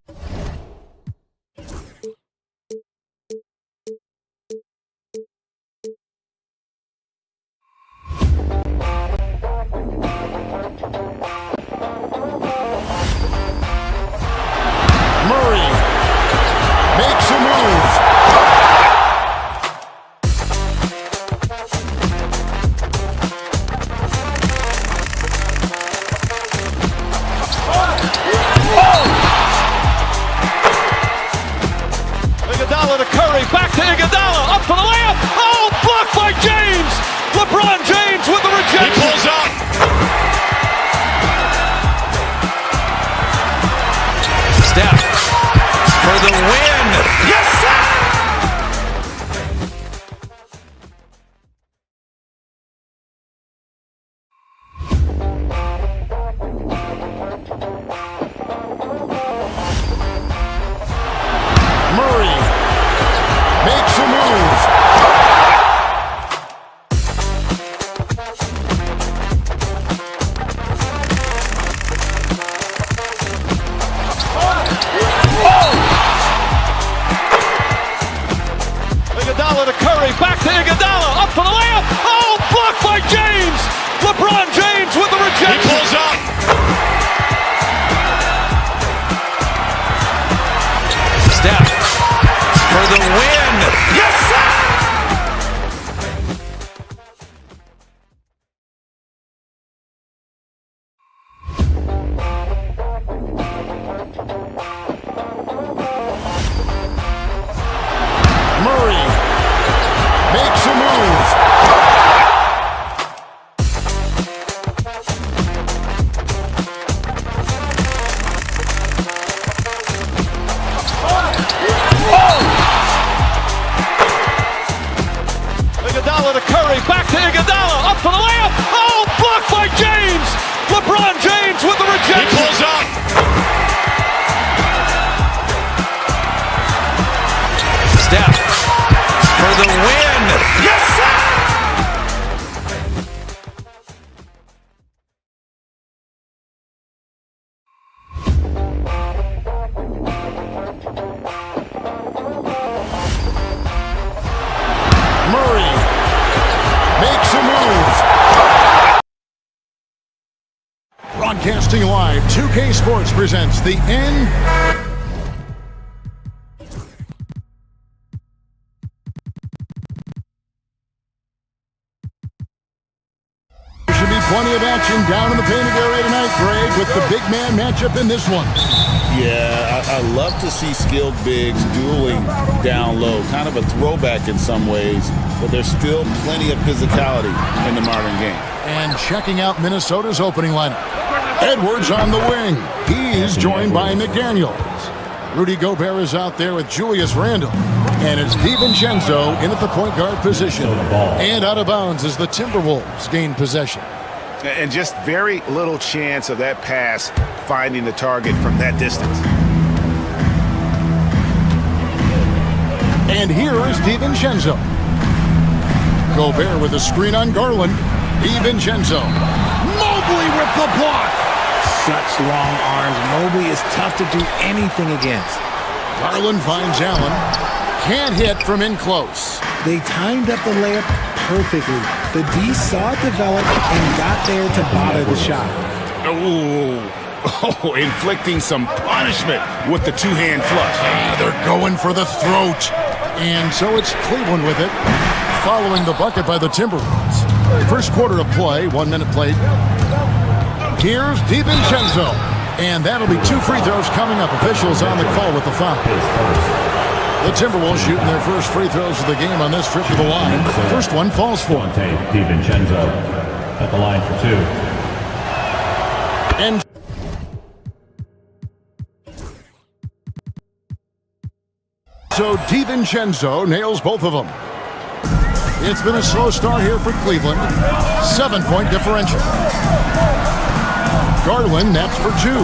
Murray makes a move. Iguodala to Curry, back to Iguodala, up for the layup. Oh, blocked by James. LeBron James with the rejection. He pulls up. Steph for the win. Yes, sir! Murray makes a move. Iguodala to Curry, back to Iguodala, up for the layup. Oh, blocked blocked by James. LeBron James with the rejection. He pulls up. Steph for the win. Yes, sir! Murray makes a move. Iguodala to Curry, back to Iguodala, up for the layup. Oh, blocked by James. LeBron James with the rejection. He pulls up. Steph for the win. Yes, sir! Murray makes a move. Broadcasting live, 2K Sports presents the N. There should be plenty of action down in the painted area tonight, Greg, with the big man matchup in this one. Yeah, I love to see skilled bigs dueling down low. Kind of a throwback in some ways, but there's still plenty of physicality in the modern game. And checking out Minnesota's opening lineup. Edwards on the wing. He's joined by McDaniels. Rudy Gobert is out there with Julius Randle. And it's DiVincenzo in at the point guard position. And out of bounds as the Timberwolves gain possession. And just very little chance of that pass finding the target from that distance. And here is DiVincenzo. Gobert with a screen on Garland. DiVincenzo. Mobley with the block. Such long arms. Mobley is tough to do anything against. Garland finds Allen. Can't hit from in close. They timed up the layup perfectly. The D saw it develop and got there to bother the shot. Oh, inflicting some punishment with the two-hand flush. They're going for the throat. And so it's Cleveland with it, following the bucket by the Timberwolves. First quarter of play, 1 minute played. Here's DiVincenzo. And that'll be 2 free throws coming up. Officials on the call with the foul. The Timberwolves shooting their first free throws of the game on this trip to the line. First one falls for him. DiVincenzo at the line for 2. And so DiVincenzo nails both of them. It's been a slow start here for Cleveland. 7-point differential. Garland, that's for 2.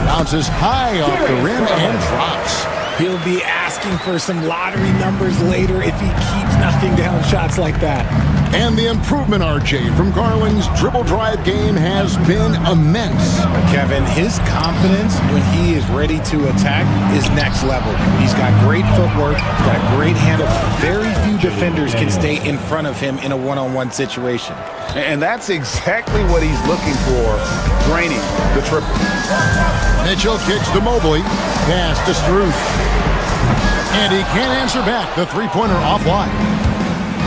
Bounces high off the rim and drops. He'll be asking for some lottery numbers later if he keeps knocking down shots like that. And the improvement, RJ, from Garland's dribble drive game has been immense. Kevin, his confidence when he is ready to attack is next level. He's got great footwork, he's got a great handle. Very few defenders can stay in front of him in a one-on-one situation. And that's exactly what he's looking for, draining the triple. Mitchell kicks to Mobley, pass to Strus. And he can't answer back, the three-pointer offline.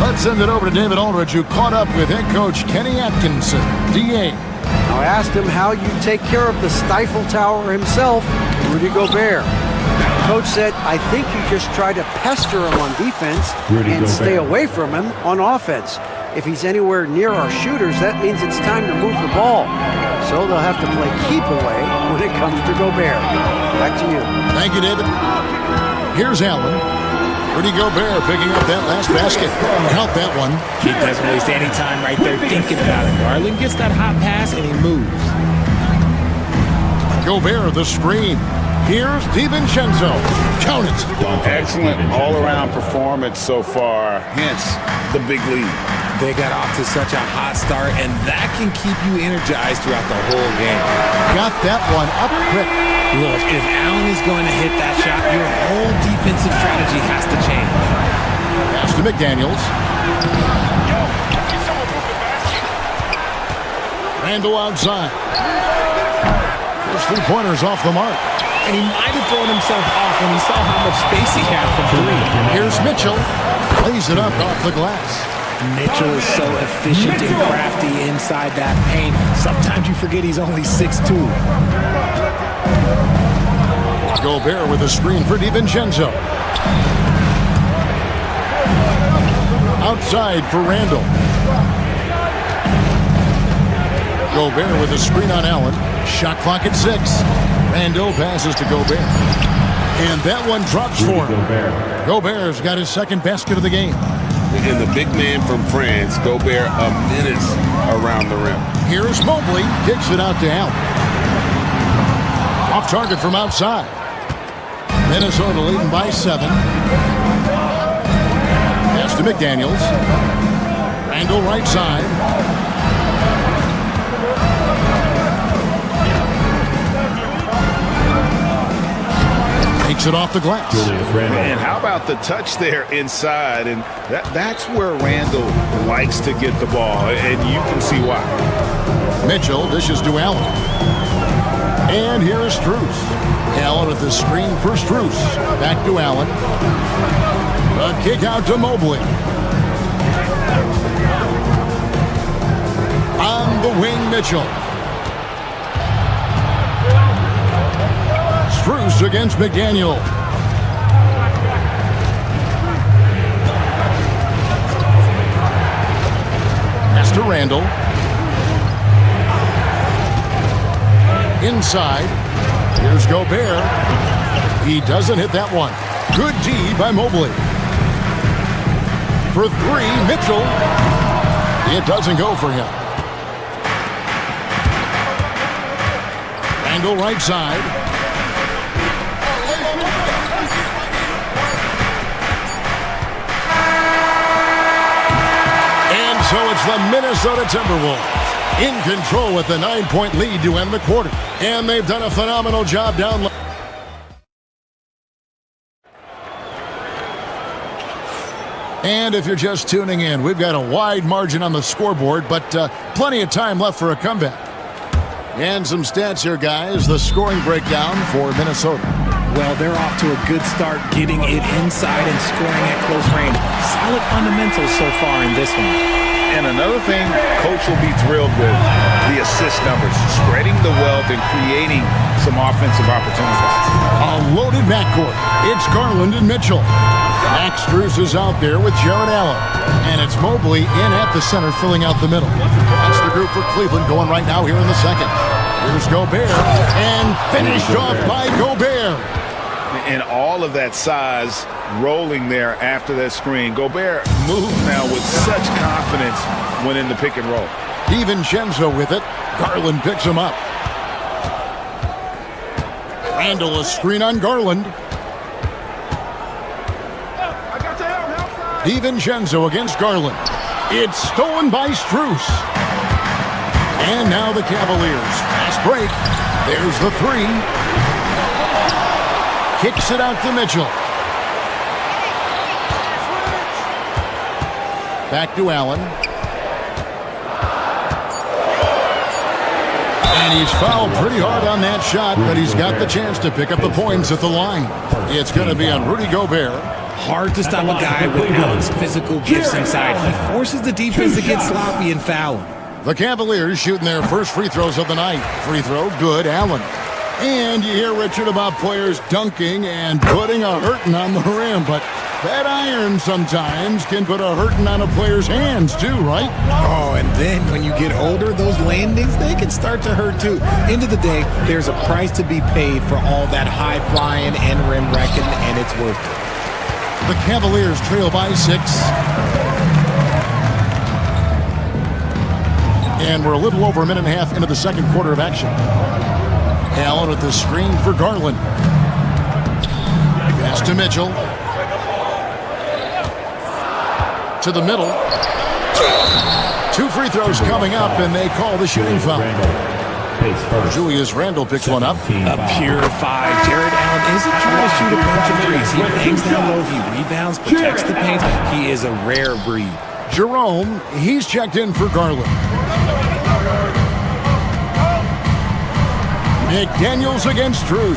Let's send it over to David Aldridge, who caught up with head coach Kenny Atkinson, DA. I asked him how you take care of the Stifle Tower himself, Rudy Gobert. Coach said, I think you just try to pester him on defense and stay away from him on offense. If he's anywhere near our shooters, that means it's time to move the ball. So they'll have to play keep away when it comes to Gobert. Back to you. Thank you, David. Here's Allen. Rudy Gobert picking up that last basket. Count that one. He doesn't waste any time right there thinking about it. Garland gets that hot pass and he moves. Gobert, the screen. Here's DiVincenzo. Count it. Excellent all-around performance so far, hence the big lead. They got off to such a hot start, and that can keep you energized throughout the whole game. Got that one up quick. Look, if Allen is going to hit that shot, your whole defensive strategy has to change. Pass to McDaniels. Randall outside. His three-pointers off the mark. And he might have thrown himself off when he saw how much space he had from three. Here's Mitchell. Lays it up off the glass. Mitchell is so efficient and crafty inside that paint. Sometimes you forget he's only 6'2". Gobert with a screen for DiVincenzo. Outside for Randall. Gobert with a screen on Allen. Shot clock at 6. Randall passes to Gobert. And that one drops for him. Gobert's got his second basket of the game. And the big man from France, Gobert, a menace around the rim. Here's Mobley. Kicks it out to Allen. Off target from outside. Minnesota leading by 7. Pass to McDaniels. Randall right side. Takes it off the glass. And how about the touch there inside? And that's where Randall likes to get the ball, and you can see why. Mitchell dishes to Allen. And here is Strus. Allen with the screen for Strus. Back to Allen. A kick out to Mobley. On the wing, Mitchell. Strus against McDaniel. Pass to Randall. Inside. Here's Gobert. He doesn't hit that one. Good D by Mobley. For 3, Mitchell. It doesn't go for him. Randall right side. So it's the Minnesota Timberwolves in control with a 9-point lead to end the quarter. And they've done a phenomenal job down low. And if you're just tuning in, we've got a wide margin on the scoreboard, but plenty of time left for a comeback. And some stats here, guys. The scoring breakdown for Minnesota. Well, they're off to a good start getting it inside and scoring at close range. Solid fundamentals so far in this one. And another thing Coach will be thrilled with, the assist numbers, spreading the wealth and creating some offensive opportunities. A loaded backcourt. It's Garland and Mitchell. Max Strus is out there with Jared Allen. And it's Mobley in at the center, filling out the middle. That's the group for Cleveland going right now here in the second. Here's Gobert. And finished off by Gobert. And all of that size rolling there after that screen. Gobert moves now with such confidence when in the pick and roll. DiVincenzo with it. Garland picks him up. Randall, a screen on Garland. DiVincenzo against Garland. It's stolen by Strus. And now the Cavaliers. Fast break. There's the 3. Kicks it out to Mitchell. Back to Allen. And he's fouled pretty hard on that shot, but he's got the chance to pick up the points at the line. It's going to be on Rudy Gobert. Hard to stop a guy with Allen's physical gifts inside. He forces the defense to get sloppy and foul him. The Cavaliers shooting their first free throws of the night. Free throw, good, Allen. And you hear, Richard, about players dunking and putting a hurting on the rim, but that iron sometimes can put a hurting on a player's hands too, right? Oh, and then when you get older, those landings, they can start to hurt too. End of the day, there's a price to be paid for all that high flying and rim wrecking, and it's worth it. The Cavaliers trail by 6. And we're a little over a minute and a half into the second quarter of action. Allen with the screen for Garland. Pass to Mitchell. To the middle. 2 free throws coming up, and they call the shooting foul. Julius Randle picks one up. A pure 5. Jared Allen isn't trying to shoot a bunch of threes. He bangs down low, he rebounds, protects the paint. He is a rare breed. Jerome, he's checked in for Garland. McDaniels against Drews.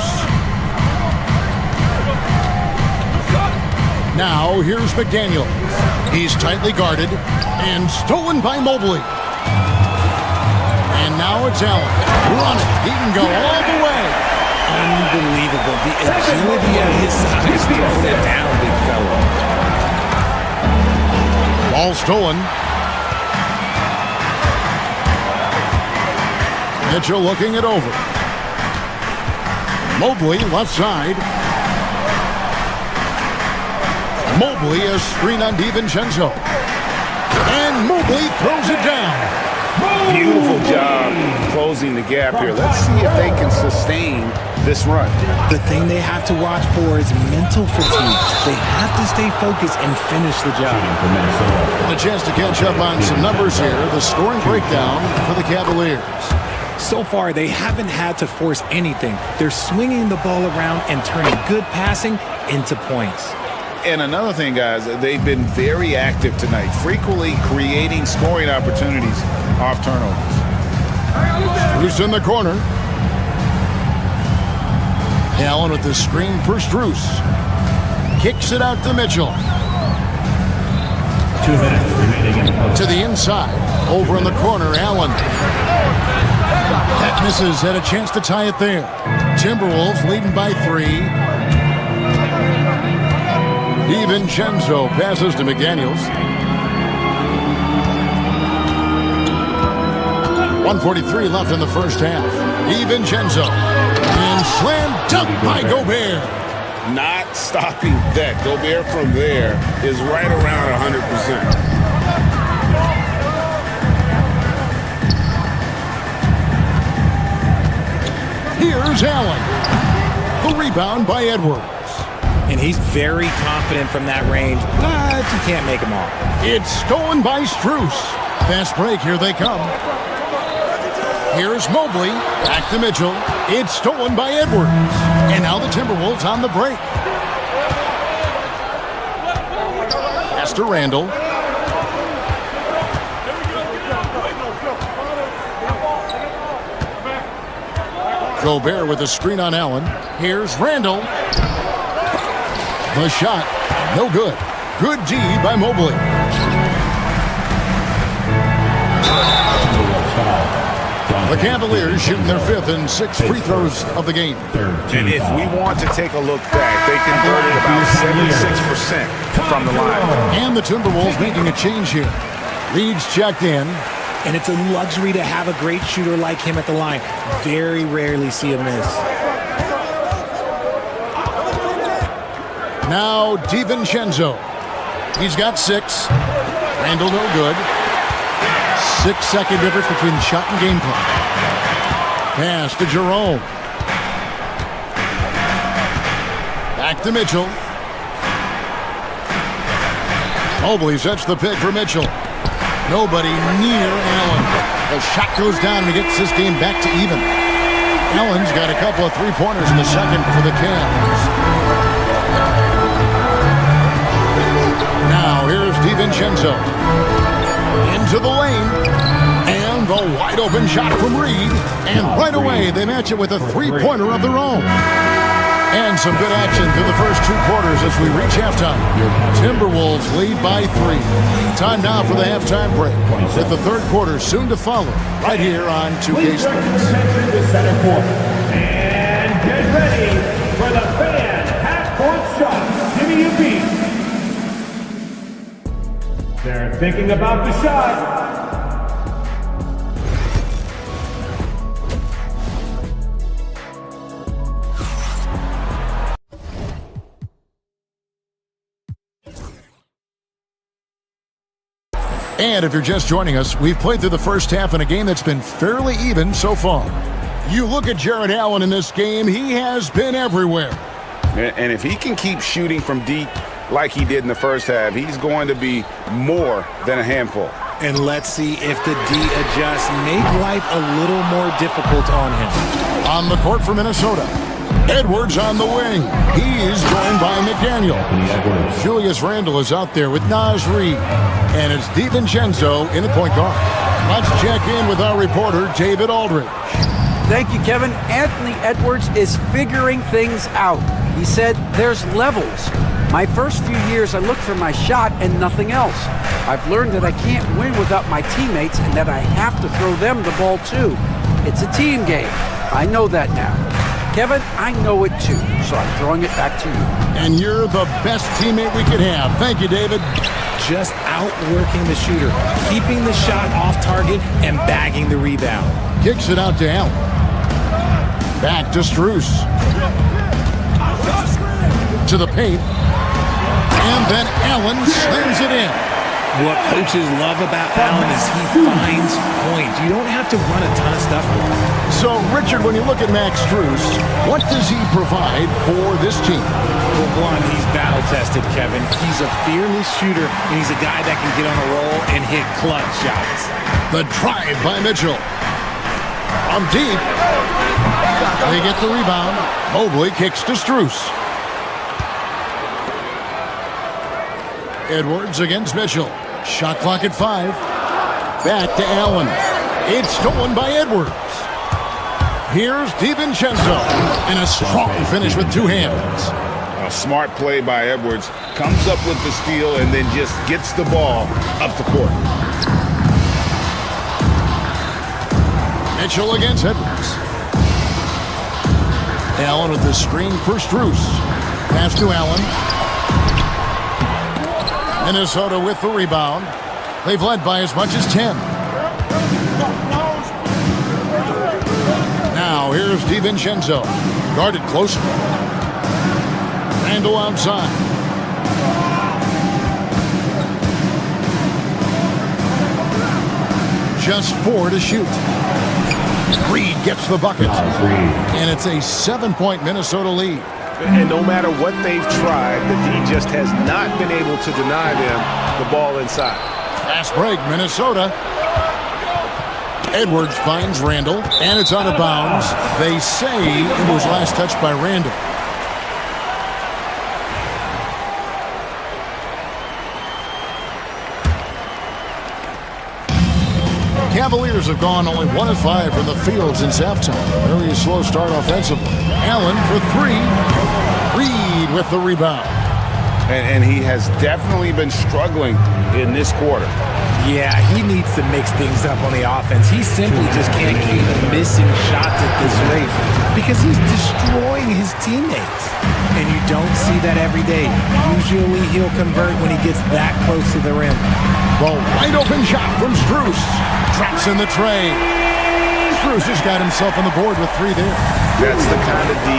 Now here's McDaniels. He's tightly guarded and stolen by Mobley. And now it's Allen. Run it. He can go all the way. Unbelievable. The agility at his size throwing it down, big fella. Ball stolen. Mitchell looking it over. Mobley left side. Mobley a screen on DiVincenzo. And Mobley throws it down. Beautiful job closing the gap here. Let's see if they can sustain this run. The thing they have to watch for is mental fatigue. They have to stay focused and finish the job. And a chance to catch up on some numbers here. The scoring breakdown for the Cavaliers. So far, they haven't had to force anything. They're swinging the ball around and turning good passing into points. And another thing, guys, they've been very active tonight, frequently creating scoring opportunities off turnovers. Strus in the corner. Allen with the screen for Strus. Kicks it out to Mitchell. 2 minutes remaining. To the inside. Over in the corner, Allen. That misses. Had a chance to tie it there. Timberwolves leading by 3. DiVincenzo passes to McDaniels. 1:43 left in the first half. DiVincenzo. And slam dunk by Gobert. Not stopping that. Gobert from there is right around 100%. Here's Allen. The rebound by Edwards. And he's very confident from that range, but you can't make him all. It's stolen by Strus. Fast break, here they come. Here's Mobley, back to Mitchell. It's stolen by Edwards. And now the Timberwolves on the break. Pass to Randall. Gobert with a screen on Allen. Here's Randall. The shot, no good. Good D by Mobley. The Cavaliers shooting their 5th and 6th free throws of the game. And if we want to take a look back, they converted about 76% from the line. And the Timberwolves making a change here. Leeds checked in. And it's a luxury to have a great shooter like him at the line. Very rarely see a miss. Now DiVincenzo. He's got 6. Randall no good. 6-second difference between the shot and game clock. Pass to Jerome. Back to Mitchell. Mobley sets the pick for Mitchell. Nobody near Allen. The shot goes down and he gets this game back to even. Allen's got a couple of three-pointers in the second for the Cavs. Now here's DiVincenzo. Into the lane. And the wide open shot from Reed. And right away they match it with a three-pointer of their own. And some good action through the first 2 quarters as we reach halftime. Timberwolves lead by 3. Time now for the halftime break, with the third quarter soon to follow, right here on 2K Sports. The center court. And get ready for the fan half-court shot. Give me a beat. They're thinking about the shot. And if you're just joining us, we've played through the first half in a game that's been fairly even so far. You look at Jarrett Allen in this game, he has been everywhere. And if he can keep shooting from deep like he did in the first half, he's going to be more than a handful. And let's see if the D adjusts, make life a little more difficult on him. On the court for Minnesota, Edwards on the wing. He's joined by McDaniel. Julius Randle is out there with Naz Reid. And it's DiVincenzo in the point guard. Let's check in with our reporter, David Aldridge. Thank you, Kevin. Anthony Edwards is figuring things out. He said there's levels. My first few years, I looked for my shot and nothing else. I've learned that I can't win without my teammates and that I have to throw them the ball too. It's a team game. I know that now. Kevin, I know it too, so I'm throwing it back to you. And you're the best teammate we could have. Thank you, David. Just outworking the shooter, keeping the shot off target, and bagging the rebound. Kicks it out to Allen. Back to Strus. To the paint. And then Allen slams it in. What coaches love about Allen is he finds points. You don't have to run a ton of stuff for him. So, Richard, when you look at Max Strus, what does he provide for this team? Well, one, he's battle-tested, Kevin. He's a fearless shooter, and he's a guy that can get on a roll and hit clutch shots. The drive by Mitchell. From deep. They get the rebound. Mobley kicks to Strus. Edwards against Mitchell. Shot clock at 5. Back to Allen. It's stolen by Edwards. Here's DiVincenzo. And a strong finish with two hands. A smart play by Edwards. Comes up with the steal and then just gets the ball up the court. Mitchell against Edwards. Allen with the screen for Strus. Pass to Allen. Minnesota with the rebound. They've led by as much as 10. Now here's DiVincenzo. Guarded closely. Randall outside. Just 4 to shoot. Reed gets the bucket. And it's a 7-point Minnesota lead. And no matter what they've tried, the D just has not been able to deny them the ball inside. Fast break, Minnesota. Edwards finds Randall, and it's out of bounds. They say it was last touched by Randall. Cavaliers have gone only 1 of 5 from the field since halftime. Very slow start offensively. Allen for 3. Reed with the rebound. And he has definitely been struggling in this quarter. Yeah, he needs to mix things up on the offense. He simply just can't keep missing shots at this rate because he's destroying his teammates. And you don't see that every day. Usually he'll convert when he gets that close to the rim. The wide open shot from Strus. Traps in the tray. Strus has got himself on the board with 3 there. That's the kind of D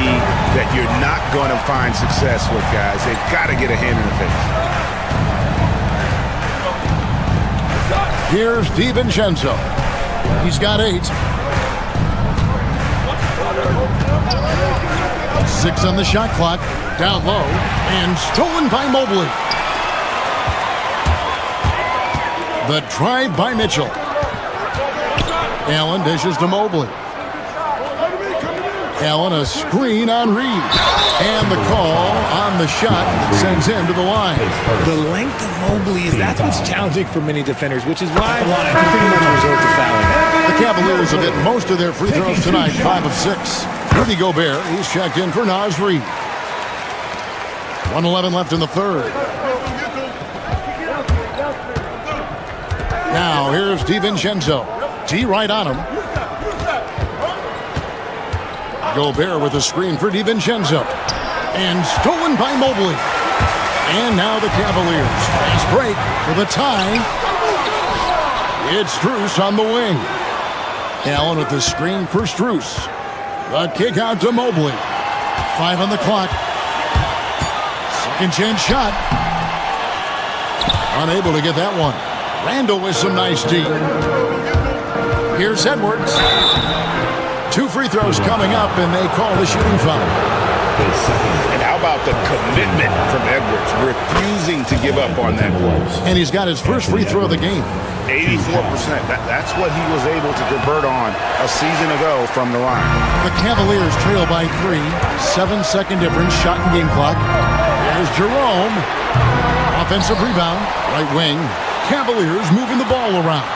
that you're not going to find success with, guys. They've got to get a hand in the face. Here's DiVincenzo. He's got 8. 6 on the shot clock. Down low. And stolen by Mobley. The drive by Mitchell. Allen dishes to Mobley. Allen a screen on Reed. And the call on the shot that sends him to the line. The length of Mobley, that's what's challenging for many defenders, which is why the line can pretty much resort to fouling. The Cavaliers have hit most of their free throws tonight, 5 of 6. Rudy Gobert, he's checked in for Naz Reid. 1:11 left in the third. Now here's DiVincenzo. D right on him. Gobert with a screen for DiVincenzo. And stolen by Mobley. And now the Cavaliers. Fast break for the tie. It's Strus on the wing. Allen with the screen for Strus. The kick out to Mobley. 5 on the clock. Second chance shot. Unable to get that one. Randall with some nice D. Here's Edwards. 2 free throws coming up, and they call the shooting foul. And how about the commitment from Edwards, refusing to give up on that play. And he's got his first free throw of the game. 84%. That's what he was able to convert on a season ago from the line. The Cavaliers trail by 3. 7-second difference, shot and game clock. There's Jerome. Offensive rebound, right wing. Cavaliers moving the ball around.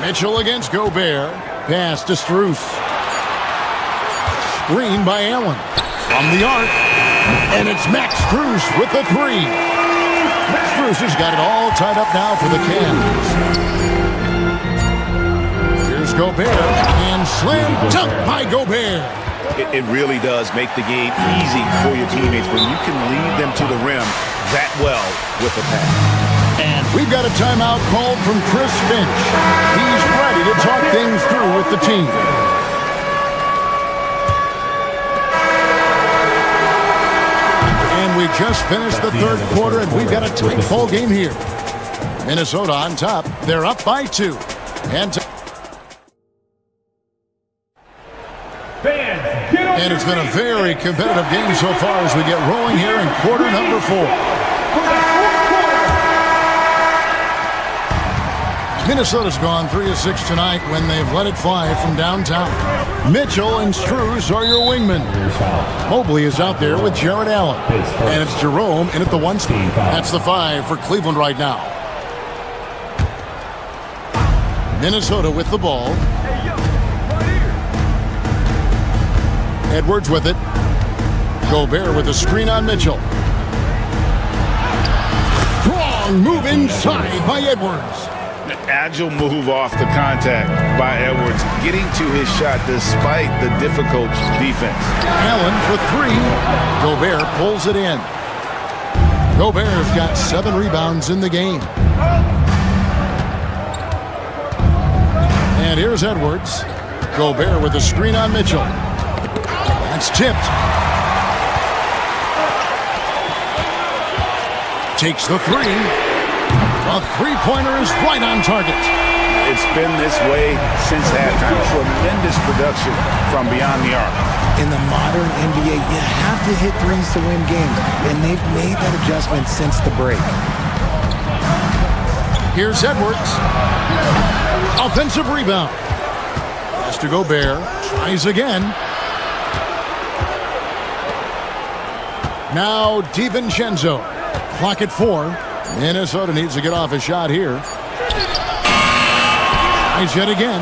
Mitchell against Gobert. Pass to Strus. Screen by Allen. From the arc. And it's Max Strus with the three. Strus has got it all tied up now for the Cavs. Here's Gobert. And slam dunk by Gobert. It really does make the game easy for your teammates when you can lead them to the rim that well with a pass. And we've got a timeout called from Chris Finch. He's ready to talk things through with the team. And we just finished the third quarter, and we've got a tight ball game here. Minnesota on top. They're up by 2. And it's been a very competitive game so far as we get rolling here in quarter number 4. Minnesota's gone 3 of 6 tonight when they've let it fly from downtown. Mitchell and Strus are your wingmen. Mobley is out there with Jared Allen. And it's Jerome in at the 1 spot. That's the 5 for Cleveland right now. Minnesota with the ball. Edwards with it. Gobert with a screen on Mitchell. Strong move inside by Edwards. An agile move off the contact by Edwards, getting to his shot despite the difficult defense. Allen for 3. Gobert pulls it in. Gobert's got 7 rebounds in the game. And here's Edwards. Gobert with a screen on Mitchell. That's tipped. Takes the 3. A three-pointer is right on target. It's been this way since halftime. Tremendous production from beyond the arc. In the modern NBA, you have to hit threes to win games, and they've made that adjustment since the break. Here's Edwards. Offensive rebound. Pass to Gobert. Tries again. Now DiVincenzo. Clock at 4. Minnesota needs to get off a shot here. Tries yet again.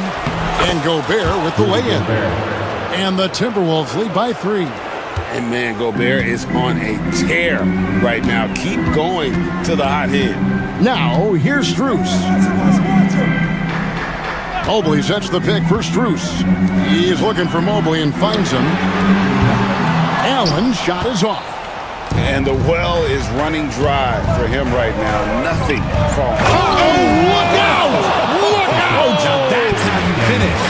And Gobert with the lay-in. And the Timberwolves lead by 3. And man, Gobert is on a tear right now. Keep going to the hot hand. Now, here's Strus. Mobley sets the pick for Strus. He's looking for Mobley and finds him. Allen's shot is off. And the well is running dry for him right now. Nothing falling. Look out! Look out! That's how you finish.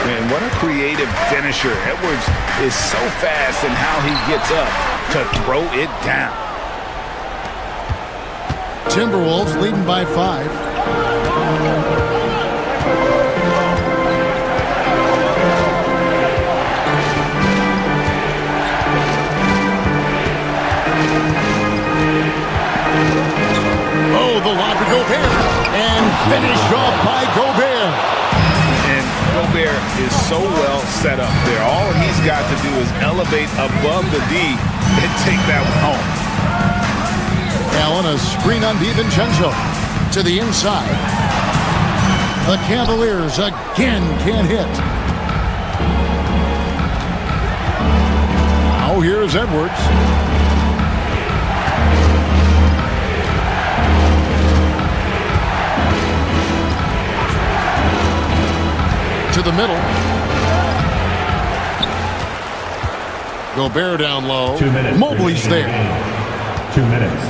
Man, what a creative finisher. Edwards is so fast in how he gets up to throw it down. Timberwolves leading by 5. Oh, the lob to Gobert. And finished off by Gobert. And Gobert is so well set up there. All he's got to do is elevate above the D and take that one home. Allen, a screen on DiVincenzo to the inside. The Cavaliers again can't hit. Now here's Edwards. To the middle. Gobert down low. 2 minutes. Mobley's there. 2 minutes.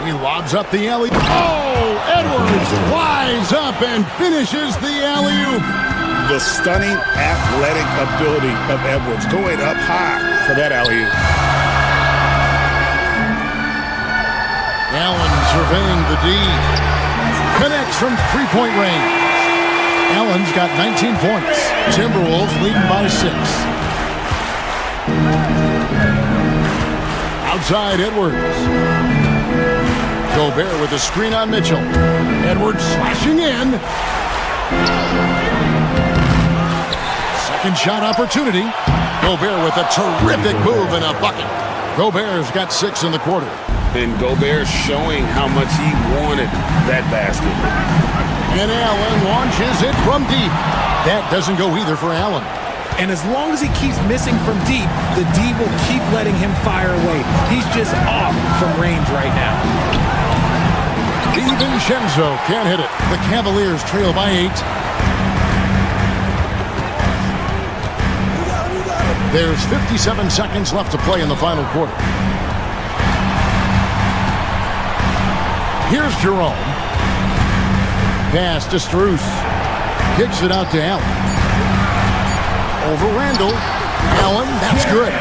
He lobs up the alley. Oh, Edwards flies up and finishes the alley-oop. The stunning athletic ability of Edwards going up high for that alley-oop. Allen surveying the D. Connects from three-point range. Allen's got 19 points. Timberwolves leading by 6. Outside Edwards. Gobert with a screen on Mitchell. Edwards slashing in. Second shot opportunity. Gobert with a terrific move and a bucket. Gobert's got 6 in the quarter. And Gobert showing how much he wanted that basket. And Allen launches it from deep. That doesn't go either for Allen. And as long as he keeps missing from deep, the D will keep letting him fire away. He's just off from range right now. DiVincenzo can't hit it. The Cavaliers trail by 8. There's 57 seconds left to play in the final quarter. Here's Jerome. Pass to Strus. Kicks it out to Allen. Over Randall. Allen, that's good.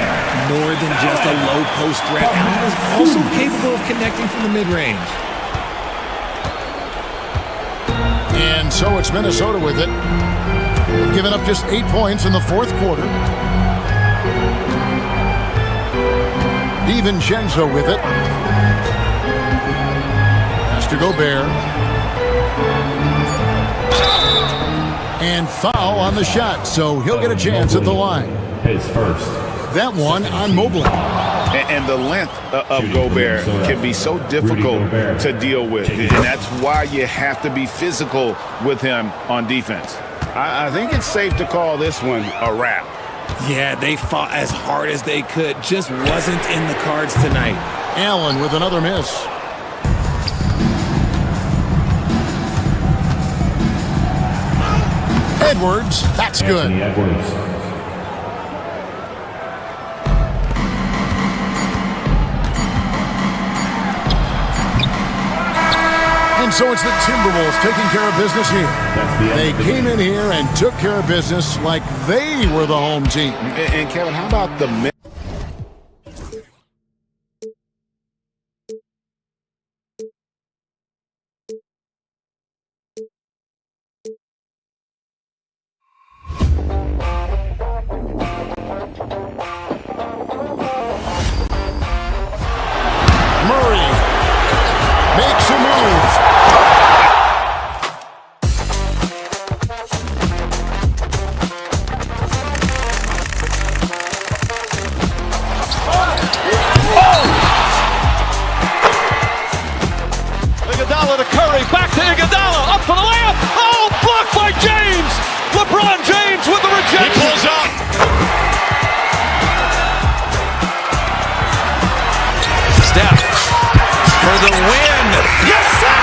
More than just a low post threat. Allen is also capable of connecting from the mid-range. And so it's Minnesota with it. They've given up just 8 points in the fourth quarter. DiVincenzo with it. Pass to Gobert. And foul on the shot, so he'll get a chance at the line. His first. That one on Mobley. And the length of Gobert can be so difficult to deal with. And that's why you have to be physical with him on defense. I think it's safe to call this one a wrap. Yeah, they fought as hard as they could. Just wasn't in the cards tonight. Allen with another miss. Edwards, that's good. Edwards. And so it's the Timberwolves taking care of business here. They came in here and took care of business like they were the home team. And Kevin, how about the men? Murray makes a move. Iguodala to Curry, back to Iguodala, up for the layup. Oh, blocked by James. LeBron James with the rejection. He pulls up. Steph for the win. Yes, sir!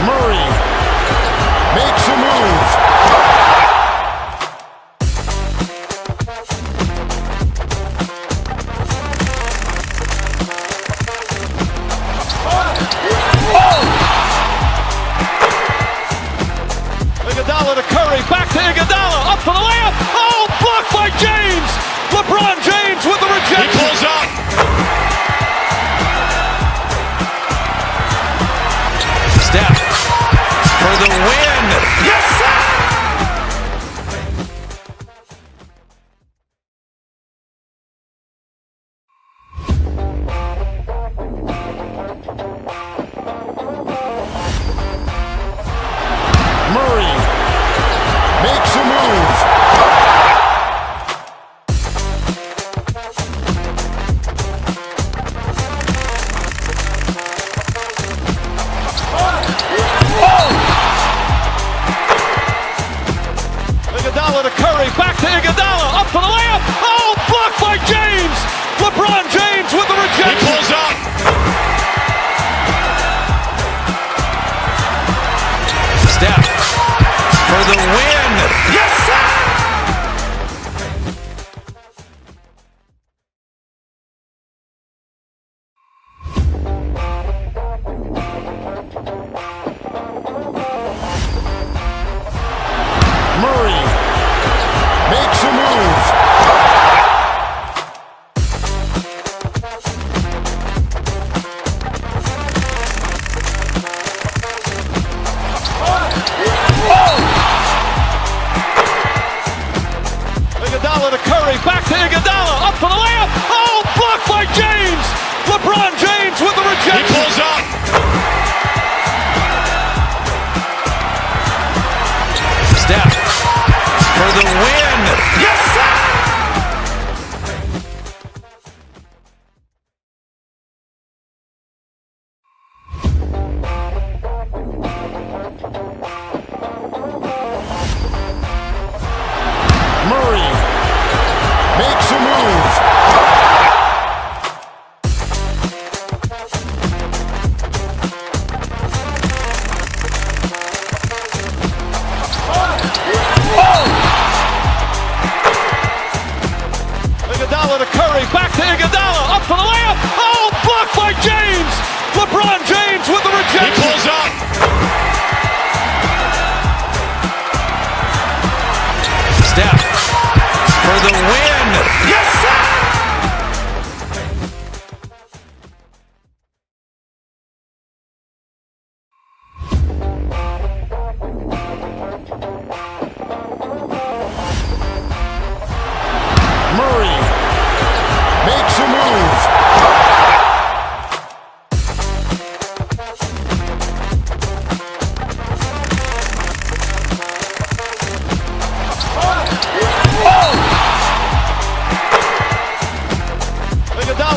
Murray makes a move. Iguodala to Curry, back to Iguodala, up for the layup. Oh, blocked by James. LeBron James with the rejection. He pulls up. Steph for the win. Yes, sir! Murray makes a move.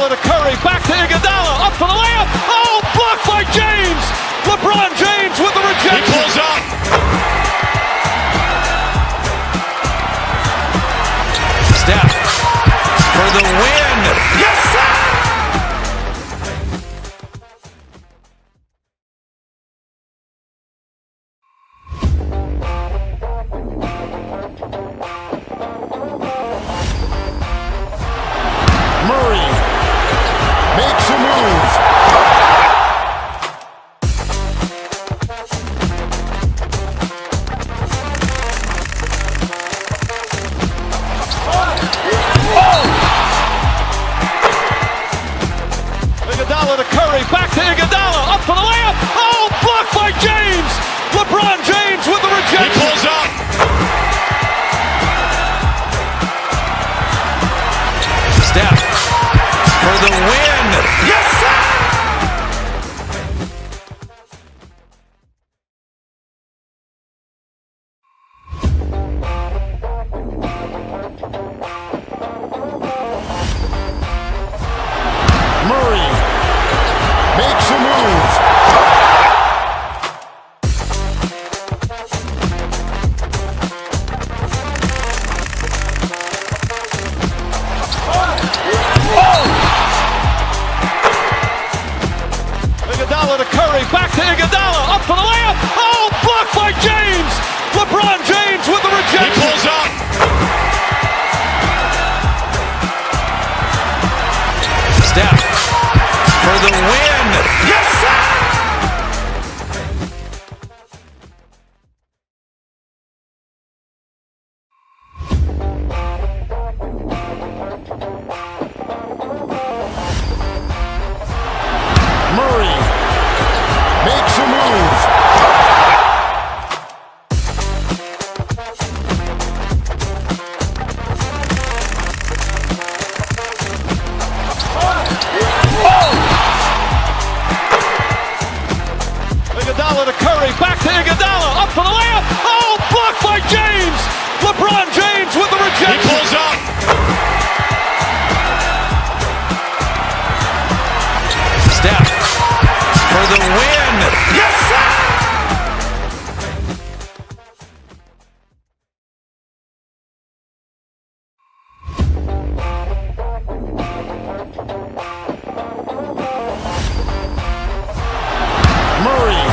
Iguodala to Curry, back to Iguodala, up for the layup. Oh, blocked by James. LeBron James with the rejection. He pulls up. Steph for the win. Yes, sir! Murray makes a move. Iguodala to Curry, back to Iguodala, up for the layup. Oh, blocked by James. LeBron James with the rejection. He pulls up. Steph for the win. Yes, sir! Murray makes a move. Iguodala to Curry, back to Iguodala, up for the layup. Oh, blocked by James. LeBron James with the rejection. He pulls up. Steph for the win. Yes, sir! Murray makes a move. Iguodala to Curry, back to Iguodala, up for the layup. Oh, blocked by James. LeBron James with the He rejection. pulls up. Steph for the win. Yes, sir! Murray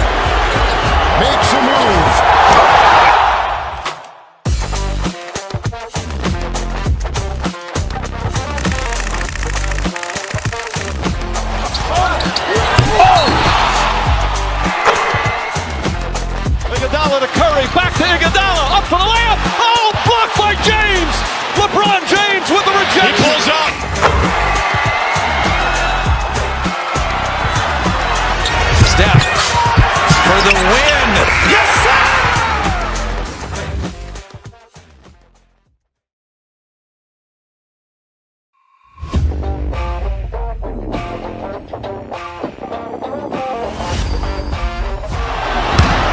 makes a move. Iguodala to Curry, back to Iguodala, up for the layup. Oh, blocked by James. LeBron James with the He rejection. pulls up. Steph for the win. Yes, sir!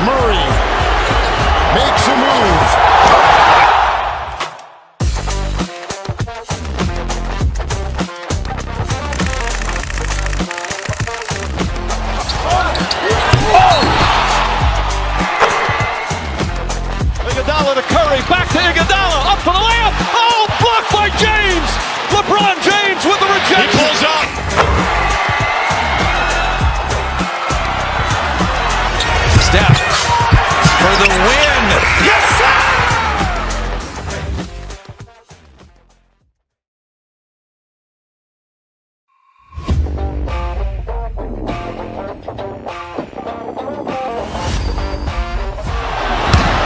Murray makes a move. Iguodala to Curry, back to Iguodala, up for the layup. Oh, blocked by James. LeBron James with the He rejection. pulls up. Steph for the win. Yes, sir!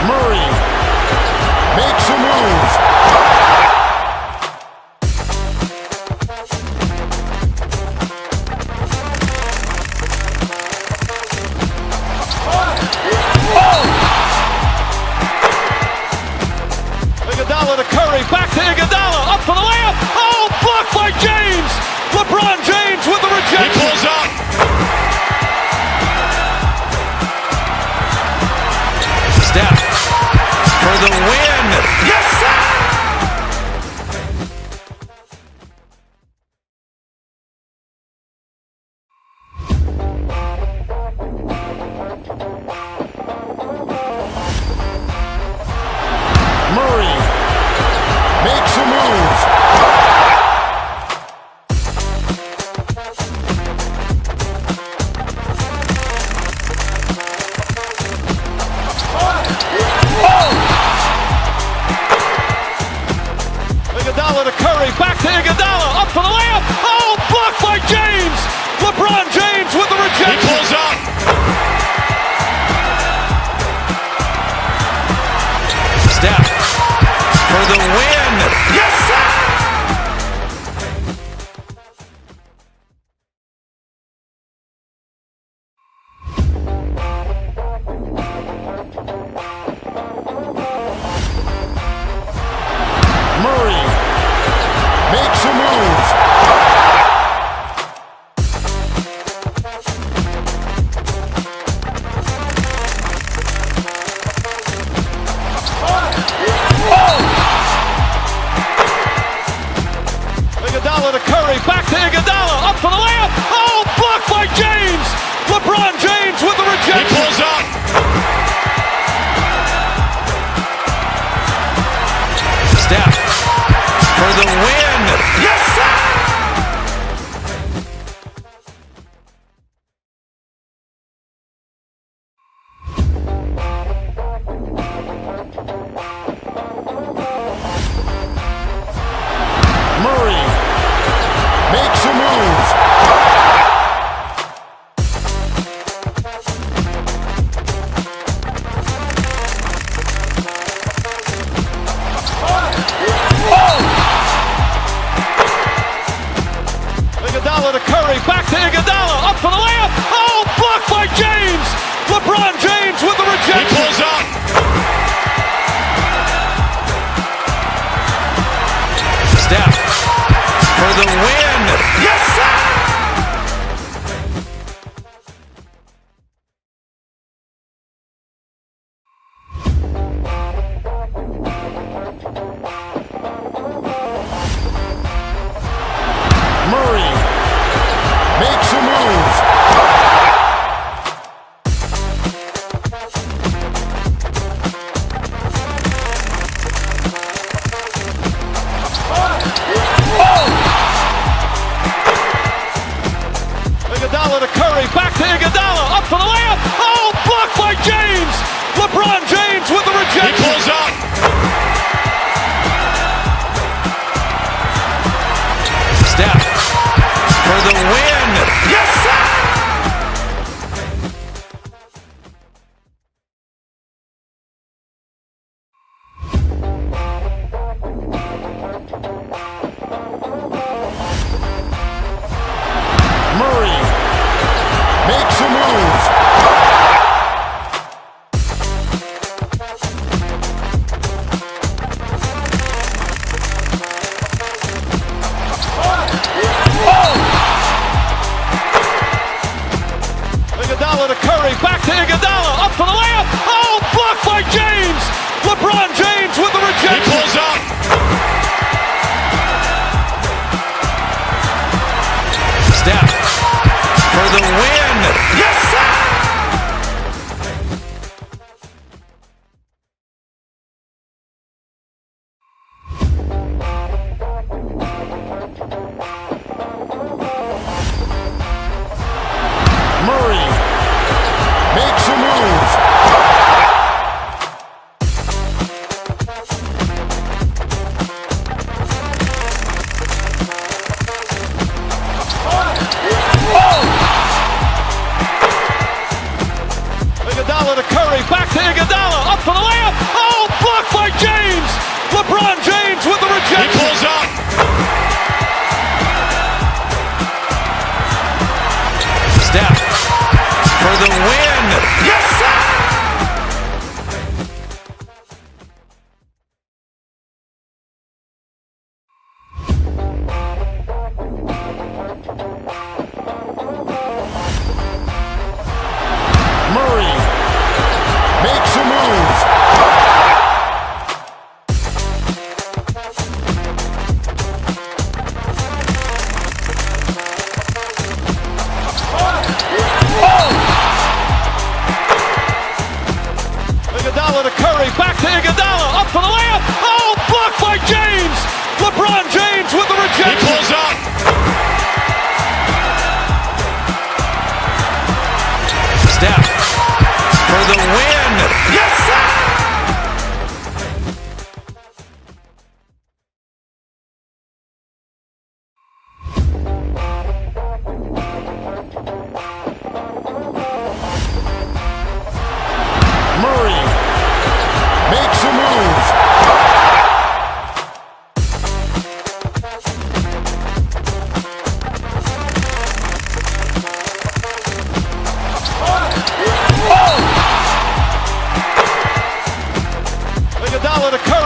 Murray makes a move. Iguodala to Curry, back to Iguodala, up for the layup. Oh, blocked by James. LeBron James with the He rejection. pulls up. Steph for the win. Yes, sir! LeBron James with the rejection. He pulls up. Steph for the win. Yes, sir! Murray makes a move. Iguodala to Curry, back to Iguodala, up for the layup. Oh, blocked by James. LeBron James with the rejection. He pulls up. Steph for the win. Yes, sir! Murray makes a move. Iguodala to Curry, back to Iguodala, up for the layup. Oh, blocked by James. LeBron James with the He rejection. pulls up. Steph for the win. Yes, sir! Murray makes a move. Iguodala to Curry, back to Iguodala, up for the layup. Oh, blocked by James. LeBron James with the He rejection. pulls up. Steph for the win. Yes, sir! Murray makes a move. Iguodala to Curry, back to Iguodala, up for the layup. Oh, blocked by James. LeBron James with the He rejection. pulls up. Steph for the win. Yes, sir! Murray makes a move. Iguodala to Curry, back to Iguodala, up for the layup. Oh, blocked by James. LeBron James with the He rejection. pulls up. Steph for the win. Yes, sir! Murray makes a move. Iguodala to Curry, back to Iguodala, up for the layup. Oh, blocked by James. LeBron James with the He rejection. pulls up. Steph for the win. Yes, sir!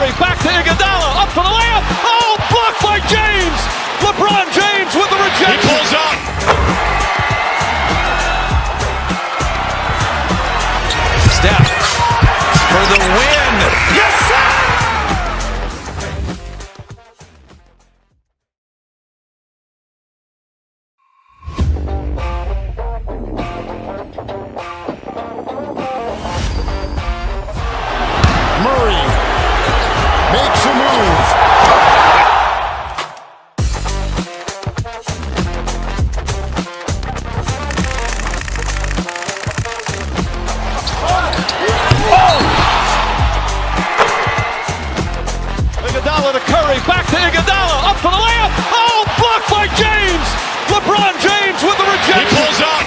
Curry, back to Iguodala, up for the layup. Oh, blocked by James. LeBron James with the rejection. He pulls up. Steph for the win. Yes, sir! Murray makes a move. Iguodala to Curry, back to Iguodala, up for the layup. Oh, blocked by James. LeBron James with the rejection. He pulls up.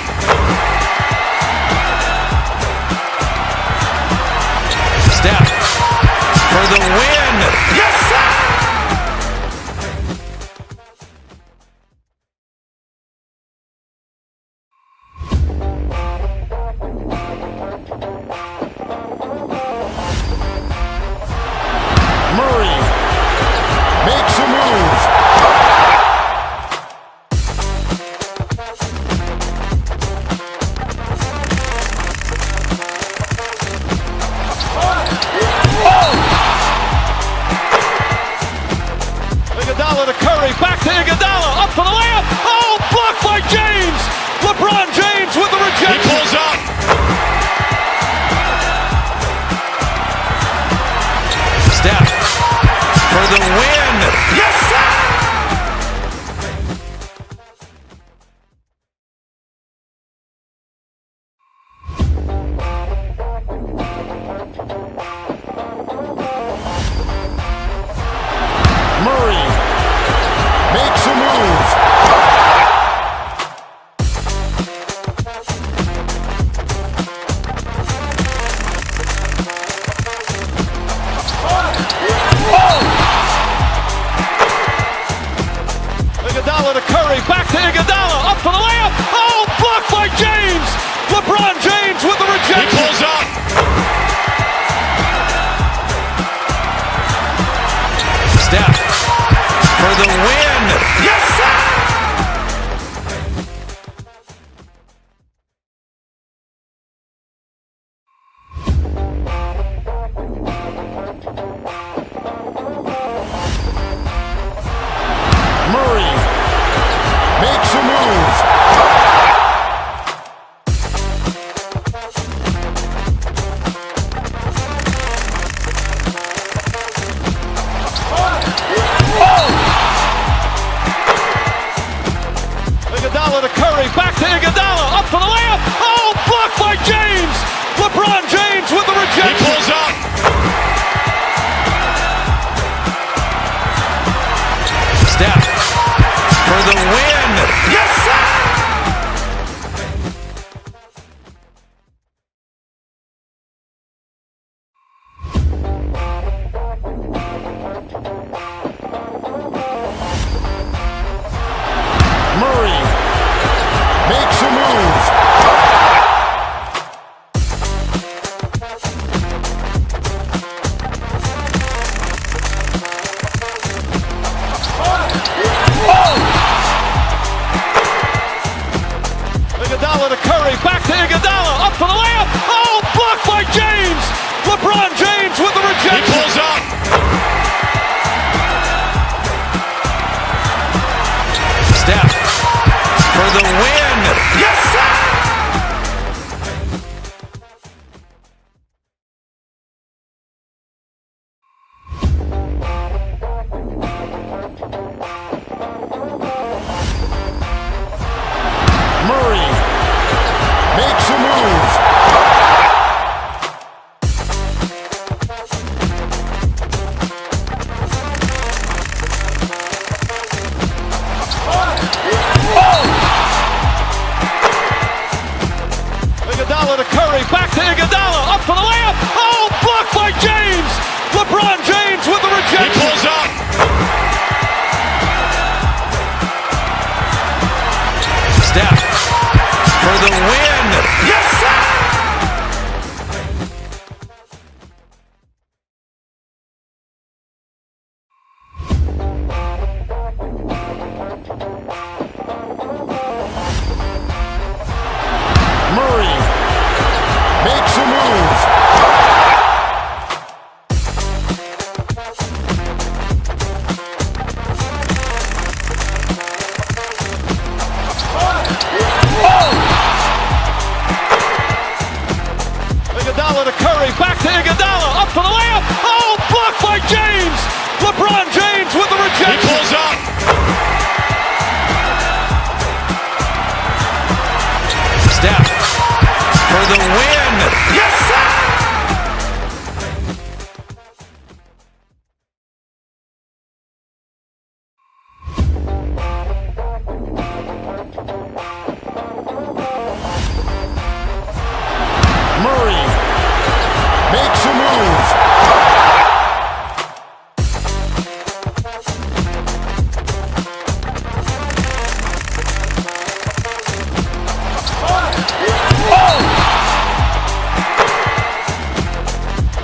Steph for the win. Yes, sir! Murray makes a move. Iguodala to Curry, back to Iguodala, up for the layup. Oh, blocked by James. LeBron James with the rejection. He pulls up. Steph for the win. Yes, sir! Murray makes a move. Iguodala to Curry, back to Iguodala, up for the layup. Oh, blocked by James. LeBron James with the rejection. He pulls up. Steph for the win. Yes, sir! Murray makes a move. Iguodala to Curry, back to Iguodala, up for the layup. Oh, blocked by James. LeBron James with the rejection. He pulls up. Steph for the win. Yes, sir! Murray makes a move. Iguodala to Curry, back to Iguodala, up for the layup. Oh, blocked by James. LeBron James with the rejection. He pulls up. Steph for the win. Yes, sir! Murray makes a move. Iguodala to Curry, back to Iguodala, up for the layup. Oh, blocked by James. LeBron James with the rejection. He pulls up. Steph for the win. Yes, sir! for the win. Yes, sir! Murray makes a move.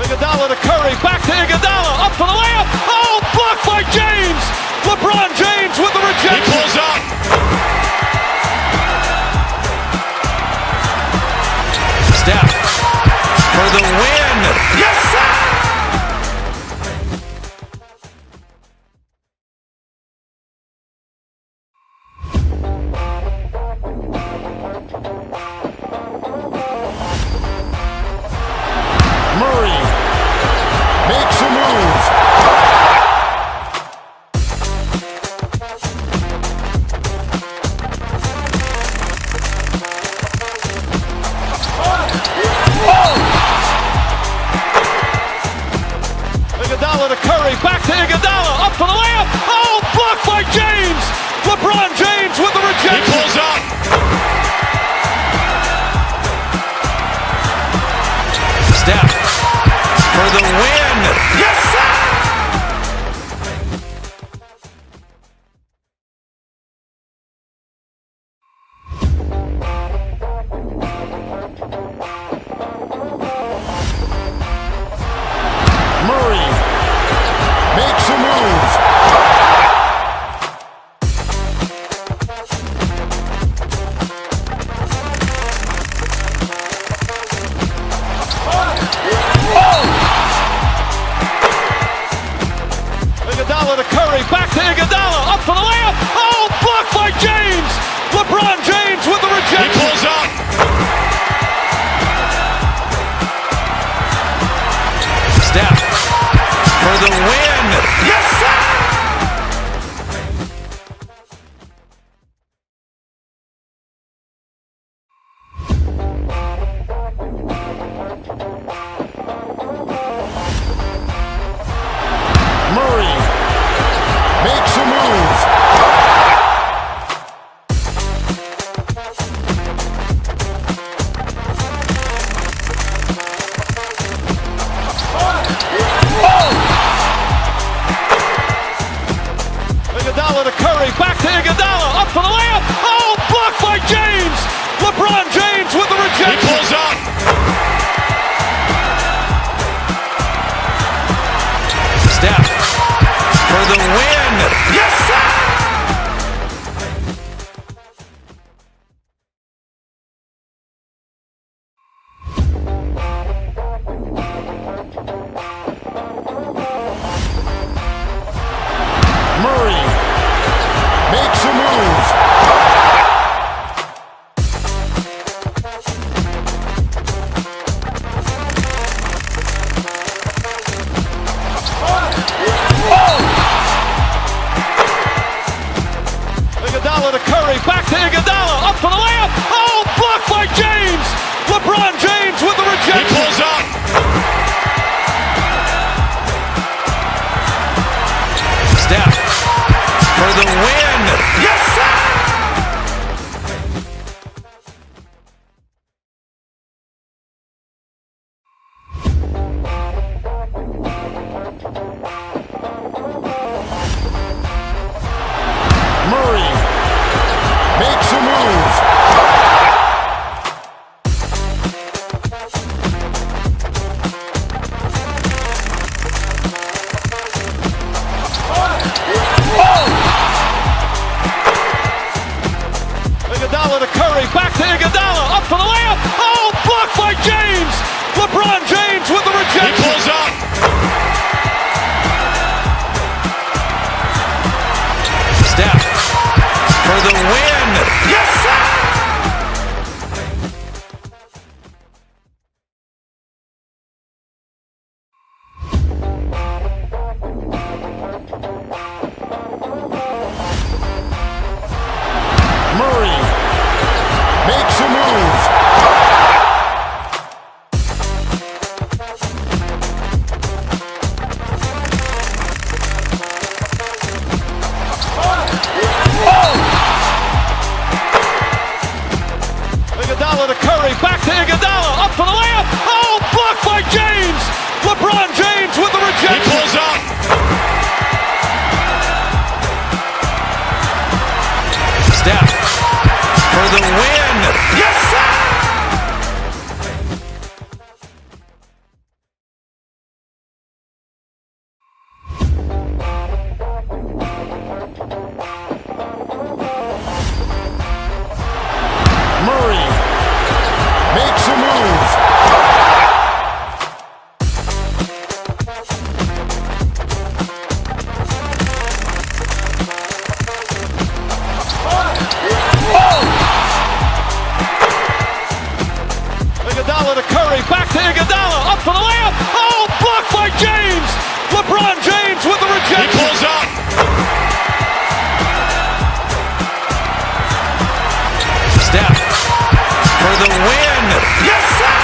Iguodala to Curry, back to Iguodala, up for the layup. Oh, blocked by James. LeBron James with the rejection. He pulls up. Steph for the win. Yes, sir! Murray makes a move. Iguodala to Curry, back to Iguodala, up for the layup. Oh, blocked by James. LeBron James with the rejection. He pulls up. Steph for the win. Yes, sir! Murray makes a move. Iguodala to Curry, back to Iguodala, up for the layup. Oh, blocked by James. LeBron James with the He rejection. pulls up. Steph for the win. Yes, sir! Murray makes a move. Iguodala to Curry, back to Iguodala, up for the layup. Oh, blocked by James. LeBron James with the He rejection. pulls up. Steph for the win. Yes, sir! Murray makes a move. Iguodala to Curry, back to Iguodala, up for the layup. Oh, blocked by James. LeBron James with the He rejection. pulls up. Steph for the win. Yes, sir! Murray makes a move. Iguodala to Curry, back to Iguodala, up for the layup. Oh, blocked by James. LeBron James with the He rejection. pulls up. Steph for the win. Yes, sir! Murray makes a move. Iguodala to Curry, back to Iguodala, up for the layup. Oh, blocked by James. LeBron James with the rejection. He pulls up. Steph for the win. Yes, sir! Murray makes a move. Iguodala to Curry, back to Iguodala, up for the layup. Oh, blocked by James. LeBron James with the rejection. He pulls up. Steph for the win. Yes, sir!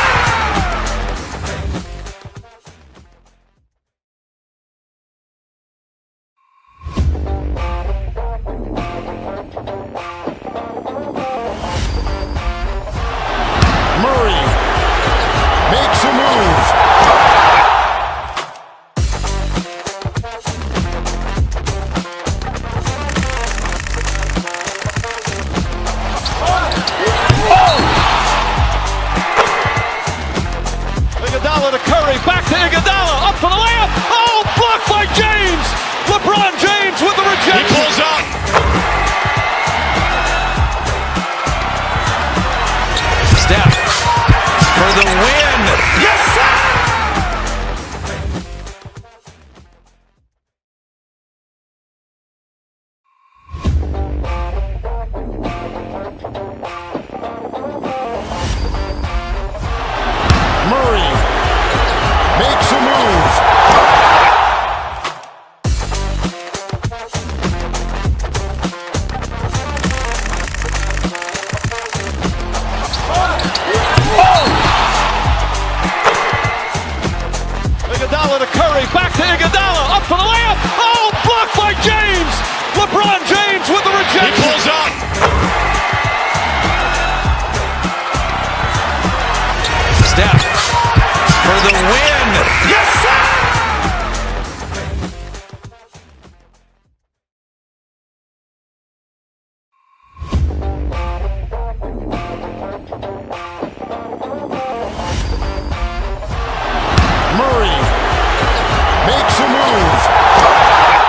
Murray makes a move. Iguodala to Curry, back to Iguodala, up for the layup. Oh, blocked by James. LeBron James with the rejection. He pulls up. Steph for the win. Yes, sir! Murray makes a move. Iguodala to Curry, back to Iguodala, up for the layup. Oh, blocked by James. LeBron James with the He rejection. pulls up. Steph for the win. Yes, sir! Murray makes a move.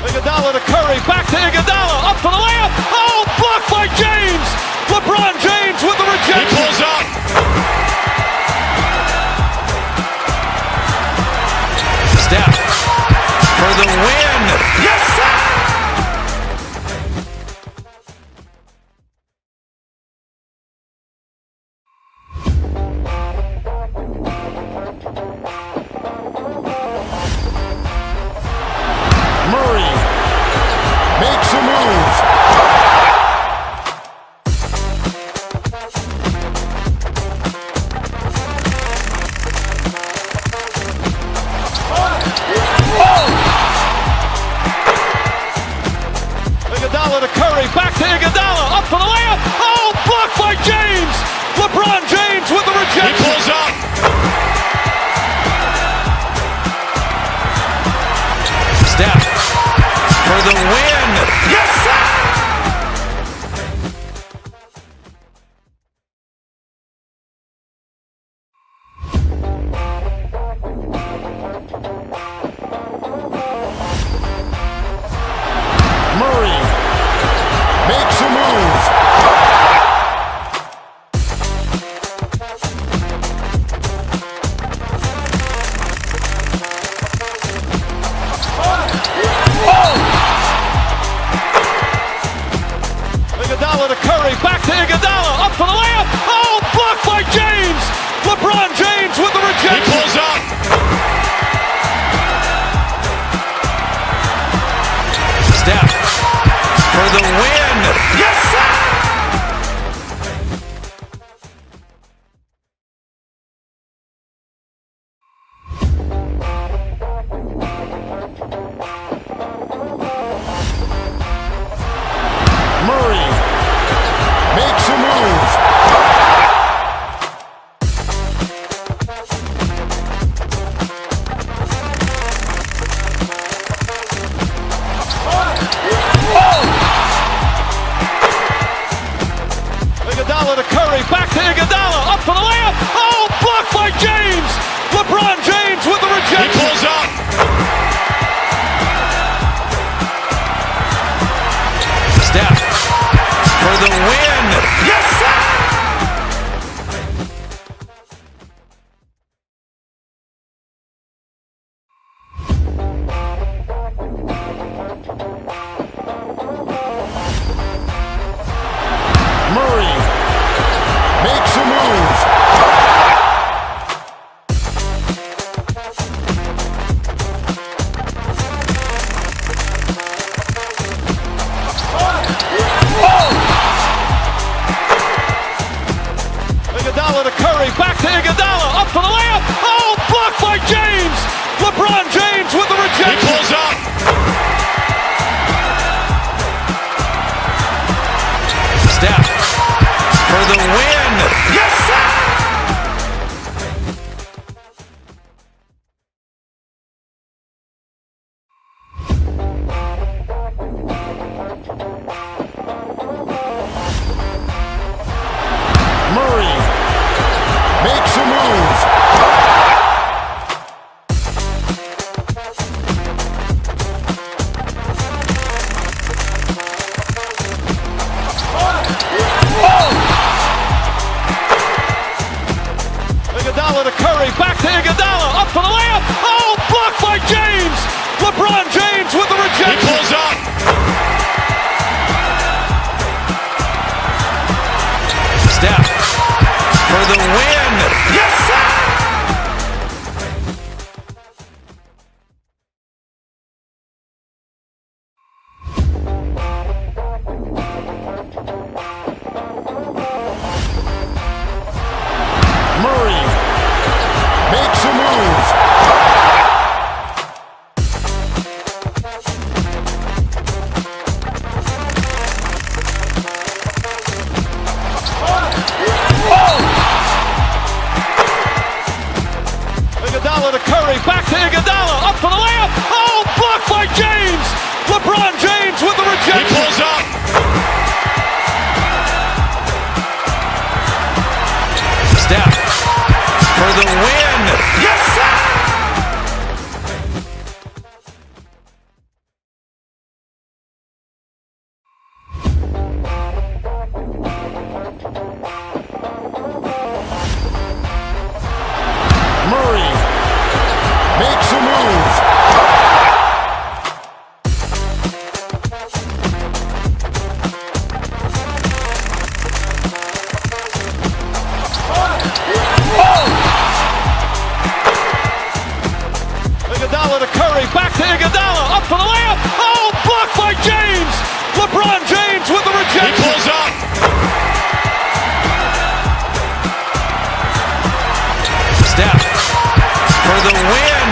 Iguodala to Curry, back to Iguodala, up for the layup. Oh, blocked by James. LeBron James with the He rejection. pulls up. Steph for the win. Yes, sir! Murray makes a move. Iguodala to Curry, back to Iguodala, up for the layup. Oh, blocked by James. LeBron James with the He rejection. pulls up. Steph for the win. Yes, sir! Murray makes a move. Iguodala to Curry, back to Iguodala, up for the layup. Oh, blocked by James. LeBron James with the He rejection. pulls up. Steph for the win. Yes, sir! Iguodala to Curry, back to Iguodala, up for the layup. Oh, blocked by James. LeBron James with the rejection. He pulls up. Steph for the win. Yes, sir! Murray makes a move. Iguodala to Curry, back to Iguodala, up for the layup. Oh, blocked by James. LeBron James with the rejection. He pulls up. Steph for the win. Yes, sir! Murray makes a move. Iguodala to Curry, back to Iguodala, up for the layup. Oh, blocked by James. LeBron James with the rejection. He pulls up. Steph for the win. Yes, sir! Murray makes a move. Iguodala to Curry, back to Iguodala, up for the layup. Oh, blocked by James. LeBron James with the rejection. He pulls up. Steph for the win.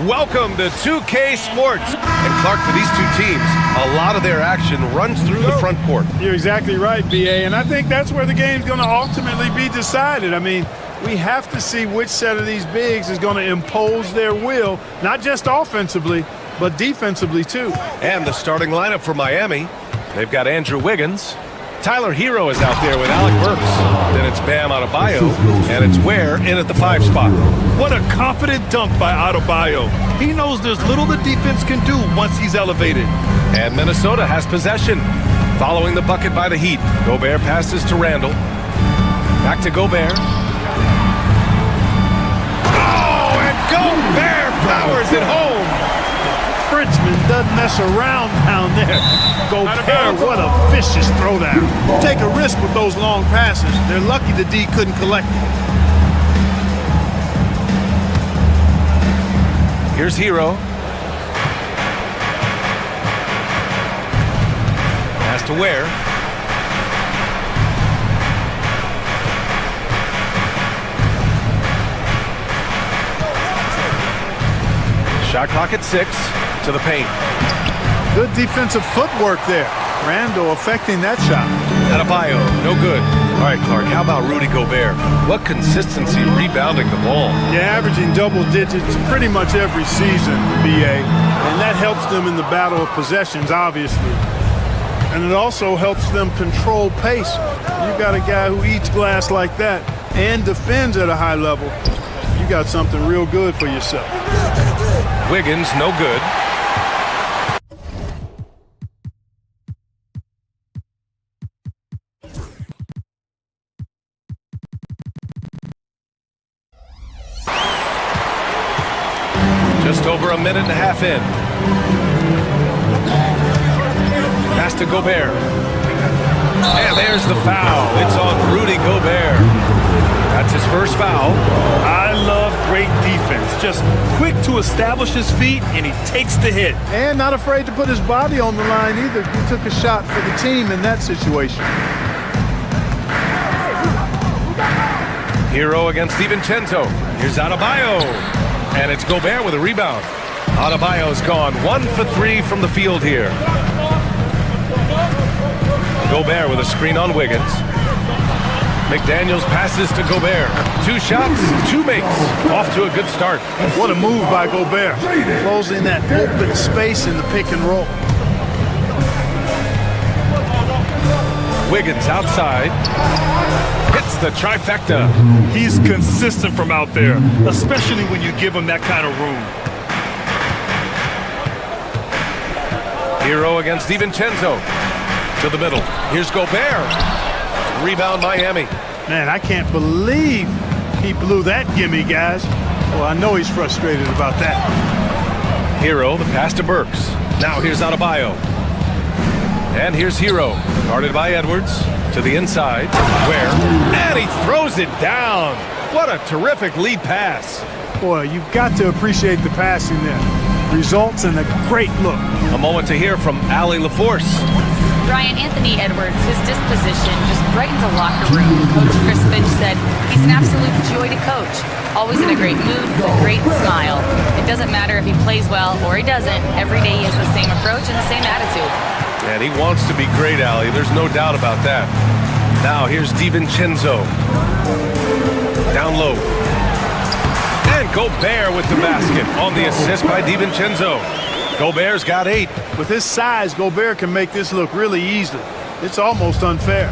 Welcome to 2K Sports. And Clark, for these two teams, a lot of their action runs through the front court. You're exactly right, BA, and I think that's where the game's going to ultimately be decided. I mean, we have to see which set of these bigs is going to impose their will, not just offensively, but defensively too. And the starting lineup for Miami, they've got Andrew Wiggins. Tyler Hero is out there with Alec Burks. Then it's Bam Adebayo, and it's Ware in at the 5 spot. What a confident dunk by Adebayo. He knows there's little the defense can do once he's elevated. And Minnesota has possession. Following the bucket by the Heat, Gobert passes to Randall. Back to Gobert. Oh, and Gobert powers it home. Frenchman doesn't mess around down there. Gobert, what a vicious throwdown. Take a risk with those long passes. They're lucky the D couldn't collect it. Here's Hero. Pass to Ware. Shot clock at 6. To the paint. Good defensive footwork there. Randall affecting that shot. Adebayo, no good. All right, Clark, how about Rudy Gobert? What consistency rebounding the ball. Yeah, averaging double digits pretty much every season, BA. And that helps them in the battle of possessions, obviously. And it also helps them control pace. You've got a guy who eats glass like that and defends at a high level. You got something real good for yourself. Wiggins, no good. Just over a minute and a half in. Pass to Gobert. And there's the foul. It's on Rudy Gobert. That's his first foul. I love great defense. Just quick to establish his feet, and he takes the hit. And not afraid to put his body on the line either. He took a shot for the team in that situation. Hero against DiVincenzo. Here's Adebayo. And it's Gobert with a rebound. Adebayo's gone 1 for 3 from the field here. Gobert with a screen on Wiggins. McDaniels passes to Gobert. 2 shots, 2 makes. Off to a good start. What a move by Gobert. Closing that open space in the pick and roll. Wiggins outside. Hits the trifecta. He's consistent from out there, especially when you give him that kind of room. Hero against DiVincenzo. To the middle. Here's Gobert. Rebound Miami. Man, I can't believe he blew that gimme, guys. Well, I know he's frustrated about that. Hero, the pass to Burks. Now here's Adebayo. And here's Hero. Guarded by Edwards. To the inside. Where? And he throws it down. What a terrific lead pass. Boy, you've got to appreciate the passing there. Results in a great look. A moment to hear from Allie LaForce. Brian Anthony Edwards, his disposition just brightens a locker room. Coach Chris Finch said he's an absolute joy to coach. Always in a great mood with a great smile. It doesn't matter if he plays well or he doesn't. Every day he has the same approach and the same attitude. And he wants to be great, Allie. There's no doubt about that. Now here's DiVincenzo. Down low. And Gobert with the basket on the assist by DiVincenzo. Gobert's got 8. With his size, Gobert can make this look really easy. It's almost unfair.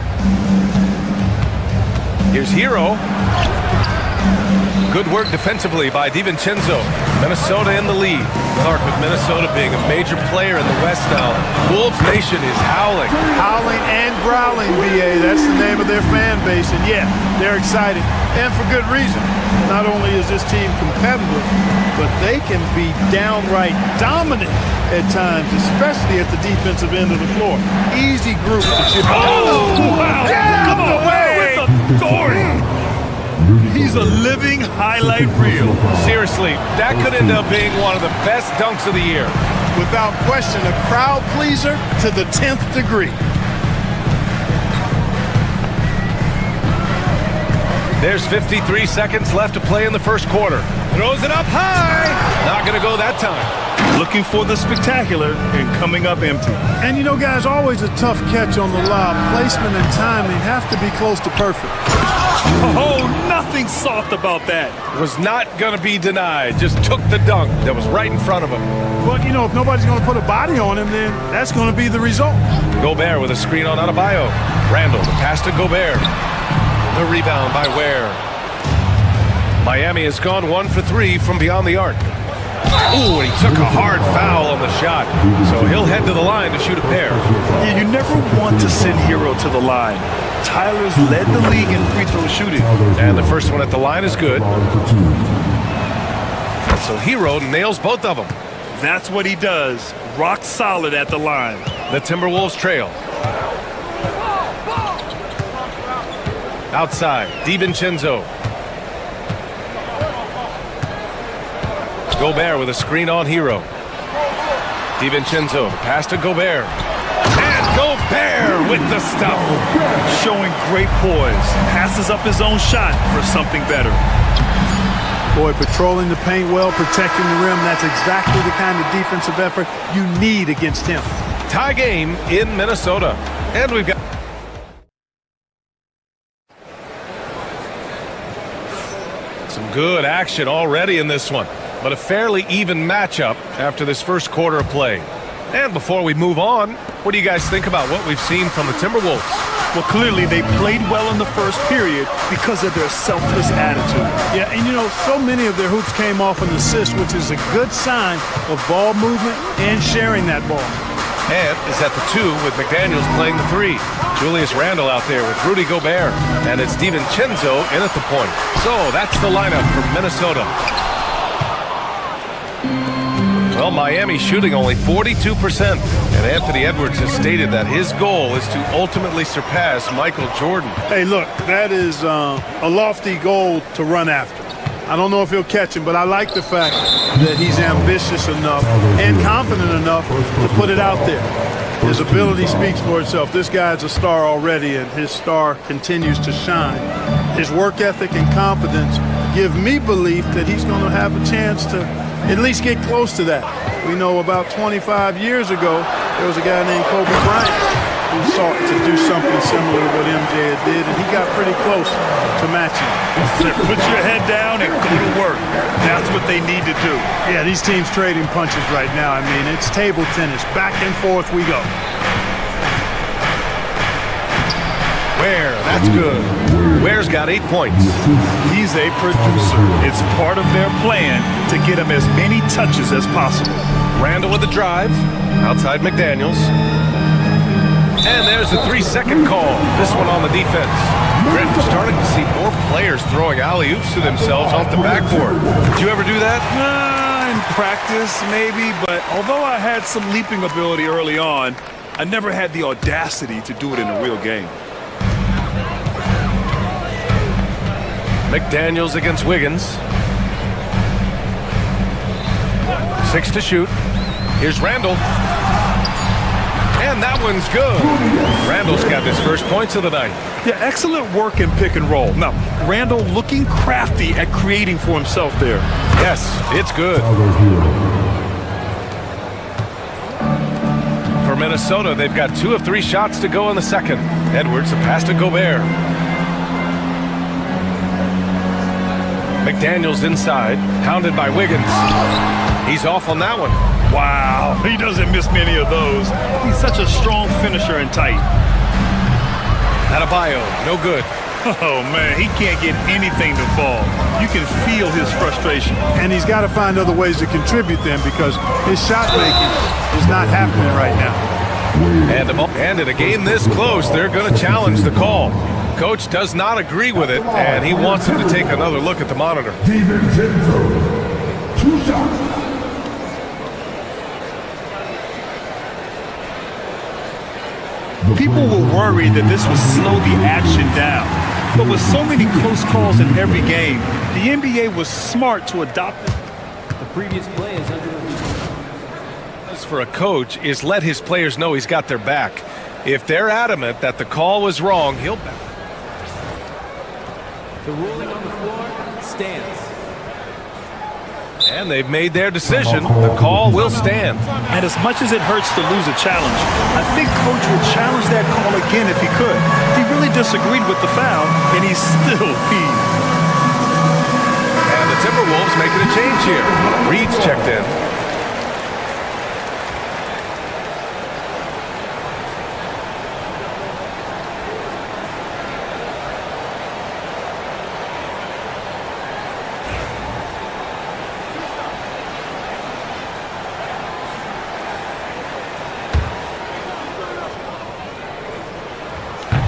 Here's Hero. Good work defensively by DiVincenzo. Minnesota in the lead. Clark, with Minnesota being a major player in the West now, Wolves Nation is howling. Howling and growling, BA. That's the name of their fan base. And yeah, they're excited. And for good reason. Not only is this team competitive, but they can be downright dominant at times, especially at the defensive end of the floor. Easy group to chip. Oh, wow. Yeah, Come away with authority. He's a living highlight reel. Seriously, that could end up being one of the best dunks of the year. Without question, a crowd pleaser to the 10th degree. There's 53 seconds left to play in the first quarter. Throws it up high. Not going to go that time. Looking for the spectacular and coming up empty. And you know, guys, always a tough catch on the lob. Placement and timing have to be close to perfect. Oh, nothing soft about that. Was not going to be denied. Just took the dunk that was right in front of him. But, you know, if nobody's going to put a body on him, then that's going to be the result. Gobert with a screen on Adebayo. Randall, the pass to Gobert. The rebound by Ware. Miami has gone 1 for 3 from beyond the arc. Ooh, and he took a hard foul on the shot. So he'll head to the line to shoot a pair. Yeah, you never want to send Hero to the line. Tyler's led the league in free throw shooting. And the first one at the line is good. And so Hero nails both of them. That's what he does. Rock solid at the line. The Timberwolves trail. Outside, DiVincenzo. Gobert with a screen on Hero. DiVincenzo, pass to Gobert. And Gobert with the stuff. Showing great poise. Passes up his own shot for something better. Boy, patrolling the paint well, protecting the rim. That's exactly the kind of defensive effort you need against him. Tie game in Minnesota. And we've got some good action already in this one, but a fairly even matchup after this first quarter of play. And before we move on, what do you guys think about what we've seen from the Timberwolves? Well, clearly they played well in the first period because of their selfless attitude. Yeah, and you know, so many of their hoops came off an assist, which is a good sign of ball movement and sharing that ball. And is at the 2 with McDaniels playing the 3. Julius Randle out there with Rudy Gobert. And it's DiVincenzo in at the point. So that's the lineup for Minnesota. Well, Miami shooting only 42%. And And Anthony Edwards has stated that his goal is to ultimately surpass Michael Jordan. Hey, look, that is a lofty goal to run after. I don't know if he'll catch him, but I like the fact that he's ambitious enough and confident enough to put it out there. His ability speaks for itself. This guy's a star already, and his star continues to shine. His work ethic and confidence give me belief that he's going to have a chance to at least get close to that. We know about 25 years ago, there was a guy named Kobe Bryant who sought to do something similar to what MJ did, and he got pretty close to matching. Put your head down and go to work. That's what they need to do. Yeah, these teams trading punches right now. I mean, it's table tennis. Back and forth we go. Ware, that's good. Ware's got 8 points. He's a producer. It's part of their plan to get him as many touches as possible. Randall with the drive. Outside McDaniels. And there's the 3-second call. This one on the defense. Brent, we're starting to see more players throwing alley-oops to themselves off the backboard. Did you ever do that? In practice, maybe, but although I had some leaping ability early on, I never had the audacity to do it in a real game. McDaniels against Wiggins. 6 to shoot. Here's Randall. And that one's good. Randall's got his first points of the night. Yeah, excellent work in pick and roll. Now, Randall looking crafty at creating for himself there. Yes, it's good. For Minnesota, they've got 2 of 3 shots to go in the second. Edwards, a pass to Gobert. McDaniels inside, hounded by Wiggins. He's off on that one. Wow, he doesn't miss many of those. He's such a strong finisher and tight. Adebayo, no good. Oh, man, he can't get anything to fall. You can feel his frustration. And he's got to find other ways to contribute then, because his shot making is not happening right now. And in a game this close, they're going to challenge the call. Coach does not agree with it, and he wants him to take another look at the monitor. NextGenTwo. 2 shots. People were worried that this would slow the action down. But with so many close calls in every game, the NBA was smart to adopt it. The previous play is under review. For a coach is let his players know he's got their back. If they're adamant that the call was wrong, he'll back. The ruling on the floor stands. And they've made their decision. The call will stand. And as much as it hurts to lose a challenge, I think Coach would challenge that call again if he could. He really disagreed with the foul, and he's still peeved. And the Timberwolves making a change here. Reed's checked in.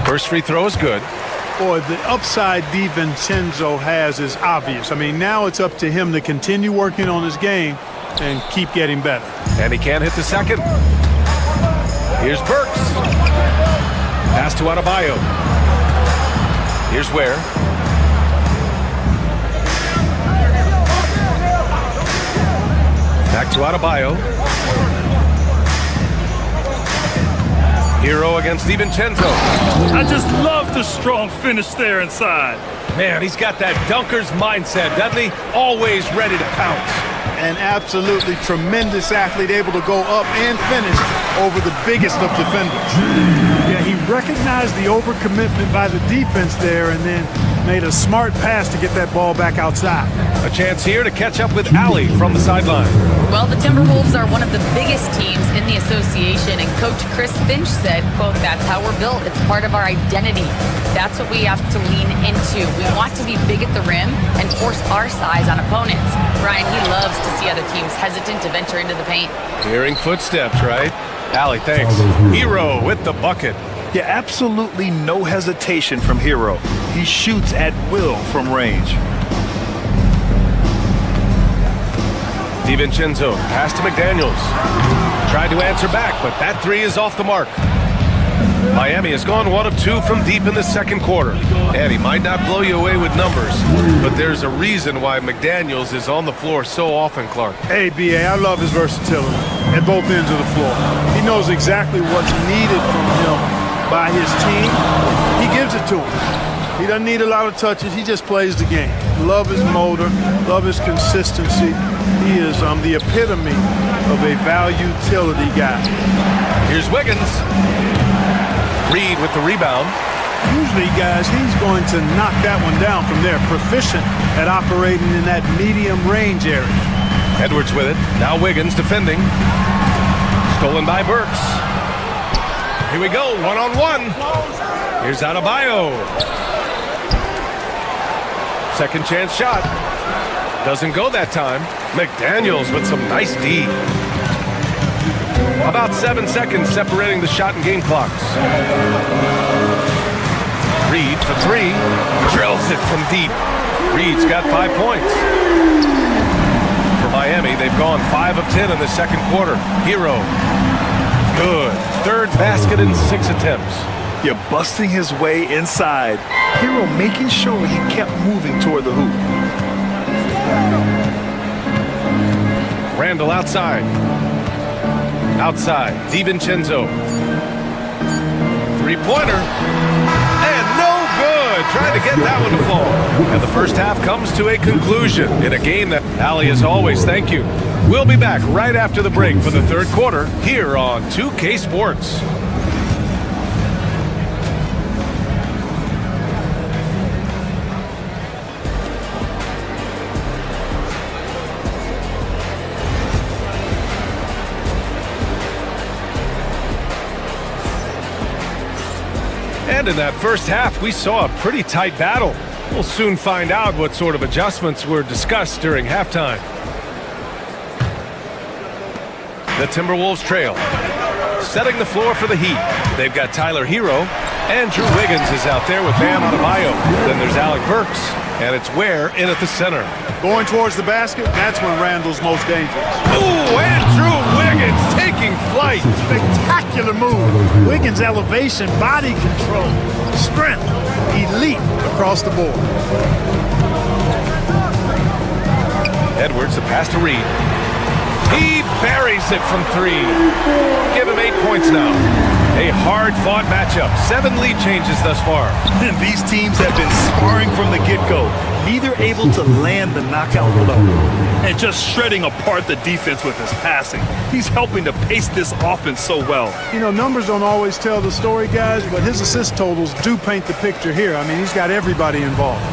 First free throw is good. Boy, the upside DiVincenzo has is obvious. I mean, now it's up to him to continue working on his game and keep getting better. And he can't hit the second. Here's Burks. Pass to Adebayo. Here's Ware. Back to Adebayo. Hero against DiVincenzo. I just love the strong finish there inside. Man, he's got that dunker's mindset, doesn't he? Always ready to pounce. An absolutely tremendous athlete, able to go up and finish over the biggest of defenders. Yeah, he recognized the overcommitment by the defense there and then made a smart pass to get that ball back outside. A chance here to catch up with Allie from the sideline. Well, the Timberwolves are one of the biggest teams in the association, and Coach Chris Finch said, quote, "That's how we're built. It's part of our identity. That's what we have to lean into. We want to be big at the rim and force our size on opponents." Brian, he loves to see other teams hesitant to venture into the paint. Hearing footsteps, right? Allie, thanks. Hero with the bucket. Yeah, absolutely no hesitation from Hero. He shoots at will from range. DiVincenzo, pass to McDaniels. Tried to answer back, but that three is off the mark. Miami has gone 1 of 2 from deep in the second quarter. And he might not blow you away with numbers, but there's a reason why McDaniels is on the floor so often, Clark. Hey, B.A., I love his versatility at both ends of the floor. He knows exactly what's needed from him by his team. He gives it to him. He doesn't need a lot of touches. He just plays the game. Love his motor. Love his consistency. He is the epitome of a value-utility guy. Here's Wiggins. Reed with the rebound. Usually, guys, he's going to knock that one down from there. Proficient at operating in that medium range area. Edwards with it. Now Wiggins defending. Stolen by Burks. Here we go, one-on-one. Here's Adebayo. Second chance shot. Doesn't go that time. McDaniels with some nice D. About 7 seconds separating the shot and game clocks. Reed for 3. Drills it from deep. Reed's got 5 points. For Miami, they've gone 5 of 10 in the second quarter. Hero. Good. Third basket in 6 attempts. You're busting his way inside. Hero making sure he kept moving toward the hoop. Randall outside. Outside, DiVincenzo. Three-pointer. And no good. Trying to get that one to fall. And the first half comes to a conclusion in a game that, Allie, as always, thank you. We'll be back right after the break for the third quarter here on 2K Sports. And in that first half, we saw a pretty tight battle. We'll soon find out what sort of adjustments were discussed during halftime. The Timberwolves trail. Setting the floor for the Heat. They've got Tyler Hero. Andrew Wiggins is out there with Bam Adebayo. Then there's Alec Burks. And it's Ware in at the center. Going towards the basket, that's when Randall's most dangerous. Ooh, Andrew Wiggins taking flight. Spectacular move. Wiggins' elevation, body control, strength, elite across the board. Edwards, the pass to Reed. He buries it from 3. Give him 8 points now. A hard-fought matchup. 7 lead changes thus far. And these teams have been sparring from the get-go. Neither able to land the knockout blow. And just shredding apart the defense with his passing. He's helping to pace this offense so well. You know, numbers don't always tell the story, guys, but his assist totals do paint the picture here. I mean, he's got everybody involved.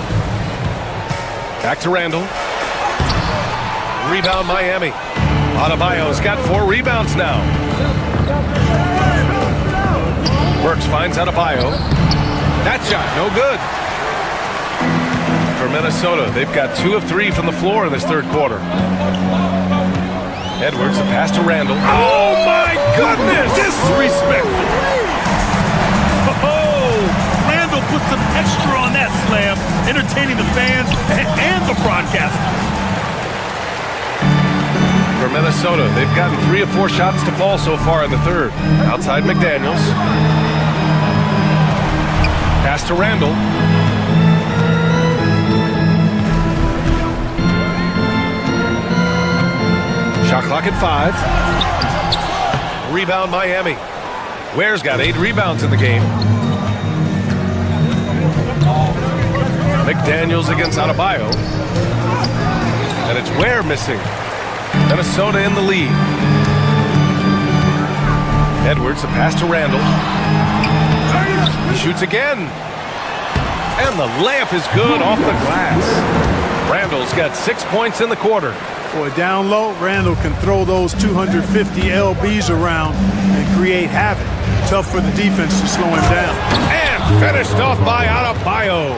Back to Randall. Rebound Miami. Adebayo's got 4 rebounds now. Burks finds Adebayo. That shot, no good. For Minnesota, they've got 2 of 3 from the floor in this third quarter. Edwards, the pass to Randall. Oh, my goodness! Disrespectful. Oh, Randall put some extra on that slam, entertaining the fans and the broadcasters. For Minnesota, they've gotten 3 of 4 shots to fall so far in the third. Outside McDaniels. Pass to Randall. Shot clock at 5. Rebound Miami. Ware's got 8 rebounds in the game. McDaniels against Adebayo. And it's Ware missing. Minnesota in the lead. Edwards, the pass to Randall. He shoots again. And the layup is good off the glass. Randall's got 6 points in the quarter. Boy, down low, Randall can throw those 250 LBs around and create havoc. Tough for the defense to slow him down. And finished off by Adebayo.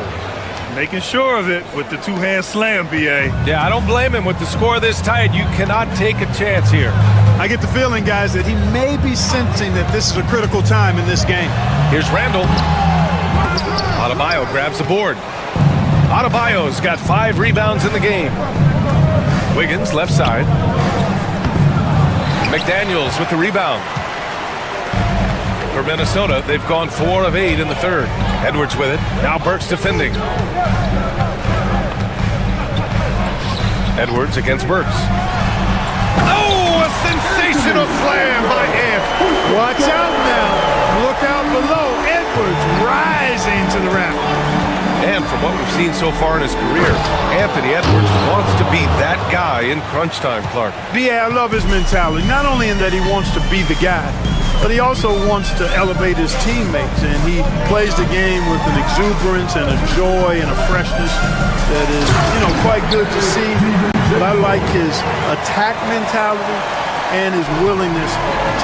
Making sure of it with the 2-hand slam, B.A. Yeah, I don't blame him. With the score this tight, you cannot take a chance here. I get the feeling, guys, that he may be sensing that this is a critical time in this game. Here's Randall. Adebayo grabs the board. Adebayo's got 5 rebounds in the game. Wiggins, left side. McDaniels with the rebound. For Minnesota, they've gone 4 of 8 in the third. Edwards with it. Now Burks defending. Edwards against Burks. Oh, a sensational slam by Ant. Watch out now. Look out below. Edwards rising to the rack. And from what we've seen so far in his career, Anthony Edwards wants to be that guy in crunch time, Clark. Yeah, I love his mentality. Not only in that he wants to be the guy, but he also wants to elevate his teammates. And he plays the game with an exuberance and a joy and a freshness that is, quite good to see. But I like his attack mentality and his willingness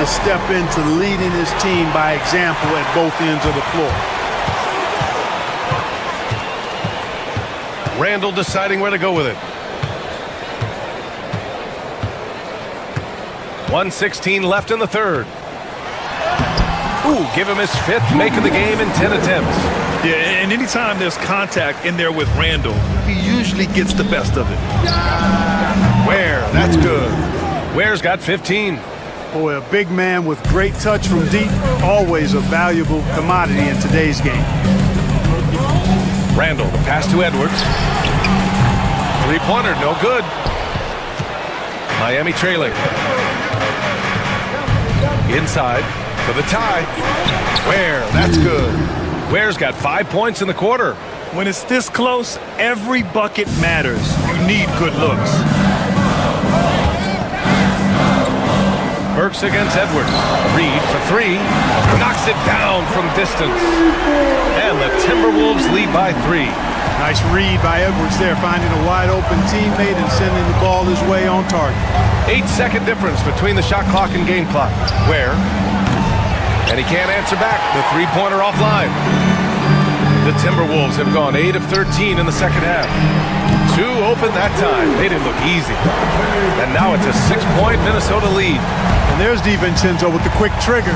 to step into leading his team by example at both ends of the floor. Randall deciding where to go with it. 1:16 left in the third. Ooh, give him his 5th make of the game in 10 attempts. Yeah, and anytime there's contact in there with Randall, he usually gets the best of it. Ware, that's good. Ware's got 15. Boy, a big man with great touch from deep, always a valuable commodity in today's game. Randall, the pass to Edwards. 3-pointer, no good. Miami trailing. Inside for the tie. Ware, that's good. Ware's got 5 points in the quarter. When it's this close, every bucket matters. You need good looks. Burks against Edwards. Reed for 3. Knocks it down from distance. And the Timberwolves lead by 3. Nice read by Edwards there, finding a wide-open teammate and sending the ball his way on target. 8-second difference between the shot clock and game clock. Ware. And he can't answer back. The 3-pointer offline. The Timberwolves have gone 8 of 13 in the second half. 2 open that time. They didn't look easy. And now it's a 6-point Minnesota lead. And there's DiVincenzo with the quick trigger.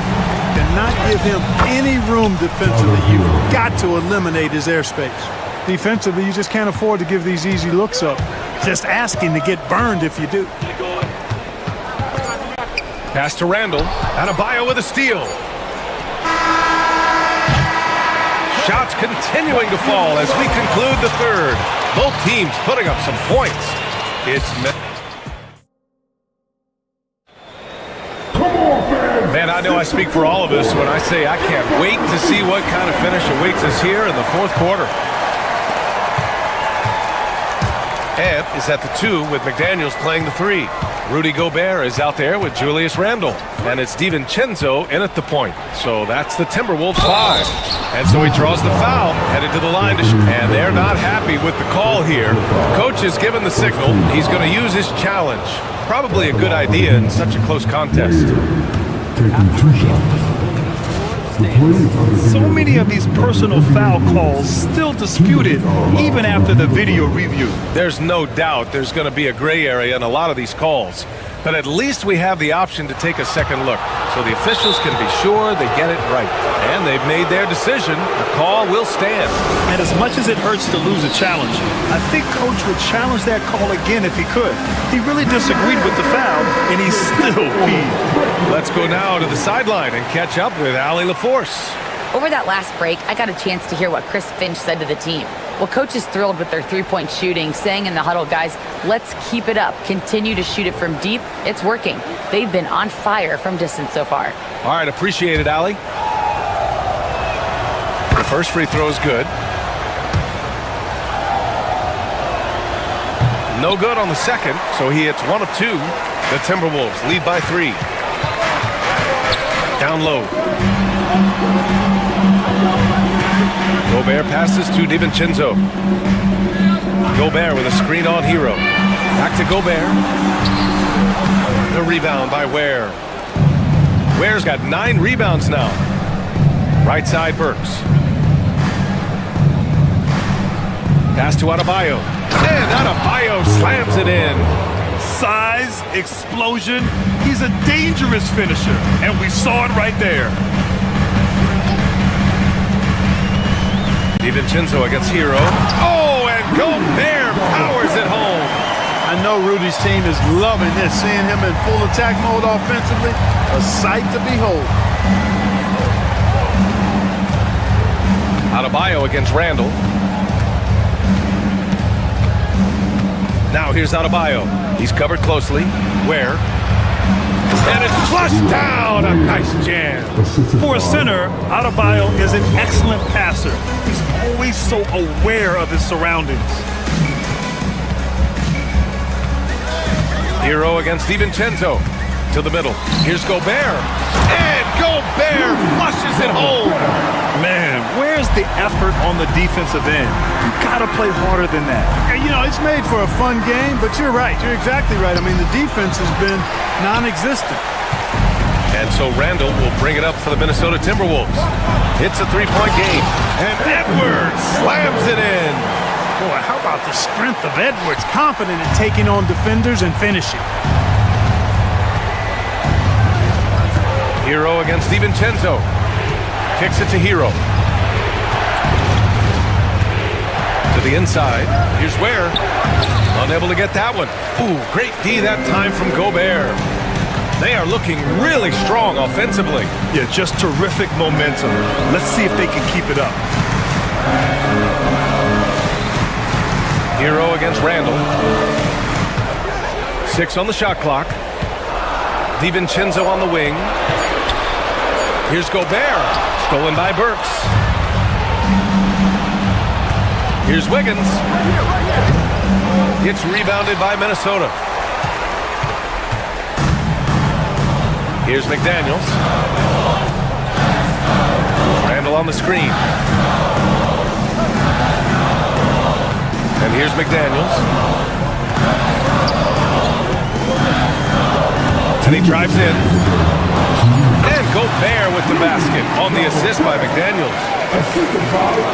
Cannot give him any room defensively. You've got to eliminate his airspace. Defensively, you just can't afford to give these easy looks up. Just asking to get burned if you do. Pass to Randall. Adebayo with a steal. Shots continuing to fall as we conclude the third. Both teams putting up some points. It's Man, I know I speak for all of us when I say I can't wait to see what kind of finish awaits us here in the fourth quarter. Ant is at the 2 with McDaniels playing the 3. Rudy Gobert is out there with Julius Randle. And it's DiVincenzo in at the point. So that's the Timberwolves 5. And so he draws the foul, headed to the line to shoot. And they're not happy with the call here. Coach has given the signal. He's going to use his challenge. Probably a good idea in such a close contest. Taking 2 shots. So many of these personal foul calls still disputed even after the video review. There's no doubt there's going to be a gray area in a lot of these calls. But at least we have the option to take a second look, so the officials can be sure they get it right. And they've made their decision. The call will stand. And as much as it hurts to lose a challenge, I think Coach would challenge that call again if he could. He really disagreed with the foul, and he's still peeved. Let's go now to the sideline and catch up with Allie LaForce. Over that last break, I got a chance to hear what Chris Finch said to the team. Well, Coach is thrilled with their three-point shooting, saying in the huddle, guys, let's keep it up. Continue to shoot it from deep. It's working. They've been on fire from distance so far. All right, appreciate it, Allie. The first free throw is good. No good on the second, so he hits 1 of 2. The Timberwolves lead by 3. Down low. Gobert passes to DiVincenzo. Gobert with a screen on Hero. Back to Gobert. The rebound by Ware. Ware's got 9 rebounds now. Right side Burks. Pass to Adebayo. And Adebayo slams it in. Size, explosion. He's a dangerous finisher, and we saw it right there. DiVincenzo against Hero. Oh, and Gobert powers it home. I I know Rudy's team is loving this, seeing him in full attack mode offensively. A sight to behold. Adebayo against Randall. Now here's Adebayo. He's covered closely. Where? And it's flushed down. A nice jam. For a center, Adebayo is an excellent passer. He's always so aware of his surroundings. Hero against DiVincenzo. To the middle. Here's Gobert. And Gobert flushes it home. Man, where's the effort on the defensive end? You gotta play harder than that. And, you know, it's made for a fun game, but you're right. You're exactly right. I mean, the defense has been non-existent. And so Randall will bring it up for the Minnesota Timberwolves. It's a three-point game. And Edwards slams it in. Boy, how about the strength of Edwards? Confident in taking on defenders and finishing. Hero against DiVincenzo. Kicks it to Hero. To the inside. Here's Ware. Unable to get that one. Ooh, great D that time from Gobert. They are looking really strong offensively. Yeah, just terrific momentum. Let's see if they can keep it up. Hero against Randall. 6 on the shot clock. DiVincenzo on the wing. Here's Gobert. Stolen by Burks. Here's Wiggins. It's rebounded by Minnesota. Here's McDaniels. Randall on the screen. And here's McDaniels. And he drives in. And Gobert with the basket on the assist by McDaniels.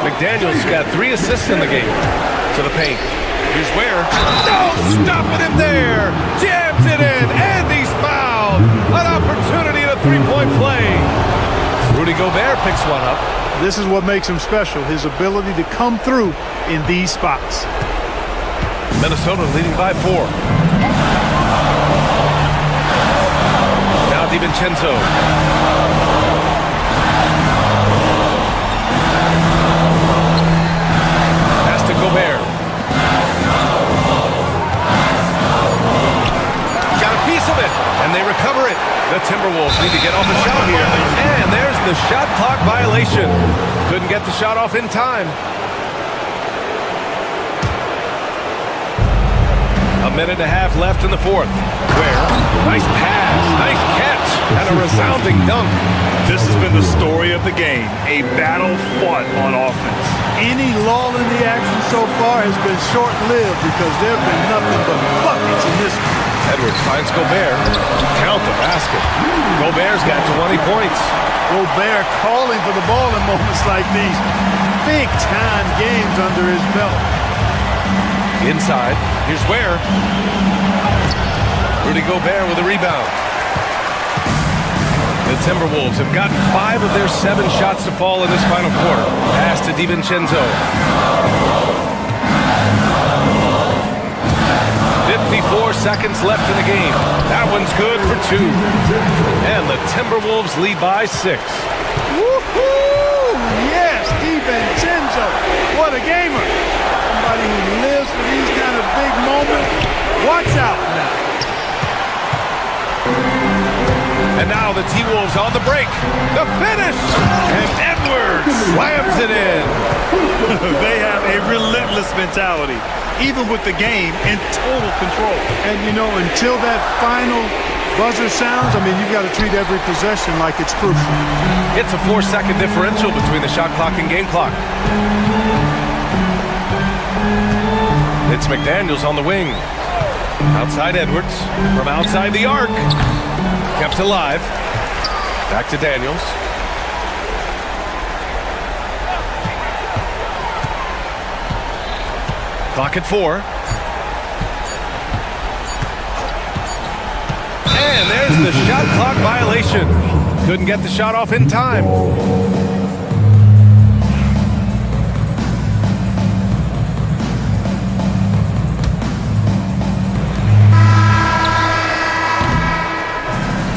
McDaniels got 3 assists in the game. To the paint. Here's Ware. No, stopping him there. Jams it in. And he's fouled. An opportunity at a three-point play. Rudy Gobert picks one up. This is what makes him special, his ability to come through in these spots. Minnesota leading by 4. Now DiVincenzo. Pass to Gobert. Got a piece of it, and they recover it. The Timberwolves need to get off the shot here. And there's the shot clock violation. Couldn't get the shot off in time. A minute and a half left in the fourth. Ware, nice pass, nice catch, and a resounding dunk. This has been the story of the game, a battle fought on offense. Any lull in the action so far has been short-lived because there have been nothing but buckets in this one. Edwards finds Gobert. Count the basket. Gobert's got 20 points. Gobert calling for the ball in moments like these. Big-time games under his belt. Inside, here's Ware. Rudy Gobert with a rebound. The Timberwolves have gotten 5 of their 7 shots to fall in this final quarter. Pass to DiVincenzo. 54 seconds left in the game. That one's good for 2. And the Timberwolves lead by 6. Woohoo! Yes, DiVincenzo. What a gamer. Somebody who lives for these kind of big moments. Watch out now. And now the T-Wolves on the break. The finish! And Edwards slams it in. They have a relentless mentality, even with the game in total control. And, you know, until that final buzzer sounds, I mean, you've got to treat every possession like it's crucial. It's a 4-second differential between the shot clock and game clock. It's McDaniels on the wing. Outside Edwards. From outside the arc. Kept alive. Back to Daniels. Clock at 4. And there's the shot clock violation. Couldn't get the shot off in time.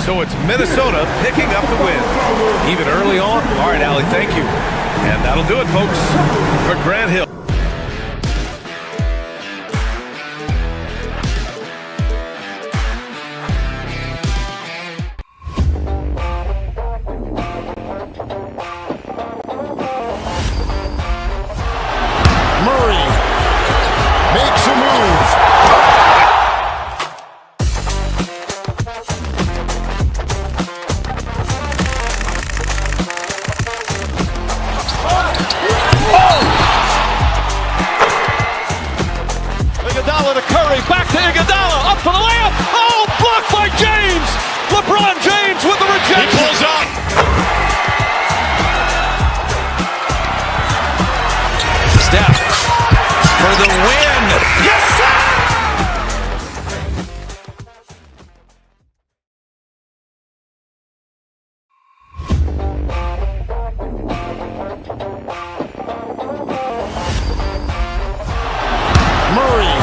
So it's Minnesota picking up the win. Even early on. All right, Allie, thank you. And that'll do it, folks, for Grant Hill. Murray makes a move. Iguodala to Curry, back to Iguodala, up for the layup. Oh, blocked by James. LeBron James with the rejection. He pulls up. Steph for the win. Yes, sir! Murray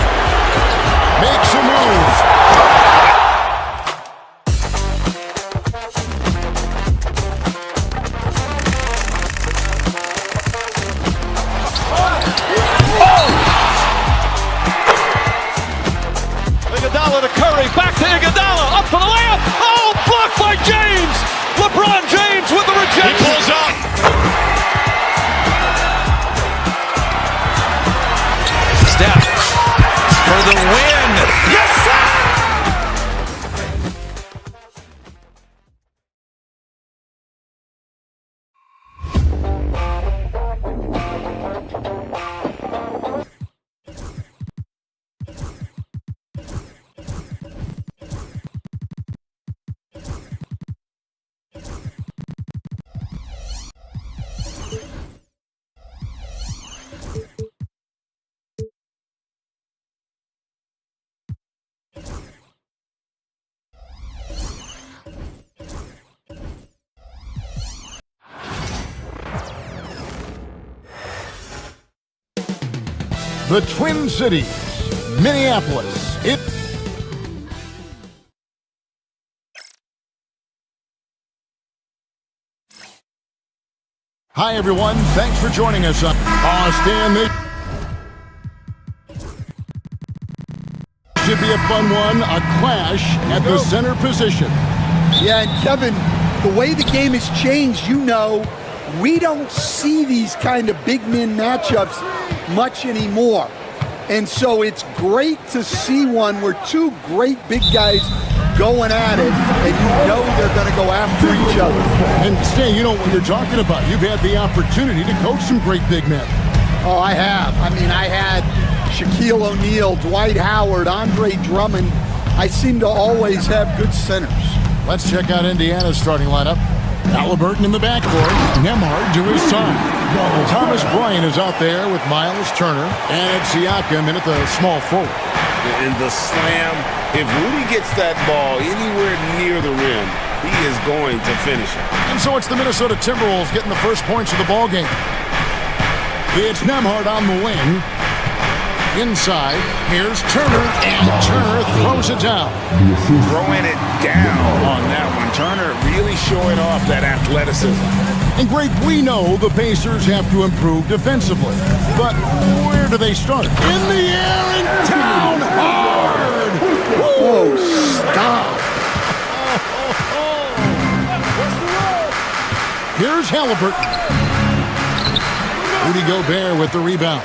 makes a move. Iguodala to Curry, back to Iguodala, up for the layup. Oh, blocked by James. LeBron James with the rejection. He pulls up. Steph for the win. Yes, sir! The Twin Cities, Minneapolis. Hi, everyone. Thanks for joining us on Austin. Should be a fun one, a clash at the center position. Yeah, and Kevin, the way the game has changed, you know, we don't see these kind of big men matchups much anymore. And so it's great to see one where two great big guys going at it, and you know they're going to go after each other. And Stan, you know what you're talking about. You've had the opportunity to coach some great big men. Oh, I have. I mean, I had Shaquille O'Neal, Dwight Howard, Andre Drummond. I seem to always have good centers. Let's check out Indiana's starting lineup. Halliburton in the backcourt, Nembhard to his side. Thomas Bryant is out there with Miles Turner, and Siakam in at the small forward. In the slam, if Rudy gets that ball anywhere near the rim, he is going to finish it. And so it's the Minnesota Timberwolves getting the first points of the ball game. It's Nembhard on the wing. Inside, here's Turner, and Turner throws it down. Throwing it down on that one. Turner really showing off that athleticism. And Greg, we know the Pacers have to improve defensively. But where do they start? In the air and down hard! Whoa, stop! Here's Halliburton. Rudy Gobert with the rebound.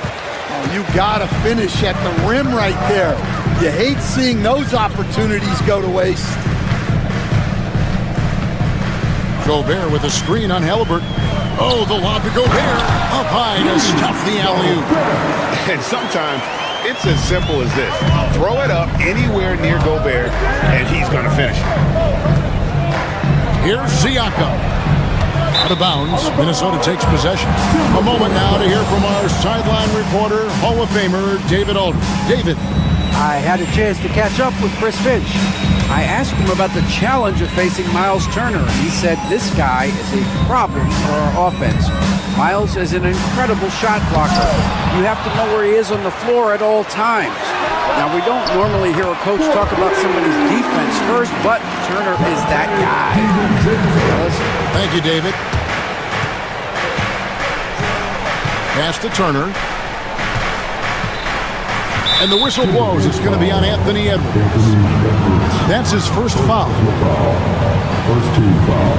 You got to finish at the rim right there. You hate seeing those opportunities go to waste. Gobert with a screen on Halliburton. Oh, the lob to Gobert. Up high to stuff the alley-oop. And sometimes it's as simple as this. Throw it up anywhere near Gobert, and he's going to finish it. Here's Siakam. Out of bounds, Minnesota takes possession. A moment now to hear from our sideline reporter, Hall of Famer David Aldridge. David. I had a chance to catch up with Chris Finch. I asked him about the challenge of facing Miles Turner, and he said this guy is a problem for our offense. Miles is an incredible shot blocker. You have to know where he is on the floor at all times. Now, we don't normally hear a coach talk about somebody's defense first, players, but Turner is that guy. Thank you, David. Pass to Turner. And the whistle blows. It's going to be on Anthony Edwards. That's his first foul. First team foul.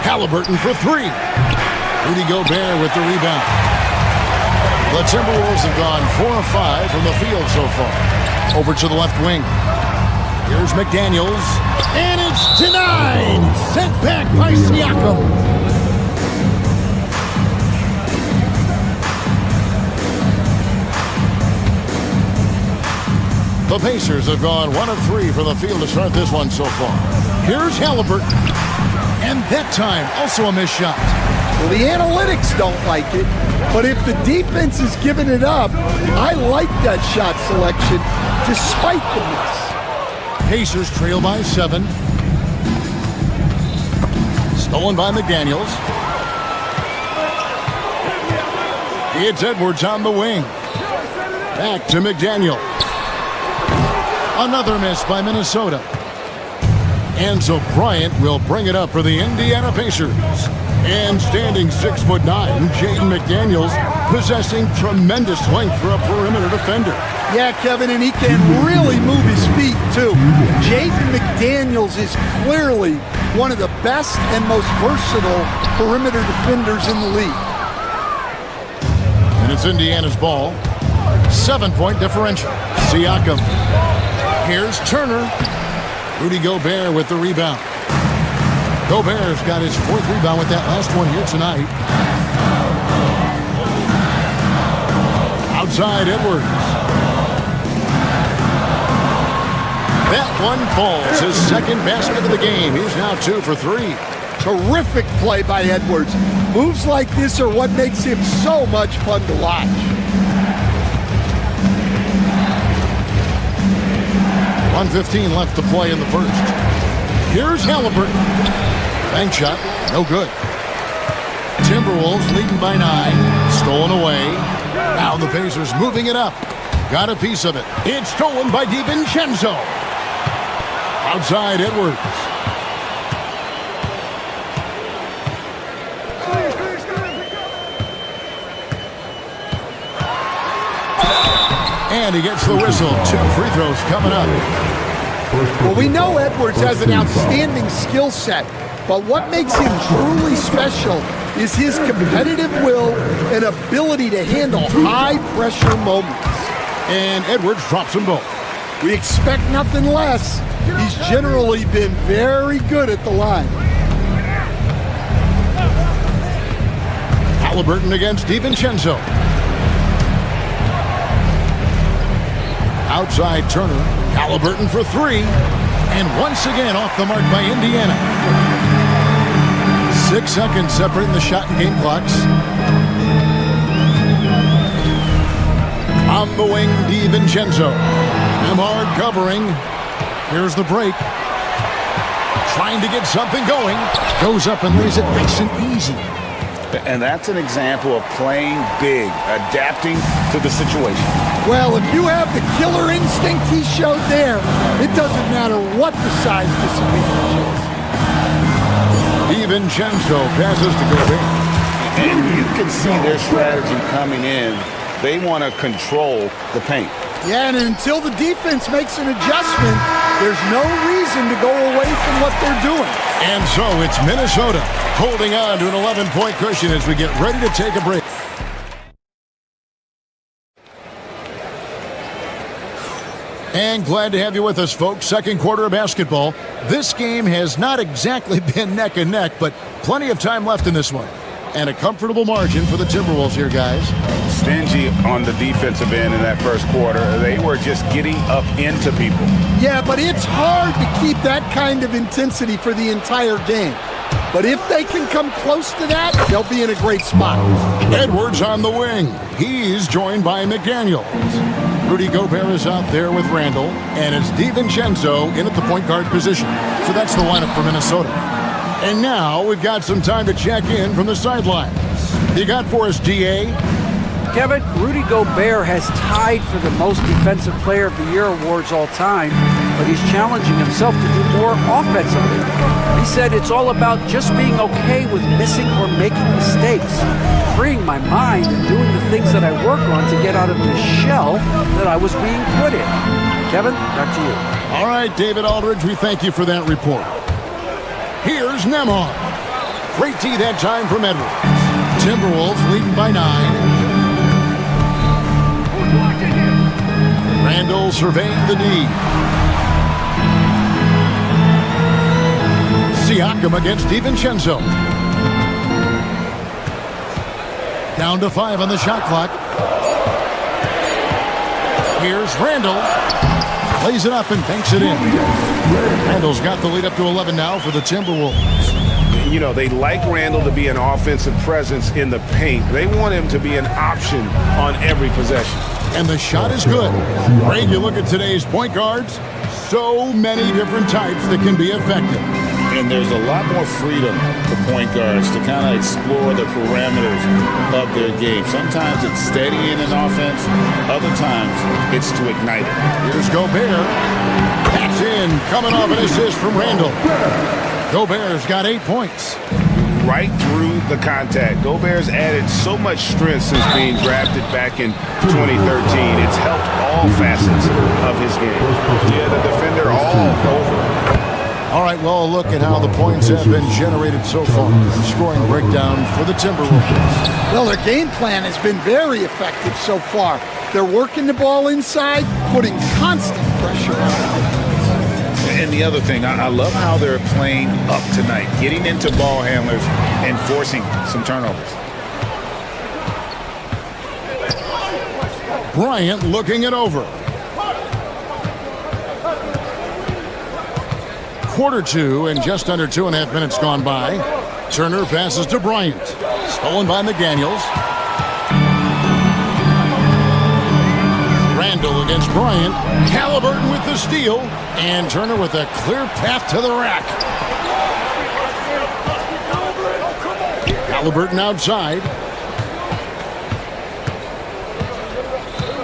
Halliburton for three. Rudy Gobert with the rebound. The Timberwolves have gone 4 of 5 from the field so far. Over to the left wing. Here's McDaniels. And it's denied. Sent back by Siakam. The Pacers have gone 1 of 3 from the field to start this one so far. Here's Halliburton. And that time, also a missed shot. Well, the analytics don't like it, but if the defense is giving it up, I like that shot selection despite the miss. Pacers trail by 7. Stolen by McDaniels. It's Edwards on the wing. Back to McDaniel. Another miss by Minnesota. And so Bryant will bring it up for the Indiana Pacers. And standing 6'9", Jaden McDaniels possessing tremendous length for a perimeter defender. Yeah, Kevin, and he can really move his feet, too. Jaden McDaniels is clearly one of the best and most versatile perimeter defenders in the league. And it's Indiana's ball. 7-point differential. Siakam. Here's Turner. Rudy Gobert with the rebound. Gobert's got his 4th rebound with that last one here tonight. Outside Edwards. That one falls. His 2nd basket of the game. He's now 2 for 3. Terrific play by Edwards. Moves like this are what makes him so much fun to watch. 1:15 left to play in the first. Here's Halliburton. Bank shot, no good. Timberwolves leading by 9. Stolen away. Now the Pacers moving it up. Got a piece of it. It's stolen by DiVincenzo. Outside Edwards. And he gets the whistle. 2 free throws coming up. Well, we know Edwards has an outstanding skill set, but what makes him truly special is his competitive will and ability to handle high-pressure moments. And Edwards drops them both. We expect nothing less. He's generally been very good at the line. Halliburton against DiVincenzo. Outside Turner. Halliburton for 3. And once again off the mark by Indiana. 6 seconds separating the shot and game clocks. On the wing, DiVincenzo. Emard covering. Here's the break. Trying to get something going. Goes up and lays it nice and easy. And that's an example of playing big, adapting to the situation. Well, if you have the killer instinct he showed there, it doesn't matter what the size disadvantage is. DiVincenzo passes to Gobert. And you can see their strategy coming in. They want to control the paint. Yeah, and until the defense makes an adjustment, there's no reason to go away from what they're doing. And so it's Minnesota holding on to an 11-point cushion as we get ready to take a break. And glad to have you with us, folks. Second quarter of basketball. This game has not exactly been neck and neck, but plenty of time left in this one. And a comfortable margin for the Timberwolves here, guys. Stingy on the defensive end in that first quarter. They were just getting up into people. Yeah, but it's hard to keep that kind of intensity for the entire game. But if they can come close to that, they'll be in a great spot. Edwards on the wing. He's joined by McDaniels. Rudy Gobert is out there with Randall, and it's DiVincenzo in at the point guard position. So that's the lineup for Minnesota. And now we've got some time to check in from the sidelines. You got for us, DA? Kevin, Rudy Gobert has tied for the most Defensive Player of the Year awards all time, but he's challenging himself to do more offensively. He said it's all about just being okay with missing or making mistakes, freeing my mind and doing the things that I work on to get out of the shell that I was being put in. Kevin, back to you. All right, David Aldridge, we thank you for that report. Here's Nembhard. Great D that time from Edwards. Timberwolves leading by 9. Randall surveying the D. Siakam against DiVincenzo. Down to 5 on the shot clock. Here's Randall. Plays it up and banks it in. Randall's got the lead up to 11 now for the Timberwolves. You know, they like Randall to be an offensive presence in the paint. They want him to be an option on every possession. And the shot is good. Greg, you look at today's point guards, so many different types that can be effective. And there's a lot more freedom for point guards to kind of explore the parameters of their game. Sometimes it's steadying an offense. Other times it's to ignite it. Here's Gobert. That's in. Coming off an assist from Randall. Gobert's got 8 points. Right through the contact. Gobert's added so much strength since being drafted back in 2013. It's helped all facets of his game. Yeah, the defender all over. All right, well, a look at how the points have been generated so far. Scoring breakdown for the Timberwolves. Well, their game plan has been very effective so far. They're working the ball inside, putting constant pressure on it. And the other thing, I love how they're playing up tonight, getting into ball handlers and forcing some turnovers. Bryant looking it over. Quarter 2 and just under 2.5 minutes gone by. Turner passes to Bryant. Stolen by McDaniels. Randall against Bryant. Halliburton with the steal. And Turner with a clear path to the rack. Halliburton outside.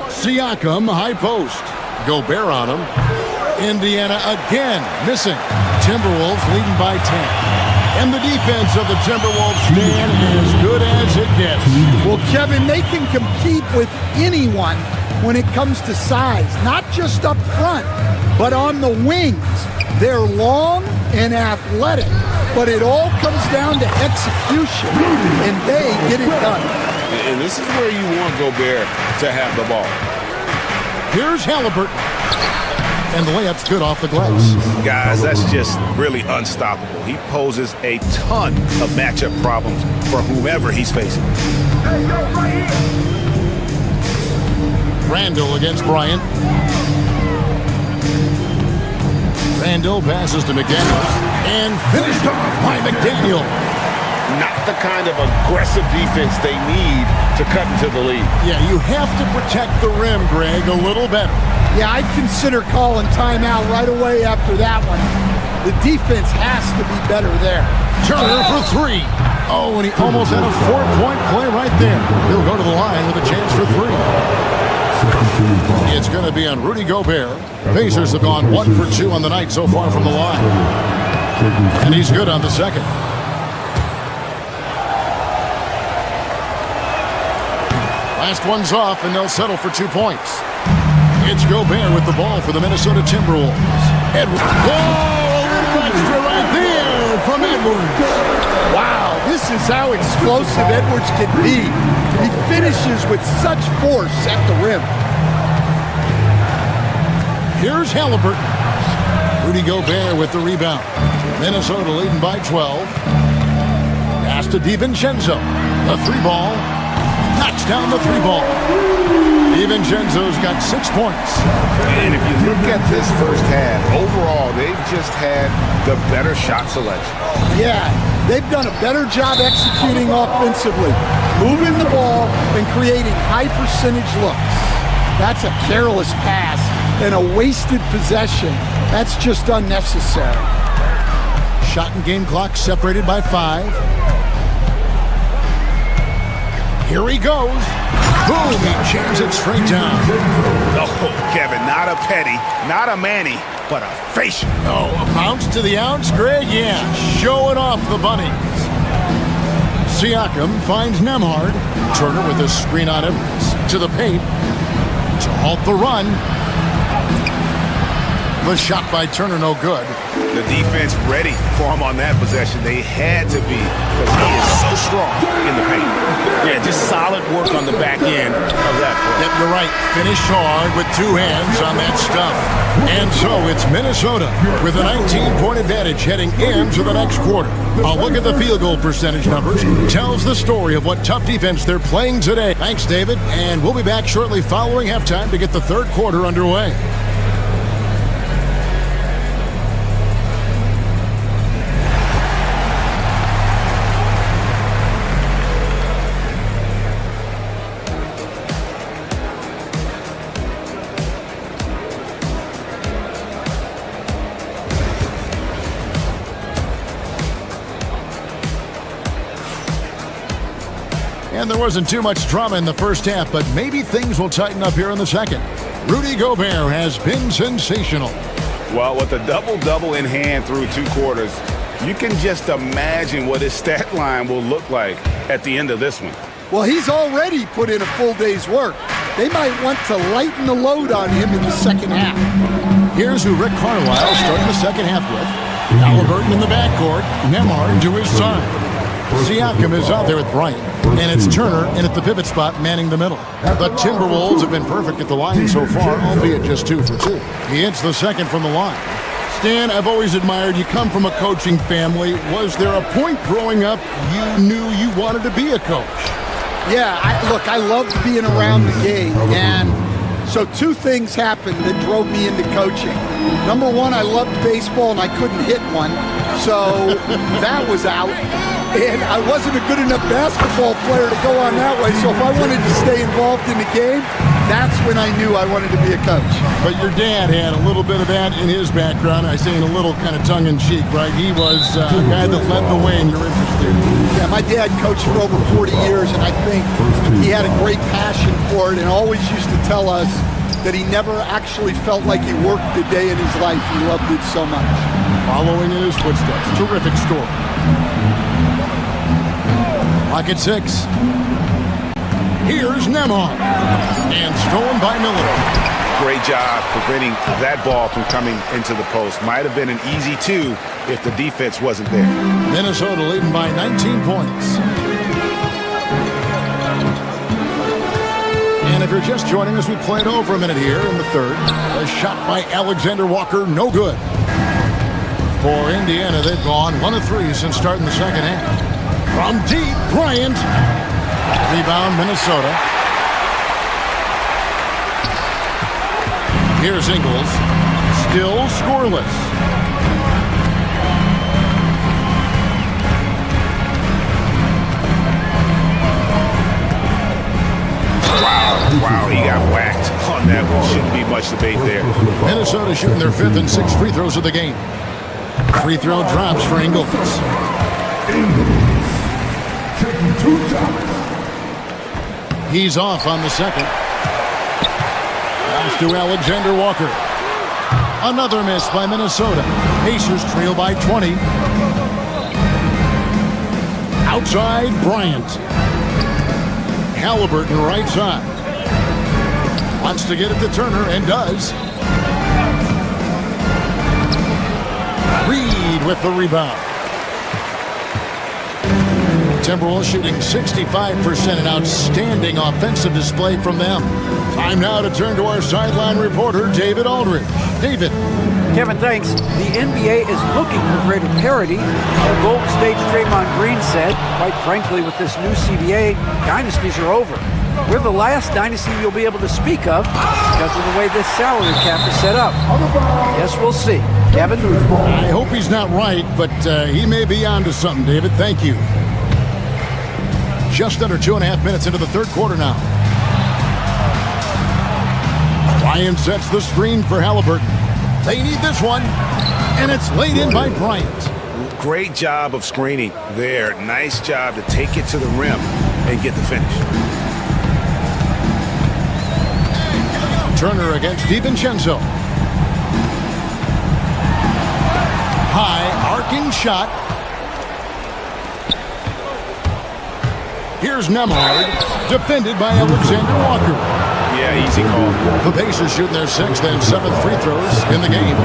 Siakam, high post. Gobert on him. Indiana again missing. Timberwolves leading by 10. And the defense of the Timberwolves stand as good as it gets. Well, Kevin, they can compete with anyone when it comes to size, not just up front, but on the wings. They're long and athletic, but it all comes down to execution, and they get it done. And this is where you want Gobert to have the ball. Here's Halliburton. And the layup's good off the glass. Guys, that's just really unstoppable. He poses a ton of matchup problems for whomever he's facing. Randall against Bryant. Randall passes to McDaniel. And finished off by McDaniel. Not the kind of aggressive defense they need to cut into the lead. Yeah, you have to protect the rim, Greg, a little better. Yeah, I'd consider calling timeout right away after that one. The defense has to be better there. Turner for 3. Oh, and he almost had a 4-point play right there. He'll go to the line with a chance for 3. It's going to be on Rudy Gobert. Pacers have gone 1 for 2 on the night so far from the line. And he's good on the second. Last one's off, and they'll settle for 2 points. It's Gobert with the ball for the Minnesota Timberwolves. Edwards. Oh, a little extra right there from Edwards. Wow, this is how explosive Edwards can be. He finishes with such force at the rim. Here's Halliburton. Rudy Gobert with the rebound. Minnesota leading by 12. Pass to DiVincenzo. The 3-ball. Knocks down the 3-ball. DiVincenzo's got 6 points. And if you look at this first half, overall, they've just had the better shot selection. Yeah, they've done a better job executing offensively, moving the ball and creating high percentage looks. That's a careless pass and a wasted possession. That's just unnecessary. Shot and game clock separated by 5. Here he goes. Boom, he jams it straight down. Oh, Kevin, not a petty, not a Manny, but a facial. Oh, a bounce to the ounce, Greg? Yeah, showing off the bunnies. Siakam finds Nemhard. Turner with a screen on Edwards. To the paint. To halt the run. The shot by Turner, no good. The defense ready for him on that possession. They had to be, because he is so strong in the paint. Yeah, just solid work on the back end of that play. Yep, you're right. Finish hard with two hands on that stuff. And so it's Minnesota with a 19-point advantage heading into the next quarter. A look at the field goal percentage numbers tells the story of what tough defense they're playing today. Thanks, David. And we'll be back shortly following halftime to get the third quarter underway. And there wasn't too much drama in the first half, but maybe things will tighten up here in the second. Rudy Gobert has been sensational. Well, with a double-double in hand through 2 quarters, you can just imagine what his stat line will look like at the end of this one. Well, he's already put in a full day's work. They might want to lighten the load on him in the second half. Here's who Rick Carlisle starting the second half with. Halliburton in the backcourt, Nemhard to his side. Siakam is out there with Bryant, and it's Turner in at the pivot spot manning the middle. The Timberwolves have been perfect at the line so far, albeit just 2 for 2. He hits the second from the line. Stan, I've always admired you come from a coaching family. Was there a point growing up you knew you wanted to be a coach? Yeah, I loved being around the game, and so 2 things happened that drove me into coaching. Number 1, I loved baseball and I couldn't hit one, so that was out. And I wasn't a good enough basketball player to go on that way, so if I wanted to stay involved in the game, that's when I knew I wanted to be a coach. But your dad had a little bit of that in his background. I say in a little kind of tongue-in-cheek, right? He was a guy that led the way in your interest there. Yeah, my dad coached for over 40 years, and I think he had a great passion for it and always used to tell us that he never actually felt like he worked a day in his life. He loved it so much. Following in his footsteps. Terrific story. Lock at 6. Here's Nemhard. And stolen by Miller. Great job preventing that ball from coming into the post. Might have been an easy 2 if the defense wasn't there. Minnesota leading by 19 points. And if you're just joining us, we played over a minute here in the third. A shot by Alexander Walker, no good. For Indiana, they've gone 1 of 3 since starting the second half. From deep, Bryant. Rebound, Minnesota. Here's Ingles. Still scoreless. Wow, he got whacked on that one. Shouldn't be much debate there. Minnesota shooting their 5th and 6th free throws of the game. Free throw drops for Ingles. He's off on the second. Pass to Alexander Walker. Another miss by Minnesota. Pacers trail by 20. Outside, Bryant. Halliburton right side. Wants to get it to Turner and does. Reed with the rebound. Timberwolves shooting 65%, an outstanding offensive display from them. Time now to turn to our sideline reporter, David Aldridge. David. Kevin, thanks. The NBA is looking for greater parity. The Golden State's Draymond Green said, quite frankly, with this new CBA, dynasties are over. We're the last dynasty you'll be able to speak of because of the way this salary cap is set up. Yes, we'll see. Kevin? I hope he's not right, but he may be onto something, David. Thank you. Just under 2.5 minutes into the third quarter now. Bryant sets the screen for Halliburton. They need this one, and it's laid in by Bryant. Great job of screening there. Nice job to take it to the rim. and get the finish. Turner against DiVincenzo. High arcing shot. Here's Nembhard, defended by Alexander Walker. Yeah, easy call. The Pacers shooting their 6th and 7th free throws in the game.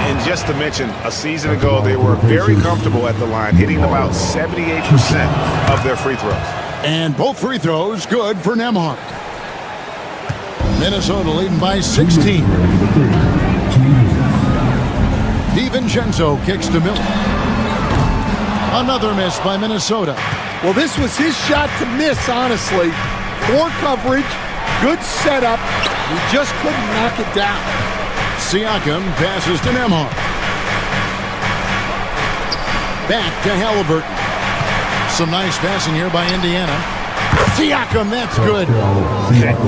And just to mention, a season ago, they were very comfortable at the line, hitting about 78% of their free throws. And both free throws good for Nembhard. Minnesota leading by 16. DiVincenzo kicks to Miller. Another miss by Minnesota. Well, this was his shot to miss, honestly. Poor coverage, good setup. He just couldn't knock it down. Siakam passes to Nembhard. Back to Halliburton. Some nice passing here by Indiana. Siakam, that's good.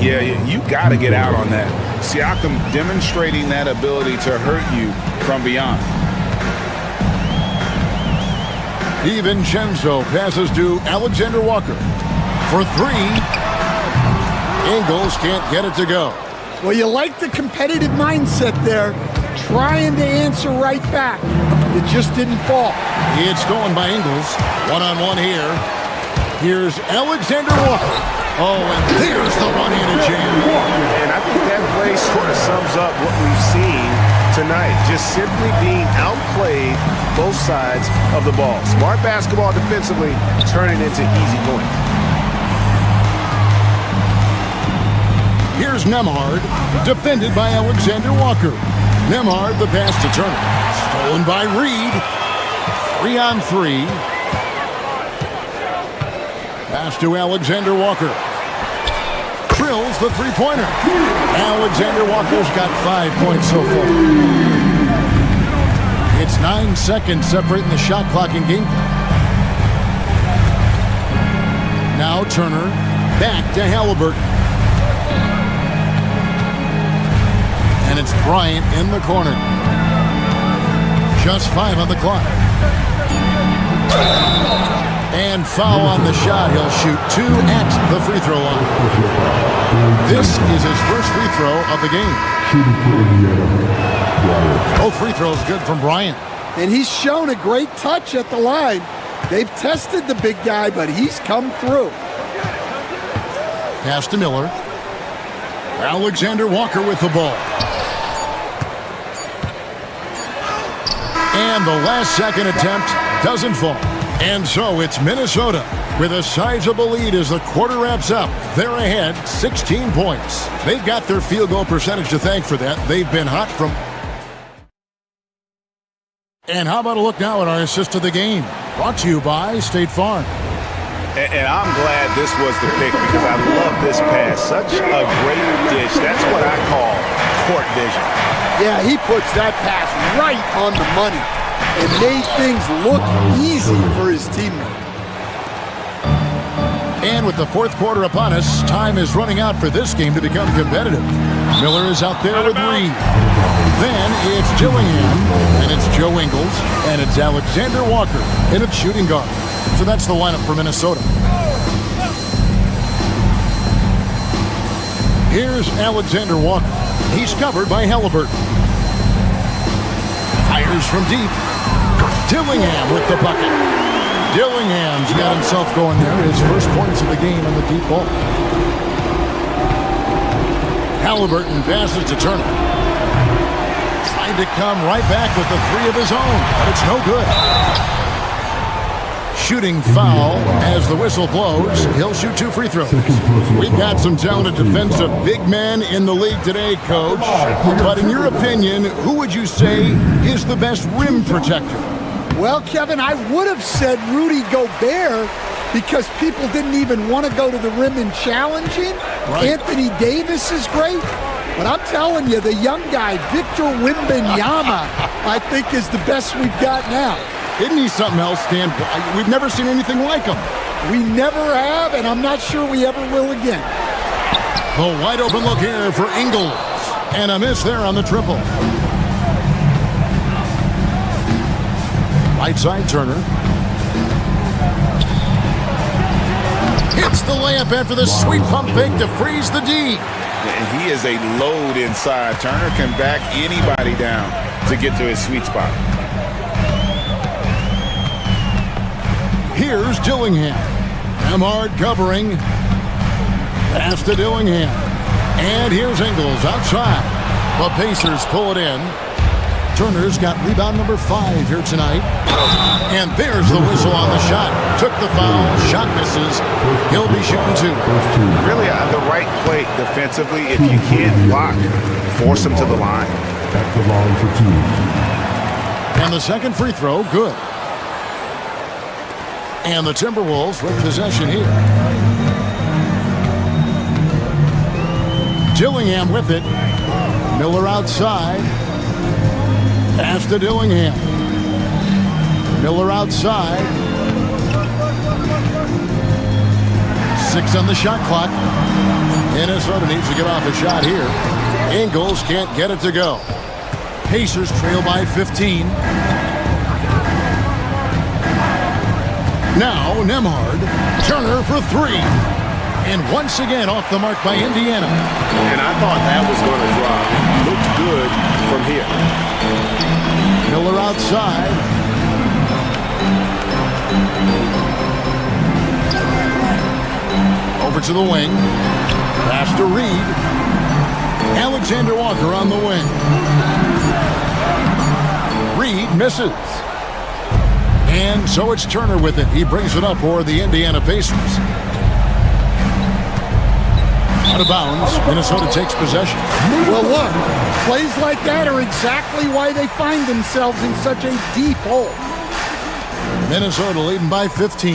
Yeah, you got to get out on that. Siakam demonstrating that ability to hurt you from beyond. DiVincenzo passes to Alexander Walker for 3. Ingles can't get it to go. Well, you like the competitive mindset there, trying to answer right back. It just didn't fall. It's stolen by Ingles. One-on-one here. Here's Alexander Walker. Oh, and there's the one-handed jam. And I think that play sort of sums up what we've seen tonight. Just simply being outplayed both sides of the ball. Smart basketball defensively, turning into easy points. Here's Nembhard, defended by Alexander Walker. Nembhard, the pass to Turner. Stolen by Reed. 3-on-3. Pass to Alexander Walker. Drills the three-pointer. Alexander Walker's got 5 points so far. It's 9 seconds separating the shot clock and game clock. Now Turner back to Halliburton. And it's Bryant in the corner. Just 5 on the clock. And foul on the shot. He'll shoot 2 at the free throw line. This is his first free throw of the game. Both free throws good from Bryant. And he's shown a great touch at the line. They've tested the big guy, but he's come through. Pass to Miller. Alexander Walker with the ball. And the last second attempt doesn't fall. And so it's Minnesota with a sizable lead as the quarter wraps up. They're ahead 16 points. They've got their field goal percentage to thank for that. They've been hot from... And how about a look now at our assist of the game? Brought to you by State Farm. And I'm glad this was the pick because I love this pass. Such a great dish. That's what I call court vision. Yeah, he puts that pass right on the money and made things look easy for his teammate. And with the fourth quarter upon us, time is running out for this game to become competitive. Miller is out there with Reed. Then it's Dillingham, and it's Joe Ingles, and it's Alexander Walker, and it's shooting guard. So that's the lineup for Minnesota. Here's Alexander Walker. He's covered by Halliburton. Fires from deep. Dillingham with the bucket. Dillingham's got himself going there. His first points of the game on the deep ball. Halliburton passes to Turner. Trying to come right back with the 3 of his own, but it's no good. Shooting foul as the whistle blows. He'll shoot 2 free throws. We've got some talented defensive big men in the league today, Coach. But in your opinion, who would you say is the best rim protector? Well, Kevin, I would have said Rudy Gobert because people didn't even want to go to the rim and challenge him. Right. Anthony Davis is great. But I'm telling you, the young guy, Victor Wembanyama, I think is the best we've got now. Isn't he something else, Dan? We've never seen anything like him. We never have, and I'm not sure we ever will again. The wide open look here for Ingles. And a miss there on the triple. Right side, Turner. Hits the layup after the sweet pump fake to freeze the D. And he is a load inside. Turner can back anybody down to get to his sweet spot. Here's Dillingham. Emhart covering. Pass to Dillingham. And here's Ingles outside. The Pacers pull it in. Turner's got rebound number 5 here tonight. And there's the whistle on the shot. Took the foul. Shot misses. He'll be shooting 2. Really the right play defensively. If you can't block, force him to the line. At the line for 2. And the second free throw, good. And the Timberwolves with possession here. Dillingham with it. Miller outside. Pass to Dillingham. Miller outside. 6 on the shot clock. Minnesota needs to get off a shot here. Ingles can't get it to go. Pacers trail by 15. Now Nembhard. Turner for 3. And once again off the mark by Indiana. And I thought that was going to drop. It looked good from here. Miller outside. Over to the wing. Pass to Reed. Alexander Walker on the wing. Reed misses. And so it's Turner with it. He brings it up for the Indiana Pacers. Out of bounds. Minnesota takes possession. Well, look, plays like that are exactly why they find themselves in such a deep hole. Minnesota leading by 15.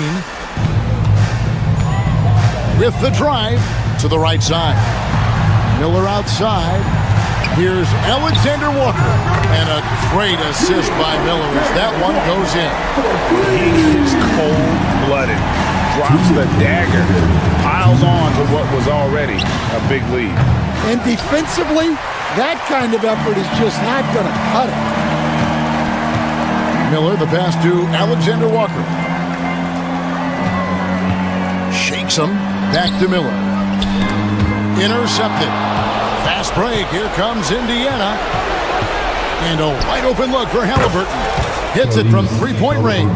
With the drive to the right side. Miller outside. Here's Alexander Walker. And a great assist by Miller as that one goes in. He is cold-blooded. Drops the dagger. Piles on to what was already a big lead. And defensively, that kind of effort is just not going to cut it. Miller, the pass to Alexander Walker. Shakes him. Back to Miller. Intercepted. Fast break. Here comes Indiana. And a wide open look for Halliburton. Hits it from three-point range.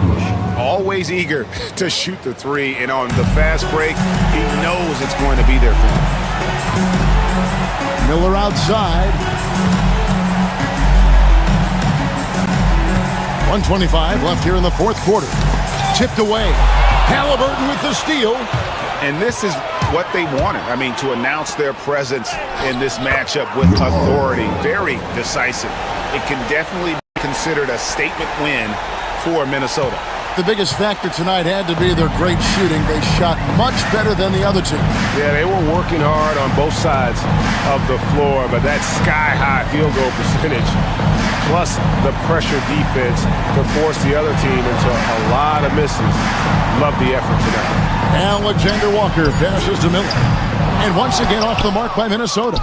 Always eager to shoot the 3, and on the fast break, he knows it's going to be there for him. Miller outside. 1:25 left here in the fourth quarter. Tipped away. Halliburton with the steal. And this is what they wanted. I mean, to announce their presence in this matchup with authority. Very decisive. It can definitely be considered a statement win for Minnesota. The biggest factor tonight had to be their great shooting. They shot much better than the other team. Yeah, they were working hard on both sides of the floor, but that sky-high field goal percentage, plus the pressure defense to force the other team into a lot of misses. Love the effort tonight. Alexander Walker passes to Miller. And once again off the mark by Minnesota.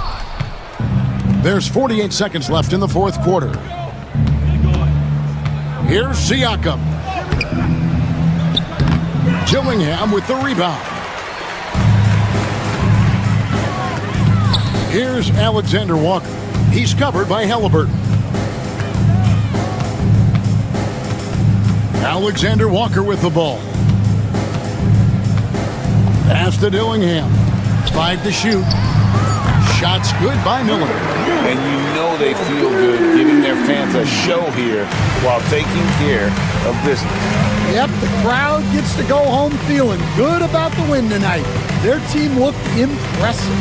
There's 48 seconds left in the fourth quarter. Here's Siakam. Dillingham with the rebound. Here's Alexander Walker. He's covered by Halliburton. Alexander Walker with the ball. Pass to Dillingham. 5 to shoot. Shots good by Miller. And you know they feel good giving their fans a show here while taking care of business. Yep, the crowd gets to go home feeling good about the win tonight. Their team looked impressive.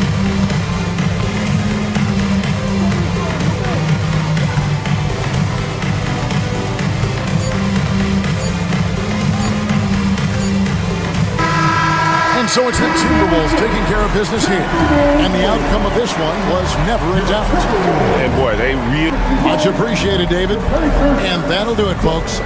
And so it's the Timberwolves taking care of business here. And the outcome of this one was never in doubt. And boy, they really... Much appreciated, David. And that'll do it, folks.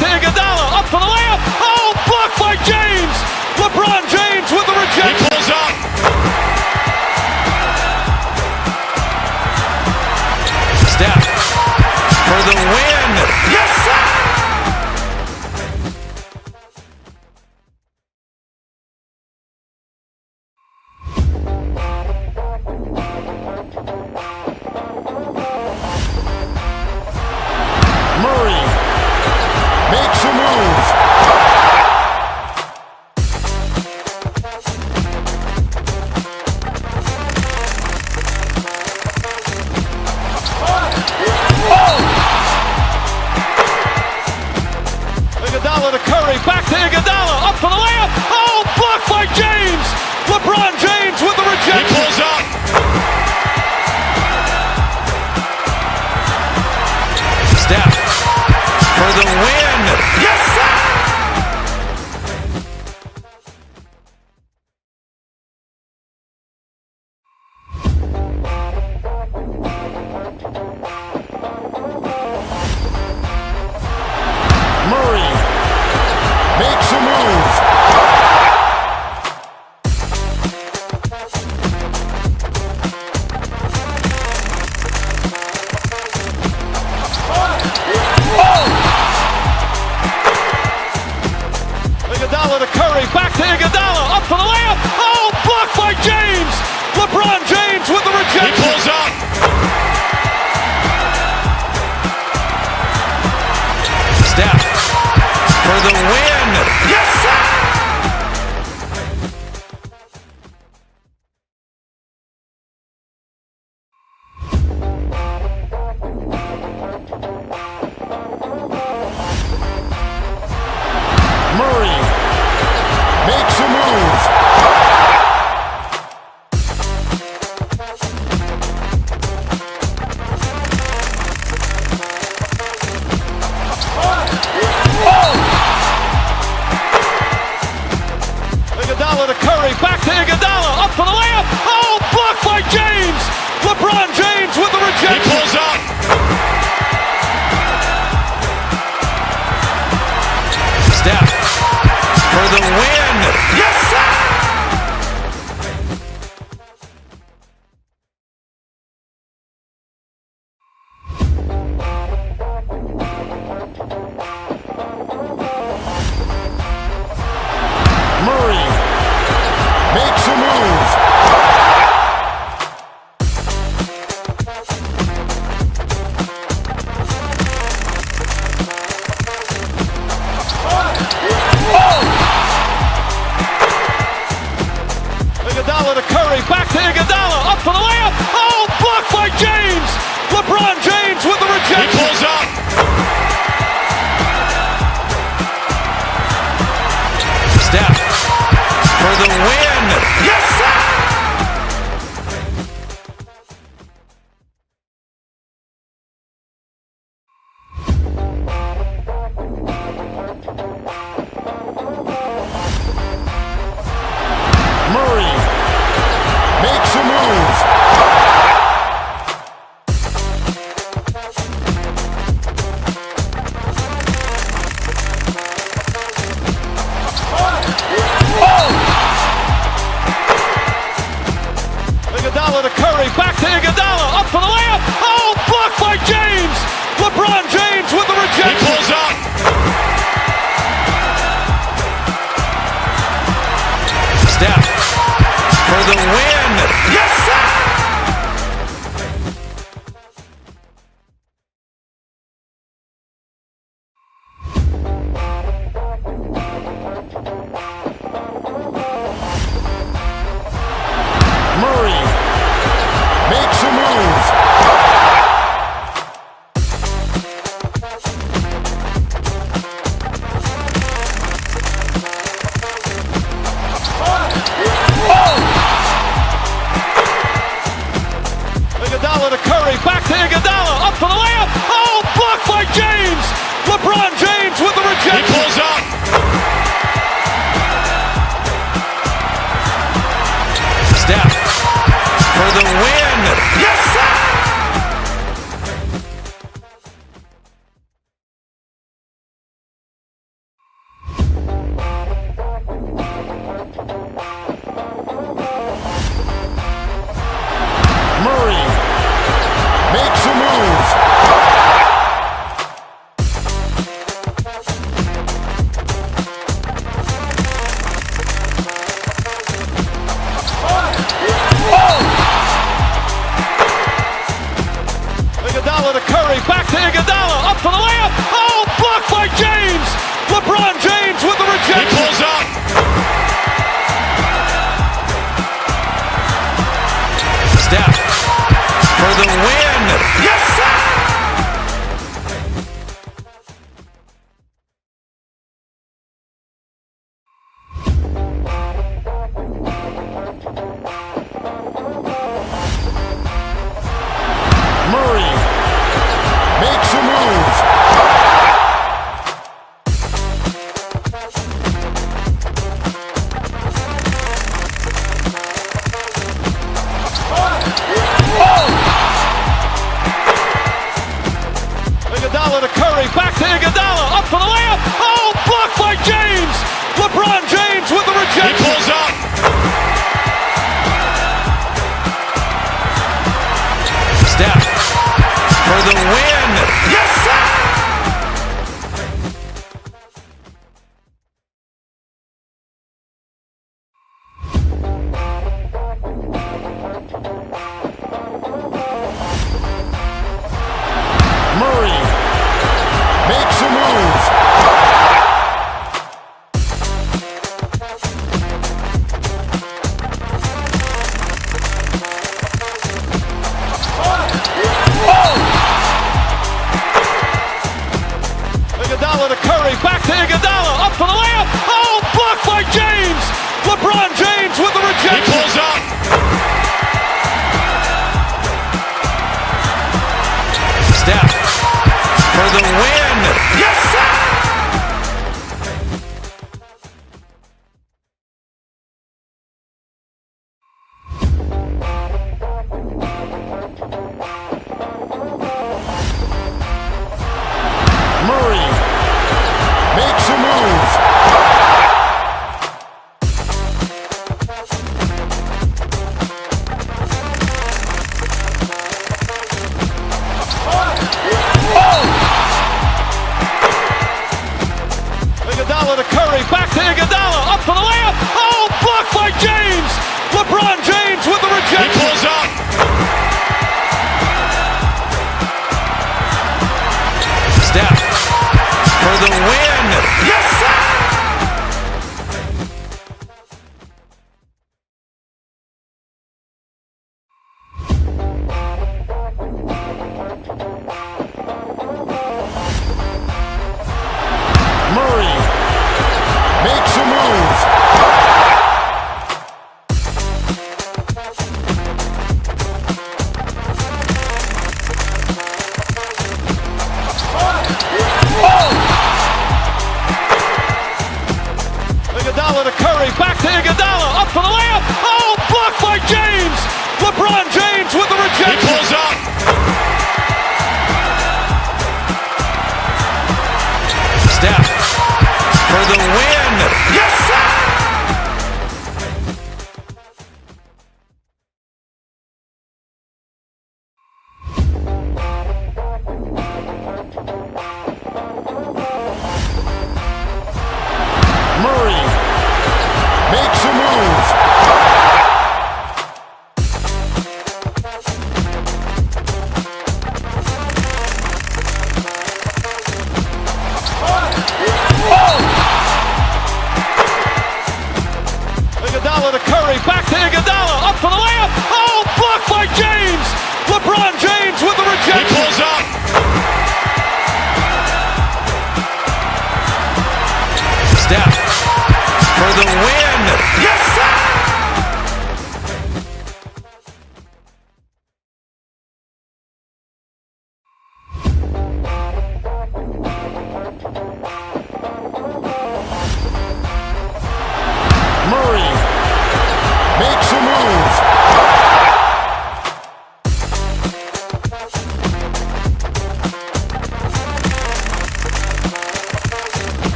to Iguodala, up for the layup. Oh, blocked by James. LeBron James with the rejection. He pulls up. Steph for the win. Yes, sir! Murray makes a move. Iguodala to Curry, back to Iguodala, up for the layup. Oh, blocked by James. LeBron James with the rejection. He pulls up. Steph for the win. Yes, sir! Murray makes a move. Iguodala to Curry, back to Iguodala, up for the layup. Oh, blocked by James. LeBron James with the rejection. He pulls up. Steph for the win. Yes, sir! Murray makes a move. Iguodala to Curry, back to Iguodala, up for the layup. Oh, blocked by James. LeBron James with the He rejection. pulls up. Steph for the win. Yes, sir! Murray makes a move. Iguodala to Curry, back to Iguodala, up for the layup. Oh, blocked by James. LeBron James with the He rejection. pulls up. Steph for the win. Yes, sir! Murray makes a move. Iguodala to Curry, back to Iguodala, up for the layup. Oh, blocked by James. LeBron James with the He rejection. pulls up. Steph for the win. Yes, sir! Murray makes a move. Iguodala to Curry, back to Iguodala, up for the layup. Oh, blocked by James. LeBron James with the He rejection. pulls up. Steph for the win. Yes, sir! Curry, back to Iguodala, up for the layup. Oh, blocked by James. LeBron James with the rejection. He pulls up. Steph for the win. Yes, sir! Murray makes a move. Iguodala to Curry, back to Iguodala, up for the layup. Oh, blocked by James. LeBron James with the rejection. He pulls up. Steph for the win. Yes, sir! Murray makes a move. Iguodala to Curry, back to Iguodala, up for the layup. Oh, blocked by James. LeBron James with the rejection. He pulls up. Steph for the win. Yes, sir! Murray makes a move. Iguodala to Curry, back to Iguodala, up for the layup. Oh, blocked by James. LeBron James with the rejection. He pulls up. Steph for the win. Yes, sir! Murray makes a move.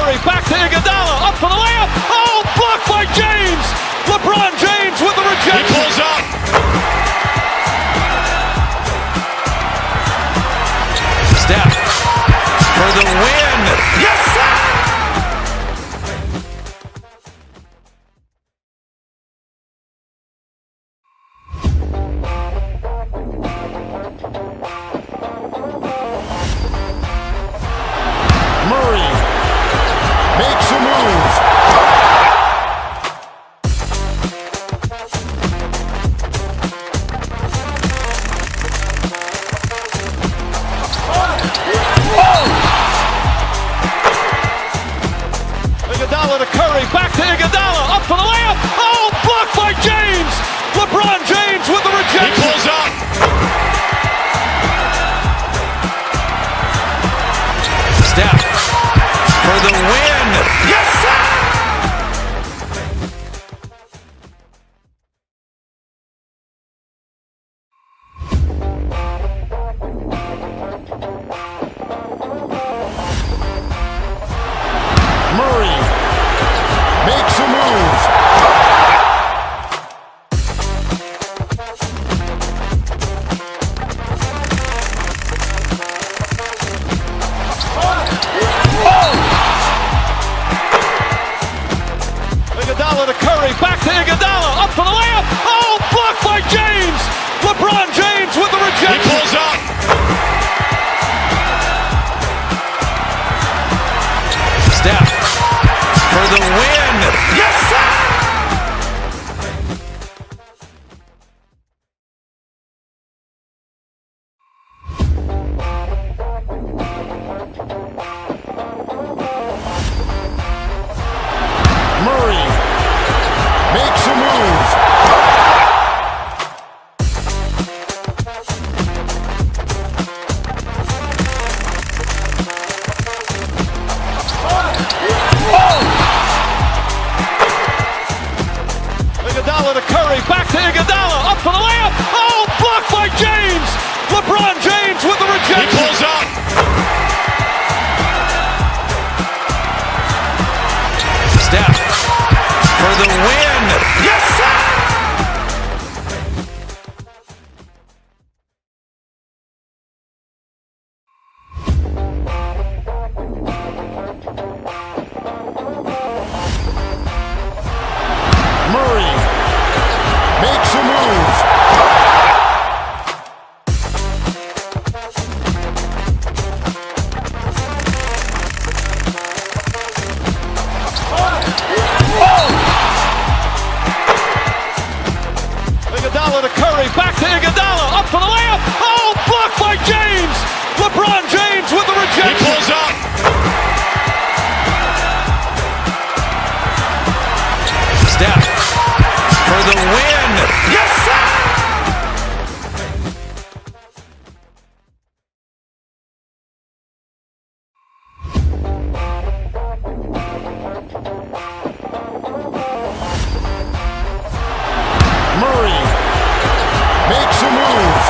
Curry, back to Iguodala, up for the layup. Oh, blocked by James. LeBron James with the rejection. He pulls up. Steph for the win. Yes, sir! Murray makes a move. Iguodala to Curry, back to Iguodala, up for the layup. Oh, blocked by James. LeBron James with the rejection. He pulls up. Steph for the win. Yes, sir! Murray makes a move. Iguodala to Curry, back to Iguodala, up for the layup. Oh, blocked by James. LeBron James with the rejection. He pulls up. Steph for the win. Yes, sir! Murray makes a move. Iguodala to Curry, back to Iguodala, up for the layup. Oh, blocked by James. LeBron James with the rejection. He pulls up. Steph for the win. Yes, sir! Murray makes a move. Iguodala to Curry, back to Iguodala, up for the layup. Oh, blocked by James. LeBron James with the rejection. He pulls up. Steph for the win. Yes, sir! Murray makes a move.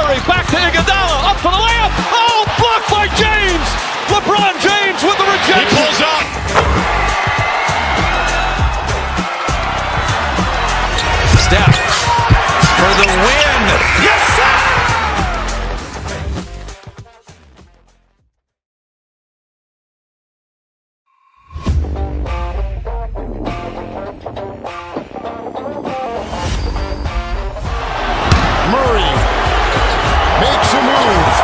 Curry, back to Iguodala, up for the layup. Oh, blocked by James. LeBron James with the rejection. He pulls up. Steph for the win. Yes, sir! Murray makes a move.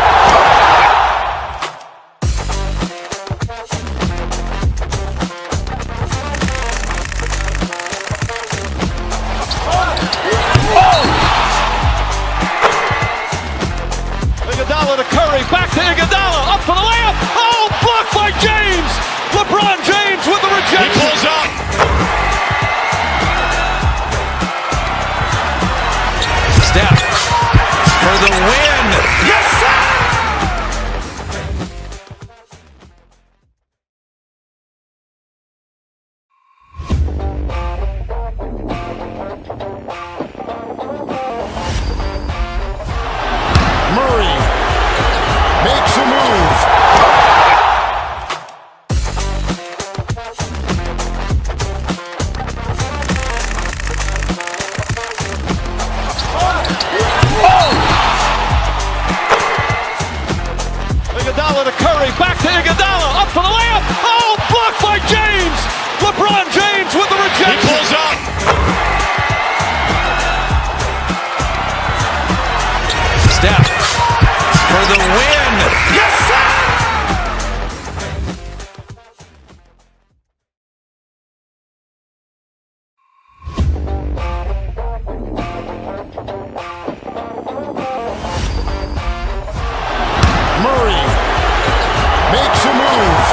Iguodala to Curry, back to Iguodala, up for the layup. Oh, blocked by James. LeBron James with the rejection. He pulls up. Steph for the win. Yes, sir! Murray makes a move. Iguodala to Curry, back to Iguodala, up for the layup. Oh, blocked by James. LeBron James with the rejection. He pulls up. Steph for the win. Yes, sir! Murray makes a move.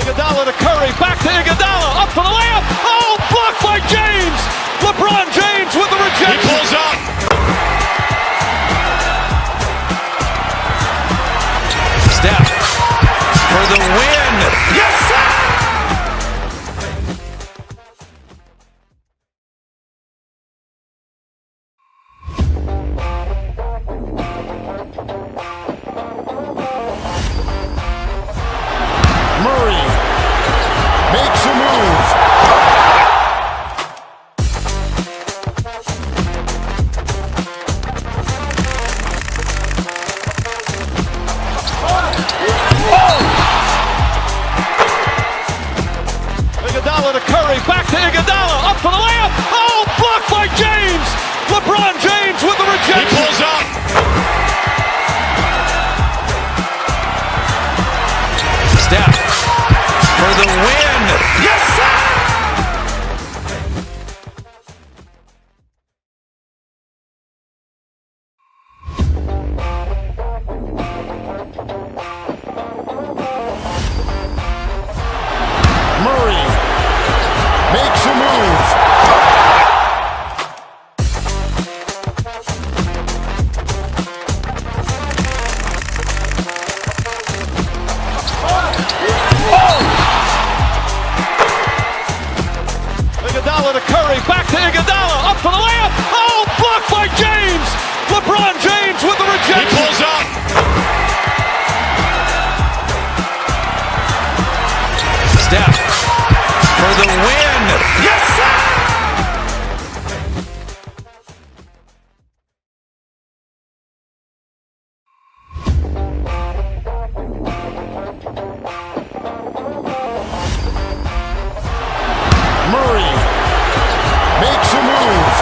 Iguodala to Curry, back to Iguodala, up for the layup. Oh, blocked by James. LeBron James with the rejection. He pulls up. Steph for the win. Yes, sir! Murray makes a move. Iguodala to Curry, back to Iguodala, up for the layup. Oh, blocked by James. LeBron James with the rejection. He pulls up. Steph for the win. Yes, sir! Murray makes a move. Iguodala to Curry, back to Iguodala, up for the layup. Oh, blocked by James. LeBron James with the rejection. He pulls up. Steph for the win. Yes, sir! Murray makes a move.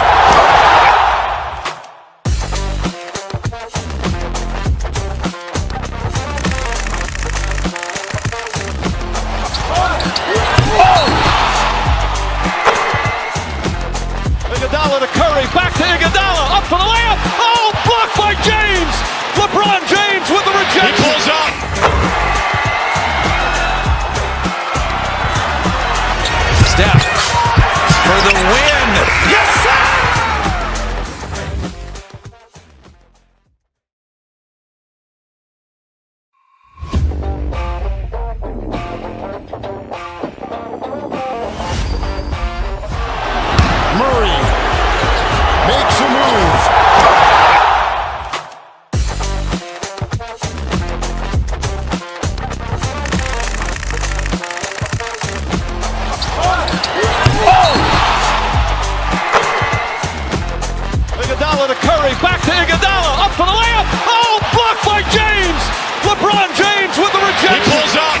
blocked by James. LeBron James with the rejection. He pulls up.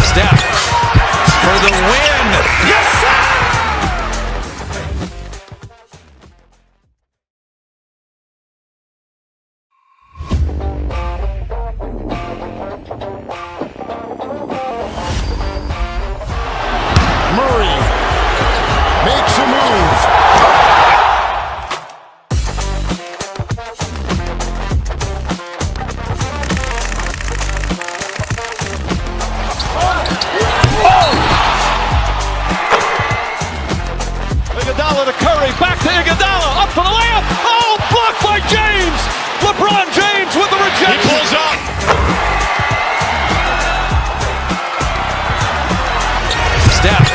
Steph for the win. Yes, sir! Murray makes a move. Iguodala to Curry, back to Iguodala, up for the layup. Oh, blocked by James. LeBron James with the rejection. He pulls up. Steph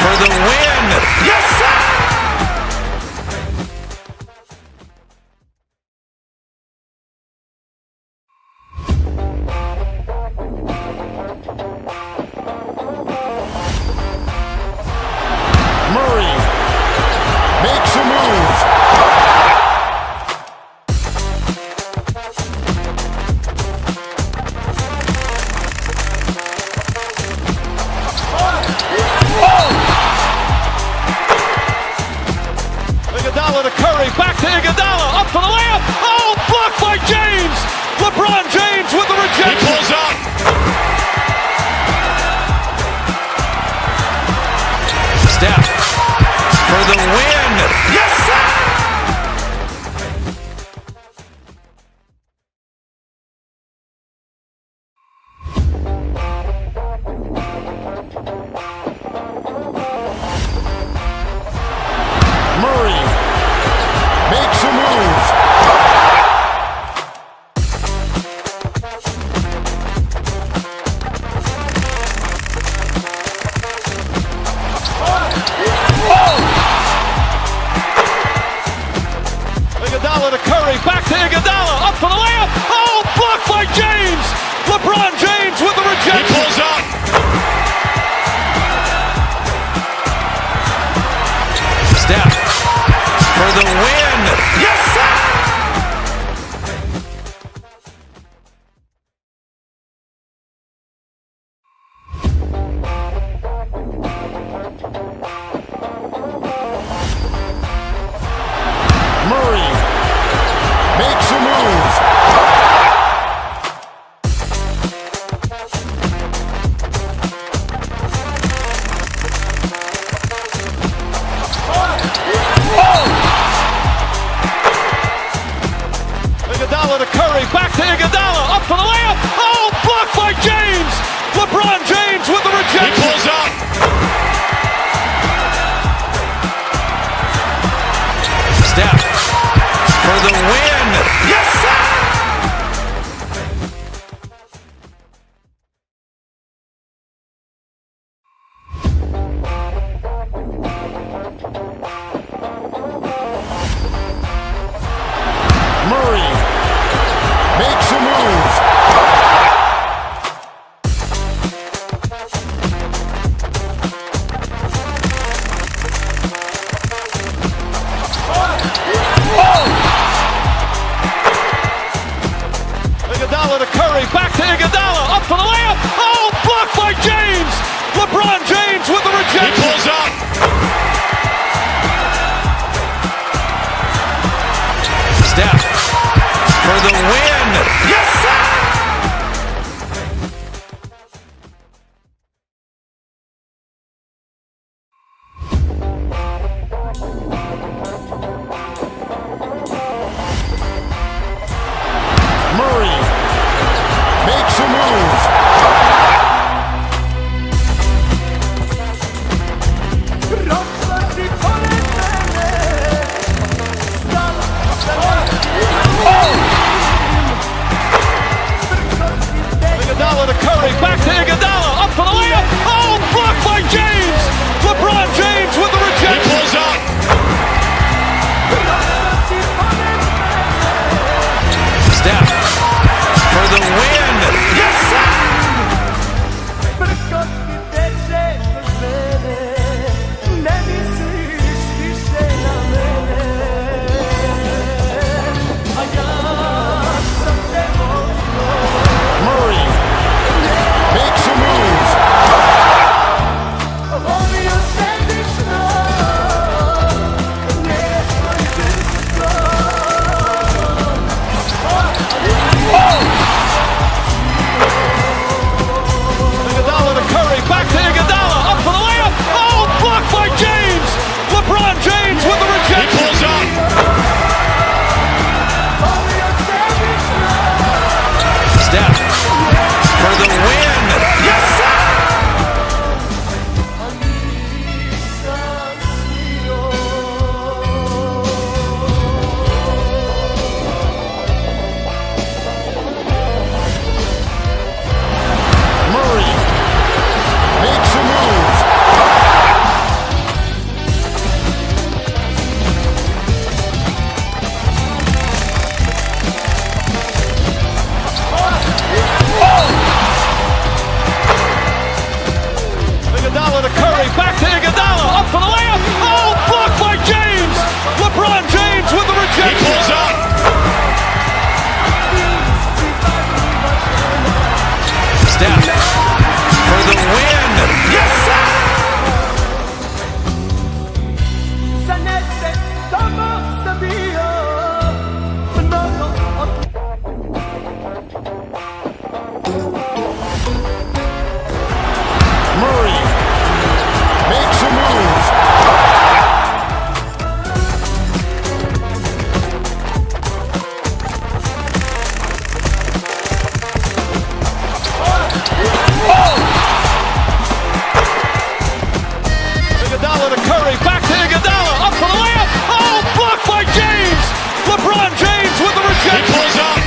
for the win. Yes, sir! Murray makes a move. Iguodala to Curry, back to Iguodala, up for the layup. Oh, blocked by James. LeBron James with the rejection. He pulls up. Steph for the win. Yes, sir! Murray makes a move. Iguodala to Curry, back to Iguodala, up for the layup. Oh, blocked by James. LeBron James with the He rejection. pulls up. Steph for the win. Yes, sir! Murray makes a move. Iguodala to Curry, back to Iguodala, up for the layup. Oh, blocked by James. LeBron James with the He rejection. pulls up. Steph for the win. Yes, sir! Murray makes a move. Iguodala to Curry, back to Iguodala, up for the layup. Oh, blocked by James. LeBron James with the He rejection. pulls up. Steph for the win. Yes, sir! Murray makes a move. James with the rejection. He pulls up. Steph for the win. Yes, sir! Murray makes a move. Iguodala to Curry, back to Iguodala, up for the layup. Oh, blocked by James. LeBron James with the rejection. He pulls up.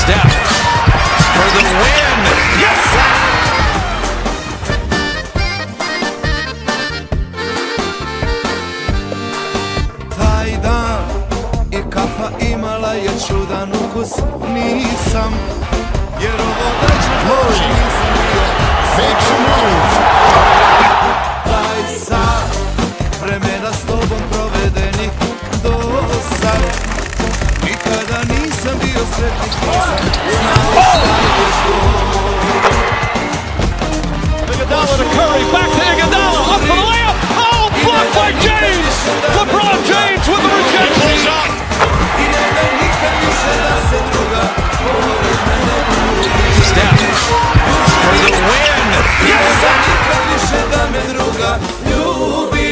Steph for the win. Yes, sir! Taj dan i kafa imala je čudan ukus. Nisam vjerovao da će doći, nisam bio taj sat vremena s tobom provedenih do sad. Nikada nisam bio sretnik, nisam znao šta je to. Iguodala to Curry, back to Iguodala, up for the layup. Oh, blocked by James. LeBron James with the rejection. He pulls up. Steph for the win. Yes, sir! Nikad više da me druga ljubi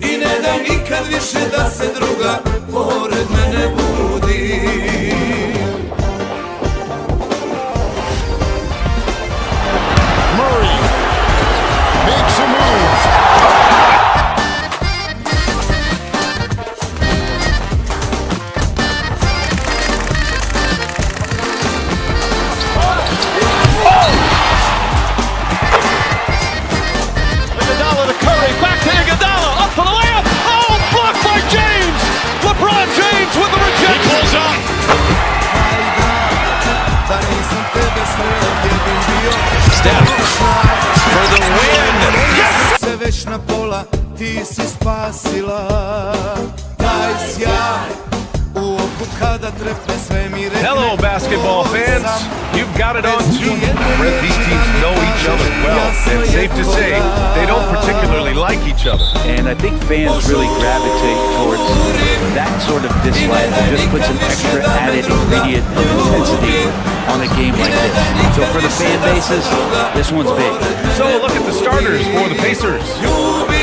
i ne daj nikad više da se druga pored mene budi. Murray makes a move. Iguodala to Curry, back to Iguodala, up for the layup. Oh, blocked by James. LeBron James with the rejection. He pulls up. Steph for the win. Yes! Se već na pola ti si spasila taj sjaj u oku kada trepne sve mi rekne. Hello, basketball fans. You've got it on too. Brent, these teams know each other well, and safe to say, they don't particularly like each other. And I think fans really gravitate towards that sort of display. It just puts an extra added ingredient of intensity on a game like this. So for the fan bases, this one's big. So look at the starters for the Pacers.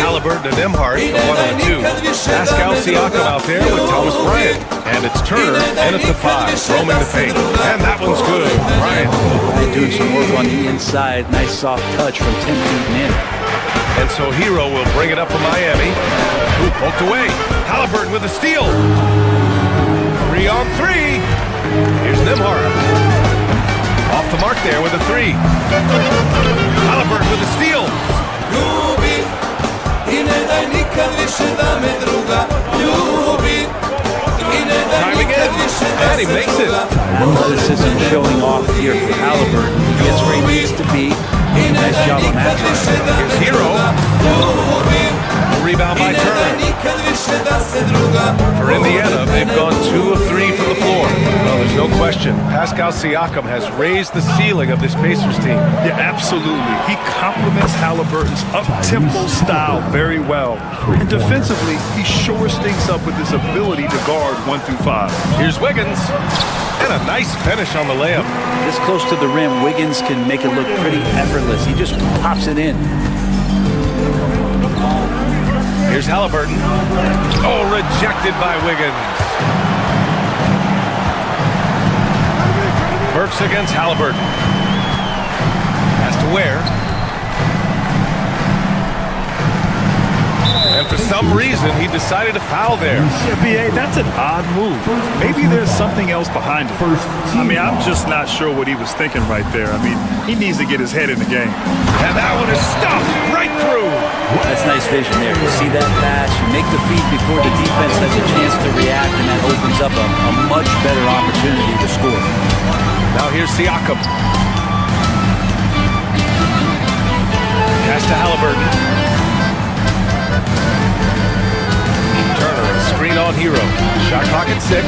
Halliburton and Emhart, the 1 and 2. Pascal Siakam out there with Thomas Bryant. And it's Turner in at the 5, roaming the paint. And that one's good. Bryant. They're doing some work on the inside. Nice soft touch from 10 feet in. And so Hero will bring it up for Miami. Ooh, poked away. Halliburton with a steal. 3 on 3. Here's Nembhard. Off the mark there with a 3. Halliburton with a steal. Ljubi i ne daj nikad više da me druga ljubi i ne daj nikad više da se druga. Athleticism showing off here for Halliburton. He gets where he needs to be. Nice job on that. Here's Hero. A rebound by Turner. For Indiana, they've gone 2 of 3 from the floor. Well, there's no question. Pascal Siakam has raised the ceiling of this Pacers team. Yeah, absolutely. He complements Halliburton's up-tempo style very well. And defensively, he shores things up with his ability to guard 1 through 5. Here's Wiggins. And a nice finish on the layup. This close to the rim, Wiggins can make it look pretty effortless. He just pops it in. Here's Halliburton. Oh, rejected by Wiggins. Burks against Halliburton. Has to Ware. And for some reason, he decided to foul there. Yeah, B.A., that's an odd move. Maybe there's something else behind it. I mean, I'm just not sure what he was thinking right there. I mean, he needs to get his head in the game. And that one is stuffed right through. That's nice vision there. You see that pass, you make the feed before the defense has a chance to react, and that opens up a much better opportunity to score. Now here's Siakam. Pass to Halliburton. Shot clock at 6.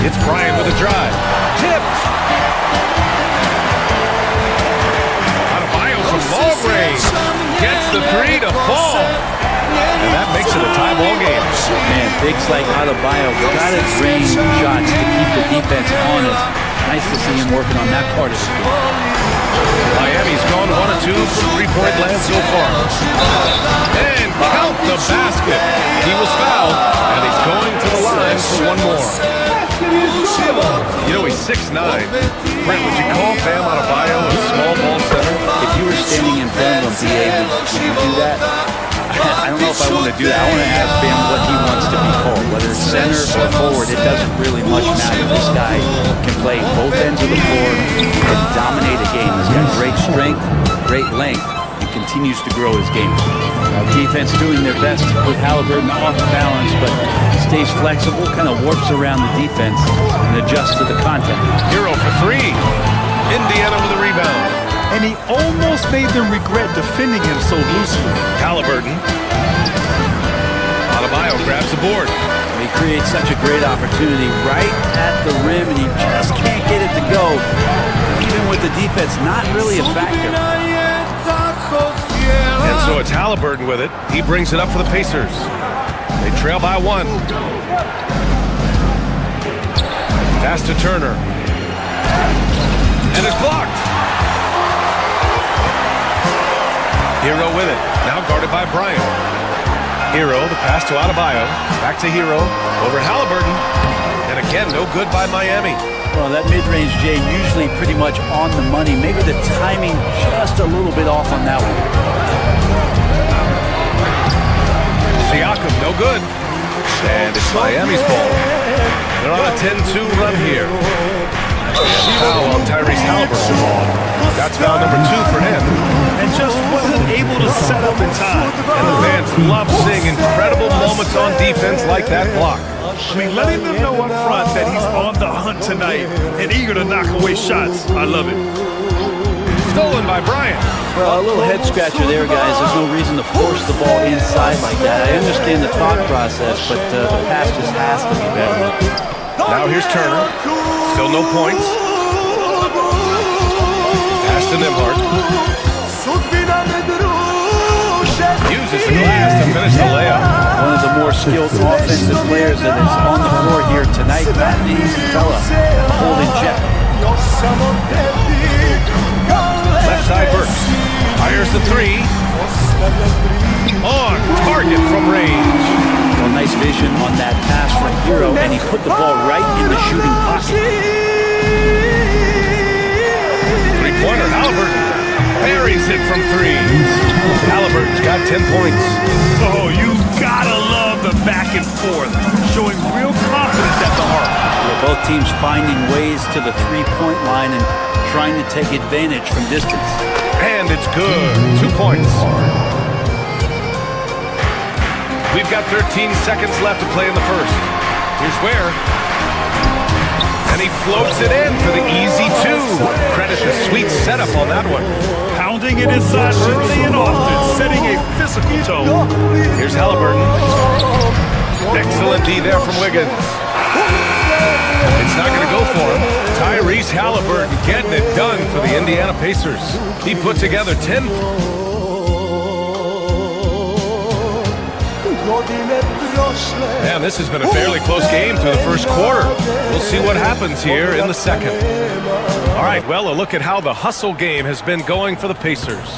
It's Bryant with a drive. Tipped. Adebayo from long range. Gets the 3 to fall. And that makes it a tie ball game. Man, bigs like Adebayo got to drain shots to keep the defense honest. Nice to see him working on that part of the game. Miami's gone 1 of 2 from three-point land so far. And count the basket. He was fouled, and he's going to the line for one more. You know, he's 6'9". Brent, would you call Bam Adebayo a small ball center? If you were standing in front of him, would you do that? I don't know if I want to do that. I want to ask Bam what he wants to be called, whether it's center or forward. It doesn't really much matter. This guy can play both ends of the floor and dominate a game. He's got great strength, great length, and continues to grow his game. Defense doing their best to put Halliburton off balance, but stays flexible, kind of warps around the defense and adjusts to the contact. Hero for 3. Indiana with a rebound. And he almost made them regret defending him so loosely. Halliburton. Adebayo grabs the board. He creates such a great opportunity right at the rim, and he just can't get it to go. Even with the defense not really a factor. And so it's Halliburton with it. He brings it up for the Pacers. They trail by 1. Pass to Turner. And it's blocked. Hero with it. Now guarded by Bryant. Hero, the pass to Adebayo. Back to Hero. Over Halliburton. And again, no good by Miami. Well, that mid-range game usually pretty much on the money. Maybe the timing just a little bit off on that one. Siakam, no good. And it's Miami's ball. They're on a 10-2 run here. And foul on Tyrese Halliburton. That's foul number 2 for him. And just wasn't able to set up in time. And the fans love seeing incredible moments on defense like that block. I mean, letting them know up front that he's on the hunt tonight and eager to knock away shots. I love it. Stolen by Bryant. Well, a little head scratcher there, guys. There's no reason to force the ball inside like that. I understand the thought process, but the pass just has to be better. Now here's Turner. Still no points. Pass to Nembhard. Uses the glass to finish the layup. One of the more skilled offensive players that is on the floor here tonight. Not an easy fella to hold in check. Left side Burks. Fires the 3. On target from range. Well, nice vision on that pass from Hero, and he put the ball right in the shooting pocket. Three-pointer, Halliburton. Buries it from 3. Halliburton's got 10 points. Oh, you gotta love the back and forth. Showing real confidence at the arc. Well, both teams finding ways to the three-point line and trying to take advantage from distance. And it's good. 2 points. We've got 13 seconds left to play in the first. Here's Ware. And he floats it in for the easy 2. Credit the sweet setup on that one. Pounding it inside early and often, setting a physical tone. Here's Halliburton. Excellent D there from Wiggins. It's not going to go for him. Tyrese Halliburton getting it done for the Indiana Pacers. He put together 10. Man, this has been a fairly close game through the first quarter. We'll see what happens here in the second. All right, well, a look at how the hustle game has been going for the Pacers.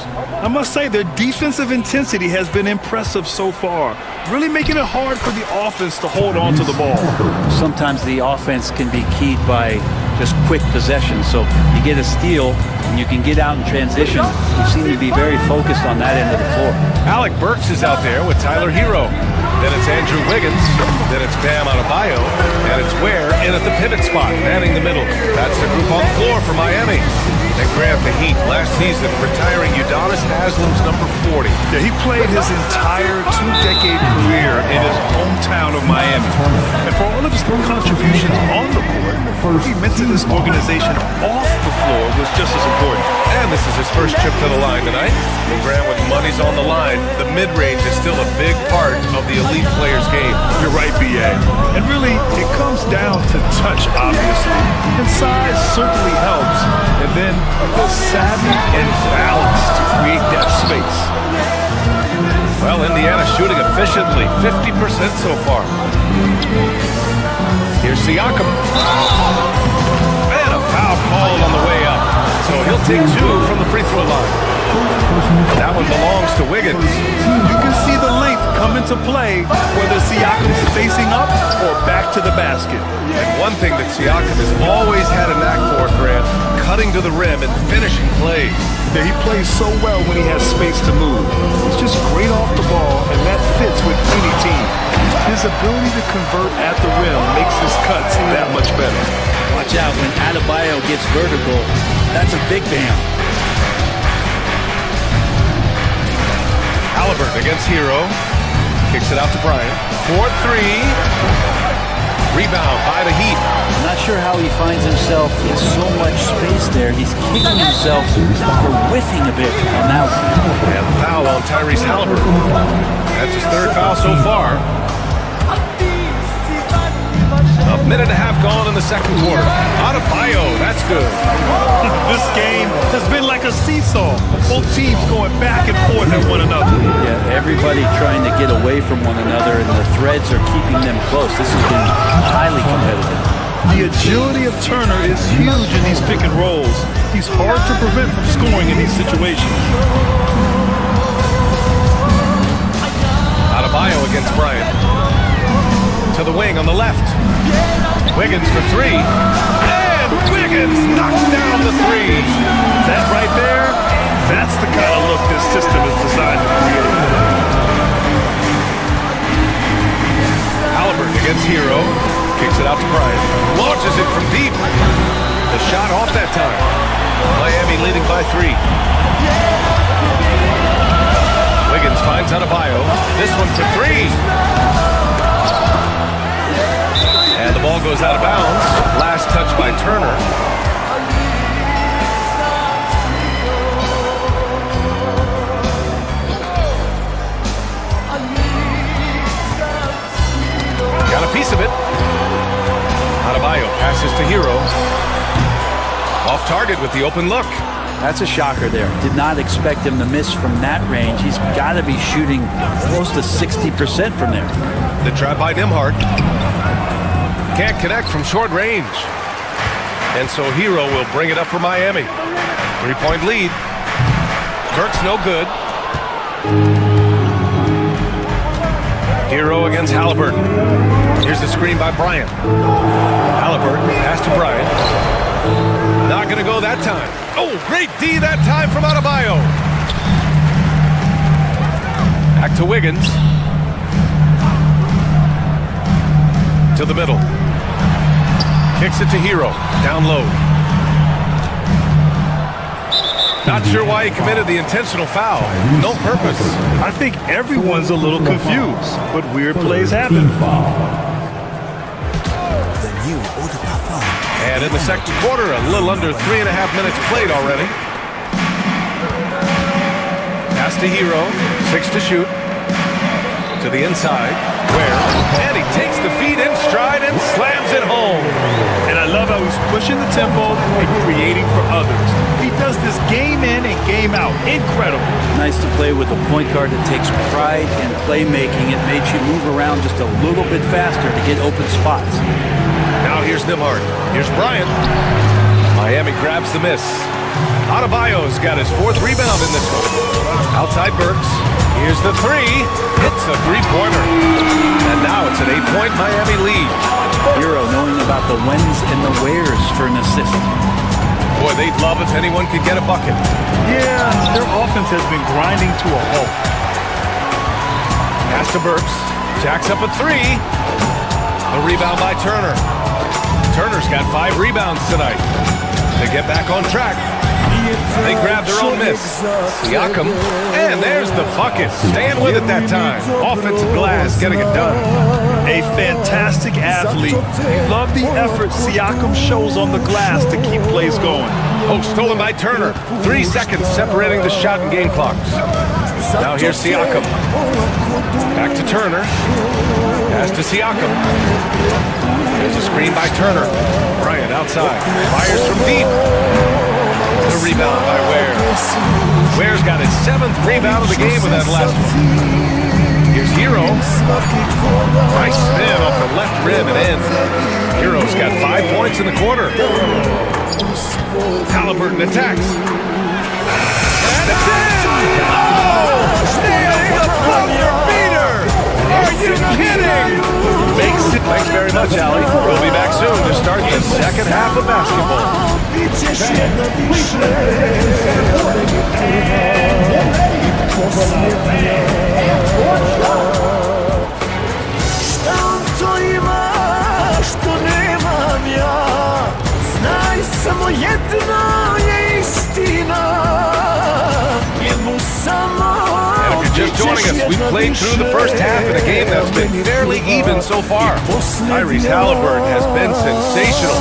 I must say, their defensive intensity has been impressive so far, really making it hard for the offense to hold on to the ball. Sometimes the offense can be keyed by just quick possession, so you get a steal and you can get out in transition. You seem to be very focused on that end of the floor. Alec Burks is out there with Tyler Hero. Then it's Andrew Wiggins. Then it's Bam Adebayo. And it's Ware in at the pivot spot, manning the middle. That's the group on the floor for Miami. They grabbed the Heat last season, retiring Udonis Haslam's number 40. Yeah, he played his entire two-decade career in his hometown of Miami. And for all of his contributions on the court, he meant to this organization off the floor was just as important. And this is his first trip to the line tonight. And Grant, when money's on the line, the mid-range is still a big part of the elite player's game. You're right, B.A. And really, it comes down to touch, obviously. And size certainly helps. And then the savvy and balance to create that space. Well, Indiana shooting efficiently, 50% so far. Here's Siakam. And a foul called on the way up. So he'll take 2 from the free throw line. That one belongs to Wiggins. You can see the length come into play, whether Siakam's facing up or back to the basket. And one thing that Siakam has always had a knack for, Grant, cutting to the rim and finishing plays. Yeah, he plays so well when he has space to move. He's just great off the ball, and that fits with any team. His ability to convert at the rim makes his cuts that much better. Watch out when Adebayo gets vertical. That's a big bam. Halliburton against Hero. Kicks it out to Bryant. 4-3. Rebound by the Heat. I'm not sure how he finds himself in so much space there. He's kicking himself for whiffing a bit on that one. And foul on Tyrese Halliburton. That's his 3rd foul so far. A minute and a half gone in the second quarter. Adebayo, that's good. This game has been like a seesaw. Both teams going back and forth at one another. Yeah, everybody trying to get away from one another, and the threads are keeping them close. This has been highly competitive. The agility of Turner is huge in these pick and rolls. He's hard to prevent from scoring in these situations. Adebayo against Bryant. To the wing on the left. Wiggins for 3. And Wiggins knocks down the 3. That right there, that's the kind of look this system is designed to create. Halliburton against Hero. Kicks it out to Bryant. Launches it from deep. The shot off that time. Miami leading by 3. Wiggins finds Adebayo. This one for 3. And the ball goes out of bounds. Last touch by Turner. Got a piece of it. Adebayo passes to Hero. Off target with the open look. That's a shocker there. Did not expect him to miss from that range. He's got to be shooting close to 60% from there. The trap by Nembhard. Can't connect from short range. And so Hero will bring it up for Miami. 3-point lead. Burke's no good. Hero against Halliburton. Here's the screen by Bryant. Halliburton, pass to Bryant. Not going to go that time. Oh, great D that time from Adebayo. Back to Wiggins. To the middle. Kicks it to Hero. Down low. Not sure why he committed the intentional foul. No purpose. I think everyone's a little confused, but weird plays happen. And in the second quarter, a little under 3.5 minutes played already. Pass to Hero. 6 to shoot. To the inside. And he takes the feet in stride and slams it home. And I love how he's pushing the tempo and creating for others. He does this game in and game out. Incredible. Nice to play with a point guard that takes pride in playmaking. It makes you move around just a little bit faster to get open spots. Now here's Nembhard. Here's Bryant. Miami grabs the miss. Adebayo's got his 4th rebound in this one. Outside Burks. Here's the 3. It's a 3-pointer. And now it's an 8-point Miami lead. Hero knowing about the whens and the wheres for an assist. Boy, they'd love if anyone could get a bucket. Yeah, their offense has been grinding to a halt. Pass to Burks. Jacks up a 3. The rebound by Turner. Turner's got 5 rebounds tonight. To get back on track. They grab their own miss. Siakam, and there's the bucket. Staying with it that time. Offensive glass, getting it done. A fantastic athlete. You love the effort Siakam shows on the glass to keep plays going. Oh, stolen by Turner. 3 seconds separating the shot and game clocks. Now here's Siakam. Back to Turner. Pass to Siakam. There's a screen by Turner. Bryant outside. Fires from deep. The rebound by Ware. Ware's got his 7th rebound of the game with that last one. Here's Hero. Nice spin off the left rim and in. Hero's got 5 points in the quarter. Halliburton attacks. And it's in! Oh! Nailed the buzzer beater! Are you kidding? Makes it. Thanks very much, Allie. We'll be back soon to start the second half of basketball. And if you're just joining us, we've played through the first half in a game that's been fairly even so far. Tyrese Halliburton has been sensational.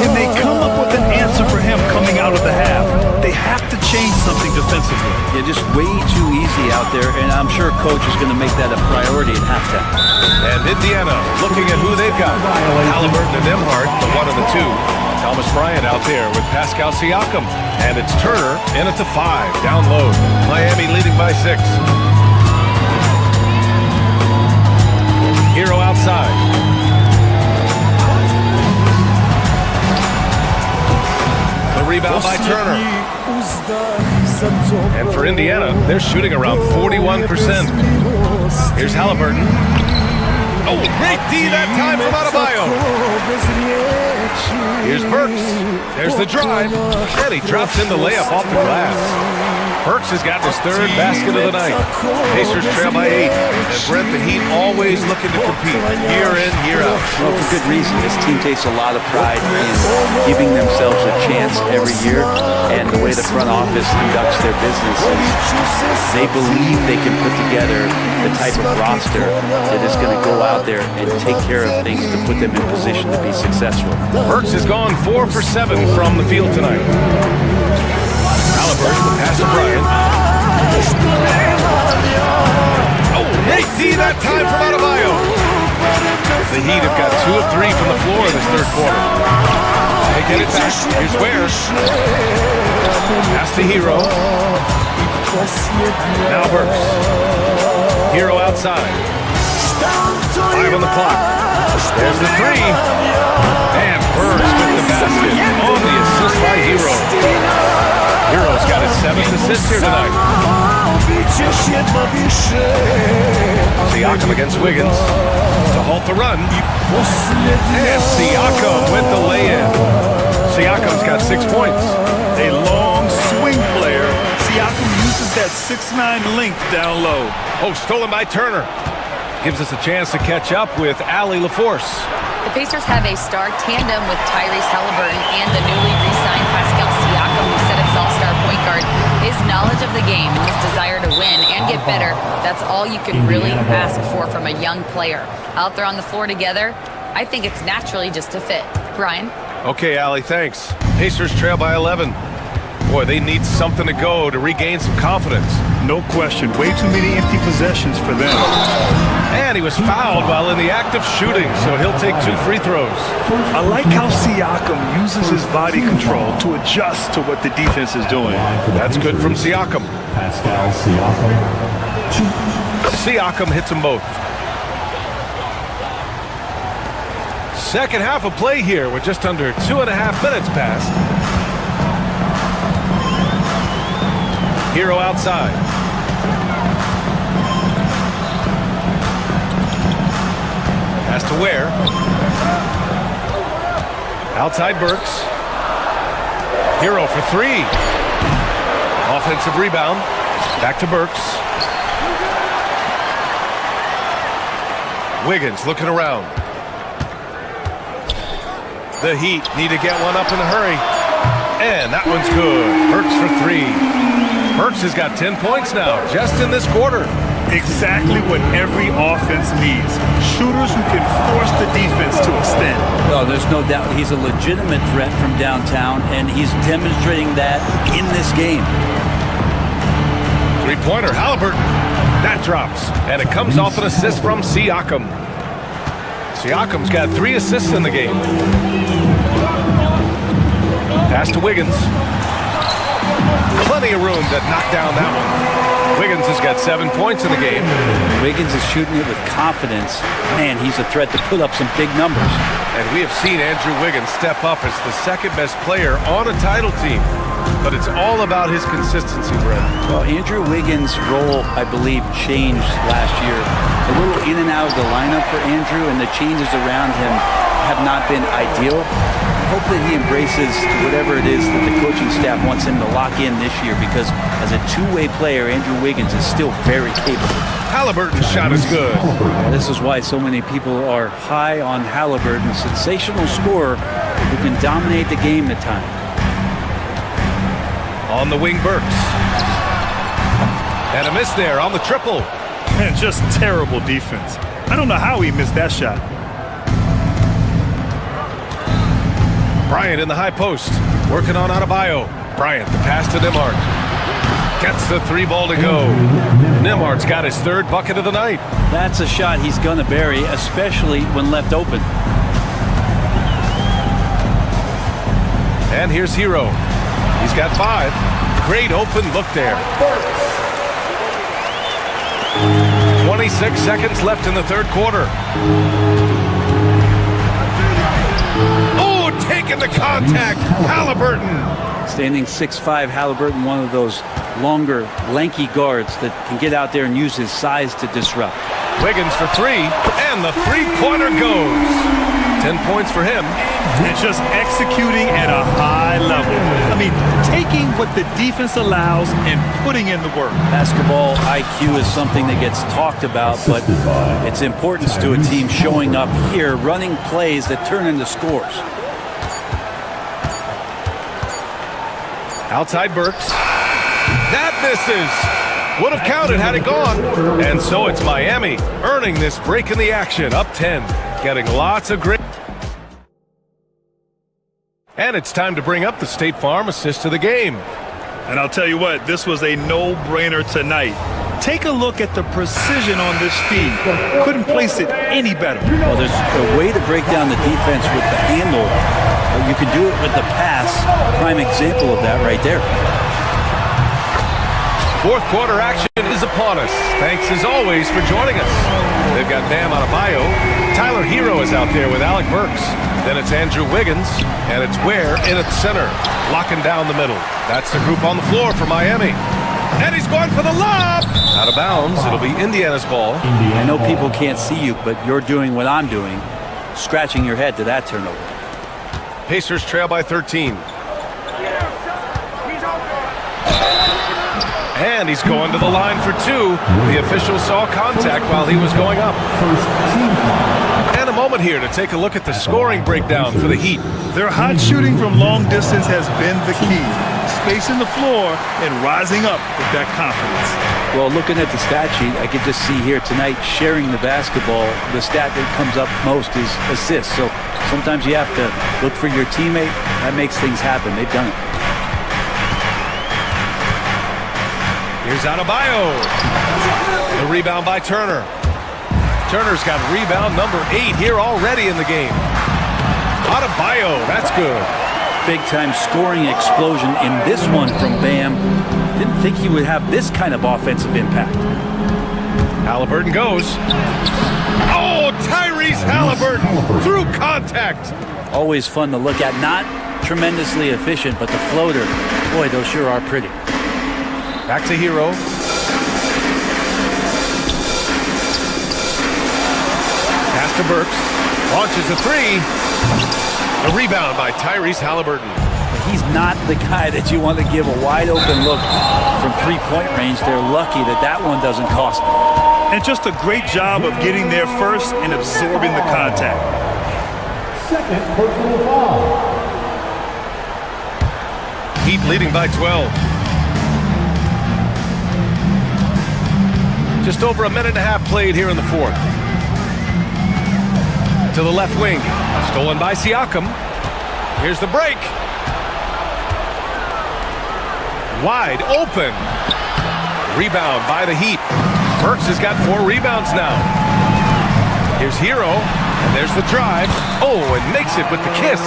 Can they come up with an answer for him coming out of the half? They have to change something defensively. Yeah, just way too easy out there, and I'm sure Coach is going to make that a priority at halftime. And Indiana looking at who they've got. Halliburton and Nembhard, the 1 and the 2. Thomas Bryant out there with Pascal Siakam. And it's Turner in at the 5, down low. Miami leading by 6. Hero outside. The rebound by Turner. And for Indiana, they're shooting around 41%. Here's Halliburton. Oh, great D that time from Adebayo. Here's Burks. There's the drive. And he drops in the layup off the glass. Burks has gotten his 3rd basket of the night. Pacers trail by 8. And Brent, the Heat always looking to compete year in, year out. Well, for good reason. This team takes a lot of pride in giving themselves a chance every year. And the way the front office conducts their business is they believe they can put together the type of roster that is going to go out there and take care of things to put them in position to be successful. Burks has gone 4 for 7 from the field tonight. Halliburton, the pass to Bryant. Oh, great D that time from Adebayo. The Heat have got 2 of 3 from the floor in this 3rd quarter. They get it back. Here's Ware. Pass to Hero. Now Burks. Hero outside. 5 on the clock. There's the 3. And Burks with the basket on the assist by Hero. Hero's got his 7th assist here tonight. Siakam against Wiggins to halt the run. And Siakam with the lay-in. Siakam's got 6 points. A long swing player. Siakam uses that 6'9" length down low. Oh, stolen by Turner. Gives us a chance to catch up with Allie LaForce. The Pacers have a star tandem with Tyrese Halliburton and the newly re-signed Pascal Siakam, who set his all-star point guard. His knowledge of the game, his desire to win and get better, that's all you could really ask for from a young player. Out there on the floor together, I think it's naturally just a fit. Brian? Okay, Allie, thanks. Pacers trail by 11. Boy, they need something to go to regain some confidence. No question. Way too many empty possessions for them. And he was fouled while in the act of shooting, so he'll take 2 free throws. I like how Siakam uses his body control to adjust to what the defense is doing. That's good from Siakam. Pascal Siakam. Siakam hits them both. Second half of play here with just under 2.5 minutes passed. Hero outside. Pass to Ware. Outside Burks. Hero for 3. Offensive rebound. Back to Burks. Wiggins looking around. The Heat need to get one up in a hurry. And that one's good. Burks for 3. Burks has got 10 points now, just in this quarter. Exactly what every offense needs. Shooters who can force the defense to extend. Oh, there's no doubt he's a legitimate threat from downtown, and he's demonstrating that in this game. Three-pointer, Halliburton. That drops, and it comes off an assist from Siakam. Siakam's got 3 assists in the game. Pass to Wiggins. Plenty of room to knock down that one. Wiggins has got 7 points in the game. Wiggins is shooting it with confidence. Man, he's a threat to put up some big numbers. And we have seen Andrew Wiggins step up as the second-best player on a title team. But it's all about his consistency, Brett. Well, Andrew Wiggins' role, I believe, changed last year. A little in and out of the lineup for Andrew, and the changes around him have not been ideal. I hope that he embraces whatever it is that the coaching staff wants him to lock in this year, because as a two-way player, Andrew Wiggins is still very capable. Halliburton's shot is good. This is why so many people are high on Halliburton. Sensational scorer who can dominate the game at times. On the wing, Burks. And a miss there on the triple. Man, just terrible defense. I don't know how he missed that shot. Bryant in the high post, working on Adebayo. Bryant, the pass to Nembhard. Gets the 3 ball to go. Nembhard's got his 3rd bucket of the night. That's a shot he's going to bury, especially when left open. And here's Hero. He's got 5. Great open look there. 26 seconds left in the 3rd quarter. Oh, taking the contact. Halliburton. Standing 6'5", Halliburton, one of those longer, lanky guards that can get out there and use his size to disrupt. Wiggins for 3, and the 3-pointer goes. 10 points for him. And just executing at a high level. I mean, taking what the defense allows and putting in the work. Basketball IQ is something that gets talked about, but its importance to a team showing up here, running plays that turn into scores. Outside Burks. That misses. Would have counted had it gone. And so it's Miami earning this break in the action. Up 10. Getting lots of great. And it's time to bring up the State Farm assist of the game. And I'll tell you what, this was a no-brainer tonight. Take a look at the precision on this feed. Couldn't place it any better. Well, there's a way to break down the defense with the handle. You can do it with the pass. Prime example of that right there. 4th quarter action is upon us. Thanks as always for joining us. They've got Bam Adebayo. Tyler Hero is out there with Alec Burks. Then it's Andrew Wiggins, and it's Ware in at center, locking down the middle. That's the group on the floor for Miami. And he's going for the lob! Out of bounds, it'll be Indiana's ball. I know people can't see you, but you're doing what I'm doing, scratching your head to that turnover. Pacers trail by 13. And he's going to the line for 2. The official saw contact while he was going up. And a moment here to take a look at the scoring breakdown for the Heat. Their hot shooting from long distance has been the key. Spacing the floor and rising up with that confidence. Well, looking at the stat sheet, I could just see here tonight sharing the basketball. The stat that comes up most is assists. So sometimes you have to look for your teammate. That makes things happen. They've done it. Here's Adebayo. The rebound by Turner. Turner's got rebound number 8 here already in the game. Adebayo, that's good. Big-time scoring explosion in this one from Bam. Didn't think he would have this kind of offensive impact. Halliburton goes. Oh, Tyrese Halliburton through contact. Always fun to look at. Not tremendously efficient, but the floater, boy, those sure are pretty. Back to Hero. Pass to Burks. Launches a 3. A rebound by Tyrese Halliburton. He's not the guy that you want to give a wide open look from 3-point range. They're lucky that that one doesn't cost them. And just a great job of getting there first and absorbing the contact. Second personal foul. Heat leading by 12. Just over a minute and a half played here in the fourth. To the left wing. Stolen by Siakam. Here's the break. Wide open. Rebound by the Heat. Burks has got 4 rebounds now. Here's Hero. And there's the drive. Oh, and makes it with the kiss.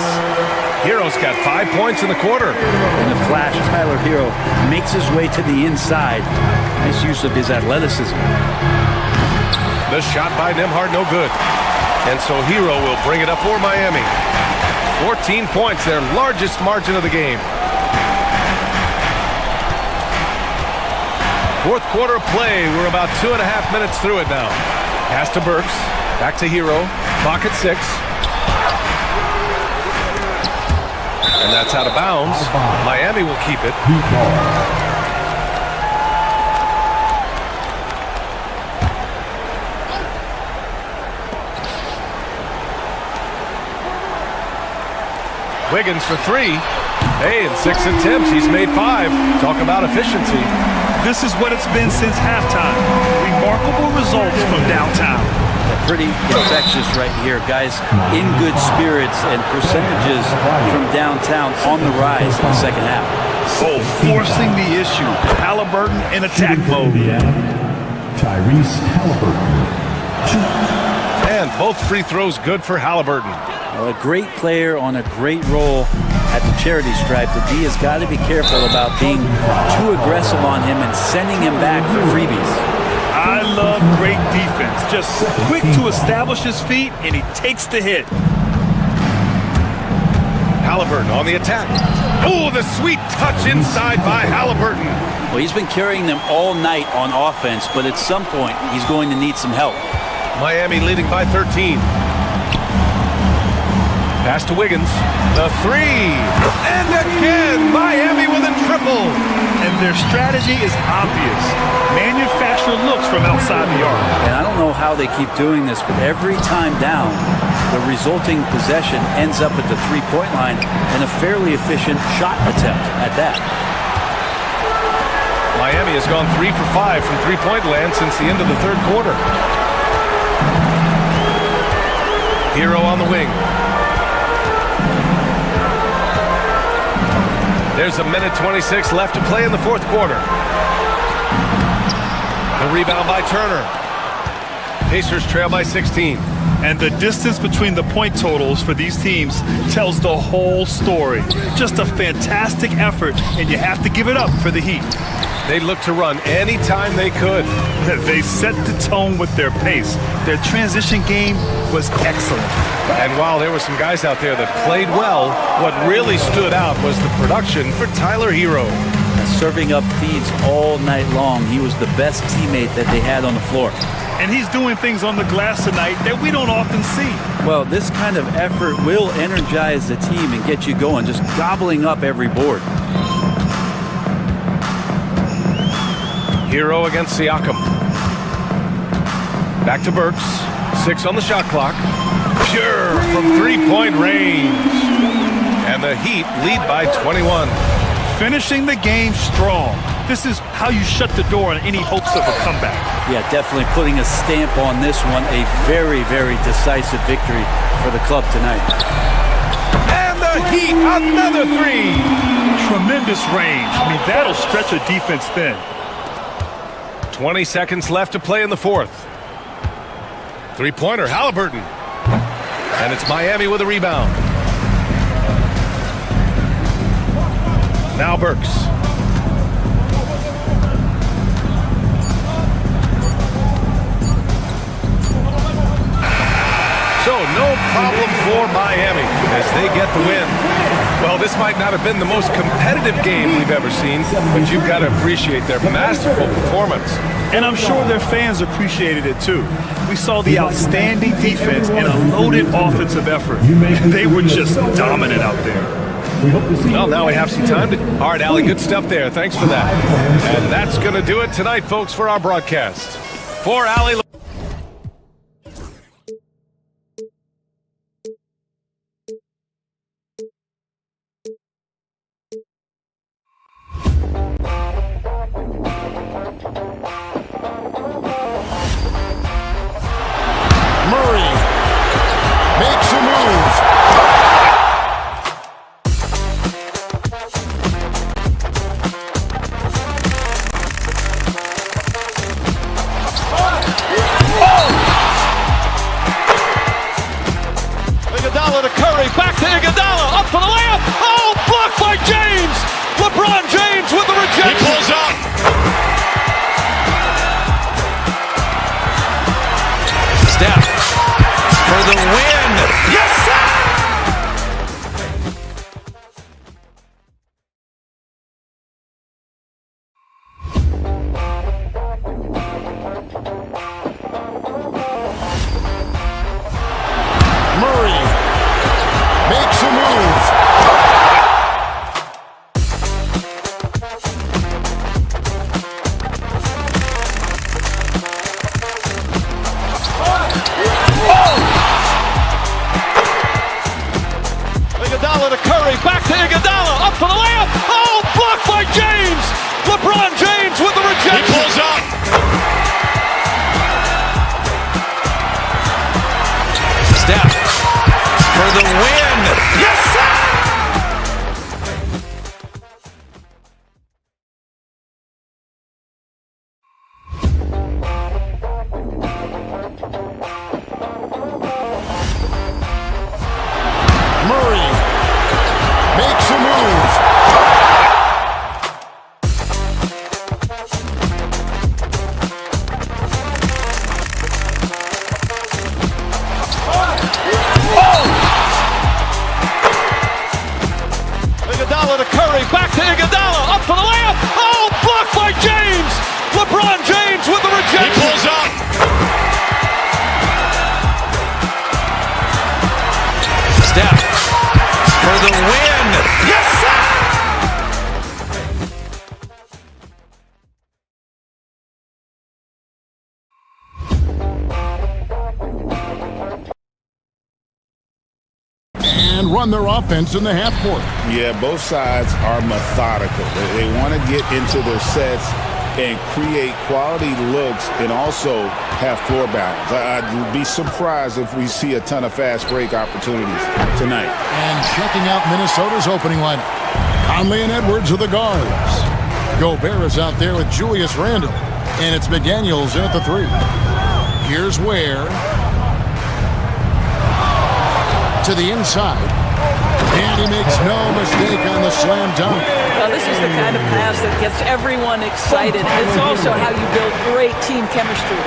Hero's got 5 points in the quarter. In a flash, Tyler Hero makes his way to the inside. Nice use of his athleticism. The shot by Nembhard, no good. And so Hero will bring it up for Miami. 14 points, their largest margin of the game. Fourth quarter play. We're about 2.5 minutes through it now. Pass to Burks. Back to Hero. Clock at 6. And that's out of bounds. Miami will keep it. Wiggins for 3. Hey, in 6 attempts, he's made 5. Talk about efficiency. This is what it's been since halftime. Remarkable results from downtown. Pretty infectious right here. Guys in good spirits and percentages from downtown on the rise in the second half. Oh, forcing the issue. Halliburton in attack mode. Tyrese Halliburton. And both free throws good for Halliburton. Well, a great player on a great role at the charity stripe. The D has got to be careful about being too aggressive on him and sending him back for freebies. I love great defense. Just quick to establish his feet, and he takes the hit. Halliburton on the attack. Oh, the sweet touch inside by Halliburton. Well, he's been carrying them all night on offense, but at some point, he's going to need some help. Miami leading by 13. Pass to Wiggins. The 3. And again, Miami with a triple. And their strategy is obvious. Manufacture looks from outside the arc. And I don't know how they keep doing this, but every time down, the resulting possession ends up at the three-point line and a fairly efficient shot attempt at that. Miami has gone 3 for 5 from three-point land since the end of the third quarter. Hero on the wing. There's a minute 26 left to play in the fourth quarter. The rebound by Turner. Pacers trail by 16. And the distance between the point totals for these teams tells the whole story. Just a fantastic effort, and you have to give it up for the Heat. They looked to run anytime they could. They set the tone with their pace. Their transition game was excellent. And while there were some guys out there that played well, what really stood out was the production for Tyler Hero. Serving up feeds all night long. He was the best teammate that they had on the floor. And he's doing things on the glass tonight that we don't often see. Well, this kind of effort will energize the team and get you going, just gobbling up every board. Hero against Siakam. Back to Burks. 6 on the shot clock. Pure from three-point range. And the Heat lead by 21. Finishing the game strong. This is how you shut the door on any hopes of a comeback. Yeah, definitely putting a stamp on this one. A very, very decisive victory for the club tonight. And the Heat, another 3. Tremendous range. I mean, that'll stretch a defense thin. 20 seconds left to play in the fourth. Three-pointer, Halliburton. And it's Miami with a rebound. Now Burks. So no problem for Miami as they get the win. Well, this might not have been the most competitive game we've ever seen, but you've got to appreciate their masterful performance. And I'm sure their fans appreciated it too. We saw the outstanding defense and a loaded offensive effort. They were just dominant out there. Well, now we have some time to... All right, Allie, good stuff there. Thanks for that. And that's going to do it tonight, folks, for our broadcast. For Allie... Iguodala up for the layup. Oh, blocked by James. LeBron James with the rejection. He pulls up. Steph for the win. Yes, sir! Murray makes a move. Iguodala to Curry, back to Iguodala, up for the layup. Oh, blocked by James. LeBron James with the rejection. He pulls up. Steph for the win. Yes, sir! Murray makes a move. Iguodala to Curry, back to Iguodala, up for the layup. Oh, blocked by James. LeBron James with the rejection. He pulls up. Steph for the win. Yes, sir! And run their offense in the half court. Yeah, both sides are methodical. They want to get into their sets and create quality looks and also have floor balance. I'd be surprised if we see a ton of fast break opportunities tonight. And checking out Minnesota's opening lineup. Conley and Edwards are the guards. Gobert is out there with Julius Randle. And it's McDaniels in at the 3. Here's Ware. To the inside. And he makes no mistake on the slam dunk. Well, this is the kind of pass that gets everyone excited. It's also how you build great team chemistry.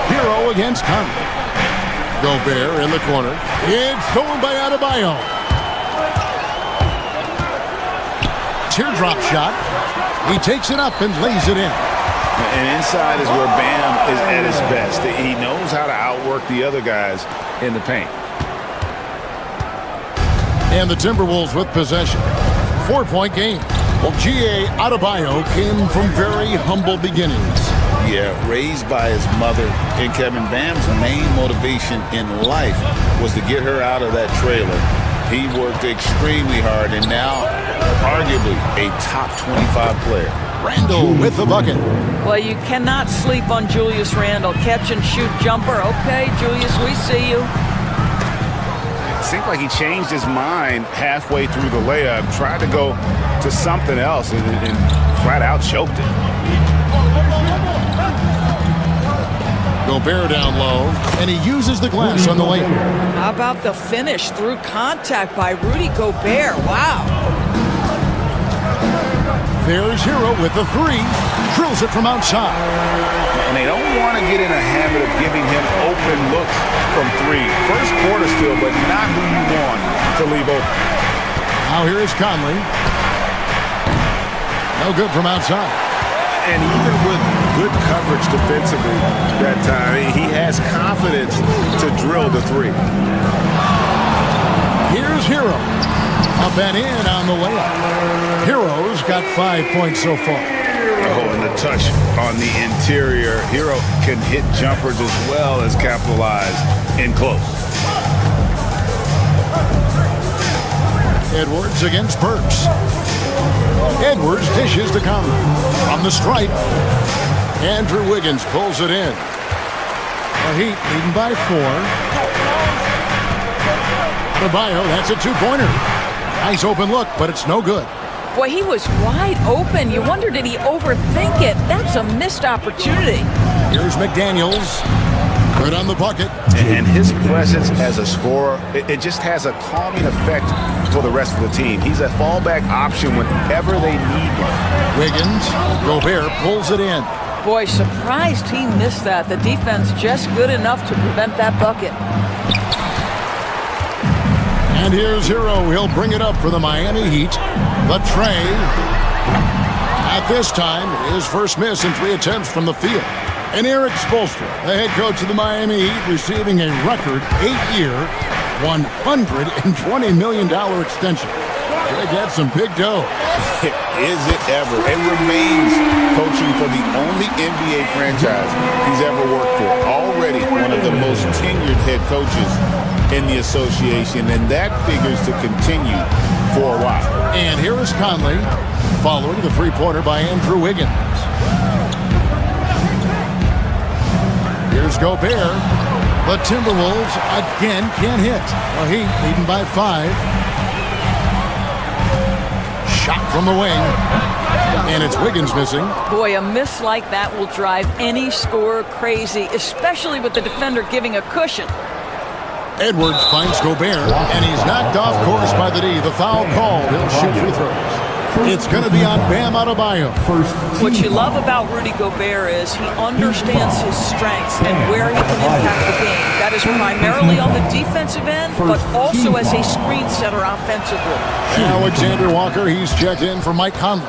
Hero against Conley. Gobert in the corner. It's stolen by Adebayo. Teardrop shot. He takes it up and lays it in. And inside is where Bam is at his best. He knows how to outwork the other guys in the paint. And the Timberwolves with possession. 4-point game. Well, G.A. Adebayo came from very humble beginnings. Yeah, raised by his mother. And Kevin, Bam's main motivation in life was to get her out of that trailer. He worked extremely hard and now arguably a top 25 player. Randle with the bucket. Well, you cannot sleep on Julius Randle. Catch and shoot jumper. Okay, Julius, we see you. It seemed like he changed his mind halfway through the layup, tried to go to something else, and flat out choked it. Gobert down low, and he uses the glass on the layup. How about the finish through contact by Rudy Gobert? Wow. There's Hero with the 3. Drills it from outside. And they don't want to get in a habit of giving him open looks from 3. First quarter still, but not who you want to leave open. Now here is Conley. No good from outside. And even with good coverage defensively that time, he has confidence to drill the 3. Here's Hero. Up and in on the layup. Hero's got 5 points so far. Oh, and the touch on the interior. Hero can hit jumpers as well as capitalize in close. Edwards against Burks. Edwards dishes to Conley. On the stripe. Andrew Wiggins pulls it in. The Heat leading by 4. Adebayo, that's a 2-pointer. Nice open look, but it's no good. Boy, he was wide open. You wonder, did he overthink it? That's a missed opportunity. Here's McDaniels. Good on the bucket. And his presence as a scorer, it just has a calming effect for the rest of the team. He's a fallback option whenever they need one. Wiggins, Gobert pulls it in. Boy, surprised he missed that. The defense just good enough to prevent that bucket. And here's Hero. He'll bring it up for the Miami Heat. The tray. At this time, his first miss in 3 attempts from the field. And Eric Spoelstra, the head coach of the Miami Heat, receiving a record 8-year, $120 million extension. They got some big dough. Is it ever? It remains coaching for the only NBA franchise he's ever worked for. Already one of the most tenured head coaches in the association, and that figures to continue for a while. And here is Conley, following the three-pointer by Andrew Wiggins. Here's Gobert. The Timberwolves again can't hit. The Heat leading by 5. Shot from the wing. And it's Wiggins missing. Boy, a miss like that will drive any scorer crazy, especially with the defender giving a cushion. Edwards finds Gobert, and he's knocked off course by the D. The foul called. He'll shoot free throws. It's going to be on Bam Adebayo. What you love about Rudy Gobert is he understands his strengths and where he can impact the game. That is primarily on the defensive end, but also as a screen setter offensively. Alexander Walker, he's checked in for Mike Conley.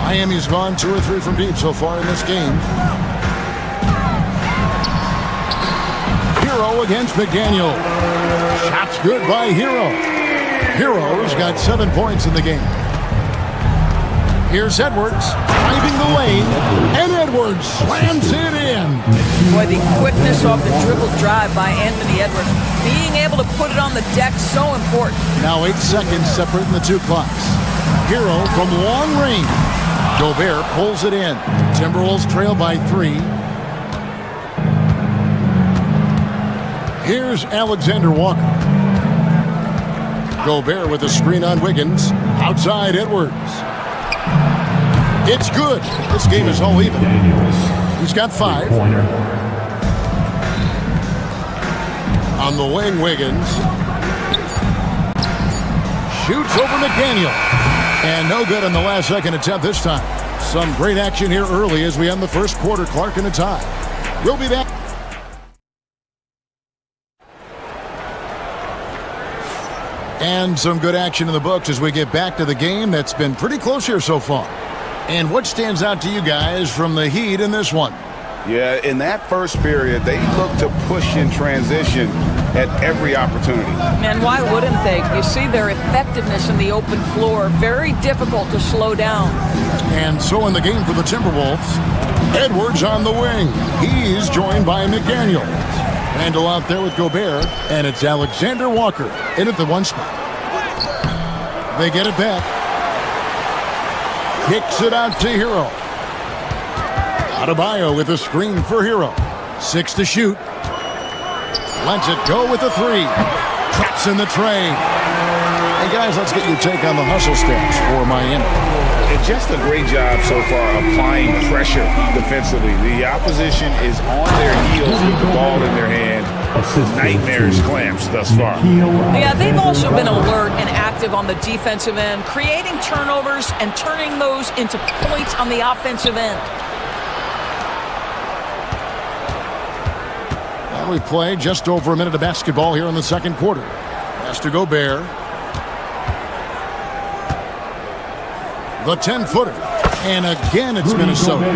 Miami's gone 2 or 3 from deep so far in this game. Hero against McDaniel. Shots good by Hero. Hero's got 7 points in the game. Here's Edwards, driving the lane, and Edwards slams it in. Boy, the quickness of the dribble drive by Anthony Edwards, being able to put it on the deck, so important. Now 8 seconds separating the 2 clocks. Hero from long range. Gobert pulls it in. Timberwolves trail by 3. Here's Alexander Walker. Gobert with a screen on Wiggins. Outside Edwards. It's good. This game is all even. He's got 5. On the wing, Wiggins. Shoots over McDaniel. And no good on the last second attempt this time. Some great action here early as we end the first quarter. Clark in a tie. We'll be back. And some good action in the books as we get back to the game that's been pretty close here so far. And what stands out to you guys from the Heat in this one? Yeah, in that first period, they looked to push in transition at every opportunity. And why wouldn't they? You see their effectiveness in the open floor. Very difficult to slow down. And so in the game for the Timberwolves, Edwards on the wing. He's joined by McDaniel. Randall out there with Gobert, and it's Alexander Walker in at the 1 spot. They get it back. Kicks it out to Hero. Adebayo with a screen for Hero. 6 to shoot. Lets it go with the 3. Traps in the tray. Hey guys, let's get your take on the hustle steps for Miami. It's just a great job so far applying pressure defensively. The opposition is on their heels with the ball in their hand. Nightmares clamps thus far. Yeah, they've also been alert and active on the defensive end, creating turnovers and turning those into points on the offensive end. And we've played just over a minute of basketball here in the second quarter. Pass to Gobert. The 10-footer. And again, it's Minnesota.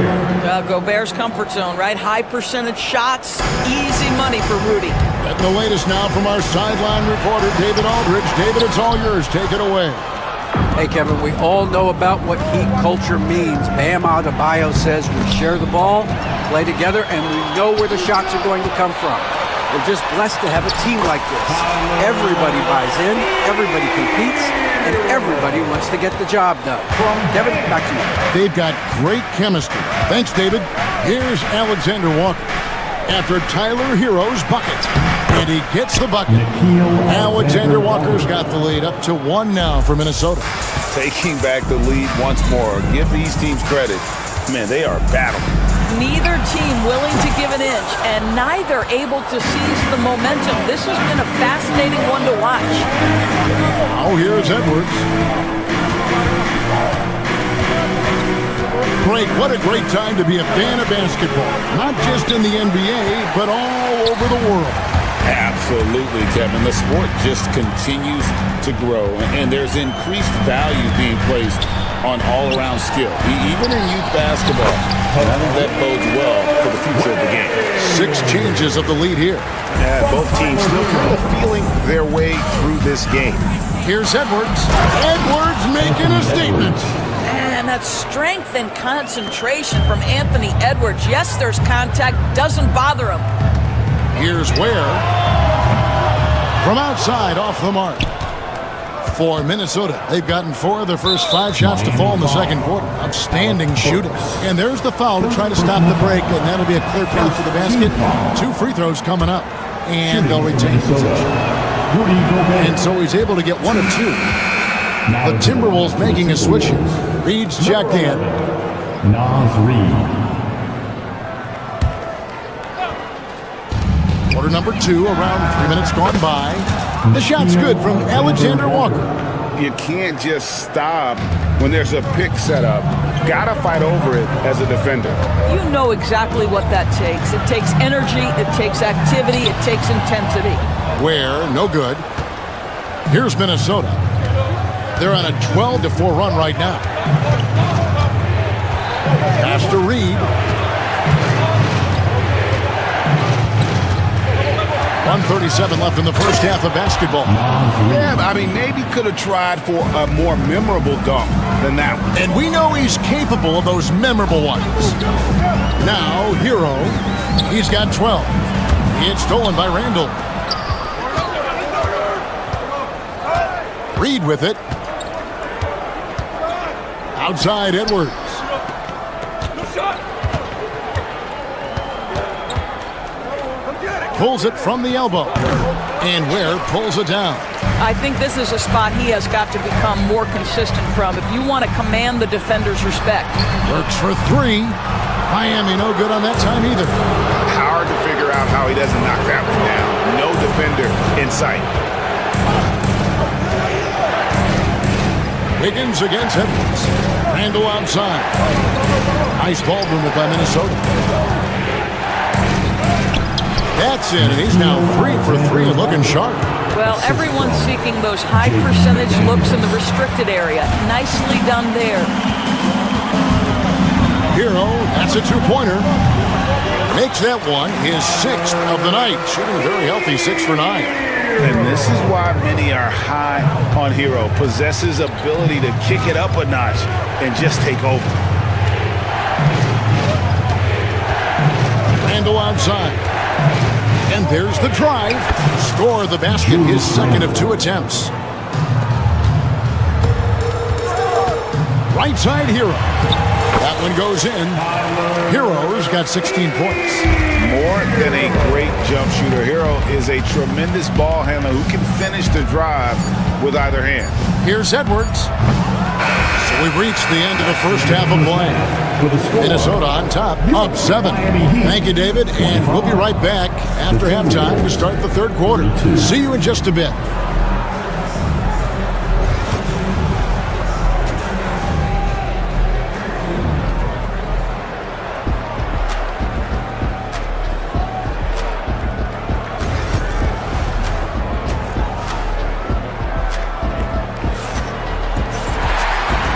Gobert's comfort zone, right? High percentage shots, easy money for Rudy. And the latest now from our sideline reporter, David Aldridge. David, it's all yours. Take it away. Hey, Kevin, we all know about what Heat culture means. Bam Adebayo says we share the ball, play together, and we know where the shots are going to come from. We're just blessed to have a team like this. Everybody buys in, everybody competes, and everybody wants to get the job done. Kevin, back to you. They've got great chemistry. Thanks, David. Here's Alexander Walker after Tyler Hero's bucket. And he gets the bucket. Alexander Walker's got the lead up to 1 now for Minnesota. taking back the lead once more. Give these teams credit. Man, they are battling. Neither team willing to give an inch, and neither able to seize the momentum. This has been a fascinating one to watch. Oh, here's Edwards. Greg, what a great time to be a fan of basketball. Not just in the NBA, but all over the world. Absolutely, Kevin. The sport just continues to grow, and there's increased value being placed on all-around skill, even in youth basketball. And I think that bodes well for the future of the game. 6 changes of the lead here. Yeah, both teams still kind of feeling their way through this game. Here's Edwards. Edwards making a statement. And that strength and concentration from Anthony Edwards. Yes, there's contact. Doesn't bother him. Here's Ware. From outside, off the mark. For Minnesota, they've gotten 4 of their first 5 shots to fall in the second quarter. Outstanding shooting. And there's the foul to try to stop the break, and that'll be a clear path to the basket. 2 free throws coming up, and they'll retain possession. And so he's able to get 1 of 2. The Timberwolves making a switch here. Reed's checked in. Quarter number 2, around 3 minutes gone by. The shot's good from Alexander Walker. You can't just stop when there's a pick set up. Gotta fight over it as a defender. You know exactly what that takes. It takes energy, it takes activity, it takes intensity. Ware, no good. Here's Minnesota. They're on a 12-4 run right now. Pass to Reed. 1:37 left in the first half of basketball. Yeah, I mean, maybe could have tried for a more memorable dunk than that one. And we know he's capable of those memorable ones. Now, Hero, he's got 12. It's stolen by Randall. Reed with it. Outside Edwards. Pulls it from the elbow. And Ware pulls it down. I think this is a spot he has got to become more consistent from if you want to command the defender's respect. Works for 3. Miami no good on that time either. Hard to figure out how he doesn't knock that one down. No defender in sight. Wiggins against Edwards. Randall outside. Nice ball movement by Minnesota. That's in, and he's now 3 for 3 and looking sharp. Well, everyone's seeking those high percentage looks in the restricted area. Nicely done there. Hero, that's a 2-pointer. Makes that one his 6th of the night. Shooting very healthy, 6 for 9. And this is why many are high on Hero. Possesses ability to kick it up a notch and just take over. Randall outside. And there's the drive. Score the basket, his 2nd of 2 attempts. Right side Hero. That one goes in. Hero's got 16 points. More than a great jump shooter, Hero is a tremendous ball handler who can finish the drive with either hand. Here's Edwards. So we've reached the end of the first half of play. Minnesota on top, up 7. Thank you, David, and we'll be right back after halftime to start the third quarter. See you in just a bit.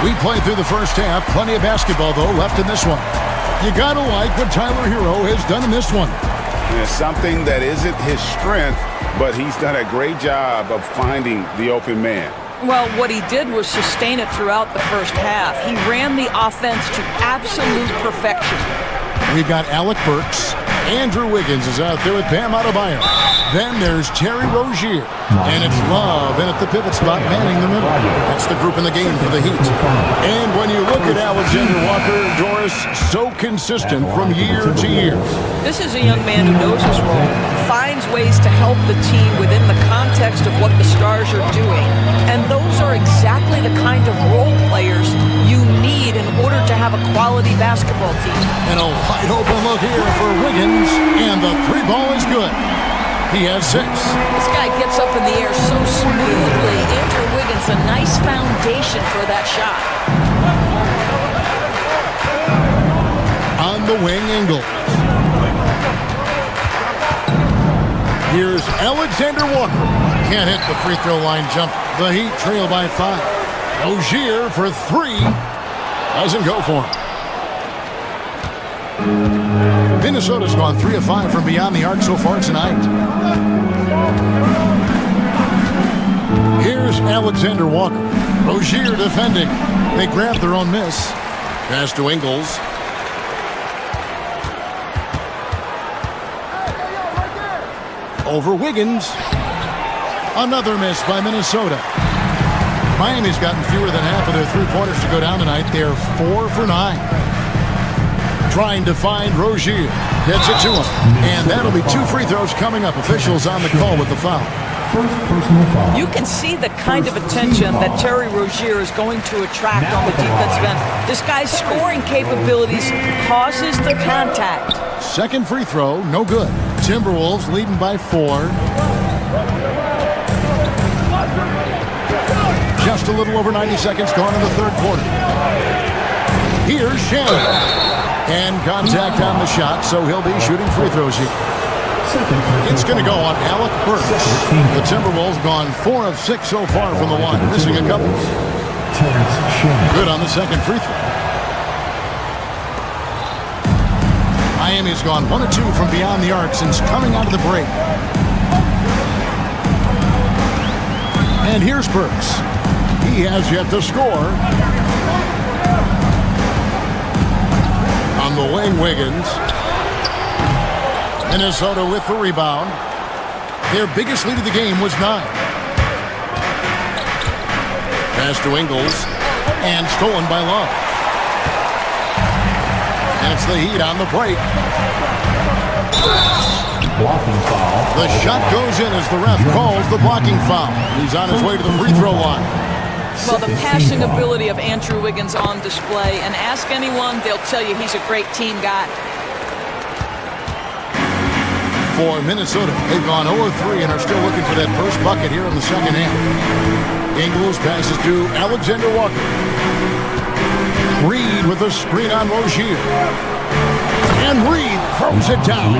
We played through the first half. Plenty of basketball, though, left in this one. You got to like what Tyler Hero has done in this one. Yeah, something that isn't his strength, but he's done a great job of finding the open man. Well, what he did was sustain it throughout the first half. He ran the offense to absolute perfection. We've got Alec Burks. Andrew Wiggins is out there with Bam Adebayo. Then there's Terry Rozier. And it's Love in at the pivot spot, manning the middle. That's the group in the game for the Heat. And when you look at Alexander Walker, Doris, so consistent from year to year. This is a young man who knows his role, finds ways to help the team within the context of what the Stars are doing. And those are exactly the kind of role quality basketball team. And a wide open look here for Wiggins, and the three ball is good. He has 6. This guy gets up in the air so smoothly. Andrew Wiggins, a nice foundation for that shot. On the wing, Ingles. Here's Alexander Walker. Can't hit the free throw line jump. The Heat trail by 5. Rozier for 3. Doesn't go for him. Minnesota's gone 3 of 5 from beyond the arc so far tonight. Here's Alexander Walker. Rozier defending. They grab their own miss. Pass to Ingles. Over Wiggins. Another miss by Minnesota. Miami's gotten fewer than half of their three-pointers to go down tonight. They're 4 for 9. Trying to find Rozier. Gets it to him. And that'll be 2 free throws coming up. Officials on the call with the foul. First personal foul. You can see the kind of attention that Terry Rozier is going to attract on the defensive end. This guy's scoring capabilities causes the contact. Second free throw, no good. Timberwolves leading by 4. Just a little over 90 seconds gone in the third quarter. Here's Shannon. And contact on the shot, so he'll be shooting free throws here. It's going to go on Alec Burks. The Timberwolves gone 4 of 6 so far from the line, missing a couple. Good on the second free throw. Miami's gone 1 of 2 from beyond the arc since coming out of the break. And here's Burks. He has yet to score. On the wing, Wiggins. Minnesota with the rebound. Their biggest lead of the game was 9. Pass to Ingles. And stolen by Love. And it's the Heat on the break. Blocking foul. The shot goes in as the ref calls the blocking foul. He's on his way to the free throw line. Well, the passing ability of Andrew Wiggins on display, and ask anyone, they'll tell you he's a great team guy. For Minnesota, they've gone 0-3 and are still looking for that first bucket here in the second half. Ingles passes to Alexander Walker. Reed with a screen on Rozier. And Reed throws it down.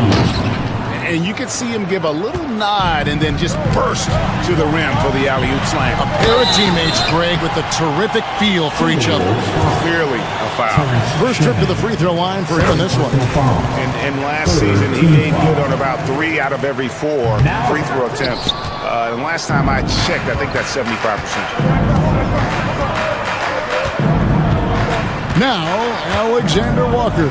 And you could see him give a little nod and then just burst to the rim for the alley-oop slam. A pair of teammates, Greg, with a terrific feel for each other. Clearly a foul. First trip to the free throw line for him in this one. And last season, he made good on about 3 out of every 4 free throw attempts. And last time I checked, I think that's 75%. Now, Alexander Walker.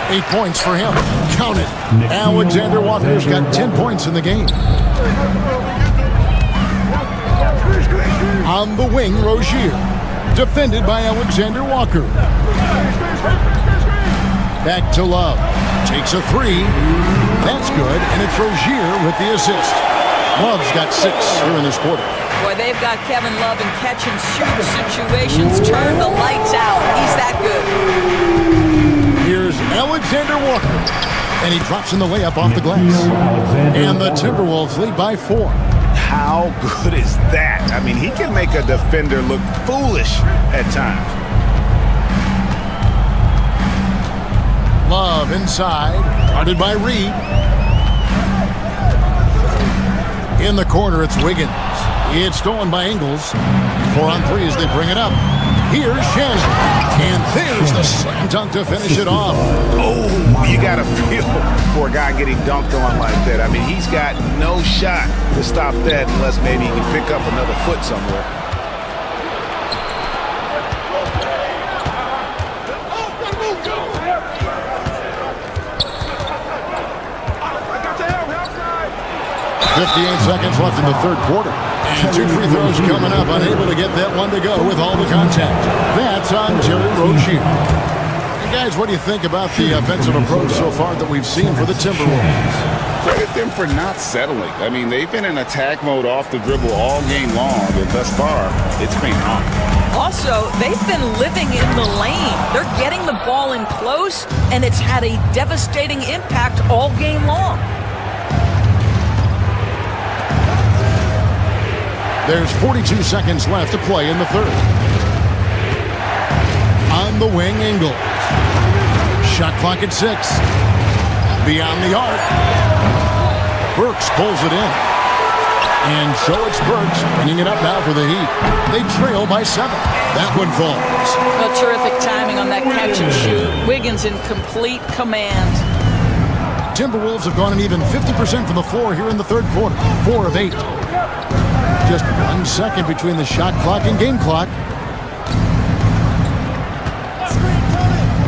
8 points for him. Count it. Alexander Walker's got 10 points in the game. On the wing, Rozier. Defended by Alexander Walker. Back to Love. Takes a 3. That's good, and it's Rozier with the assist. Love's got 6 here in this quarter. Boy, they've got Kevin Love in catch-and-shoot situations. Turn the lights out. He's that good. Here's Alexander Walker, and he drops in the layup off the glass. And the Timberwolves lead by 4. How good is that? I mean, he can make a defender look foolish at times. Love inside, guarded by Reed. In the corner, it's Wiggins. It's stolen by Ingles. 4 on 3 as they bring it up. Here's Shannon. And there's the slam dunk to finish it off. Oh, you got to feel for a guy getting dunked on like that. I mean, he's got no shot to stop that unless maybe he can pick up another foot somewhere. Seconds left in the third quarter. And 2 free throws coming up. Unable to get that one to go with all the contact. That's on Terry Rozier. And guys, what do you think about the offensive approach so far that we've seen for the Timberwolves? credit them for not settling. I mean, they've been in attack mode off the dribble all game long, and thus far, it's been on. Also, they've been living in the lane. They're getting the ball in close, and it's had a devastating impact all game long. There's 42 seconds left to play in the third. On the wing, Ingles. Shot clock at 6. Beyond the arc. Burks pulls it in. And so it's Burks bringing it up now for the Heat. They trail by 7. That one falls. Well, terrific timing on that catch and shoot. Wiggins in complete command. Timberwolves have gone an even 50% from the floor here in the third quarter. 4 of 8. Just 1 second between the shot clock and game clock.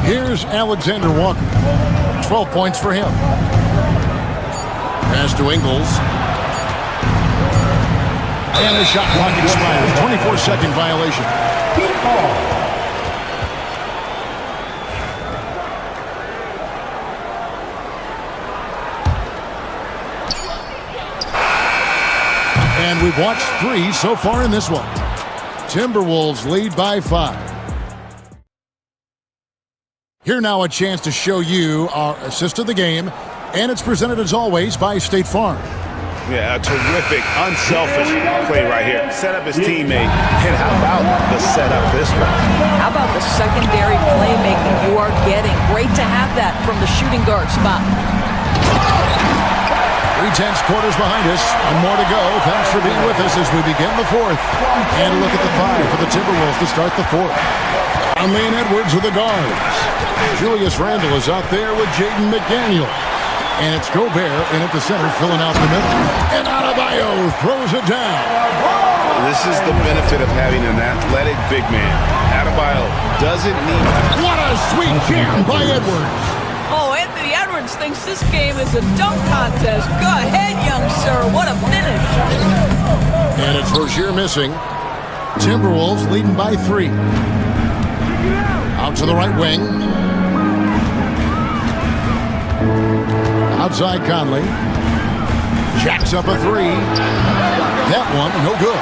Here's Alexander Walker. 12 points for him. Pass to Ingles. And the shot clock expires. 24-second violation. And we've watched 3 so far in this one. Timberwolves lead by 5. Here now a chance to show you our assist of the game, and it's presented as always by State Farm. Yeah, a terrific, unselfish play right here. Set up his teammate, and how about the setup this one? How about the secondary playmaking you are getting? Great to have that from the shooting guard spot. 3/10 quarters behind us, and more to go. Thanks for being with us as we begin the fourth. And a look at the 5 for the Timberwolves to start the fourth. Conley and Edwards with the guards. Julius Randle is out there with Jaden McDaniel. And it's Gobert in at the center, filling out the middle. And Adebayo throws it down. This is the benefit of having an athletic big man. Adebayo doesn't need... What a sweet jam by Edwards. Oh, Anthony Edwards thinks this game is a dunk contest. Go ahead, young sir. What a finish. And it's Rozier missing. Timberwolves leading by 3. Out to the right wing. Outside Conley. Jacks up a 3. That one, no good.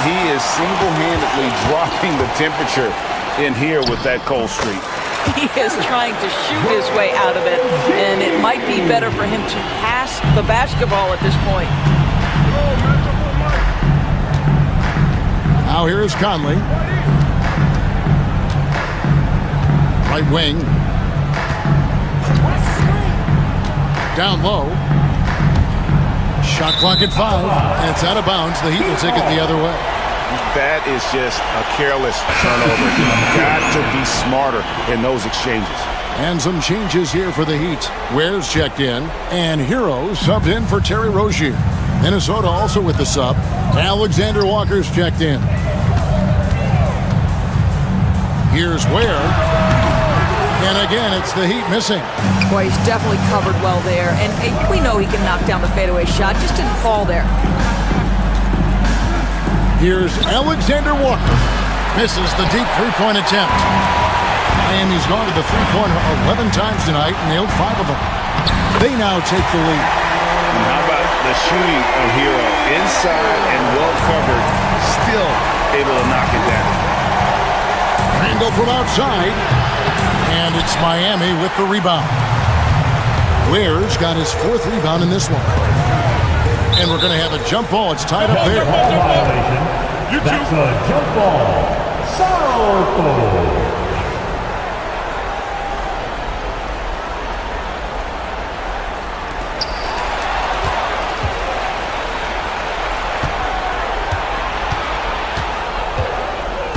He is single-handedly dropping the temperature in here with that cold streak. He is trying to shoot his way out of it, and it might be better for him to pass the basketball at this point. Now here is Conley. Right wing. Down low. Shot clock at 5, and it's out of bounds. The Heat will take it the other way. That is just a careless turnover. You've got to be smarter in those exchanges. And some changes here for the Heat. Ware's checked in, and Hero subbed in for Terry Rozier. Minnesota also with the sub. Alexander Walker's checked in. Here's Ware. And again, it's the Heat missing. Boy, he's definitely covered well there. And we know he can knock down the fadeaway shot. Just didn't fall there. Here's Alexander Walker. Misses the deep three-point attempt. Miami's gone to the three-pointer 11 times tonight and nailed 5 of them. They now take the lead. And how about the shooting of Hero? Inside and well covered. Still able to knock it down. Randle from outside. And it's Miami with the rebound. Ware's got his 4th rebound in this one. And we're going to have a jump ball. It's tied up there. That's a jump ball. Southall.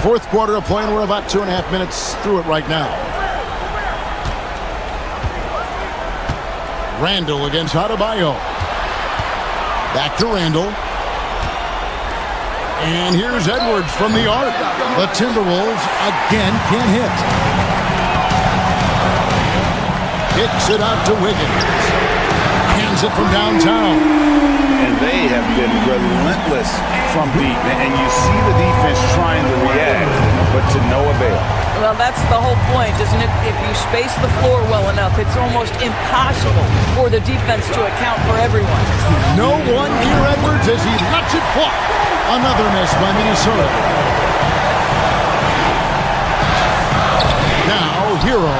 Fourth quarter of play, and we're about 2.5 minutes through it right now. Randle against Adebayo. Back to Randle. And here's Edwards from the arc. The Timberwolves again can't hit. Kicks it out to Wiggins. Hands it from downtown. And they have been relentless from deep. And you see the defense trying to react, but to no avail. Well, Well, that's the whole point, isn't it? If you space the floor well enough, it's almost impossible for the defense to account for everyone. No one near Edwards as he lets it fly. Another miss by Minnesota. Now, Hero,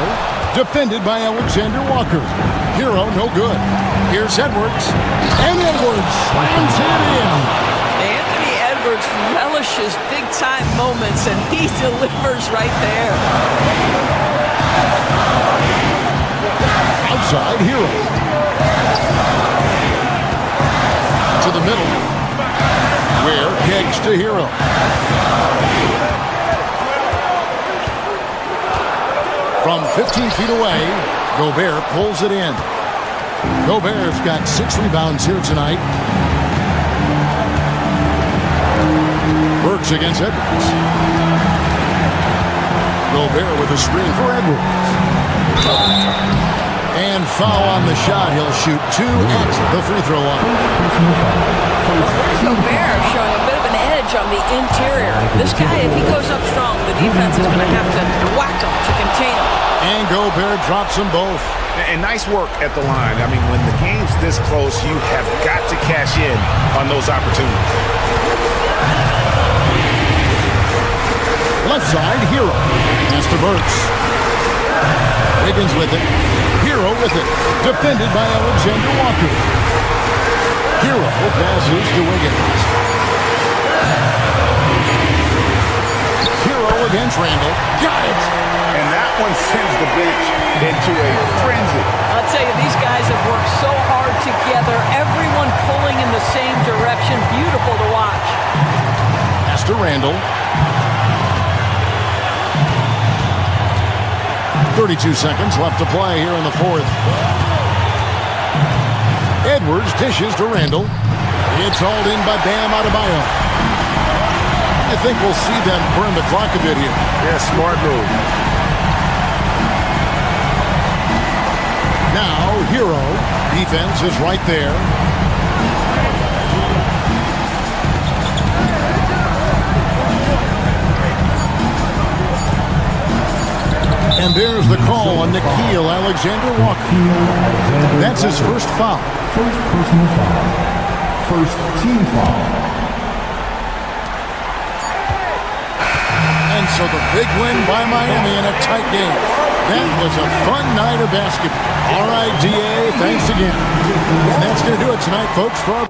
defended by Alexander Walker. Hero, no good. Here's Edwards. And Edwards slams it in. Anthony Edwards relishes big-time moments, and he delivers right there. Outside, Hero. To the middle. Ware kicks to Hero. From 15 feet away, Gobert pulls it in. Gobert's got 6 rebounds here tonight. Works against Edwards. Gobert with a screen for Edwards. And foul on the shot. He'll shoot 2 at the free throw line. Gobert showing a bit of an edge on the interior. This guy, if he goes up strong, the defense is going to have to whack him to contain him. And Gobert drops them both. And nice work at the line. I mean, when the game's this close, you have got to cash in on those opportunities. Left side, Hero. Pass to Burks. Wiggins with it. Hero with it. Defended by Alexander Walker. Hero passes to Wiggins. Hero against Randall. Got it! And that one sends the bench into a frenzy. I'll tell you, these guys have worked so hard together. Everyone pulling in the same direction. Beautiful to watch. Pass to Randall. 32 seconds left to play here in the fourth. Edwards dishes to Randall. It's hauled in by Bam Adebayo. I think we'll see them burn the clock a bit here. Yeah, smart move. Now, Hero. Defense is right there. And there's the call on Nickeil Alexander-Walker. That's his first foul. First personal foul. First team foul. And so the big win by Miami in a tight game. That was a fun night of basketball. All right, DA, thanks again. And that's going to do it tonight, folks. For our